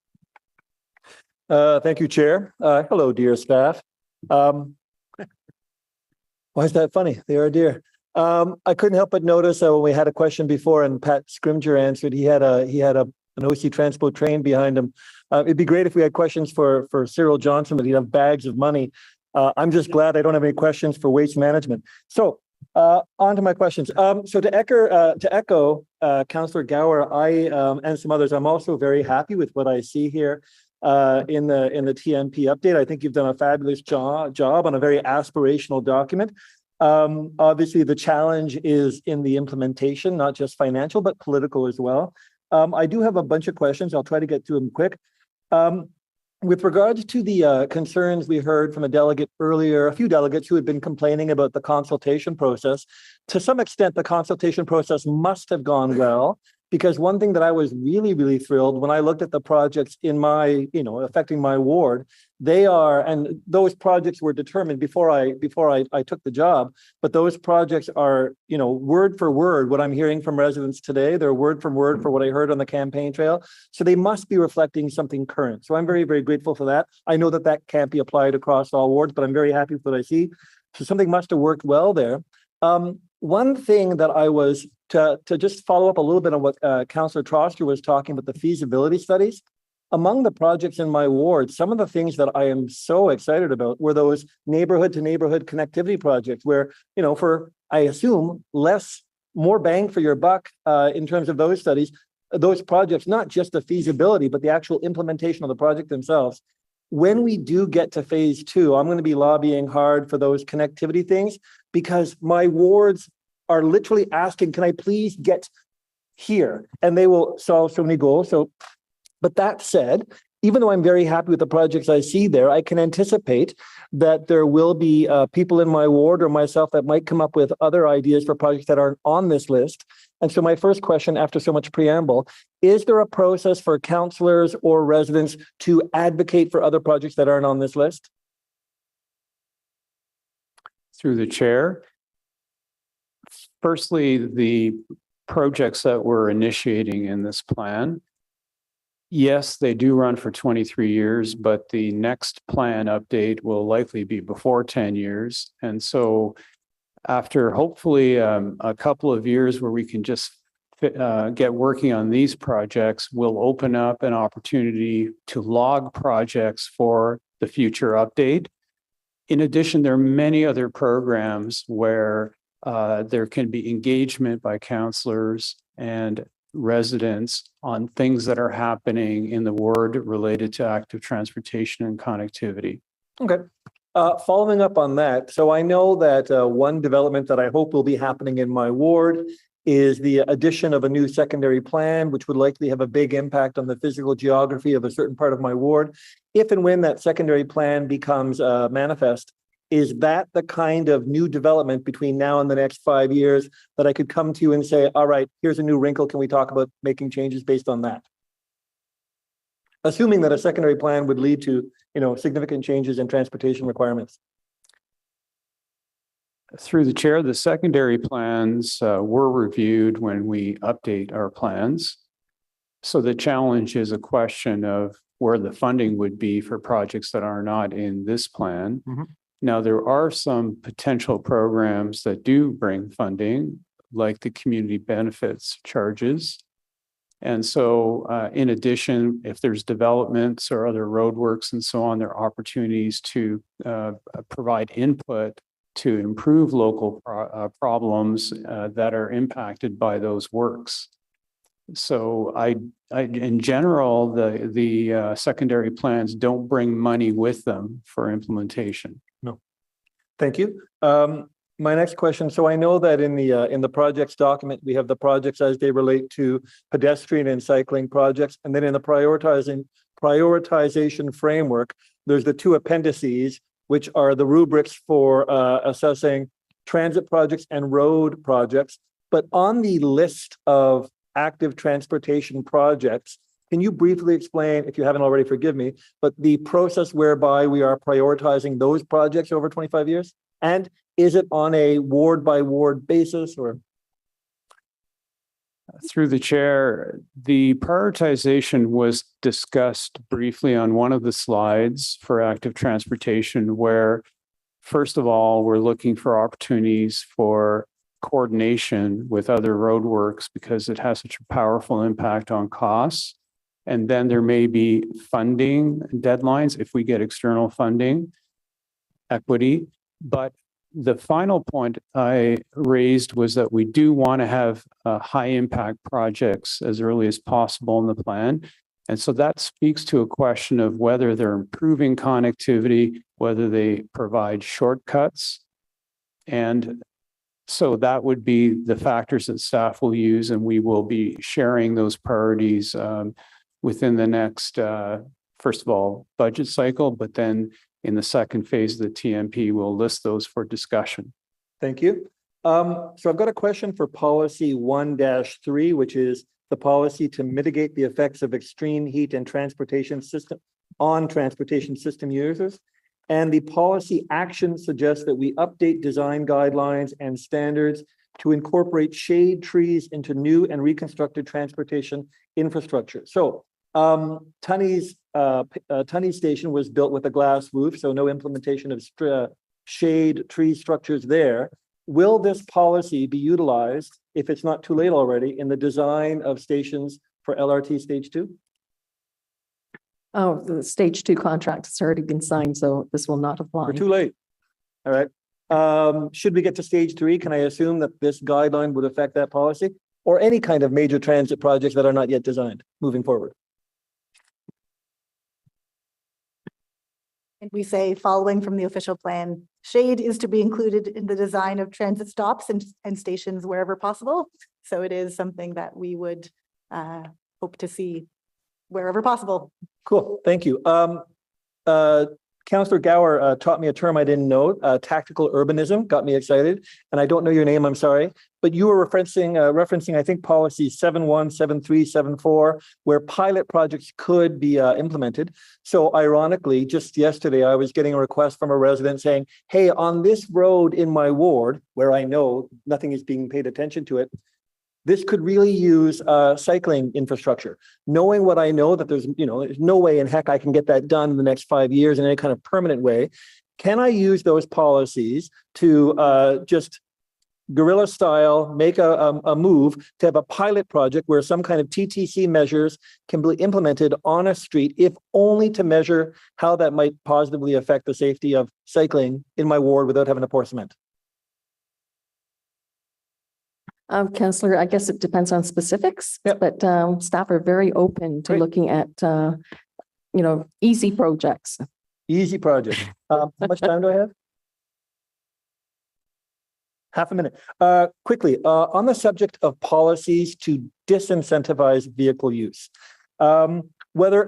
Thank you, Chair. Hello, dear staff. Why is that funny? They are dear. I couldn't help but notice when we had a question before and Pat Scrimger answered, he had an OC Transpo train behind him. It'd be great if we had questions for Cyril Johnson, but he'd have bags of money. I'm just glad I don't have any questions for waste management. So on to my questions. So to echo Councillor Gower, and some others, I'm also very happy with what I see here in the TMP update. I think you've done a fabulous job on a very aspirational document. Obviously, the challenge is in the implementation, not just financial, but political as well. I do have a bunch of questions. I'll try to get to them quick. With regards to the concerns we heard from a delegate earlier, a few delegates who had been complaining about the consultation process, to some extent, the consultation process must have gone well, because one thing that I was really, really thrilled when I looked at the projects in my, affecting my ward, and those projects were determined before I took the job, but those projects are, word for word, what I'm hearing from residents today, they're word for word for what I heard on the campaign trail. So they must be reflecting something current. So I'm very, very grateful for that. I know that can't be applied across all wards, but I'm very happy with what I see. So something must have worked well there. One thing that I was, to just follow up a little bit on what Councillor Troster was talking about, the feasibility studies. Among the projects in my ward, some of the things that I am so excited about were those neighborhood to neighborhood connectivity projects where, for, I assume, more bang for your buck in terms of those studies, those projects, not just the feasibility, but the actual implementation of the project themselves. When we do get to phase 2, I'm going to be lobbying hard for those connectivity things, because my wards are literally asking, can I please get here? And they will solve so many goals. But that said, even though I'm very happy with the projects I see there, I can anticipate that there will be people in my ward or myself that might come up with other ideas for projects that aren't on this list. And so my first question, after so much preamble, is there a process for councillors or residents to advocate for other projects that aren't on this list? Through the chair. Firstly, the projects that we're initiating in this plan, yes, they do run for 23 years, but the next plan update will likely be before 10 years. And so after hopefully a couple of years where we can just get working on these projects, we'll open up an opportunity to log projects for the future update. In addition, there are many other programs where there can be engagement by councillors and residents on things that are happening in the ward related to active transportation and connectivity. Okay. Following up on that, so I know that one development that I hope will be happening in my ward is the addition of a new secondary plan, which would likely have a big impact on the physical geography of a certain part of my ward. If and when that secondary plan becomes manifest, is that the kind of new development between now and the next 5 years that I could come to you and say, all right, here's a new wrinkle. Can we talk about making changes based on that? Assuming that a secondary plan would lead to, significant changes in transportation requirements. Through the chair, the secondary plans were reviewed when we update our plans. So the challenge is a question of where the funding would be for projects that are not in this plan. Mm-hmm. Now, there are some potential programs that do bring funding, like the community benefits charges. And so in addition, if there's developments or other roadworks and so on, there are opportunities to provide input to improve local problems that are impacted by those works. So I in general, the secondary plans don't bring money with them for implementation. No. Thank you. My next question. So I know that in the projects document, we have the projects as they relate to pedestrian and cycling projects. And then in the prioritization framework, there's the two appendices, which are the rubrics for assessing transit projects and road projects. But on the list of active transportation projects, can you briefly explain, if you haven't already, forgive me, but the process whereby we are prioritizing those projects over 25 years? And is it on a ward by ward basis or? Through the chair, the prioritization was discussed briefly on one of the slides for active transportation, where first of all, we're looking for opportunities for coordination with other roadworks because it has such a powerful impact on costs. And then there may be funding deadlines if we get external funding, equity. But the final point I raised was that we do want to have high impact projects as early as possible in the plan. And so that speaks to a question of whether they're improving connectivity, whether they provide shortcuts. And so that would be the factors that staff will use, and we will be sharing those priorities within the next, first of all, budget cycle, but then in the second phase of the TMP, we'll list those for discussion. Thank you. So I've got a question for policy 1-3, which is the policy to mitigate the effects of extreme heat and transportation system users. And the policy action suggests that we update design guidelines and standards to incorporate shade trees into new and reconstructed transportation infrastructure. So Tunney's station was built with a glass roof, so no implementation of shade tree structures there. Will this policy be utilized, if it's not too late already, in the design of stations for LRT Stage 2? Oh, the Stage 2 contract has already been signed, so this will not apply. We're too late. All right. Should we get to Stage 3, can I assume that this guideline would affect that policy or any kind of major transit projects that are not yet designed moving forward? And we say, following from the official plan, shade is to be included in the design of transit stops and stations wherever possible. So it is something that we would hope to see wherever possible. Cool, thank you. Councillor Gower taught me a term I didn't know, tactical urbanism, got me excited. And I don't know your name, I'm sorry, but you were referencing, I think, policy 71, 73, 74, where pilot projects could be implemented. So ironically, just yesterday, I was getting a request from a resident saying, hey, on this road in my ward, where I know nothing is being paid attention to it, this could really use cycling infrastructure. Knowing what I know, that there's no way in heck I can get that done in the next 5 years in any kind of permanent way. Can I use those policies to just guerrilla style make a move to have a pilot project where some kind of TTC measures can be implemented on a street, if only to measure how that might positively affect the safety of cycling in my ward without having to pour cement? Councillor, I guess it depends on specifics, but staff are very open to looking at, easy projects. Easy projects. How much time do I have? Half a minute. Quickly, on the subject of policies to disincentivize vehicle use. Whether,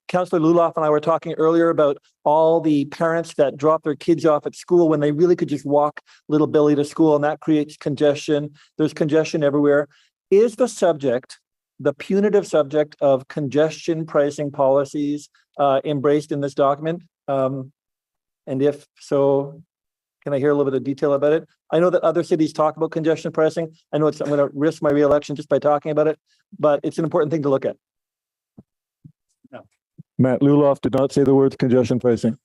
Councillor Luloff and I were talking earlier about all the parents that drop their kids off at school when they really could just walk little Billy to school, and that creates congestion. There's congestion everywhere. Is the punitive subject of congestion pricing policies embraced in this document? And if so, can I hear a little bit of detail about it? I know that other cities talk about congestion pricing. I know I'm going to risk my reelection just by talking about it, but it's an important thing to look at. Matt Luloff did not say the words congestion pricing.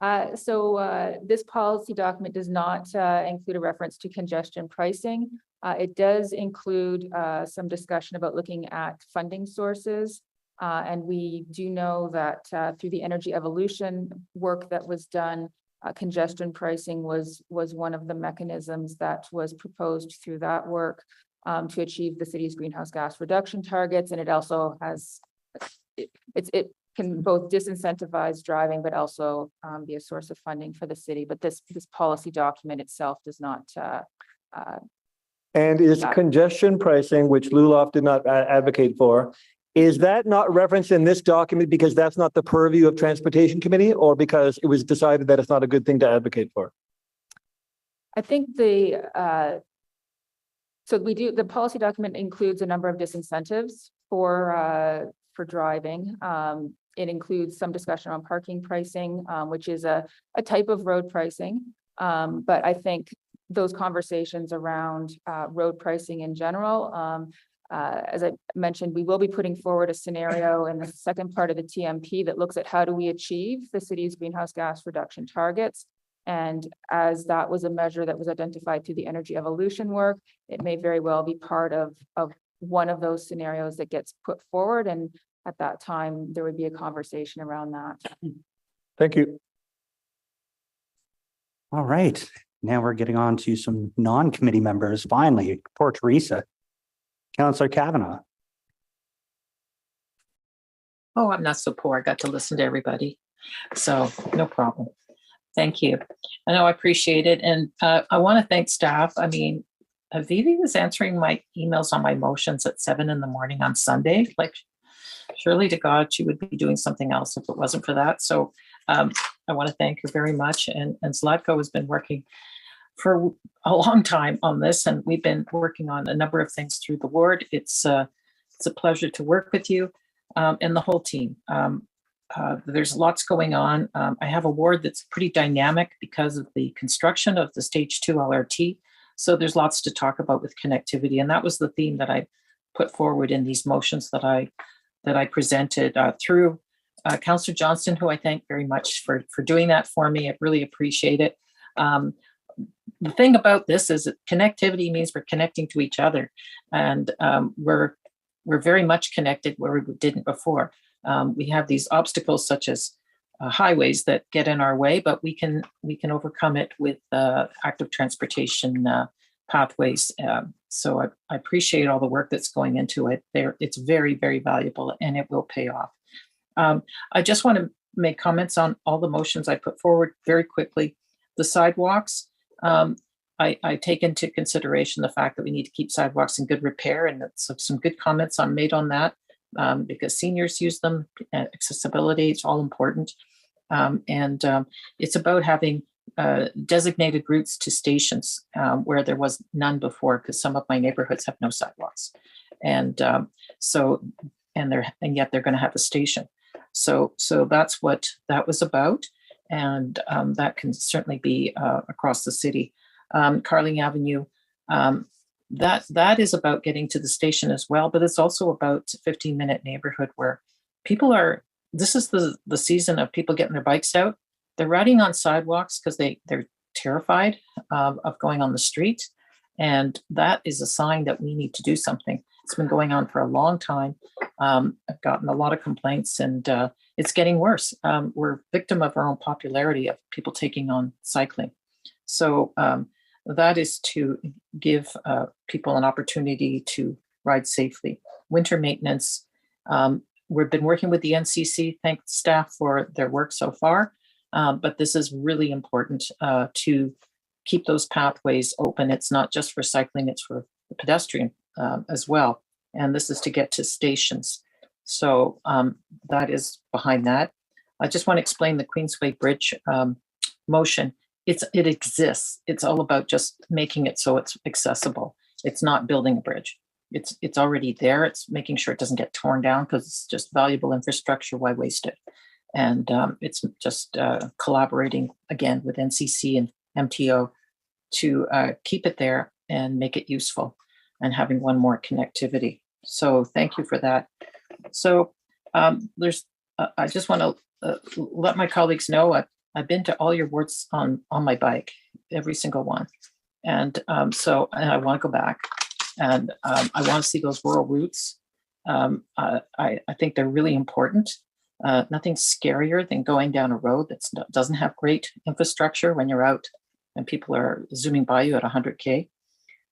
This policy document does not include a reference to congestion pricing. It does include some discussion about looking at funding sources. And we do know that through the energy evolution work that was done, congestion pricing was one of the mechanisms that was proposed through that work to achieve the city's greenhouse gas reduction targets. And it also has, can both disincentivize driving, but also be a source of funding for the city. But this policy document itself does not. And is congestion pricing, which Luloff did not advocate for, is that not referenced in this document because that's not the purview of Transportation Committee, or because it was decided that it's not a good thing to advocate for? I think so the policy document includes a number of disincentives for driving. It includes some discussion on parking pricing, which is a type of road pricing. But I think those conversations around road pricing in general, as I mentioned, we will be putting forward a scenario in the second part of the TMP that looks at how do we achieve the city's greenhouse gas reduction targets. And as that was a measure that was identified through the energy evolution work, it may very well be part of one of those scenarios that gets put forward. And at that time, there would be a conversation around that. Thank you. All right. Now we're getting on to some non-committee members. Finally, poor Teresa. Councillor Kavanaugh. Oh, I'm not so poor. I got to listen to everybody. So no problem. Thank you. I know I appreciate it. And I want to thank staff. I mean, Vivi was answering my emails on my motions at 7 a.m. on Sunday. Like, surely to God, she would be doing something else if it wasn't for that. So I want to thank her very much. And Zlatko has been working for a long time on this, and we've been working on a number of things through the ward. It's a pleasure to work with you and the whole team. There's lots going on. I have a ward that's pretty dynamic because of the construction of the stage 2 LRT. So there's lots to talk about with connectivity. And that was the theme that I put forward in these motions that I presented through Councillor Johnston, who I thank very much for doing that for me. I really appreciate it. The thing about this is that connectivity means we're connecting to each other, and we're very much connected where we didn't before. We have these obstacles such as highways that get in our way, but we can overcome it with active transportation pathways. So I appreciate all the work that's going into it. It's very, very valuable, and it will pay off. I just want to make comments on all the motions I put forward very quickly. The sidewalks, I take into consideration the fact that we need to keep sidewalks in good repair, and some good comments are made on that. Because seniors use them, accessibility, it's all important. And it's about having designated routes to stations where there was none before, because some of my neighborhoods have no sidewalks. And yet they're going to have a station. So that's what that was about. And that can certainly be across the city. Carling Avenue, that is about getting to the station as well, but it's also about a 15-minute neighborhood where people are, this is the season of people getting their bikes out. They're riding on sidewalks because they're terrified of going on the street. And that is a sign that we need to do something. It's been going on for a long time. I've gotten a lot of complaints, and it's getting worse. We're victim of our own popularity of people taking on cycling. So that is to give people an opportunity to ride safely. Winter maintenance, we've been working with the NCC, thank staff for their work so far, but this is really important to keep those pathways open. It's not just for cycling, it's for the pedestrian as well. And this is to get to stations. So that is behind that. I just want to explain the Queensway Bridge motion. It exists. It's all about just making it so it's accessible. It's not building a bridge. It's already there. It's making sure it doesn't get torn down because it's just valuable infrastructure. Why waste it? And it's just collaborating again with NCC and MTO to keep it there and make it useful, and having one more connectivity. So thank you for that. So I just want to let my colleagues know I've been to all your wards on my bike, every single one. And so I want to go back, and I want to see those rural routes. I think they're really important. Nothing's scarier than going down a road that doesn't have great infrastructure when you're out and people are zooming by you at 100K.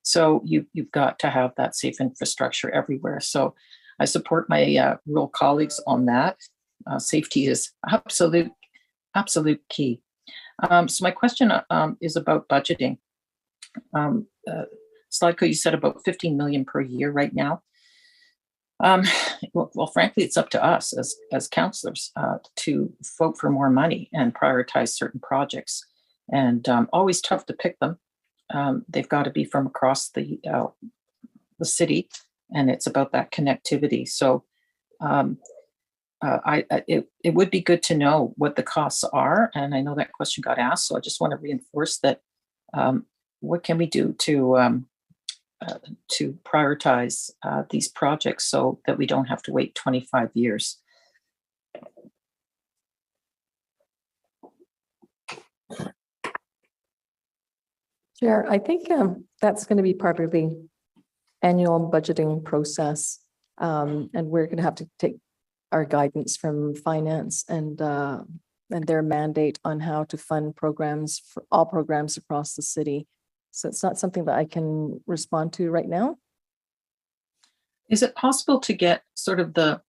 So you've got to have that safe infrastructure everywhere. So I support my rural colleagues on that. safety is absolute key. So my question is about budgeting. Sladko, you said about 15 million per year right now. Well, frankly, it's up to us as councillors to vote for more money and prioritize certain projects. And always tough to pick them. They've got to be from across the city, and it's about that connectivity. So it would be good to know what the costs are. And I know that question got asked, so I just want to reinforce that. What can we do to prioritize these projects so that we don't have to wait 25 years? Chair, I think that's going to be part of the annual budgeting process. And we're going to have to take our guidance from finance and their mandate on how to fund programs for all programs across the city. So it's not something that I can respond to right now. Is it possible to get sort of the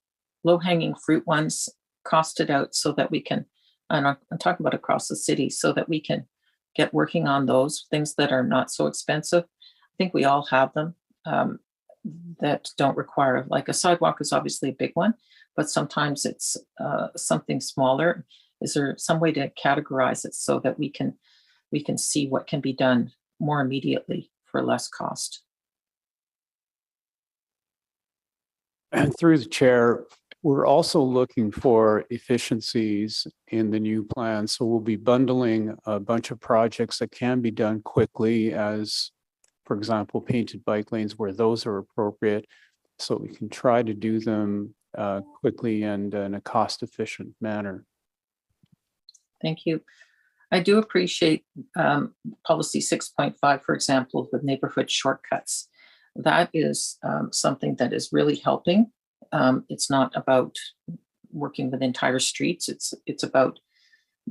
low-hanging fruit ones costed out so that we can, and I'm talking about across the city, so that we can get working on those things that are not so expensive? I think we all have them that don't require, like a sidewalk is obviously a big one, but sometimes it's something smaller. Is there some way to categorize it so that we can see what can be done more immediately for less cost? And through the chair, we're also looking for efficiencies in the new plan. So we'll be bundling a bunch of projects that can be done quickly, as, for example, painted bike lanes where those are appropriate. So we can try to do them quickly and in a cost-efficient manner. Thank you. I do appreciate policy 6.5, for example, with neighborhood shortcuts. That is something that is really helping. It's not about working with entire streets. It's about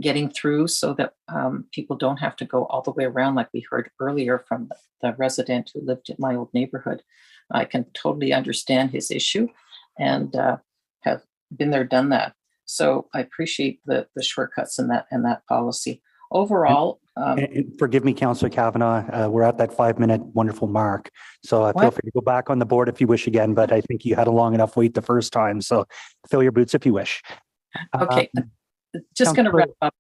getting through so that people don't have to go all the way around, like we heard earlier from the resident who lived in my old neighborhood. I can totally understand his issue and have been there, done that. So I appreciate the shortcuts in that policy. Overall, and forgive me, Councillor Kavanagh, we're at that 5-minute wonderful mark. So feel free to go back on the board if you wish again, but I think you had a long enough wait the first time. So fill your boots if you wish. Okay, just going to wrap up,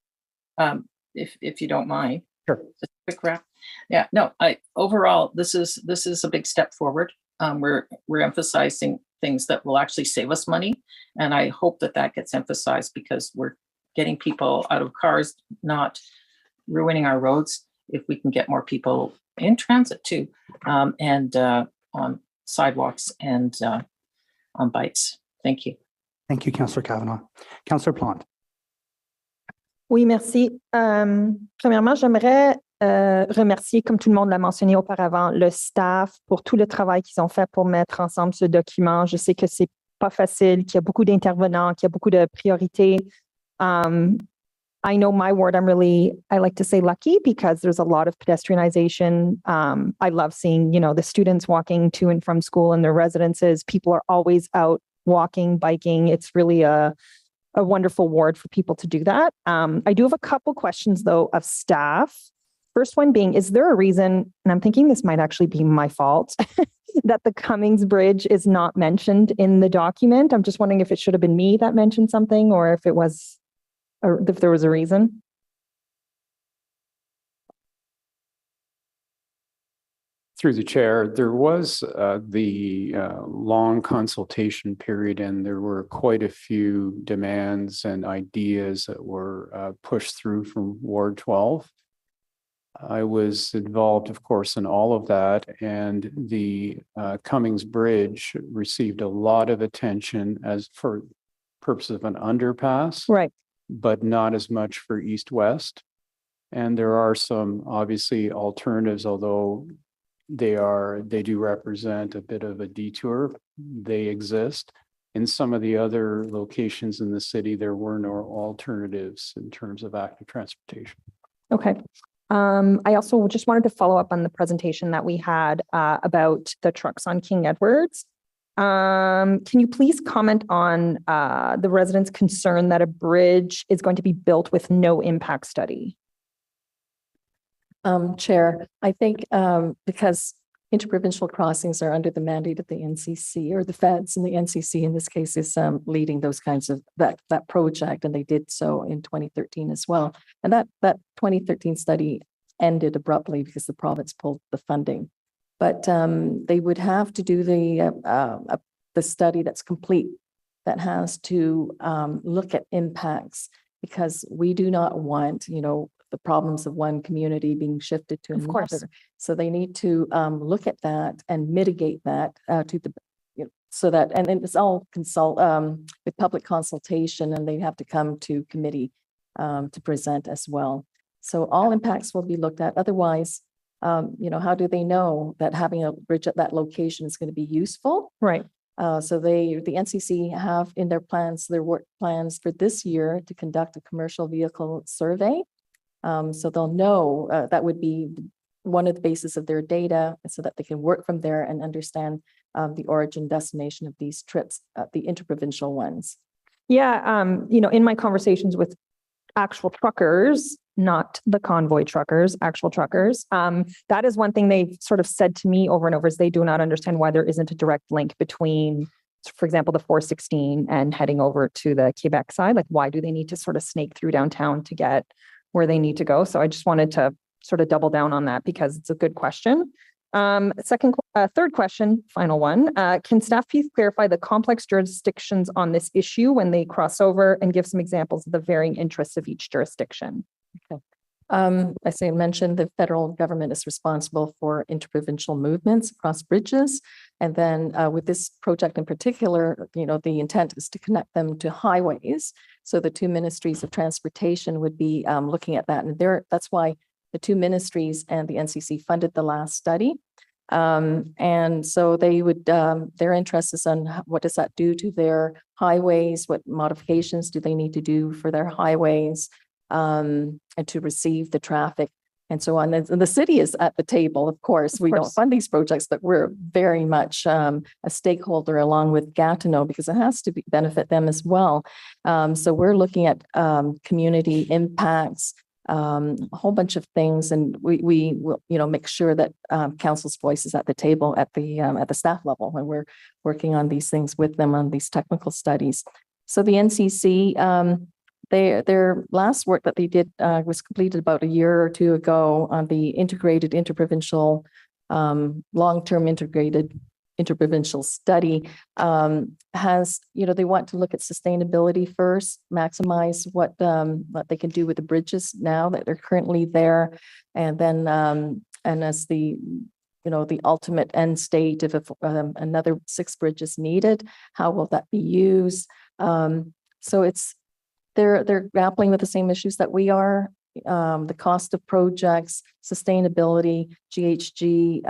if you don't mind. Sure. Just a quick wrap. Yeah, no, overall, this is a big step forward. We're emphasizing things that will actually save us money. And I hope that gets emphasized because we're getting people out of cars, not ruining our roads. If we can get more people in transit too, and on sidewalks and on bikes. Thank you. Thank you, Councillor Kavanagh. Councillor Plante. Oui, merci. Premièrement, j'aimerais remercier, comme tout le monde l'a mentionné auparavant, le staff pour tout le travail qu'ils ont fait pour mettre ensemble ce document. Je sais que c'est pas facile, qu'il y a beaucoup d'intervenants, qu'il y a beaucoup de priorités. I know my ward, I like to say lucky because there's a lot of pedestrianization. I love seeing, the students walking to and from school and their residences. People are always out walking, biking. It's really a wonderful ward for people to do that. I do have a couple questions though of staff. First one being, is there a reason, and I'm thinking this might actually be my fault, that the Cummings Bridge is not mentioned in the document? I'm just wondering if it should have been me that mentioned something or if there was a reason. Through the chair, there was the long consultation period, and there were quite a few demands and ideas that were pushed through from Ward 12. I was involved, of course, in all of that, and the Cummings Bridge received a lot of attention as for purpose of an underpass, right? But not as much for east-west. And there are some obviously alternatives, although they do represent a bit of a detour. They exist. In some of the other locations in the city, there were no alternatives in terms of active transportation. Okay. I also just wanted to follow up on the presentation that we had about the trucks on King Edwards. Can you please comment on the residents' concern that a bridge is going to be built with no impact study? Chair, I think because interprovincial crossings are under the mandate of the NCC or the feds, and the NCC in this case is leading those kinds of that project, and they did so in 2013 as well. And that 2013 study ended abruptly because the province pulled the funding. But they would have to do the study that's complete, that has to look at impacts, because we do not want, the problems of one community being shifted to another. Course. So they need to look at that and mitigate that to the, so that, and it's all with public consultation, and they have to come to committee to present as well. So all impacts will be looked at. Otherwise, how do they know that having a bridge at that location is going to be useful? Right. So the NCC have in their plans, their work plans for this year to conduct a commercial vehicle survey. So they'll know that would be one of the basis of their data, so that they can work from there and understand the origin destination of these trips, the interprovincial ones. Yeah, in my conversations with actual truckers, not the convoy truckers, actual truckers, that is one thing they've sort of said to me over and over, is they do not understand why there isn't a direct link between, for example, the 416 and heading over to the Quebec side. Like, why do they need to sort of snake through downtown to get where they need to go? So I just wanted to sort of double down on that, because it's a good question. Third question, final one. Can staff please clarify the complex jurisdictions on this issue when they cross over, and give some examples of the varying interests of each jurisdiction? Okay. As I mentioned, the federal government is responsible for interprovincial movements across bridges. And then with this project in particular, the intent is to connect them to highways. So the two ministries of transportation would be looking at that. And that's why the two ministries and the NCC funded the last study. And so they would, their interest is on what does that do to their highways? What modifications do they need to do for their highways and to receive the traffic and so on? And the city is at the table, of course. We don't fund these projects, but we're very much a stakeholder along with Gatineau, because it has to benefit them as well. So we're looking at community impacts, a whole bunch of things, and we will, make sure that council's voice is at the table at the staff level when we're working on these things with them on these technical studies. So the NCC, their last work that they did was completed about a year or two ago on the integrated interprovincial, long-term integrated interprovincial study. Has, they want to look at sustainability first, maximize what they can do with the bridges now that they're currently there. And then, and as the, the ultimate end state, if another 6 bridges needed, how will that be used? So they're grappling with the same issues that we are, the cost of projects, sustainability, GHG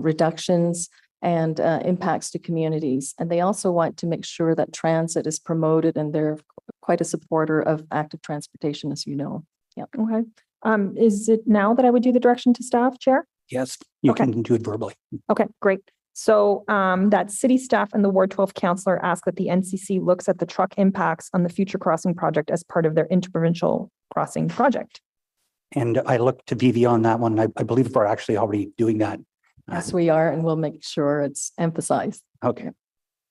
reductions, and impacts to communities. And they also want to make sure that transit is promoted, and they're quite a supporter of active transportation, as you know. Yeah. Okay. Is it now that I would do the direction to staff, Chair? Yes, you can do it verbally. Okay, great. So that city staff and the Ward 12 councillor ask that the NCC looks at the truck impacts on the future crossing project as part of their interprovincial crossing project. And I look to Vivi on that one. I believe we're actually already doing that. Yes, we are, and we'll make sure it's emphasized. Okay,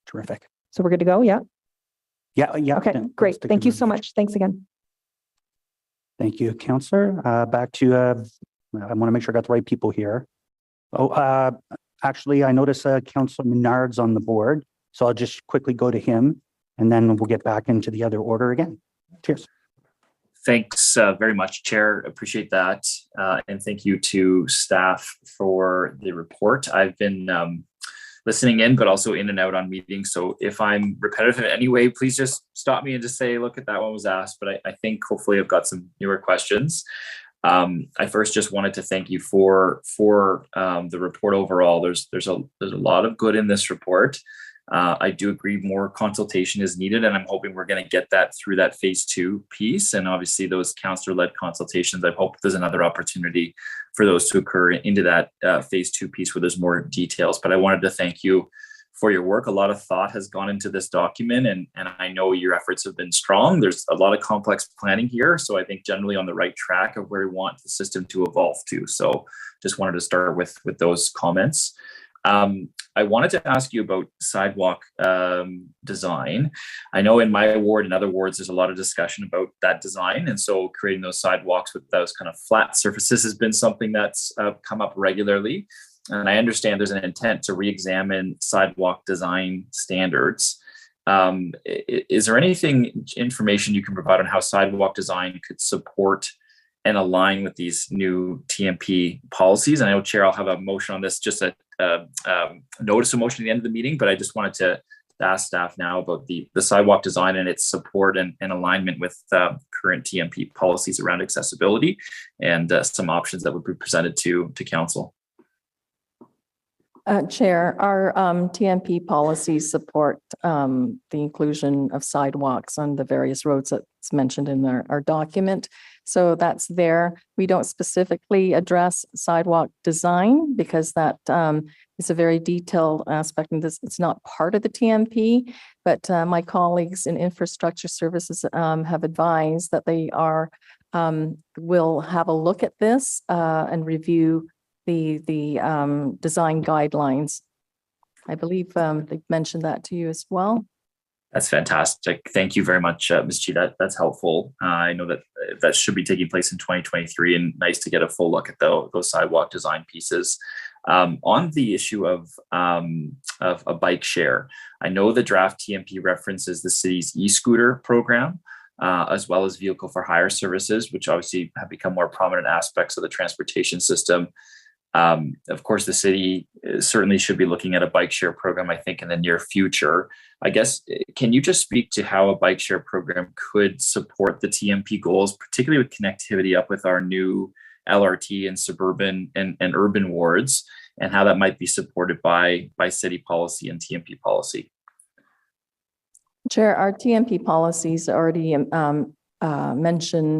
terrific. So we're good to go, yeah? Yeah. Okay, great. Thank you so much. Thanks again. Thank you, Councillor. Back to, I want to make sure I got the right people here. Oh, actually, I notice Councillor Menard's on the board, so I'll just quickly go to him, and then we'll get back into the other order again. Cheers. Thanks very much, Chair. Appreciate that. And thank you to staff for the report. I've been listening in, but also in and out on meetings. So if I'm repetitive in any way, please just stop me and just say, look, at that one was asked, but I think hopefully I've got some newer questions. I first just wanted to thank you for the report overall. There's a lot of good in this report. I do agree more consultation is needed, and I'm hoping we're going to get that through that phase 2 piece. And obviously those councillor-led consultations, I hope there's another opportunity for those to occur into that phase 2 piece where there's more details. But I wanted to thank you for your work. A lot of thought has gone into this document, and I know your efforts have been strong. There's a lot of complex planning here, so I think generally on the right track of where we want the system to evolve to. So just wanted to start with those comments. I wanted to ask you about sidewalk design. I know in my ward and other wards, there's a lot of discussion about that design. And so creating those sidewalks with those kind of flat surfaces has been something that's come up regularly. And I understand there's an intent to re-examine sidewalk design standards. Is there information you can provide on how sidewalk design could support and align with these new TMP policies? And I know, Chair, I'll have a motion on this, just a notice of motion at the end of the meeting, but I just wanted to ask staff now about the sidewalk design and its support and alignment with current TMP policies around accessibility, and some options that would be presented to Council. Chair, our TMP policies support the inclusion of sidewalks on the various roads that's mentioned in our document. So that's there. We don't specifically address sidewalk design because that is a very detailed aspect, and it's not part of the TMP. But my colleagues in infrastructure services have advised that they will have a look at this and review the design guidelines. I believe they've mentioned that to you as well. That's fantastic. Thank you very much, Ms. Chi. That's helpful. I know that should be taking place in 2023, and nice to get a full look at those sidewalk design pieces. On the issue of a bike share, I know the draft TMP references the city's e-scooter program, as well as vehicle for hire services, which obviously have become more prominent aspects of the transportation system. Of course, the city certainly should be looking at a bike share program, I think, in the near future. I guess, can you just speak to how a bike share program could support the TMP goals, particularly with connectivity up with our new LRT and suburban and urban wards, and how that might be supported by city policy and TMP policy? Chair, our TMP policies already mention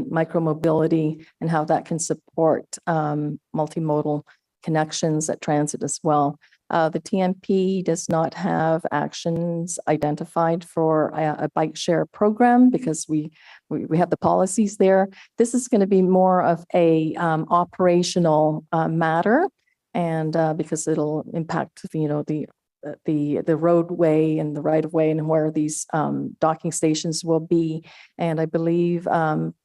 micromobility and how that can support multimodal connections at transit as well. The TMP does not have actions identified for a bike share program because we have the policies there. This is going to be more of a operational matter, and because it'll impact the roadway and the right of way and where these docking stations will be. And I believe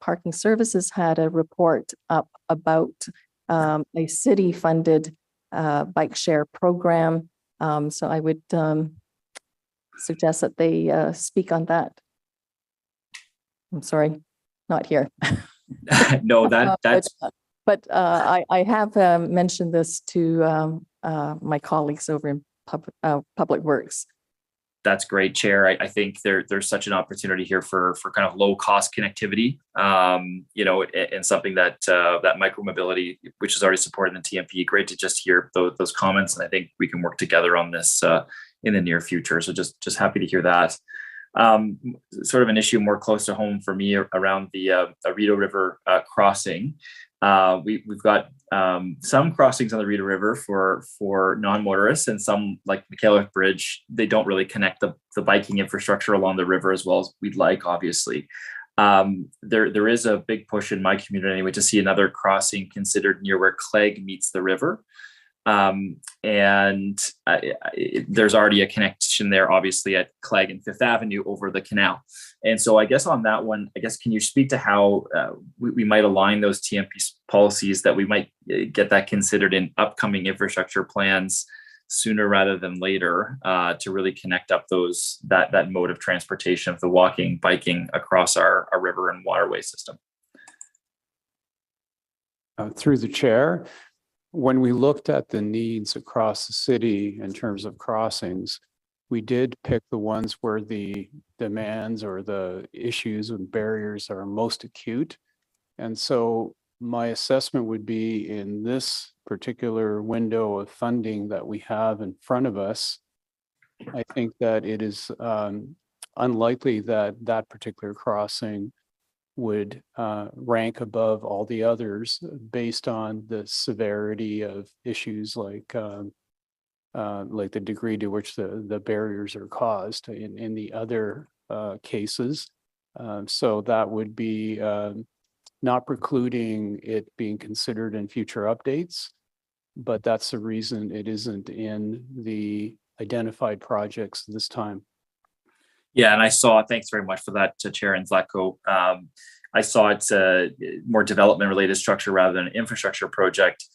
Parking Services had a report up about a city-funded bike share program. So I would suggest that they speak on that. I'm sorry, not here. No, that's. But I have mentioned this to my colleagues over in Public Works. That's great, Chair. I think there's such an opportunity here for kind of low cost connectivity, and something that micromobility, which is already supported in the TMP. Great to just hear those comments, and I think we can work together on this in the near future. So just happy to hear that. Sort of an issue more close to home for me around the Rideau River crossing. We've got some crossings on the Rideau River for non-motorists, and some, like McKellar Bridge, they don't really connect the biking infrastructure along the river as well as we'd like, obviously. There is a big push in my community anyway to see another crossing considered near where Clegg meets the river. There's already a connection there, obviously, at Clegg and Fifth Avenue over the canal. And so I guess on that one, can you speak to how we might align those TMP policies, that we might get that considered in upcoming infrastructure plans sooner rather than later, to really connect up that mode of transportation of the walking, biking across our river and waterway system? Through the chair, when we looked at the needs across the city in terms of crossings, we did pick the ones where the demands or the issues and barriers are most acute. And so my assessment would be, in this particular window of funding that we have in front of us, I think that it is unlikely that that particular crossing would rank above all the others based on the severity of issues like like the degree to which the barriers are caused in the other cases. So that would be not precluding it being considered in future updates, but that's the reason it isn't in the identified projects this time. Yeah, and I saw, thanks very much for that, Chair and Zlatko. I saw it's a more development related structure rather than an infrastructure project.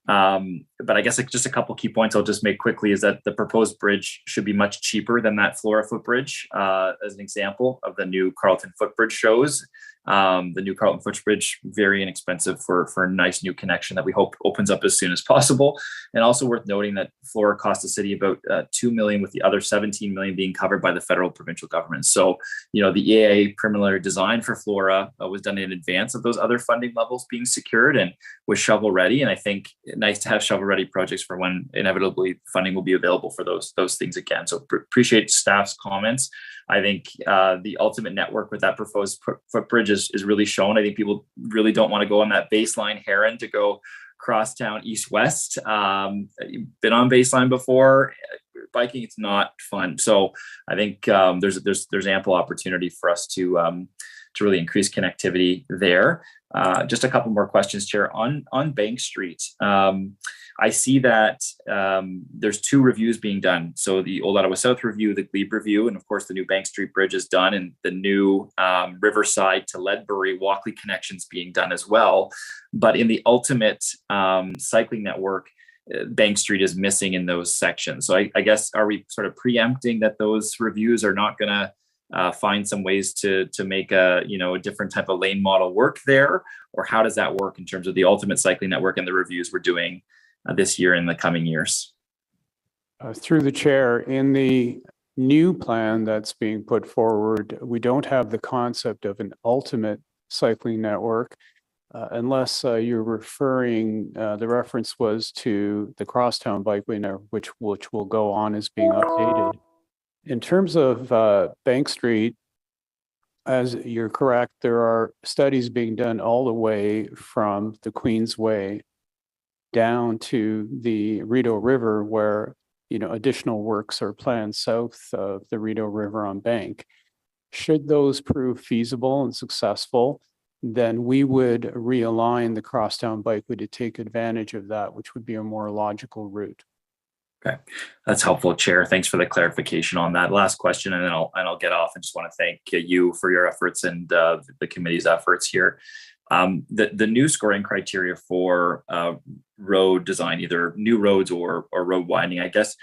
But I guess just a couple key points I'll just make quickly is that the proposed bridge should be much cheaper than that Flora footbridge, as an example of the new Carleton footbridge shows. The new Carleton footbridge, very inexpensive for a nice new connection that we hope opens up as soon as possible. And also worth noting that Flora cost the city about $2 million, with the other $17 million being covered by the federal provincial government. So, you know, the EAA preliminary design for Flora was done in advance of those other funding levels being secured and was shovel ready. And I think nice to have shovel ready projects for when inevitably funding will be available for those things again. So appreciate staff's comments. I think the ultimate network with that proposed footbridge is really shown. I think people really don't want to go on that baseline Heron to go crosstown east-west. Been on baseline before. Biking, it's not fun. So I think there's ample opportunity for us to really increase connectivity there. Just a couple more questions, Chair. On Bank Street, I see that there's 2 reviews being done. So the Old Ottawa South review, the Glebe review, and of course the new Bank Street Bridge is done, and the new Riverside to Ledbury Walkley connections being done as well. But in the ultimate cycling network, Bank Street is missing in those sections. So I guess, are we sort of preempting that those reviews are not going to find some ways to make a different type of lane model work there? Or how does that work in terms of the ultimate cycling network and the reviews we're doing this year and the coming years? Through the chair, in the new plan that's being put forward, we don't have the concept of an ultimate cycling network unless you're referring, the reference was to the Crosstown Bikeway network, which will go on as being updated. In terms of Bank Street, as you're correct, there are studies being done all the way from the Queensway down to the Rideau River, where additional works are planned south of the Rideau River on Bank. Should those prove feasible and successful, then we would realign the Crosstown Bikeway to take advantage of that, which would be a more logical route. Okay, that's helpful, Chair. Thanks for the clarification on that. Last question, and then I'll get off. I just want to thank you for your efforts and the committee's efforts here. The new scoring criteria for road design, either new roads or road widening, I guess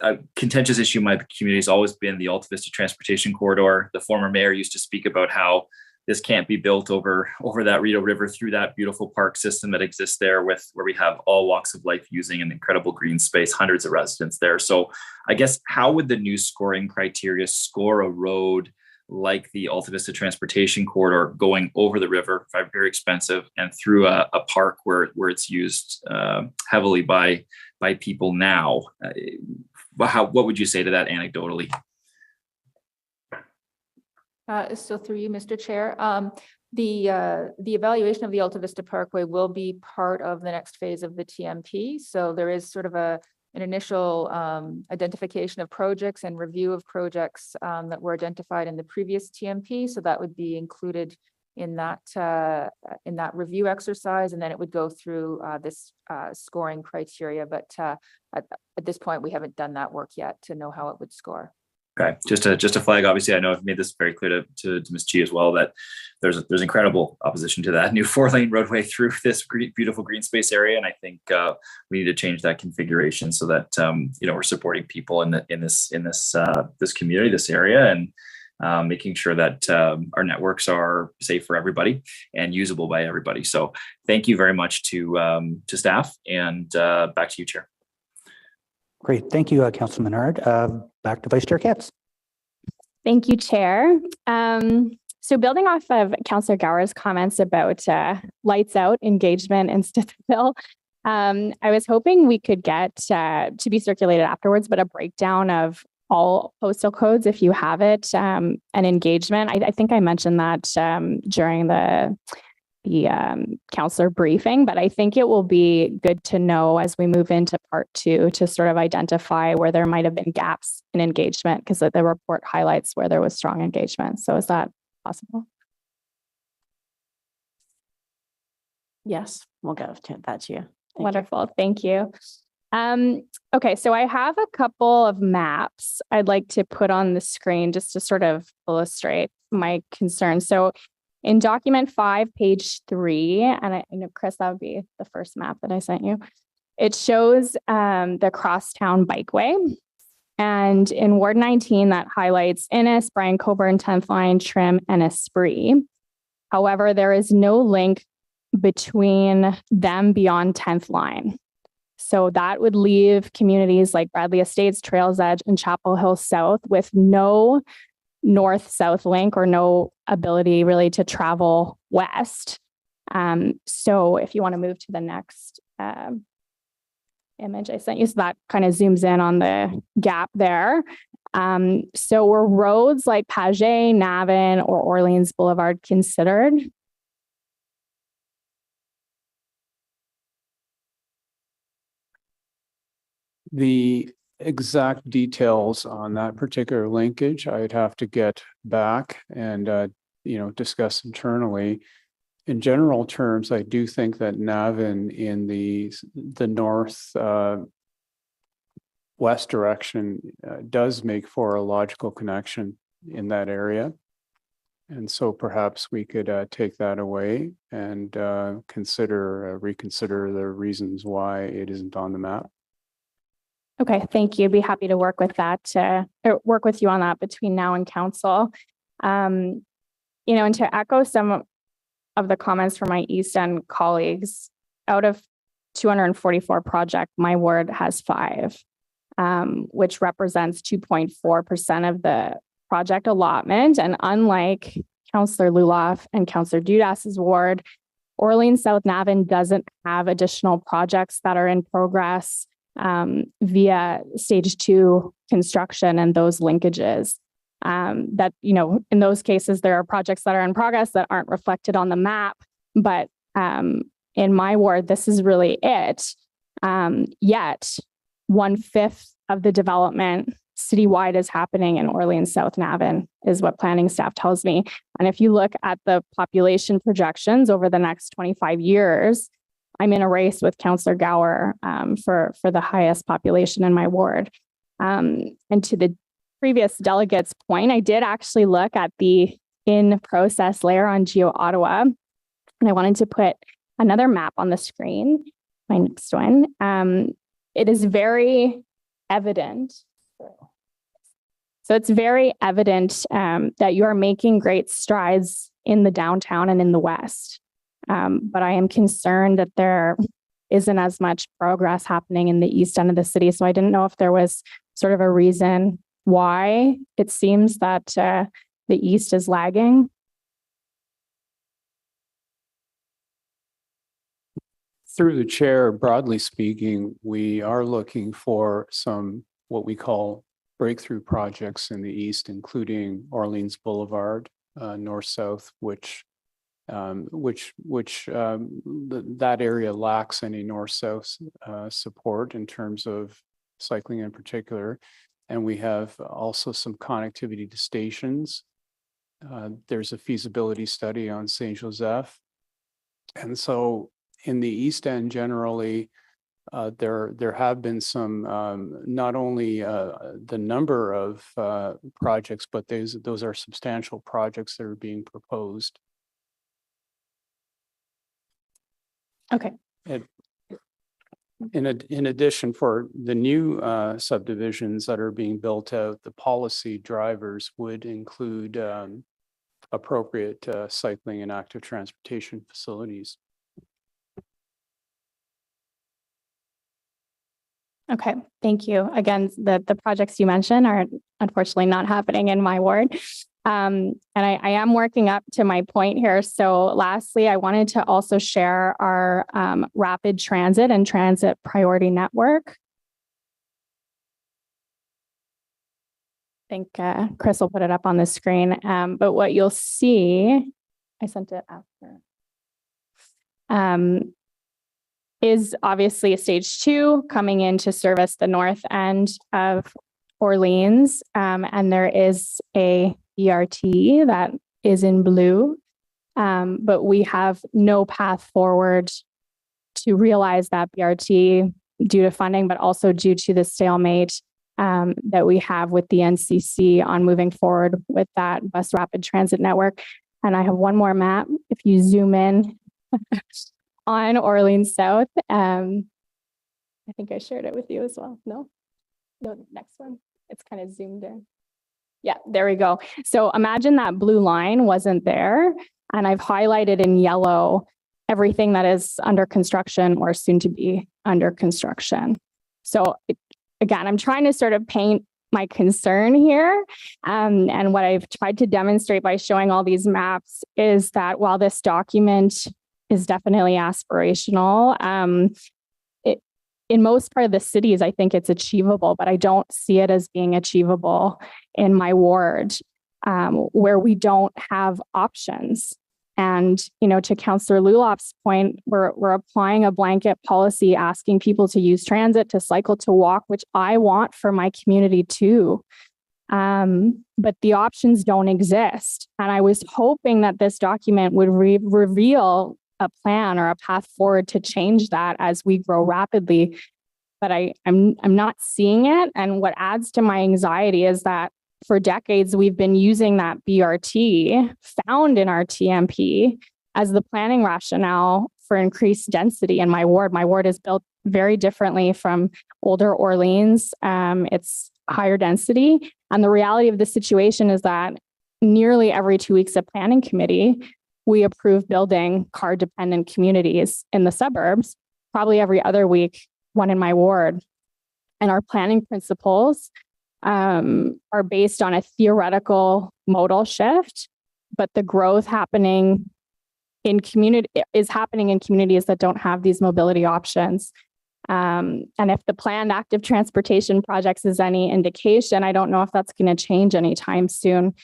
a contentious issue in my community has always been the Alta Vista Transportation Corridor. The former mayor used to speak about how this can't be built over that Rideau River through that beautiful park system that exists there, where we have all walks of life using an incredible green space, hundreds of residents there. So I guess, how would the new scoring criteria score a road like the Alta Vista Transportation Corridor going over the river, very expensive, and through a park where it's used heavily by people now? What would you say to that anecdotally? So through you, Mr. Chair, the evaluation of the Alta Vista Parkway will be part of the next phase of the TMP. So there is sort of an initial identification of projects and review of projects that were identified in the previous TMP. So that would be included in that review exercise, and then it would go through this scoring criteria. But at this point, we haven't done that work yet to know how it would score. Okay, just to flag, obviously, I know I've made this very clear to Ms. G as well, that there's incredible opposition to that new 4-lane roadway through this beautiful green space area, and I think we need to change that configuration so that we're supporting people in this community, this area, and making sure that our networks are safe for everybody and usable by everybody. So thank you very much to staff, and back to you, Chair. Great. Thank you, Councilman Menard. Back to Vice Chair Katz. Thank you, Chair. So building off of Councillor Gower's comments about lights out engagement in Stithville, I was hoping we could get to be circulated afterwards, but a breakdown of all postal codes, if you have it, and engagement. I think I mentioned that during the counselor briefing, but I think it will be good to know as we move into part 2 to sort of identify where there might have been gaps in engagement, because the report highlights where there was strong engagement. So is that possible? Yes, we'll go to that to you. Wonderful. Thank you. Okay, so I have a couple of maps I'd like to put on the screen just to sort of illustrate my concern. So in document 5, page 3, and I know, Chris, that would be the first map that I sent you. It shows the crosstown bikeway. And in Ward 19, that highlights Innis, Bryan Coburn, 10th Line, Trim, and Esprit. However, there is no link between them beyond 10th Line. So that would leave communities like Bradley Estates, Trails Edge, and Chapel Hill South with no north-south link or no ability really to travel west. So if you want to move to the next image I sent you, so that kind of zooms in on the gap there. So were roads like Paget, Navin, or Orleans Boulevard considered? The exact details on that particular linkage, I'd have to get back and, discuss internally. In general terms, I do think that Navin in the north west direction does make for a logical connection in that area. And so perhaps we could take that away and reconsider the reasons why it isn't on the map. Okay, thank you. Be happy to work with that, work with you on that between now and council. And to echo some of the comments from my East End colleagues, out of 244 projects, my ward has 5, which represents 2.4% of the project allotment. And unlike Councillor Luloff and Councillor Dudas's ward, Orleans South Navin doesn't have additional projects that are in progress via stage 2 construction and those linkages. That, in those cases, there are projects that are in progress that aren't reflected on the map. But in my ward, this is really it. Yet 1/5 of the development citywide is happening in Orleans South Navin, is what planning staff tells me. And if you look at the population projections over the next 25 years, I'm in a race with Councillor Gower for the highest population in my ward. And to the previous delegate's point, I did actually look at the in-process layer on Geo Ottawa, and I wanted to put another map on the screen, my next one. It is very evident. So it's very evident that you are making great strides in the downtown and in the west. But I am concerned that there isn't as much progress happening in the east end of the city. So I didn't know if there was sort of a reason why it seems that the east is lagging. Through the chair, broadly speaking, we are looking for some what we call breakthrough projects in the east, including Orleans Boulevard, north-south, which that area lacks any north-south support in terms of cycling in particular. And we have also some connectivity to stations. There's a feasibility study on Saint Joseph. And so in the East End generally, there have been some, not only the number of projects, but those are substantial projects that are being proposed. Okay. In addition, for the new subdivisions that are being built out, the policy drivers would include appropriate cycling and active transportation facilities. Okay, thank you. Again, the projects you mentioned are unfortunately not happening in my ward. And I am working up to my point here. So lastly, I wanted to also share our rapid transit and transit priority network. I think Chris will put it up on the screen. But what you'll see, I sent it after. is obviously a stage 2 coming in to service the north end of Orleans. And there is a BRT that is in blue, but we have no path forward to realize that BRT due to funding, but also due to the stalemate that we have with the NCC on moving forward with that bus rapid transit network. And I have one more map. If you zoom in on Orleans South, I think I shared it with you as well. No, next one. It's kind of zoomed in. Yeah, there we go. So imagine that blue line wasn't there. And I've highlighted in yellow everything that is under construction or soon to be under construction. So again, I'm trying to sort of paint my concern here. And what I've tried to demonstrate by showing all these maps is that while this document is definitely aspirational, in most part of the cities, I think it's achievable, but I don't see it as being achievable in my ward, where we don't have options. And, to Councillor Lulop's point, we're applying a blanket policy asking people to use transit, to cycle, to walk, which I want for my community too. But the options don't exist. And I was hoping that this document would reveal a plan or a path forward to change that as we grow rapidly. But I'm not seeing it. And what adds to my anxiety is that for decades, we've been using that BRT found in our TMP as the planning rationale for increased density in my ward. My ward is built very differently from older Orleans. It's higher density. And the reality of the situation is that nearly every 2 weeks of planning committee, we approve building car-dependent communities in the suburbs, probably every other week, one in my ward. And our planning principles are based on a theoretical modal shift, but the growth happening in communities that don't have these mobility options. And if the planned active transportation projects is any indication, I don't know if that's going to change anytime soon.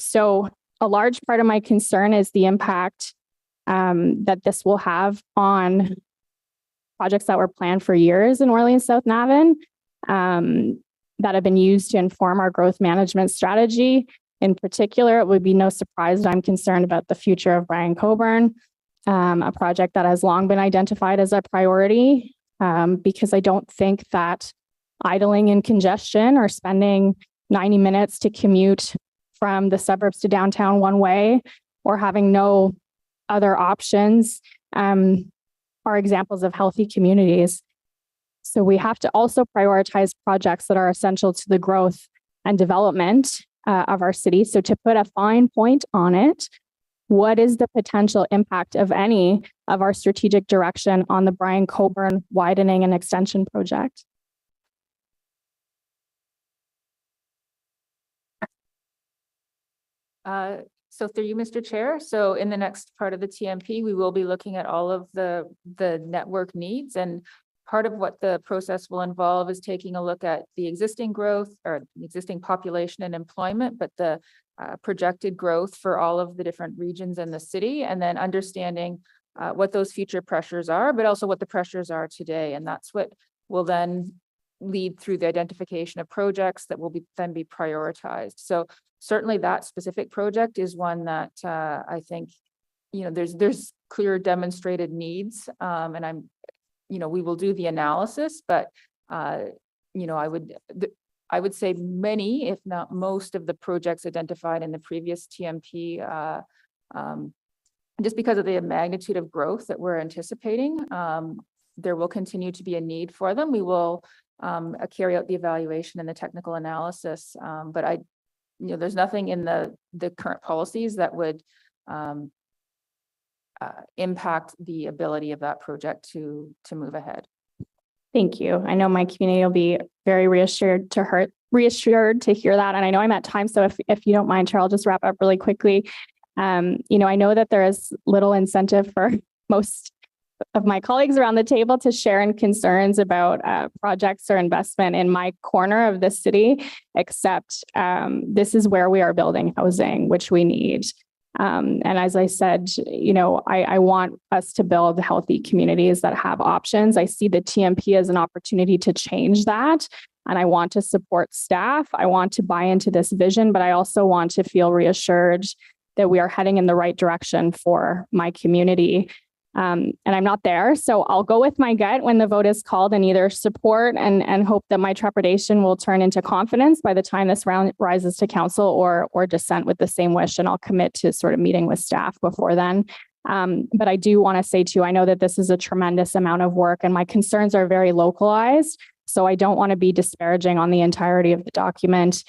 So a large part of my concern is the impact that this will have on projects that were planned for years in Orleans South Navan, that have been used to inform our growth management strategy. In particular, it would be no surprise that I'm concerned about the future of Brian Coburn, a project that has long been identified as a priority, because I don't think that idling in congestion or spending 90 minutes to commute from the suburbs to downtown one way or having no other options are examples of healthy communities. So we have to also prioritize projects that are essential to the growth and development of our city. So to put a fine point on it, what is the potential impact of any of our strategic direction on the Brian Coburn widening and extension project? So through you, Mr. Chair. So in the next part of the TMP, we will be looking at all of the network needs, and part of what the process will involve is taking a look at the existing growth or the existing population and employment, but the projected growth for all of the different regions in the city, and then understanding what those future pressures are, but also what the pressures are today. And that's what will then lead through the identification of projects that will then be prioritized. So certainly that specific project is one that I think, there's clear demonstrated needs, and we will do the analysis, but I would say many, if not most, of the projects identified in the previous TMP, just because of the magnitude of growth that we're anticipating, there will continue to be a need for them. We will carry out the evaluation and the technical analysis, but there's nothing in the current policies that would impact the ability of that project to move ahead. Thank you. I know my community will be very reassured to hear that. And I know I'm at time, so if you don't mind, Chair, I'll just wrap up really quickly. I know that there is little incentive for most of my colleagues around the table to share in concerns about projects or investment in my corner of the city, except this is where we are building housing, which we need. And as I said, I want us to build healthy communities that have options. I see the TMP as an opportunity to change that. And I want to support staff. I want to buy into this vision, but I also want to feel reassured that we are heading in the right direction for my community. And I'm not there. So I'll go with my gut when the vote is called and either support and hope that my trepidation will turn into confidence by the time this round rises to council, or dissent with the same wish. And I'll commit to sort of meeting with staff before then. But I do want to say too, I know that this is a tremendous amount of work and my concerns are very localized. So I don't want to be disparaging on the entirety of the document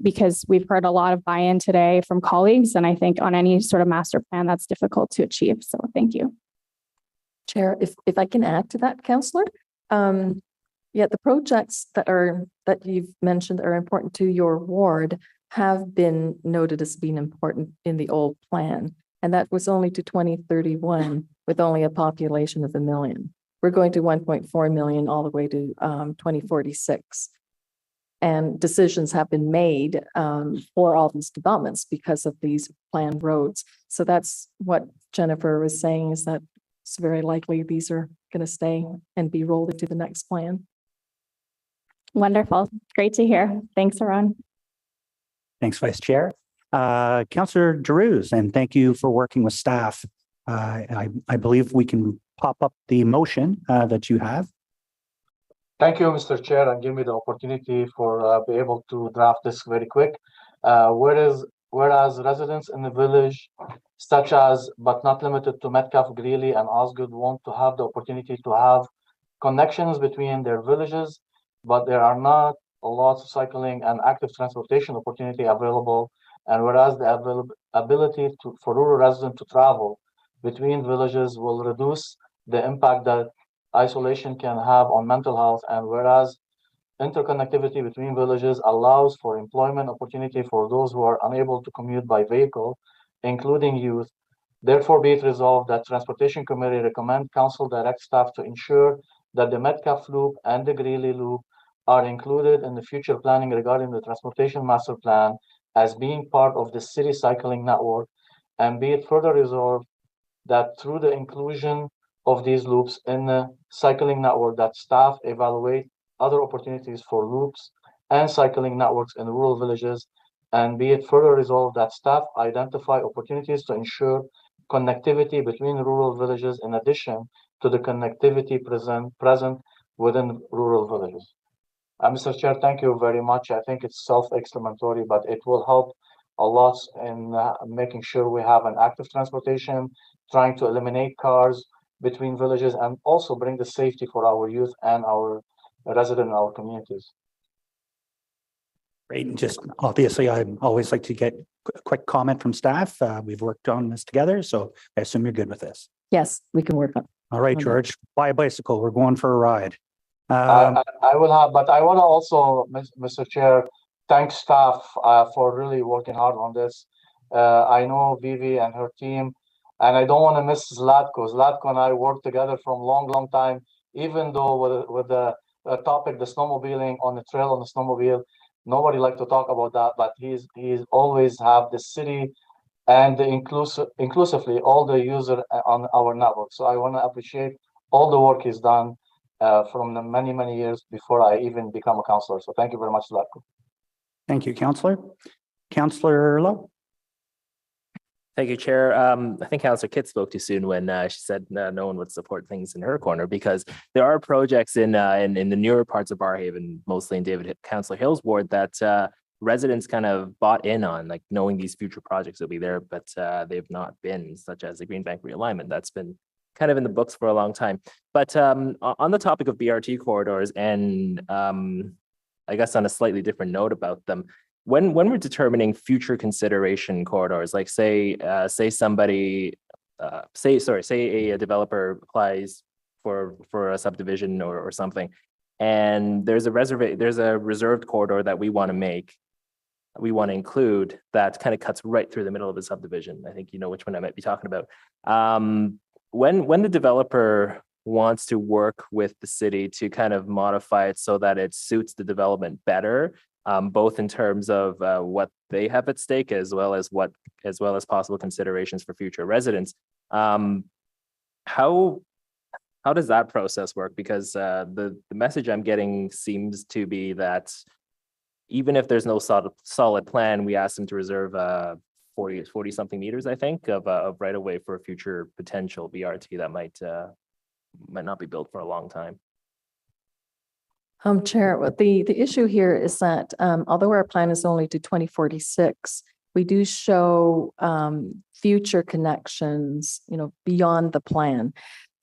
because we've heard a lot of buy-in today from colleagues. And I think on any sort of master plan, that's difficult to achieve. So thank you. Chair, if I can add to that, Councillor. The projects that you've mentioned are important to your ward have been noted as being important in the old plan. And that was only to 2031 with only a population of 1 million. We're going to 1.4 million all the way to 2046. And decisions have been made for all these developments because of these planned roads. So that's what Jennifer was saying, is that it's very likely these are going to stay and be rolled into the next plan. Wonderful. Great to hear. Thanks, Aaron. Thanks, Vice Chair. Councillor Giroux, and thank you for working with staff. I believe we can pop up the motion that you have. Thank you, Mr. Chair, and give me the opportunity for be able to draft this very quick. Whereas residents in the village, such as but not limited to Metcalfe, Greeley, and Osgood, want to have the opportunity to have connections between their villages, but there are not a lot of cycling and active transportation opportunity available. And whereas the ability for rural residents to travel between villages will reduce the impact that isolation can have on mental health, and whereas interconnectivity between villages allows for employment opportunity for those who are unable to commute by vehicle, including youth. Therefore, be it resolved that Transportation Committee recommend Council direct staff to ensure that the Metcalfe Loop and the Greeley Loop are included in the future planning regarding the Transportation Master Plan as being part of the city cycling network, and be it further resolved that through the inclusion of these loops in the cycling network, that staff evaluate other opportunities for loops and cycling networks in rural villages, and be it further resolved that staff identify opportunities to ensure connectivity between rural villages in addition to the connectivity present within rural villages. Mr. Chair, thank you very much. I think it's self-explanatory, but it will help a lot in making sure we have an active transportation, trying to eliminate cars between villages, and also bring the safety for our youth and our residents in our communities. Great. And just obviously, I always like to get a quick comment from staff. We've worked on this together, so I assume you're good with this. Yes, we can work on it. All right, George, buy a bicycle. We're going for a ride. I will have, but I want to also, Mr. Chair, thank staff for really working hard on this. I know Vivi and her team, and I don't want to miss Zlatko. Zlatko and I worked together from long time, even though with the topic, the snowmobiling on the trail on the snowmobile, nobody like to talk about that, but he's always have the city and the inclusively all the user on our network. So I want to appreciate all the work he's done from the many years before I even become a councillor. So thank you very much, Zlatko. Thank you, Councillor. Councillor Lowe. Thank you, Chair. I think Councillor Kitt spoke too soon when she said no one would support things in her corner, because there are projects in the newer parts of Barrhaven, mostly in Councillor Hill's ward, that residents kind of bought in on, like knowing these future projects will be there, but they've not been, such as the Greenbank realignment. That's been kind of in the books for a long time. But on the topic of BRT corridors, and I guess on a slightly different note about them, when we're determining future consideration corridors, like say a developer applies for a subdivision or something, and there's a reserved corridor that we want to include that kind of cuts right through the middle of the subdivision. I think you know which one I might be talking about. When the developer wants to work with the city to kind of modify it so that it suits the development better, both in terms of what they have at stake as well as possible considerations for future residents. How does that process work? Because the message I'm getting seems to be that even if there's no solid plan, we ask them to reserve 40 something meters, I think, of right of way for a future potential BRT that might not be built for a long time. Chair, the issue here is that although our plan is only to 2046, we do show future connections, beyond the plan.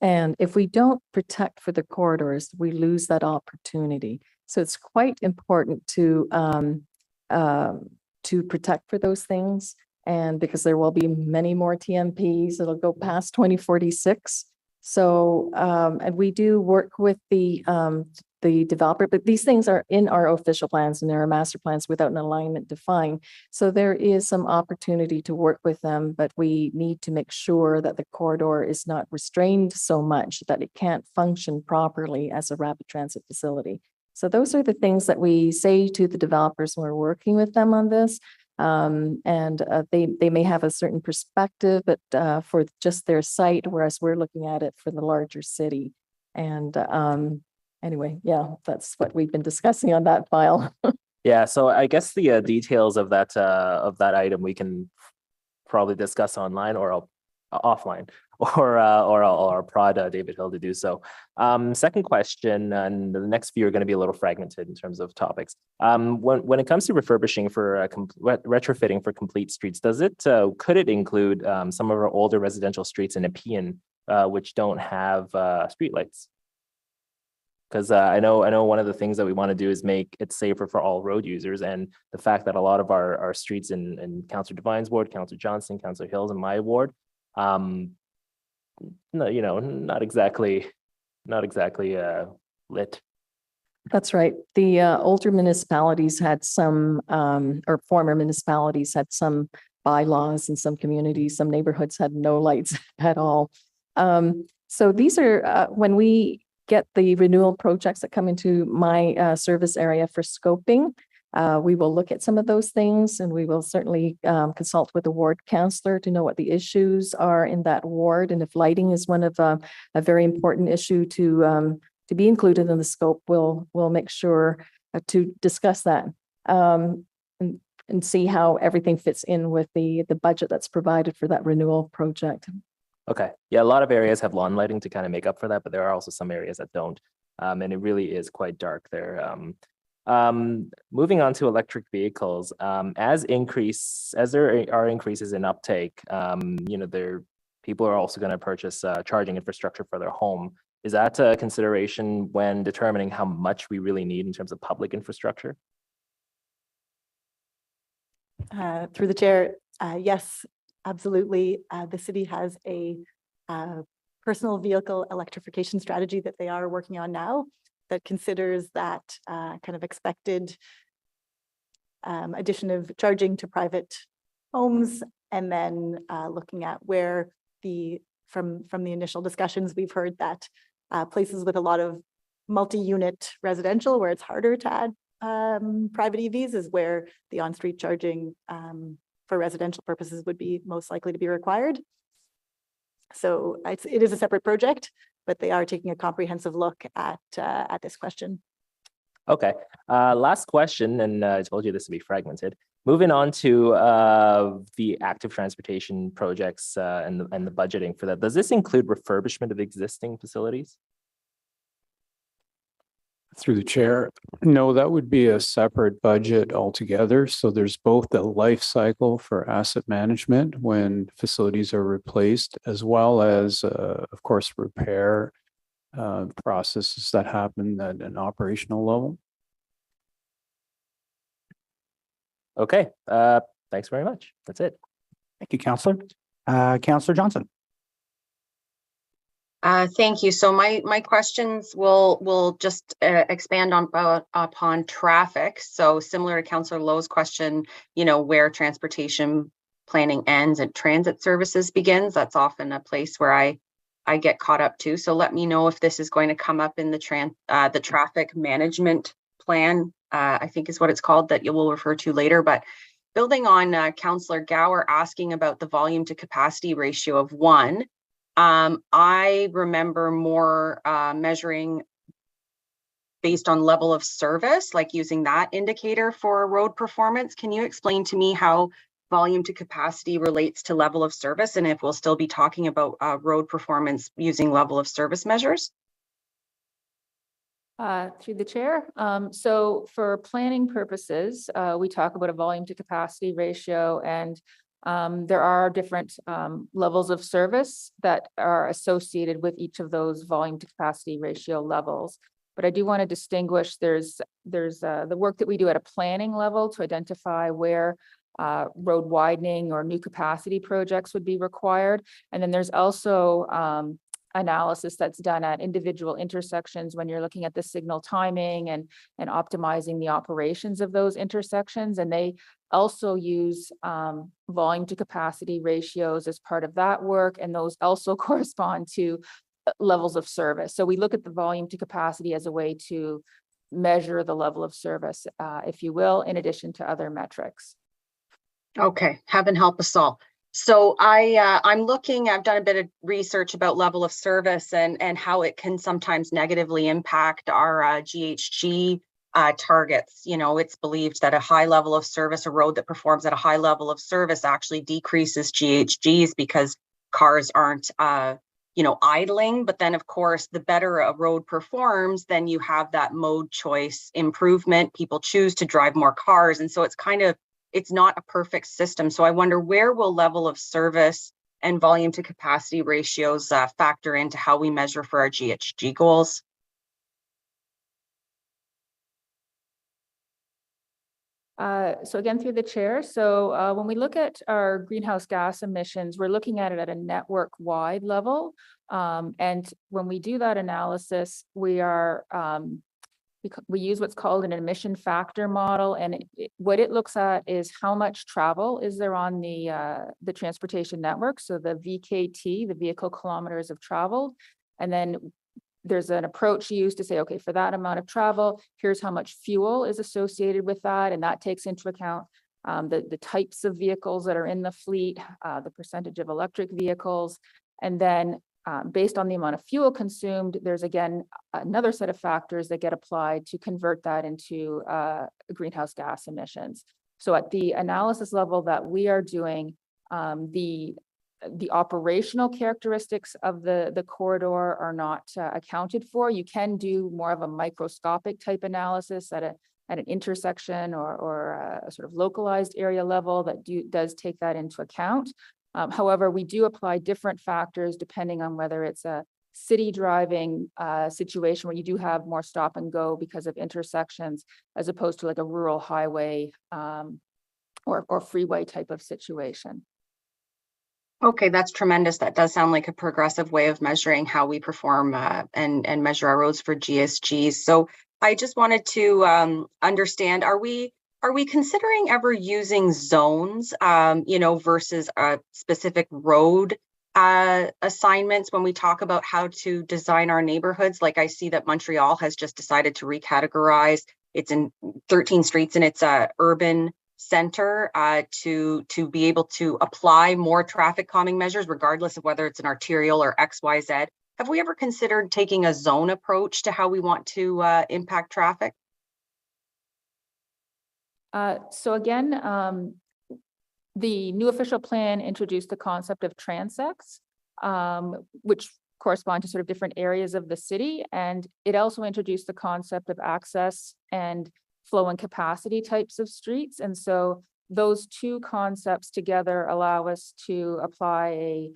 And if we don't protect for the corridors, we lose that opportunity. So it's quite important to protect for those things. And because there will be many more TMPs, it'll go past 2046. So, and we do work with the developer, but these things are in our official plans and there are master plans without an alignment defined. So there is some opportunity to work with them, but we need to make sure that the corridor is not restrained so much that it can't function properly as a rapid transit facility. So those are the things that we say to the developers when we're working with them on this. They may have a certain perspective, but for just their site, whereas we're looking at it for the larger city. And anyway, yeah, that's what we've been discussing on that file. Yeah, so I guess the details of that item we can probably discuss online or offline, or I'll prod David Hill to do so. Second question, and the next few are going to be a little fragmented in terms of topics. When it comes to refurbishing for retrofitting for complete streets, could it include some of our older residential streets in Nepean which don't have streetlights? Because I know one of the things that we want to do is make it safer for all road users, and the fact that a lot of our streets in Councillor Devine's ward, Councillor Johnson, Councillor Hills, and my ward, no, not exactly lit. That's right. The older municipalities had some, or former municipalities had some bylaws in some communities. Some neighborhoods had no lights at all. So these are when we get the renewal projects that come into my service area for scoping. We will look at some of those things, and we will certainly consult with the ward councillor to know what the issues are in that ward. And if lighting is one of a very important issue to be included in the scope, we'll make sure to discuss that and see how everything fits in with the budget that's provided for that renewal project. Okay. Yeah, a lot of areas have lawn lighting to kind of make up for that, but there are also some areas that don't. And it really is quite dark there. Moving on to electric vehicles, as there are increases in uptake, people are also going to purchase charging infrastructure for their home. Is that a consideration when determining how much we really need in terms of public infrastructure? Through the chair, yes, absolutely. The city has a personal vehicle electrification strategy that they are working on now that considers that kind of expected addition of charging to private homes, and then looking at where from the initial discussions, we've heard that places with a lot of multi-unit residential where it's harder to add private EVs is where the on-street charging for residential purposes would be most likely to be required. So it is a separate project, but they are taking a comprehensive look at this question. Okay, last question, and I told you this would be fragmented. Moving on to the active transportation projects and the budgeting for that. Does this include refurbishment of existing facilities? Through the chair, no, that would be a separate budget altogether. So there's both the life cycle for asset management when facilities are replaced, as well as, of course, repair processes that happen at an operational level. Okay, thanks very much. That's it. Thank you, Councillor. Councillor Johnson. Thank you. So my questions will just expand upon traffic. So similar to Councillor Lowe's question, where transportation planning ends and transit services begins. That's often a place where I get caught up too. So let me know if this is going to come up in the traffic management plan, I think is what it's called, that you will refer to later. But building on Councillor Gower asking about the volume to capacity ratio of 1, I remember more measuring based on level of service, like using that indicator for road performance. Can you explain to me how volume to capacity relates to level of service, and if we'll still be talking about road performance using level of service measures? Through the chair. So for planning purposes, we talk about a volume to capacity ratio, and there are different levels of service that are associated with each of those volume to capacity ratio levels. But I do want to distinguish, there's the work that we do at a planning level to identify where road widening or new capacity projects would be required. And then there's also analysis that's done at individual intersections when you're looking at the signal timing and optimizing the operations of those intersections. And they also use volume to capacity ratios as part of that work. And those also correspond to levels of service. So we look at the volume to capacity as a way to measure the level of service, if you will, in addition to other metrics. Okay, heaven help us all. So I'm looking, I've done a bit of research about level of service and how it can sometimes negatively impact our GHG targets. You know, it's believed that a high level of service, a road that performs at a high level of service, actually decreases GHGs because cars aren't idling. But then of course, the better a road performs, then you have that mode choice improvement. People choose to drive more cars. And so it's not a perfect system. So I wonder, where will level of service and volume to capacity ratios factor into how we measure for our GHG goals? So again, through the chair. So when we look at our greenhouse gas emissions, we're looking at it at a network-wide level. And when we do that analysis, we use what's called an emission factor model. And what it looks at is how much travel is there on the transportation network. So the VKT, the vehicle kilometers of travel. And then there's an approach used to say, okay, for that amount of travel, here's how much fuel is associated with that. And that takes into account the types of vehicles that are in the fleet, the percentage of electric vehicles. And then based on the amount of fuel consumed, there's again, another set of factors that get applied to convert that into greenhouse gas emissions. So at the analysis level that we are doing, the operational characteristics of the corridor are not accounted for. You can do more of a microscopic type analysis at an intersection or a sort of localized area level that does take that into account. However, we do apply different factors depending on whether it's a city driving situation where you do have more stop and go because of intersections, as opposed to like a rural highway or freeway type of situation. Okay, that's tremendous. That does sound like a progressive way of measuring how we perform and measure our roads for GSGs. So I just wanted to understand, are we considering ever using zones, versus specific road assignments when we talk about how to design our neighborhoods? Like I see that Montreal has just decided to recategorize. It's in 13 streets and it's a urban center to be able to apply more traffic calming measures, regardless of whether it's an arterial or XYZ. Have we ever considered taking a zone approach to how we want to impact traffic? So again, the new official plan introduced the concept of transects, which correspond to sort of different areas of the city. And it also introduced the concept of access and flow and capacity types of streets. And so those two concepts together allow us to apply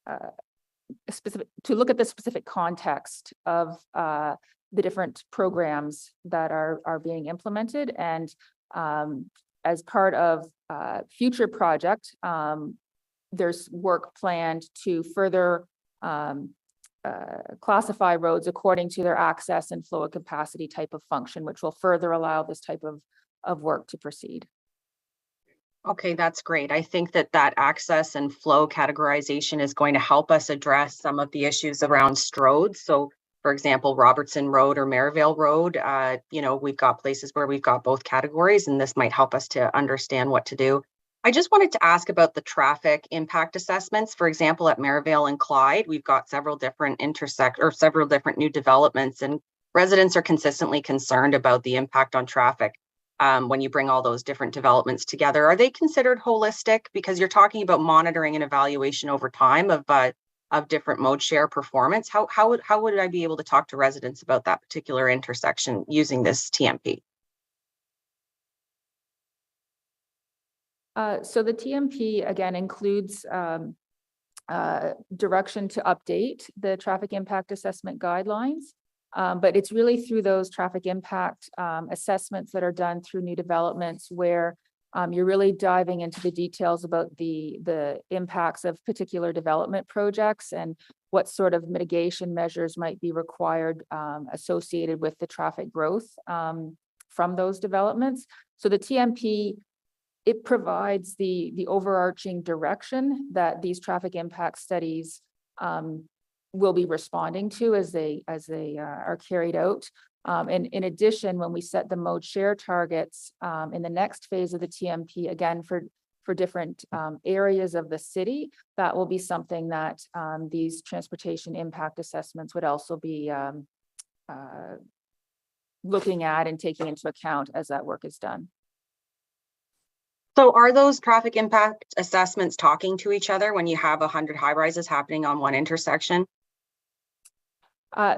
to look at the specific context of the different programs that are being implemented. And as part of future project, there's work planned to further classify roads according to their access and flow of capacity type of function, which will further allow this type of work to proceed. Okay, that's great. I think that access and flow categorization is going to help us address some of the issues around stroads. So for example, Robertson Road or Maryvale Road. We've got places where we've got both categories, and this might help us to understand what to do. I just wanted to ask about the traffic impact assessments. For example, at Maryvale and Clyde, we've got several different new developments, and residents are consistently concerned about the impact on traffic when you bring all those different developments together. Are they considered holistic? Because you're talking about monitoring and evaluation over time of different mode share performance. How would I be able to talk to residents about that particular intersection using this TMP? So the TMP again includes direction to update the traffic impact assessment guidelines. But it's really through those traffic impact assessments that are done through new developments where you're really diving into the details about the impacts of particular development projects and what sort of mitigation measures might be required associated with the traffic growth from those developments. So the TMP, it provides the overarching direction that these traffic impact studies will be responding to as they are carried out. And in addition, when we set the mode share targets in the next phase of the TMP, again, for different areas of the city, that will be something that these transportation impact assessments would also be looking at and taking into account as that work is done. So are those traffic impact assessments talking to each other when you have 100 high rises happening on one intersection?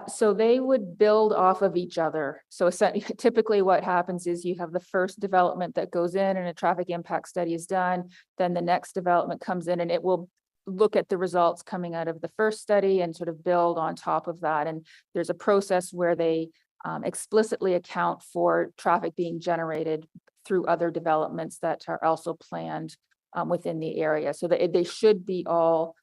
So they would build off of each other. So typically what happens is you have the first development that goes in and a traffic impact study is done. Then the next development comes in and it will look at the results coming out of the first study and sort of build on top of that. And there's a process where they explicitly account for traffic being generated through other developments that are also planned within the area. So that they should be all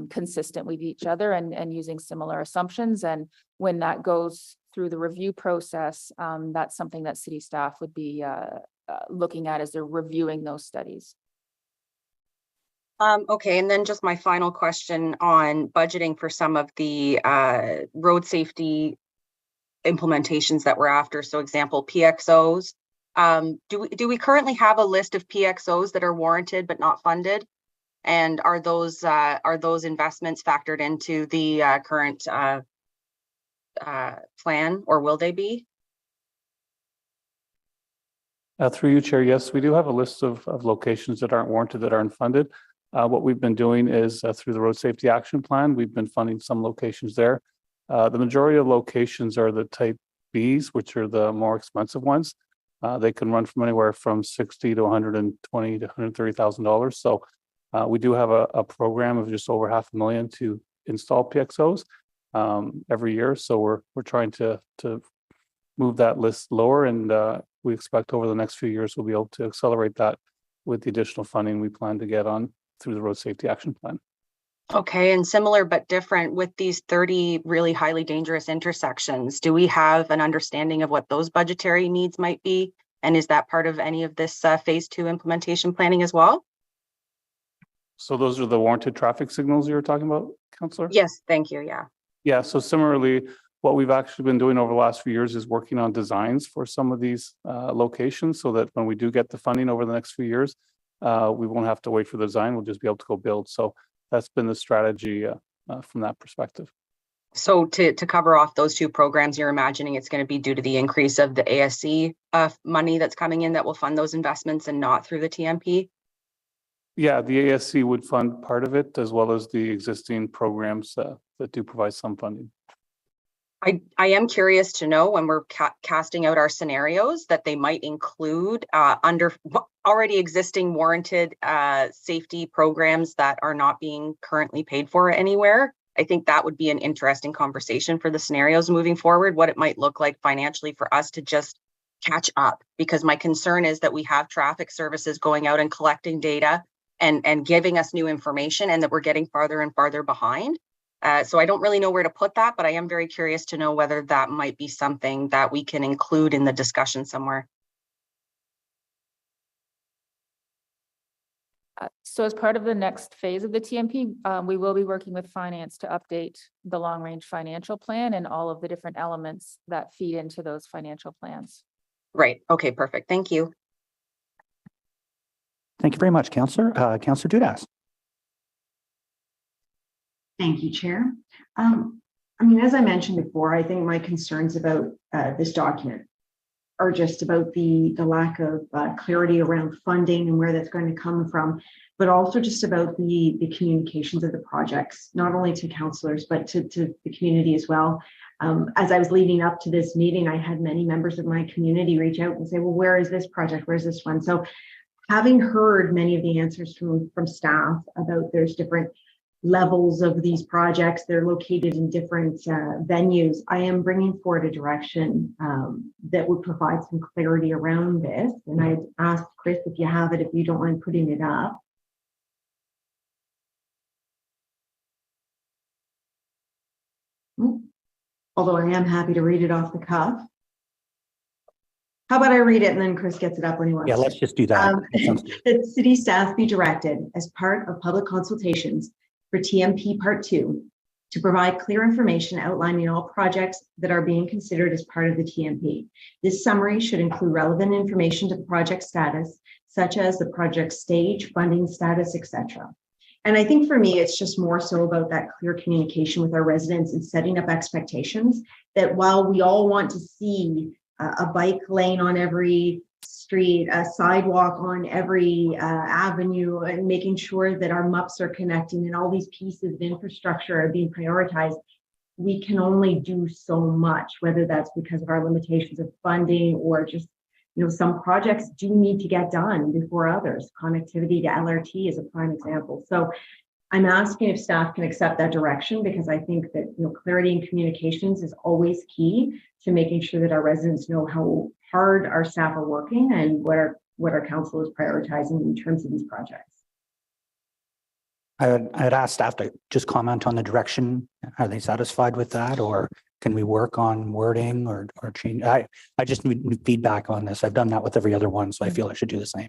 consistent with each other and using similar assumptions. And when that goes through the review process, that's something that city staff would be looking at as they're reviewing those studies. Okay, and then just my final question on budgeting for some of the road safety implementations that we're after. So example, PXOs. Do we currently have a list of PXOs that are warranted but not funded? And are those investments factored into the current plan, or will they be? Through you, Chair, yes, we do have a list of locations that aren't warranted, that aren't funded. What we've been doing is through the Road Safety Action Plan, we've been funding some locations there. The majority of locations are the type Bs, which are the more expensive ones. They can run from anywhere from $60,000 to $120,000 to $130,000. So we do have a program of just over $500,000 to install PXOs every year. So we're trying to move that list lower, and we expect over the next few years we'll be able to accelerate that with the additional funding we plan to get on through the Road Safety Action Plan. Okay, and similar but different with these 30 really highly dangerous intersections, do we have an understanding of what those budgetary needs might be? And is that part of any of this phase 2 implementation planning as well? So those are the warranted traffic signals you were talking about, Councillor? Yes, thank you, yeah. Yeah, so similarly, what we've actually been doing over the last few years is working on designs for some of these locations so that when we do get the funding over the next few years, we won't have to wait for the design, we'll just be able to go build. So that's been the strategy from that perspective. So to cover off those two programs, you're imagining it's going to be due to the increase of the ASC money that's coming in that will fund those investments and not through the TMP? Yeah, the ASC would fund part of it as well as the existing programs that do provide some funding. I am curious to know when we're casting out our scenarios that they might include under already existing warranted safety programs that are not being currently paid for anywhere. I think that would be an interesting conversation for the scenarios moving forward, what it might look like financially for us to just catch up. Because my concern is that we have traffic services going out and collecting data and giving us new information, and that we're getting farther and farther behind. So I don't really know where to put that, but I am very curious to know whether that might be something that we can include in the discussion somewhere. So as part of the next phase of the TMP, we will be working with finance to update the long-range financial plan and all of the different elements that feed into those financial plans. Right. Okay, perfect. Thank you. Thank you very much, Councillor. Councillor Dudas. Thank you, Chair. I mean, as I mentioned before, I think my concerns about this document are just about the lack of clarity around funding and where that's going to come from, but also just about the communications of the projects, not only to councillors, but to the community as well. As I was leading up to this meeting, I had many members of my community reach out and say, well, where is this project? Where's this one? So having heard many of the answers from staff about there's different levels of these projects, they're located in different venues, I am bringing forward a direction that would provide some clarity around this. And I'd asked Chris if you have it, if you don't mind putting it up. Although I am happy to read it off the cuff. How about I read it and then Chris gets it up when he wants. Yeah, let's just do that. That city staff be directed as part of public consultations for TMP Part 2 to provide clear information outlining all projects that are being considered as part of the TMP. This summary should include relevant information to the project status, such as the project stage, funding status, etc. And I think for me, it's just more so about that clear communication with our residents and setting up expectations that while we all want to see a bike lane on every street, a sidewalk on every avenue, and making sure that our MUPs are connecting and all these pieces of infrastructure are being prioritized, we can only do so much, whether that's because of our limitations of funding or just, some projects do need to get done before others. Connectivity to LRT is a prime example. So I'm asking if staff can accept that direction, because I think that clarity in communications is always key to making sure that our residents know how hard our staff are working and what our council is prioritizing in terms of these projects. I'd asked staff to just comment on the direction. Are they satisfied with that, or can we work on wording or change? I just need feedback on this. I've done that with every other one, so I feel I should do the same.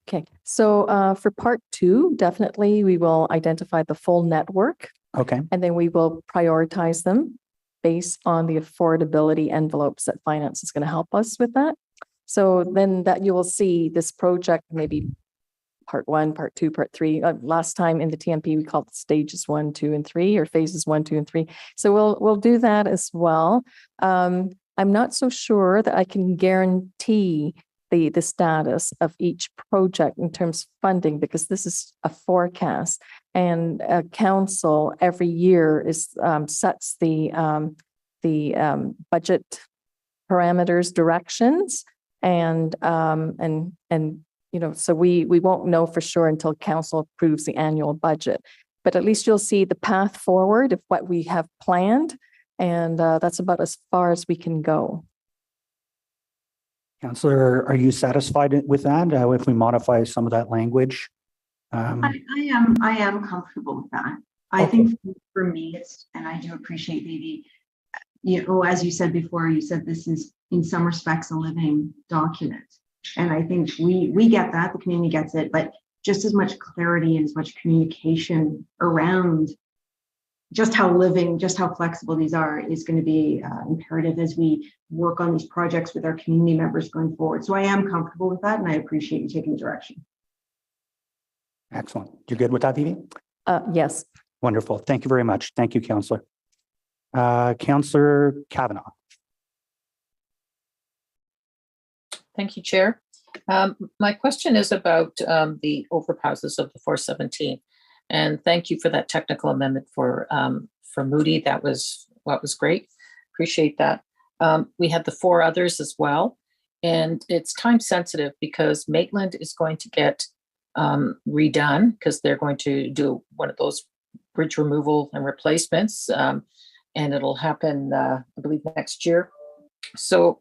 Okay, so for Part 2, definitely we will identify the full network. Okay. And then we will prioritize them based on the affordability envelopes that finance is going to help us with that. So then that you will see this project, maybe Part 1, Part 2, Part 3. Last time in the TMP, we called it stages 1, 2, and 3, or phases 1, 2, and 3. So we'll do that as well. I'm not so sure that I can guarantee the status of each project in terms of funding, because this is a forecast, and council every year sets the budget parameters, directions, and so we won't know for sure until council approves the annual budget. But at least you'll see the path forward of what we have planned, and that's about as far as we can go. Councillor, are you satisfied with that? If we modify some of that language? I am comfortable with that. I think for me, and I do appreciate maybe, as you said before, you said this is in some respects a living document. And I think we get that, the community gets it, but just as much clarity and as much communication around just how living, just how flexible these are is going to be imperative as we work on these projects with our community members going forward. So I am comfortable with that, and I appreciate you taking the direction. Excellent. You're good with that, Vivi? Yes. Wonderful. Thank you very much. Thank you, Councillor. Councillor Kavanagh. Thank you, Chair. My question is about the overpasses of the 417. And thank you for that technical amendment for Moody. That was great. Appreciate that. We had the 4 others as well. And it's time sensitive because Maitland is going to get redone because they're going to do one of those bridge removal and replacements. And it'll happen, I believe, next year. So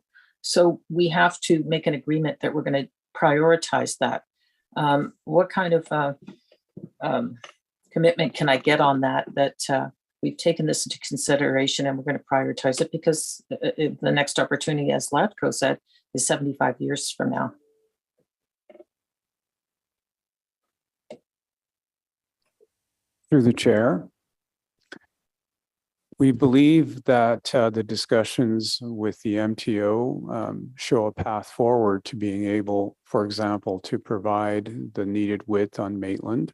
we have to make an agreement that we're going to prioritize that. What kind of commitment can I get on that we've taken this into consideration and we're going to prioritize it, because the next opportunity, as Latko said, is 75 years from now. Through the chair. We believe that the discussions with the MTO show a path forward to being able, for example, to provide the needed width on Maitland.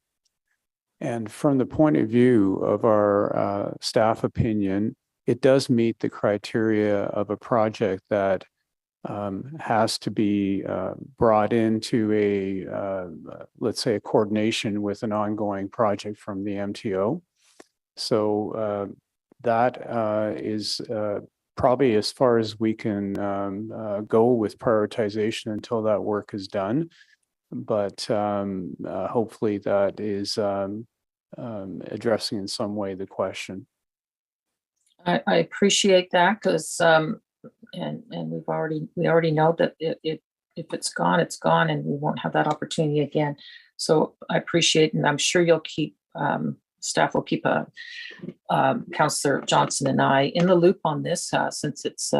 And from the point of view of our staff opinion, it does meet the criteria of a project that has to be brought into let's say, a coordination with an ongoing project from the MTO. So that is probably as far as we can go with prioritization until that work is done. But hopefully that is addressing in some way the question. I appreciate that because and we already know that if it's gone, it's gone, and we won't have that opportunity again. So I appreciate, and I'm sure you'll keep staff will keep Councillor Johnson and I in the loop on this since it's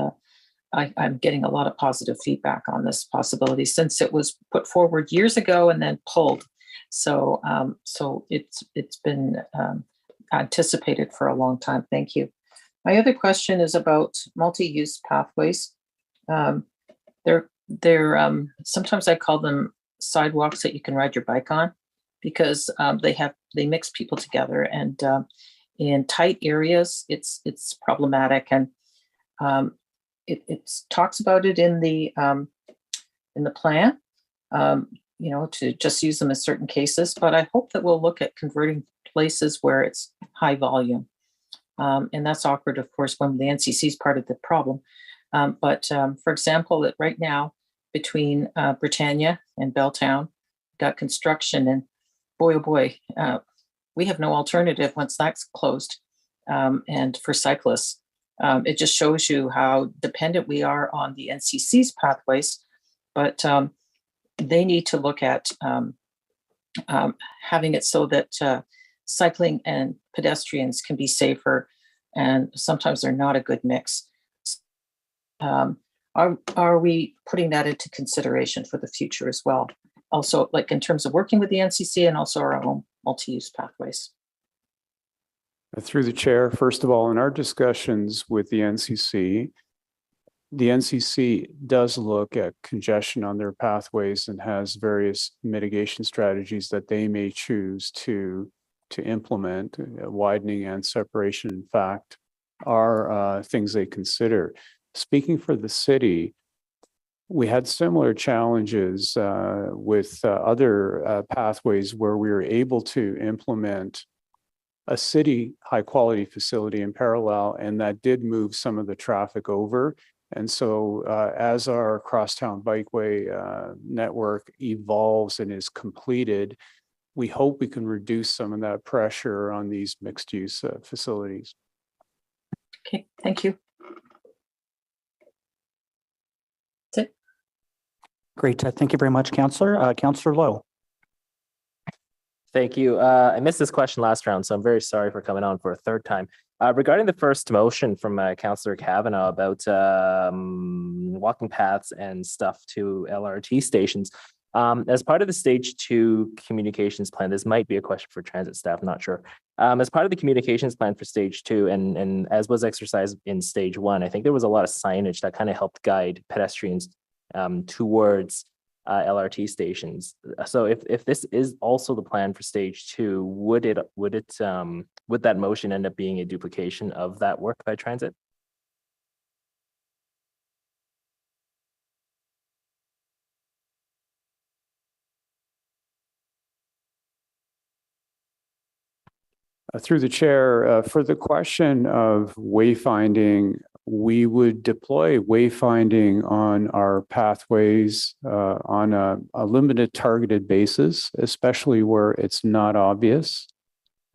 I'm getting a lot of positive feedback on this possibility since it was put forward years ago and then pulled. So so it's been anticipated for a long time. Thank you. My other question is about multi-use pathways. They're sometimes I call them sidewalks that you can ride your bike on because they mix people together, and in tight areas it's problematic, and it talks about it in the plan, you know, to just use them in certain cases. But I hope that we'll look at converting places where it's high volume. And that's awkward, of course, when the NCC is part of the problem. But for example, right now between Britannia and Belltown, got construction, and boy, oh boy, we have no alternative once that's closed. And for cyclists, it just shows you how dependent we are on the NCC's pathways. But they need to look at having it so that cycling and pedestrians can be safer, and sometimes they're not a good mix. Are we putting that into consideration for the future as well? Also, like in terms of working with the NCC and also our own multi-use pathways. Through the chair, first of all, in our discussions with the NCC does look at congestion on their pathways and has various mitigation strategies that they may choose to implement. Widening and separation, in fact, are things they consider. Speaking for the city, we had similar challenges with other pathways where we were able to implement a city high quality facility in parallel, and that did move some of the traffic over. And so as our crosstown bikeway network evolves and is completed, we hope we can reduce some of that pressure on these mixed use facilities. Okay, thank you. That's it. Great. Thank you very much, Councillor. Councillor Lowe. Thank you. I missed this question last round, so I'm very sorry for coming on for a third time. Regarding the first motion from Councillor Kavanaugh about walking paths and stuff to LRT stations, as part of the stage 2 communications plan, this might be a question for transit staff, I'm not sure. As part of the communications plan for stage 2, and as was exercised in stage 1, I think there was a lot of signage that kind of helped guide pedestrians towards LRT stations. So if this is also the plan for stage 2, would that motion end up being a duplication of that work by transit? Through the chair, for the question of wayfinding, we would deploy wayfinding on our pathways on a limited targeted basis, especially where it's not obvious.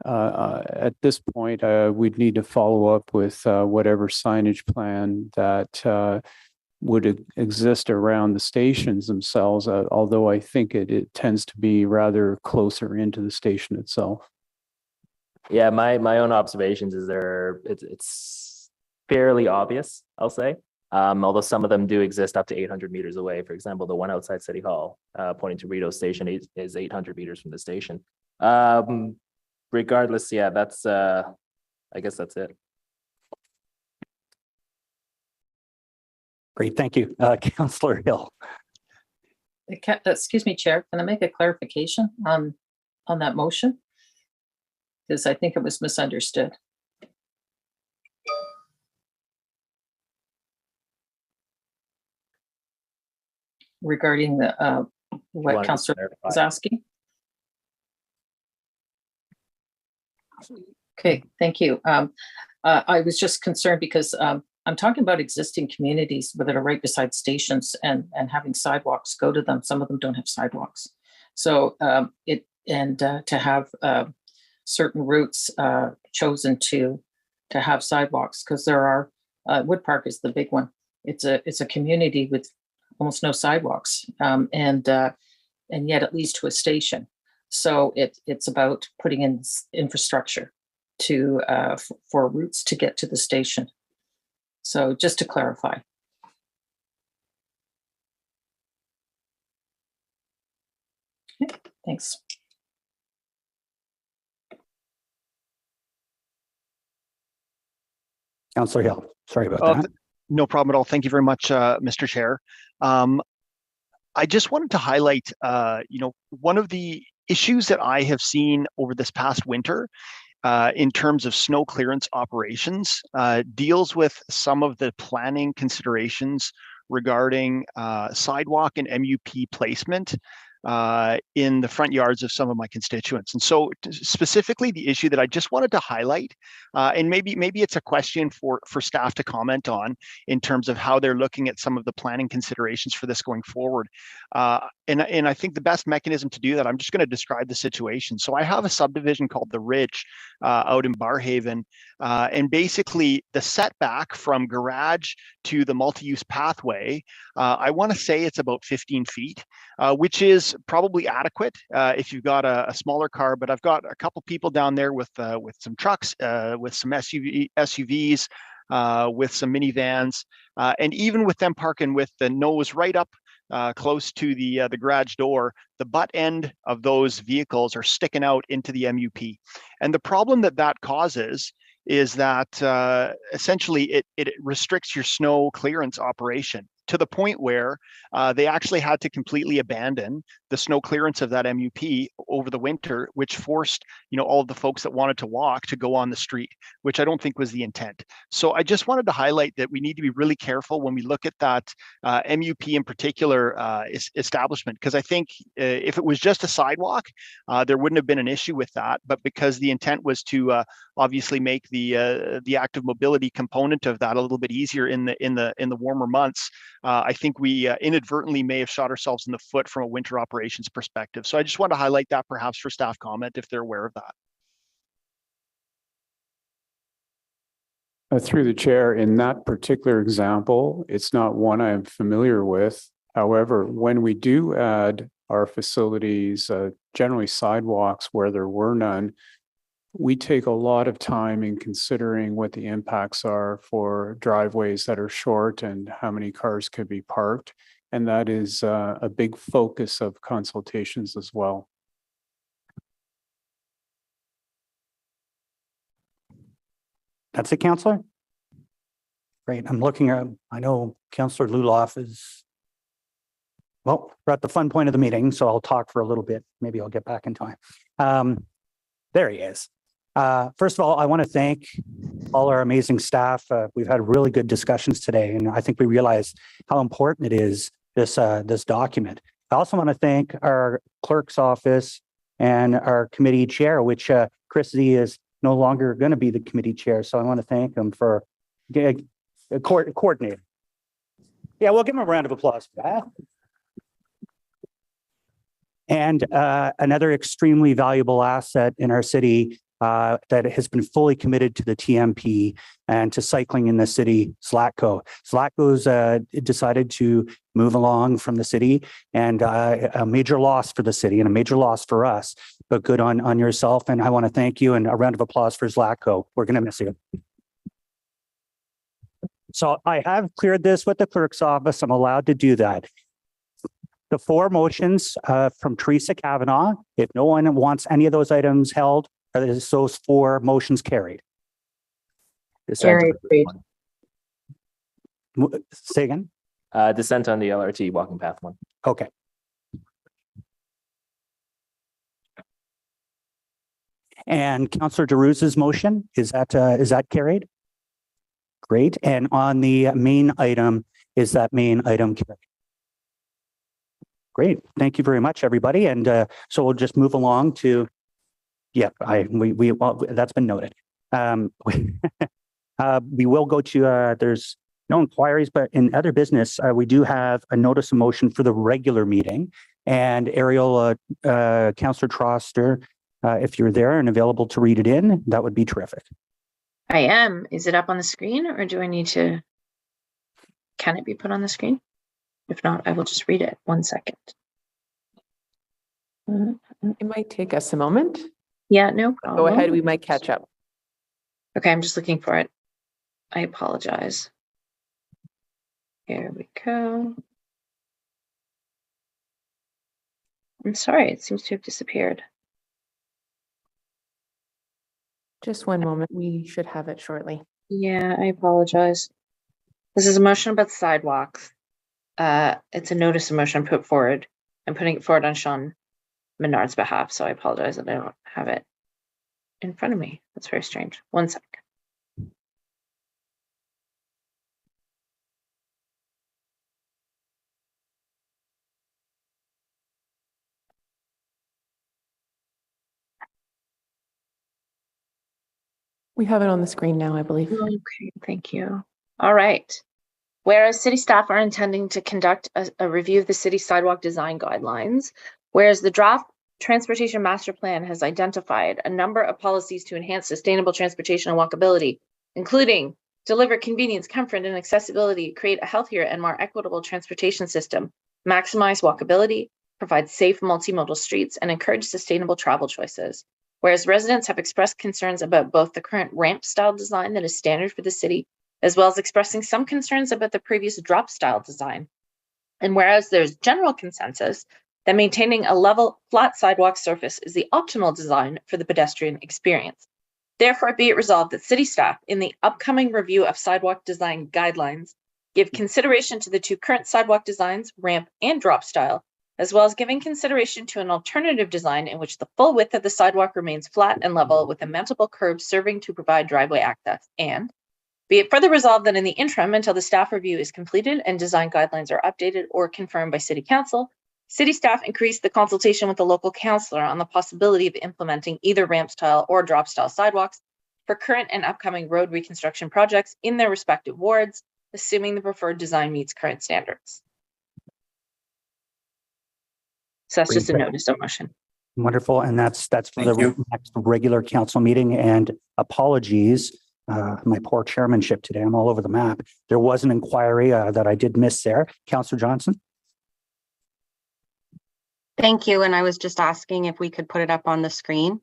At this point, we'd need to follow up with whatever signage plan that would exist around the stations themselves, although I think it tends to be rather closer into the station itself. Yeah, my own observations is it's fairly obvious, I'll say. Although some of them do exist up to 800 meters away. For example, the one outside City Hall, pointing to Rideau Station, is 800 meters from the station. regardless, yeah, that's I guess that's it. Great, thank you. Councillor Hill. Excuse me, Chair, can I make a clarification on that motion? Because I think it was misunderstood. Regarding the what Councillor was asking. Okay, thank you. I was just concerned because I'm talking about existing communities that are right beside stations and having sidewalks go to them. Some of them don't have sidewalks. So to have certain routes chosen to have sidewalks, because there are Wood Park is the big one. It's a community with almost no sidewalks, and yet it leads to a station. So it's about putting in infrastructure to for routes to get to the station. So just to clarify. Okay, thanks. Councillor Hill, sorry about that. No problem at all. Thank you very much, Mr. Chair. I just wanted to highlight, one of the issues that I have seen over this past winter in terms of snow clearance operations deals with some of the planning considerations regarding sidewalk and MUP placement in the front yards of some of my constituents. And so specifically the issue that I just wanted to highlight, and maybe it's a question for staff to comment on in terms of how they're looking at some of the planning considerations for this going forward. And I think the best mechanism to do that, I'm just going to describe the situation. So I have a subdivision called The Ridge out in Barrhaven, and basically the setback from garage to the multi-use pathway, I want to say it's about 15 feet, which is probably adequate if you've got a smaller car, but I've got a couple people down there with some trucks, with some SUVs, with some minivans, and even with them parking with the nose right up close to the garage door, the butt end of those vehicles are sticking out into the MUP. And the problem that causes is that essentially it restricts your snow clearance operation to the point where they actually had to completely abandon the snow clearance of that MUP over the winter, which forced all of the folks that wanted to walk to go on the street, which I don't think was the intent. So I just wanted to highlight that we need to be really careful when we look at that MUP in particular establishment, because I think if it was just a sidewalk, there wouldn't have been an issue with that. But because the intent was to obviously make the active mobility component of that a little bit easier in the warmer months, I think we inadvertently may have shot ourselves in the foot from a winter operations perspective. So I just want to highlight that perhaps for staff comment if they're aware of that. Through the chair, in that particular example, it's not one I'm familiar with. However, when we do add our facilities, generally sidewalks where there were none, we take a lot of time in considering what the impacts are for driveways that are short and how many cars could be parked. And that is a big focus of consultations as well. That's it, Councillor? Great. I'm looking at, I know Councillor Luloff is, well, we're at the fun point of the meeting, so I'll talk for a little bit. Maybe I'll get back in time. There he is. First of all, I want to thank all our amazing staff. We've had really good discussions today, and I think we realize how important it is, this document. I also want to thank our clerk's office and our committee chair, which Chris Z is no longer going to be the committee chair. So I want to thank him for coordinating. Yeah, we'll give him a round of applause for that. And another extremely valuable asset in our city that has been fully committed to the TMP and to cycling in the city, Zlatko. Zlatko's decided to move along from the city, and a major loss for the city and a major loss for us, but good on yourself. And I want to thank you, and a round of applause for Zlatko. We're going to miss you. So I have cleared this with the clerk's office. I'm allowed to do that. The 4 motions from Teresa Kavanaugh, if no one wants any of those items held, Are those 4 motions carried? Carried. Say again? Dissent on the LRT walking path one. Okay. And Councillor DeRuse's motion, is that carried? Great. And on the main item, is that main item carried? Great. Thank you very much, everybody. And so we'll just move along to, yeah, well, that's been noted. We will go to, there's no inquiries, but in other business, we do have a notice of motion for the regular meeting. And Ariel, Councillor Troster, if you're there and available to read it in, that would be terrific. I am. Is it up on the screen or do I need to, can it be put on the screen? If not, I will just read it. 1 second. It might take us a moment. Yeah, no problem. Go ahead, we might catch up. Okay, I'm just looking for it. I apologize. Here we go. I'm sorry, it seems to have disappeared. Just one moment, we should have it shortly. Yeah, I apologize. This is a motion about sidewalks. It's a notice of motion put forward. I'm putting it forward on Sean Menard's behalf, so I apologize that I don't have it in front of me. That's very strange. 1 sec. We have it on the screen now, I believe. Okay, thank you. All right. Whereas city staff are intending to conduct a review of the city sidewalk design guidelines, whereas the draft transportation master plan has identified a number of policies to enhance sustainable transportation and walkability, including deliver convenience, comfort, and accessibility, create a healthier and more equitable transportation system, maximize walkability, provide safe multimodal streets, and encourage sustainable travel choices. Whereas residents have expressed concerns about both the current ramp style design that is standard for the city, as well as expressing some concerns about the previous drop style design. And whereas there's general consensus that maintaining a level, flat sidewalk surface is the optimal design for the pedestrian experience. Therefore, be it resolved that city staff, in the upcoming review of sidewalk design guidelines, give consideration to the 2 current sidewalk designs, ramp and drop style, as well as giving consideration to an alternative design in which the full width of the sidewalk remains flat and level with a mountable curb serving to provide driveway access. And be it further resolved that in the interim, until the staff review is completed and design guidelines are updated or confirmed by City Council, city staff increase the consultation with the local councillor on the possibility of implementing either ramp style or drop style sidewalks for current and upcoming road reconstruction projects in their respective wards, assuming the preferred design meets current standards. So that's just a notice of motion. Wonderful. And that's for the next regular council meeting. And apologies, my poor chairmanship today. I'm all over the map. There was an inquiry that I did miss there. Councillor Johnson. Thank you. And I was just asking if we could put it up on the screen.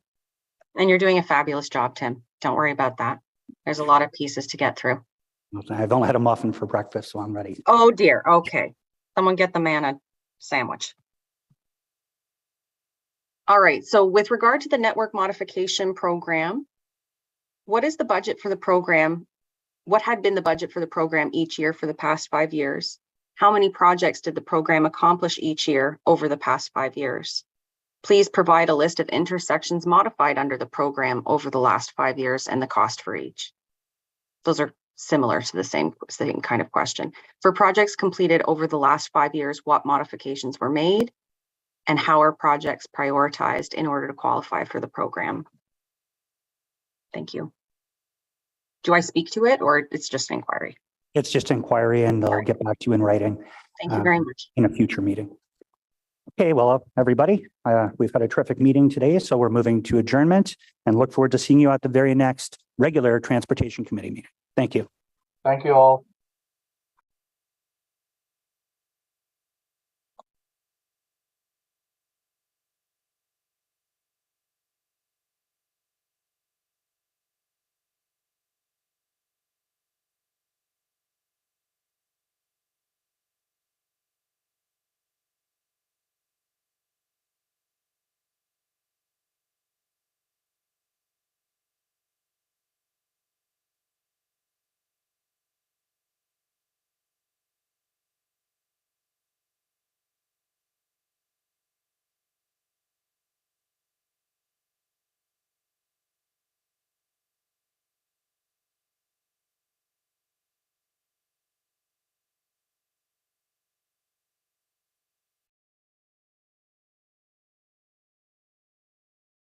And you're doing a fabulous job, Tim. Don't worry about that. There's a lot of pieces to get through. I've only had a muffin for breakfast, so I'm ready. Oh dear. Okay. Someone get the man a sandwich. All right. So with regard to the network modification program, what is the budget for the program? What had been the budget for the program each year for the past 5 years? How many projects did the program accomplish each year over the past 5 years? Please provide a list of intersections modified under the program over the last 5 years and the cost for each. Those are similar to the same kind of question. For projects completed over the last 5 years, what modifications were made? And how are projects prioritized in order to qualify for the program? Thank you. Do I speak to it or it's just an inquiry? It's just inquiry and I'll get back to you in writing. Thank you very much. In a future meeting. Okay, well, everybody, we've had a terrific meeting today, so we're moving to adjournment and look forward to seeing you at the very next regular Transportation Committee meeting. Thank you. Thank you all.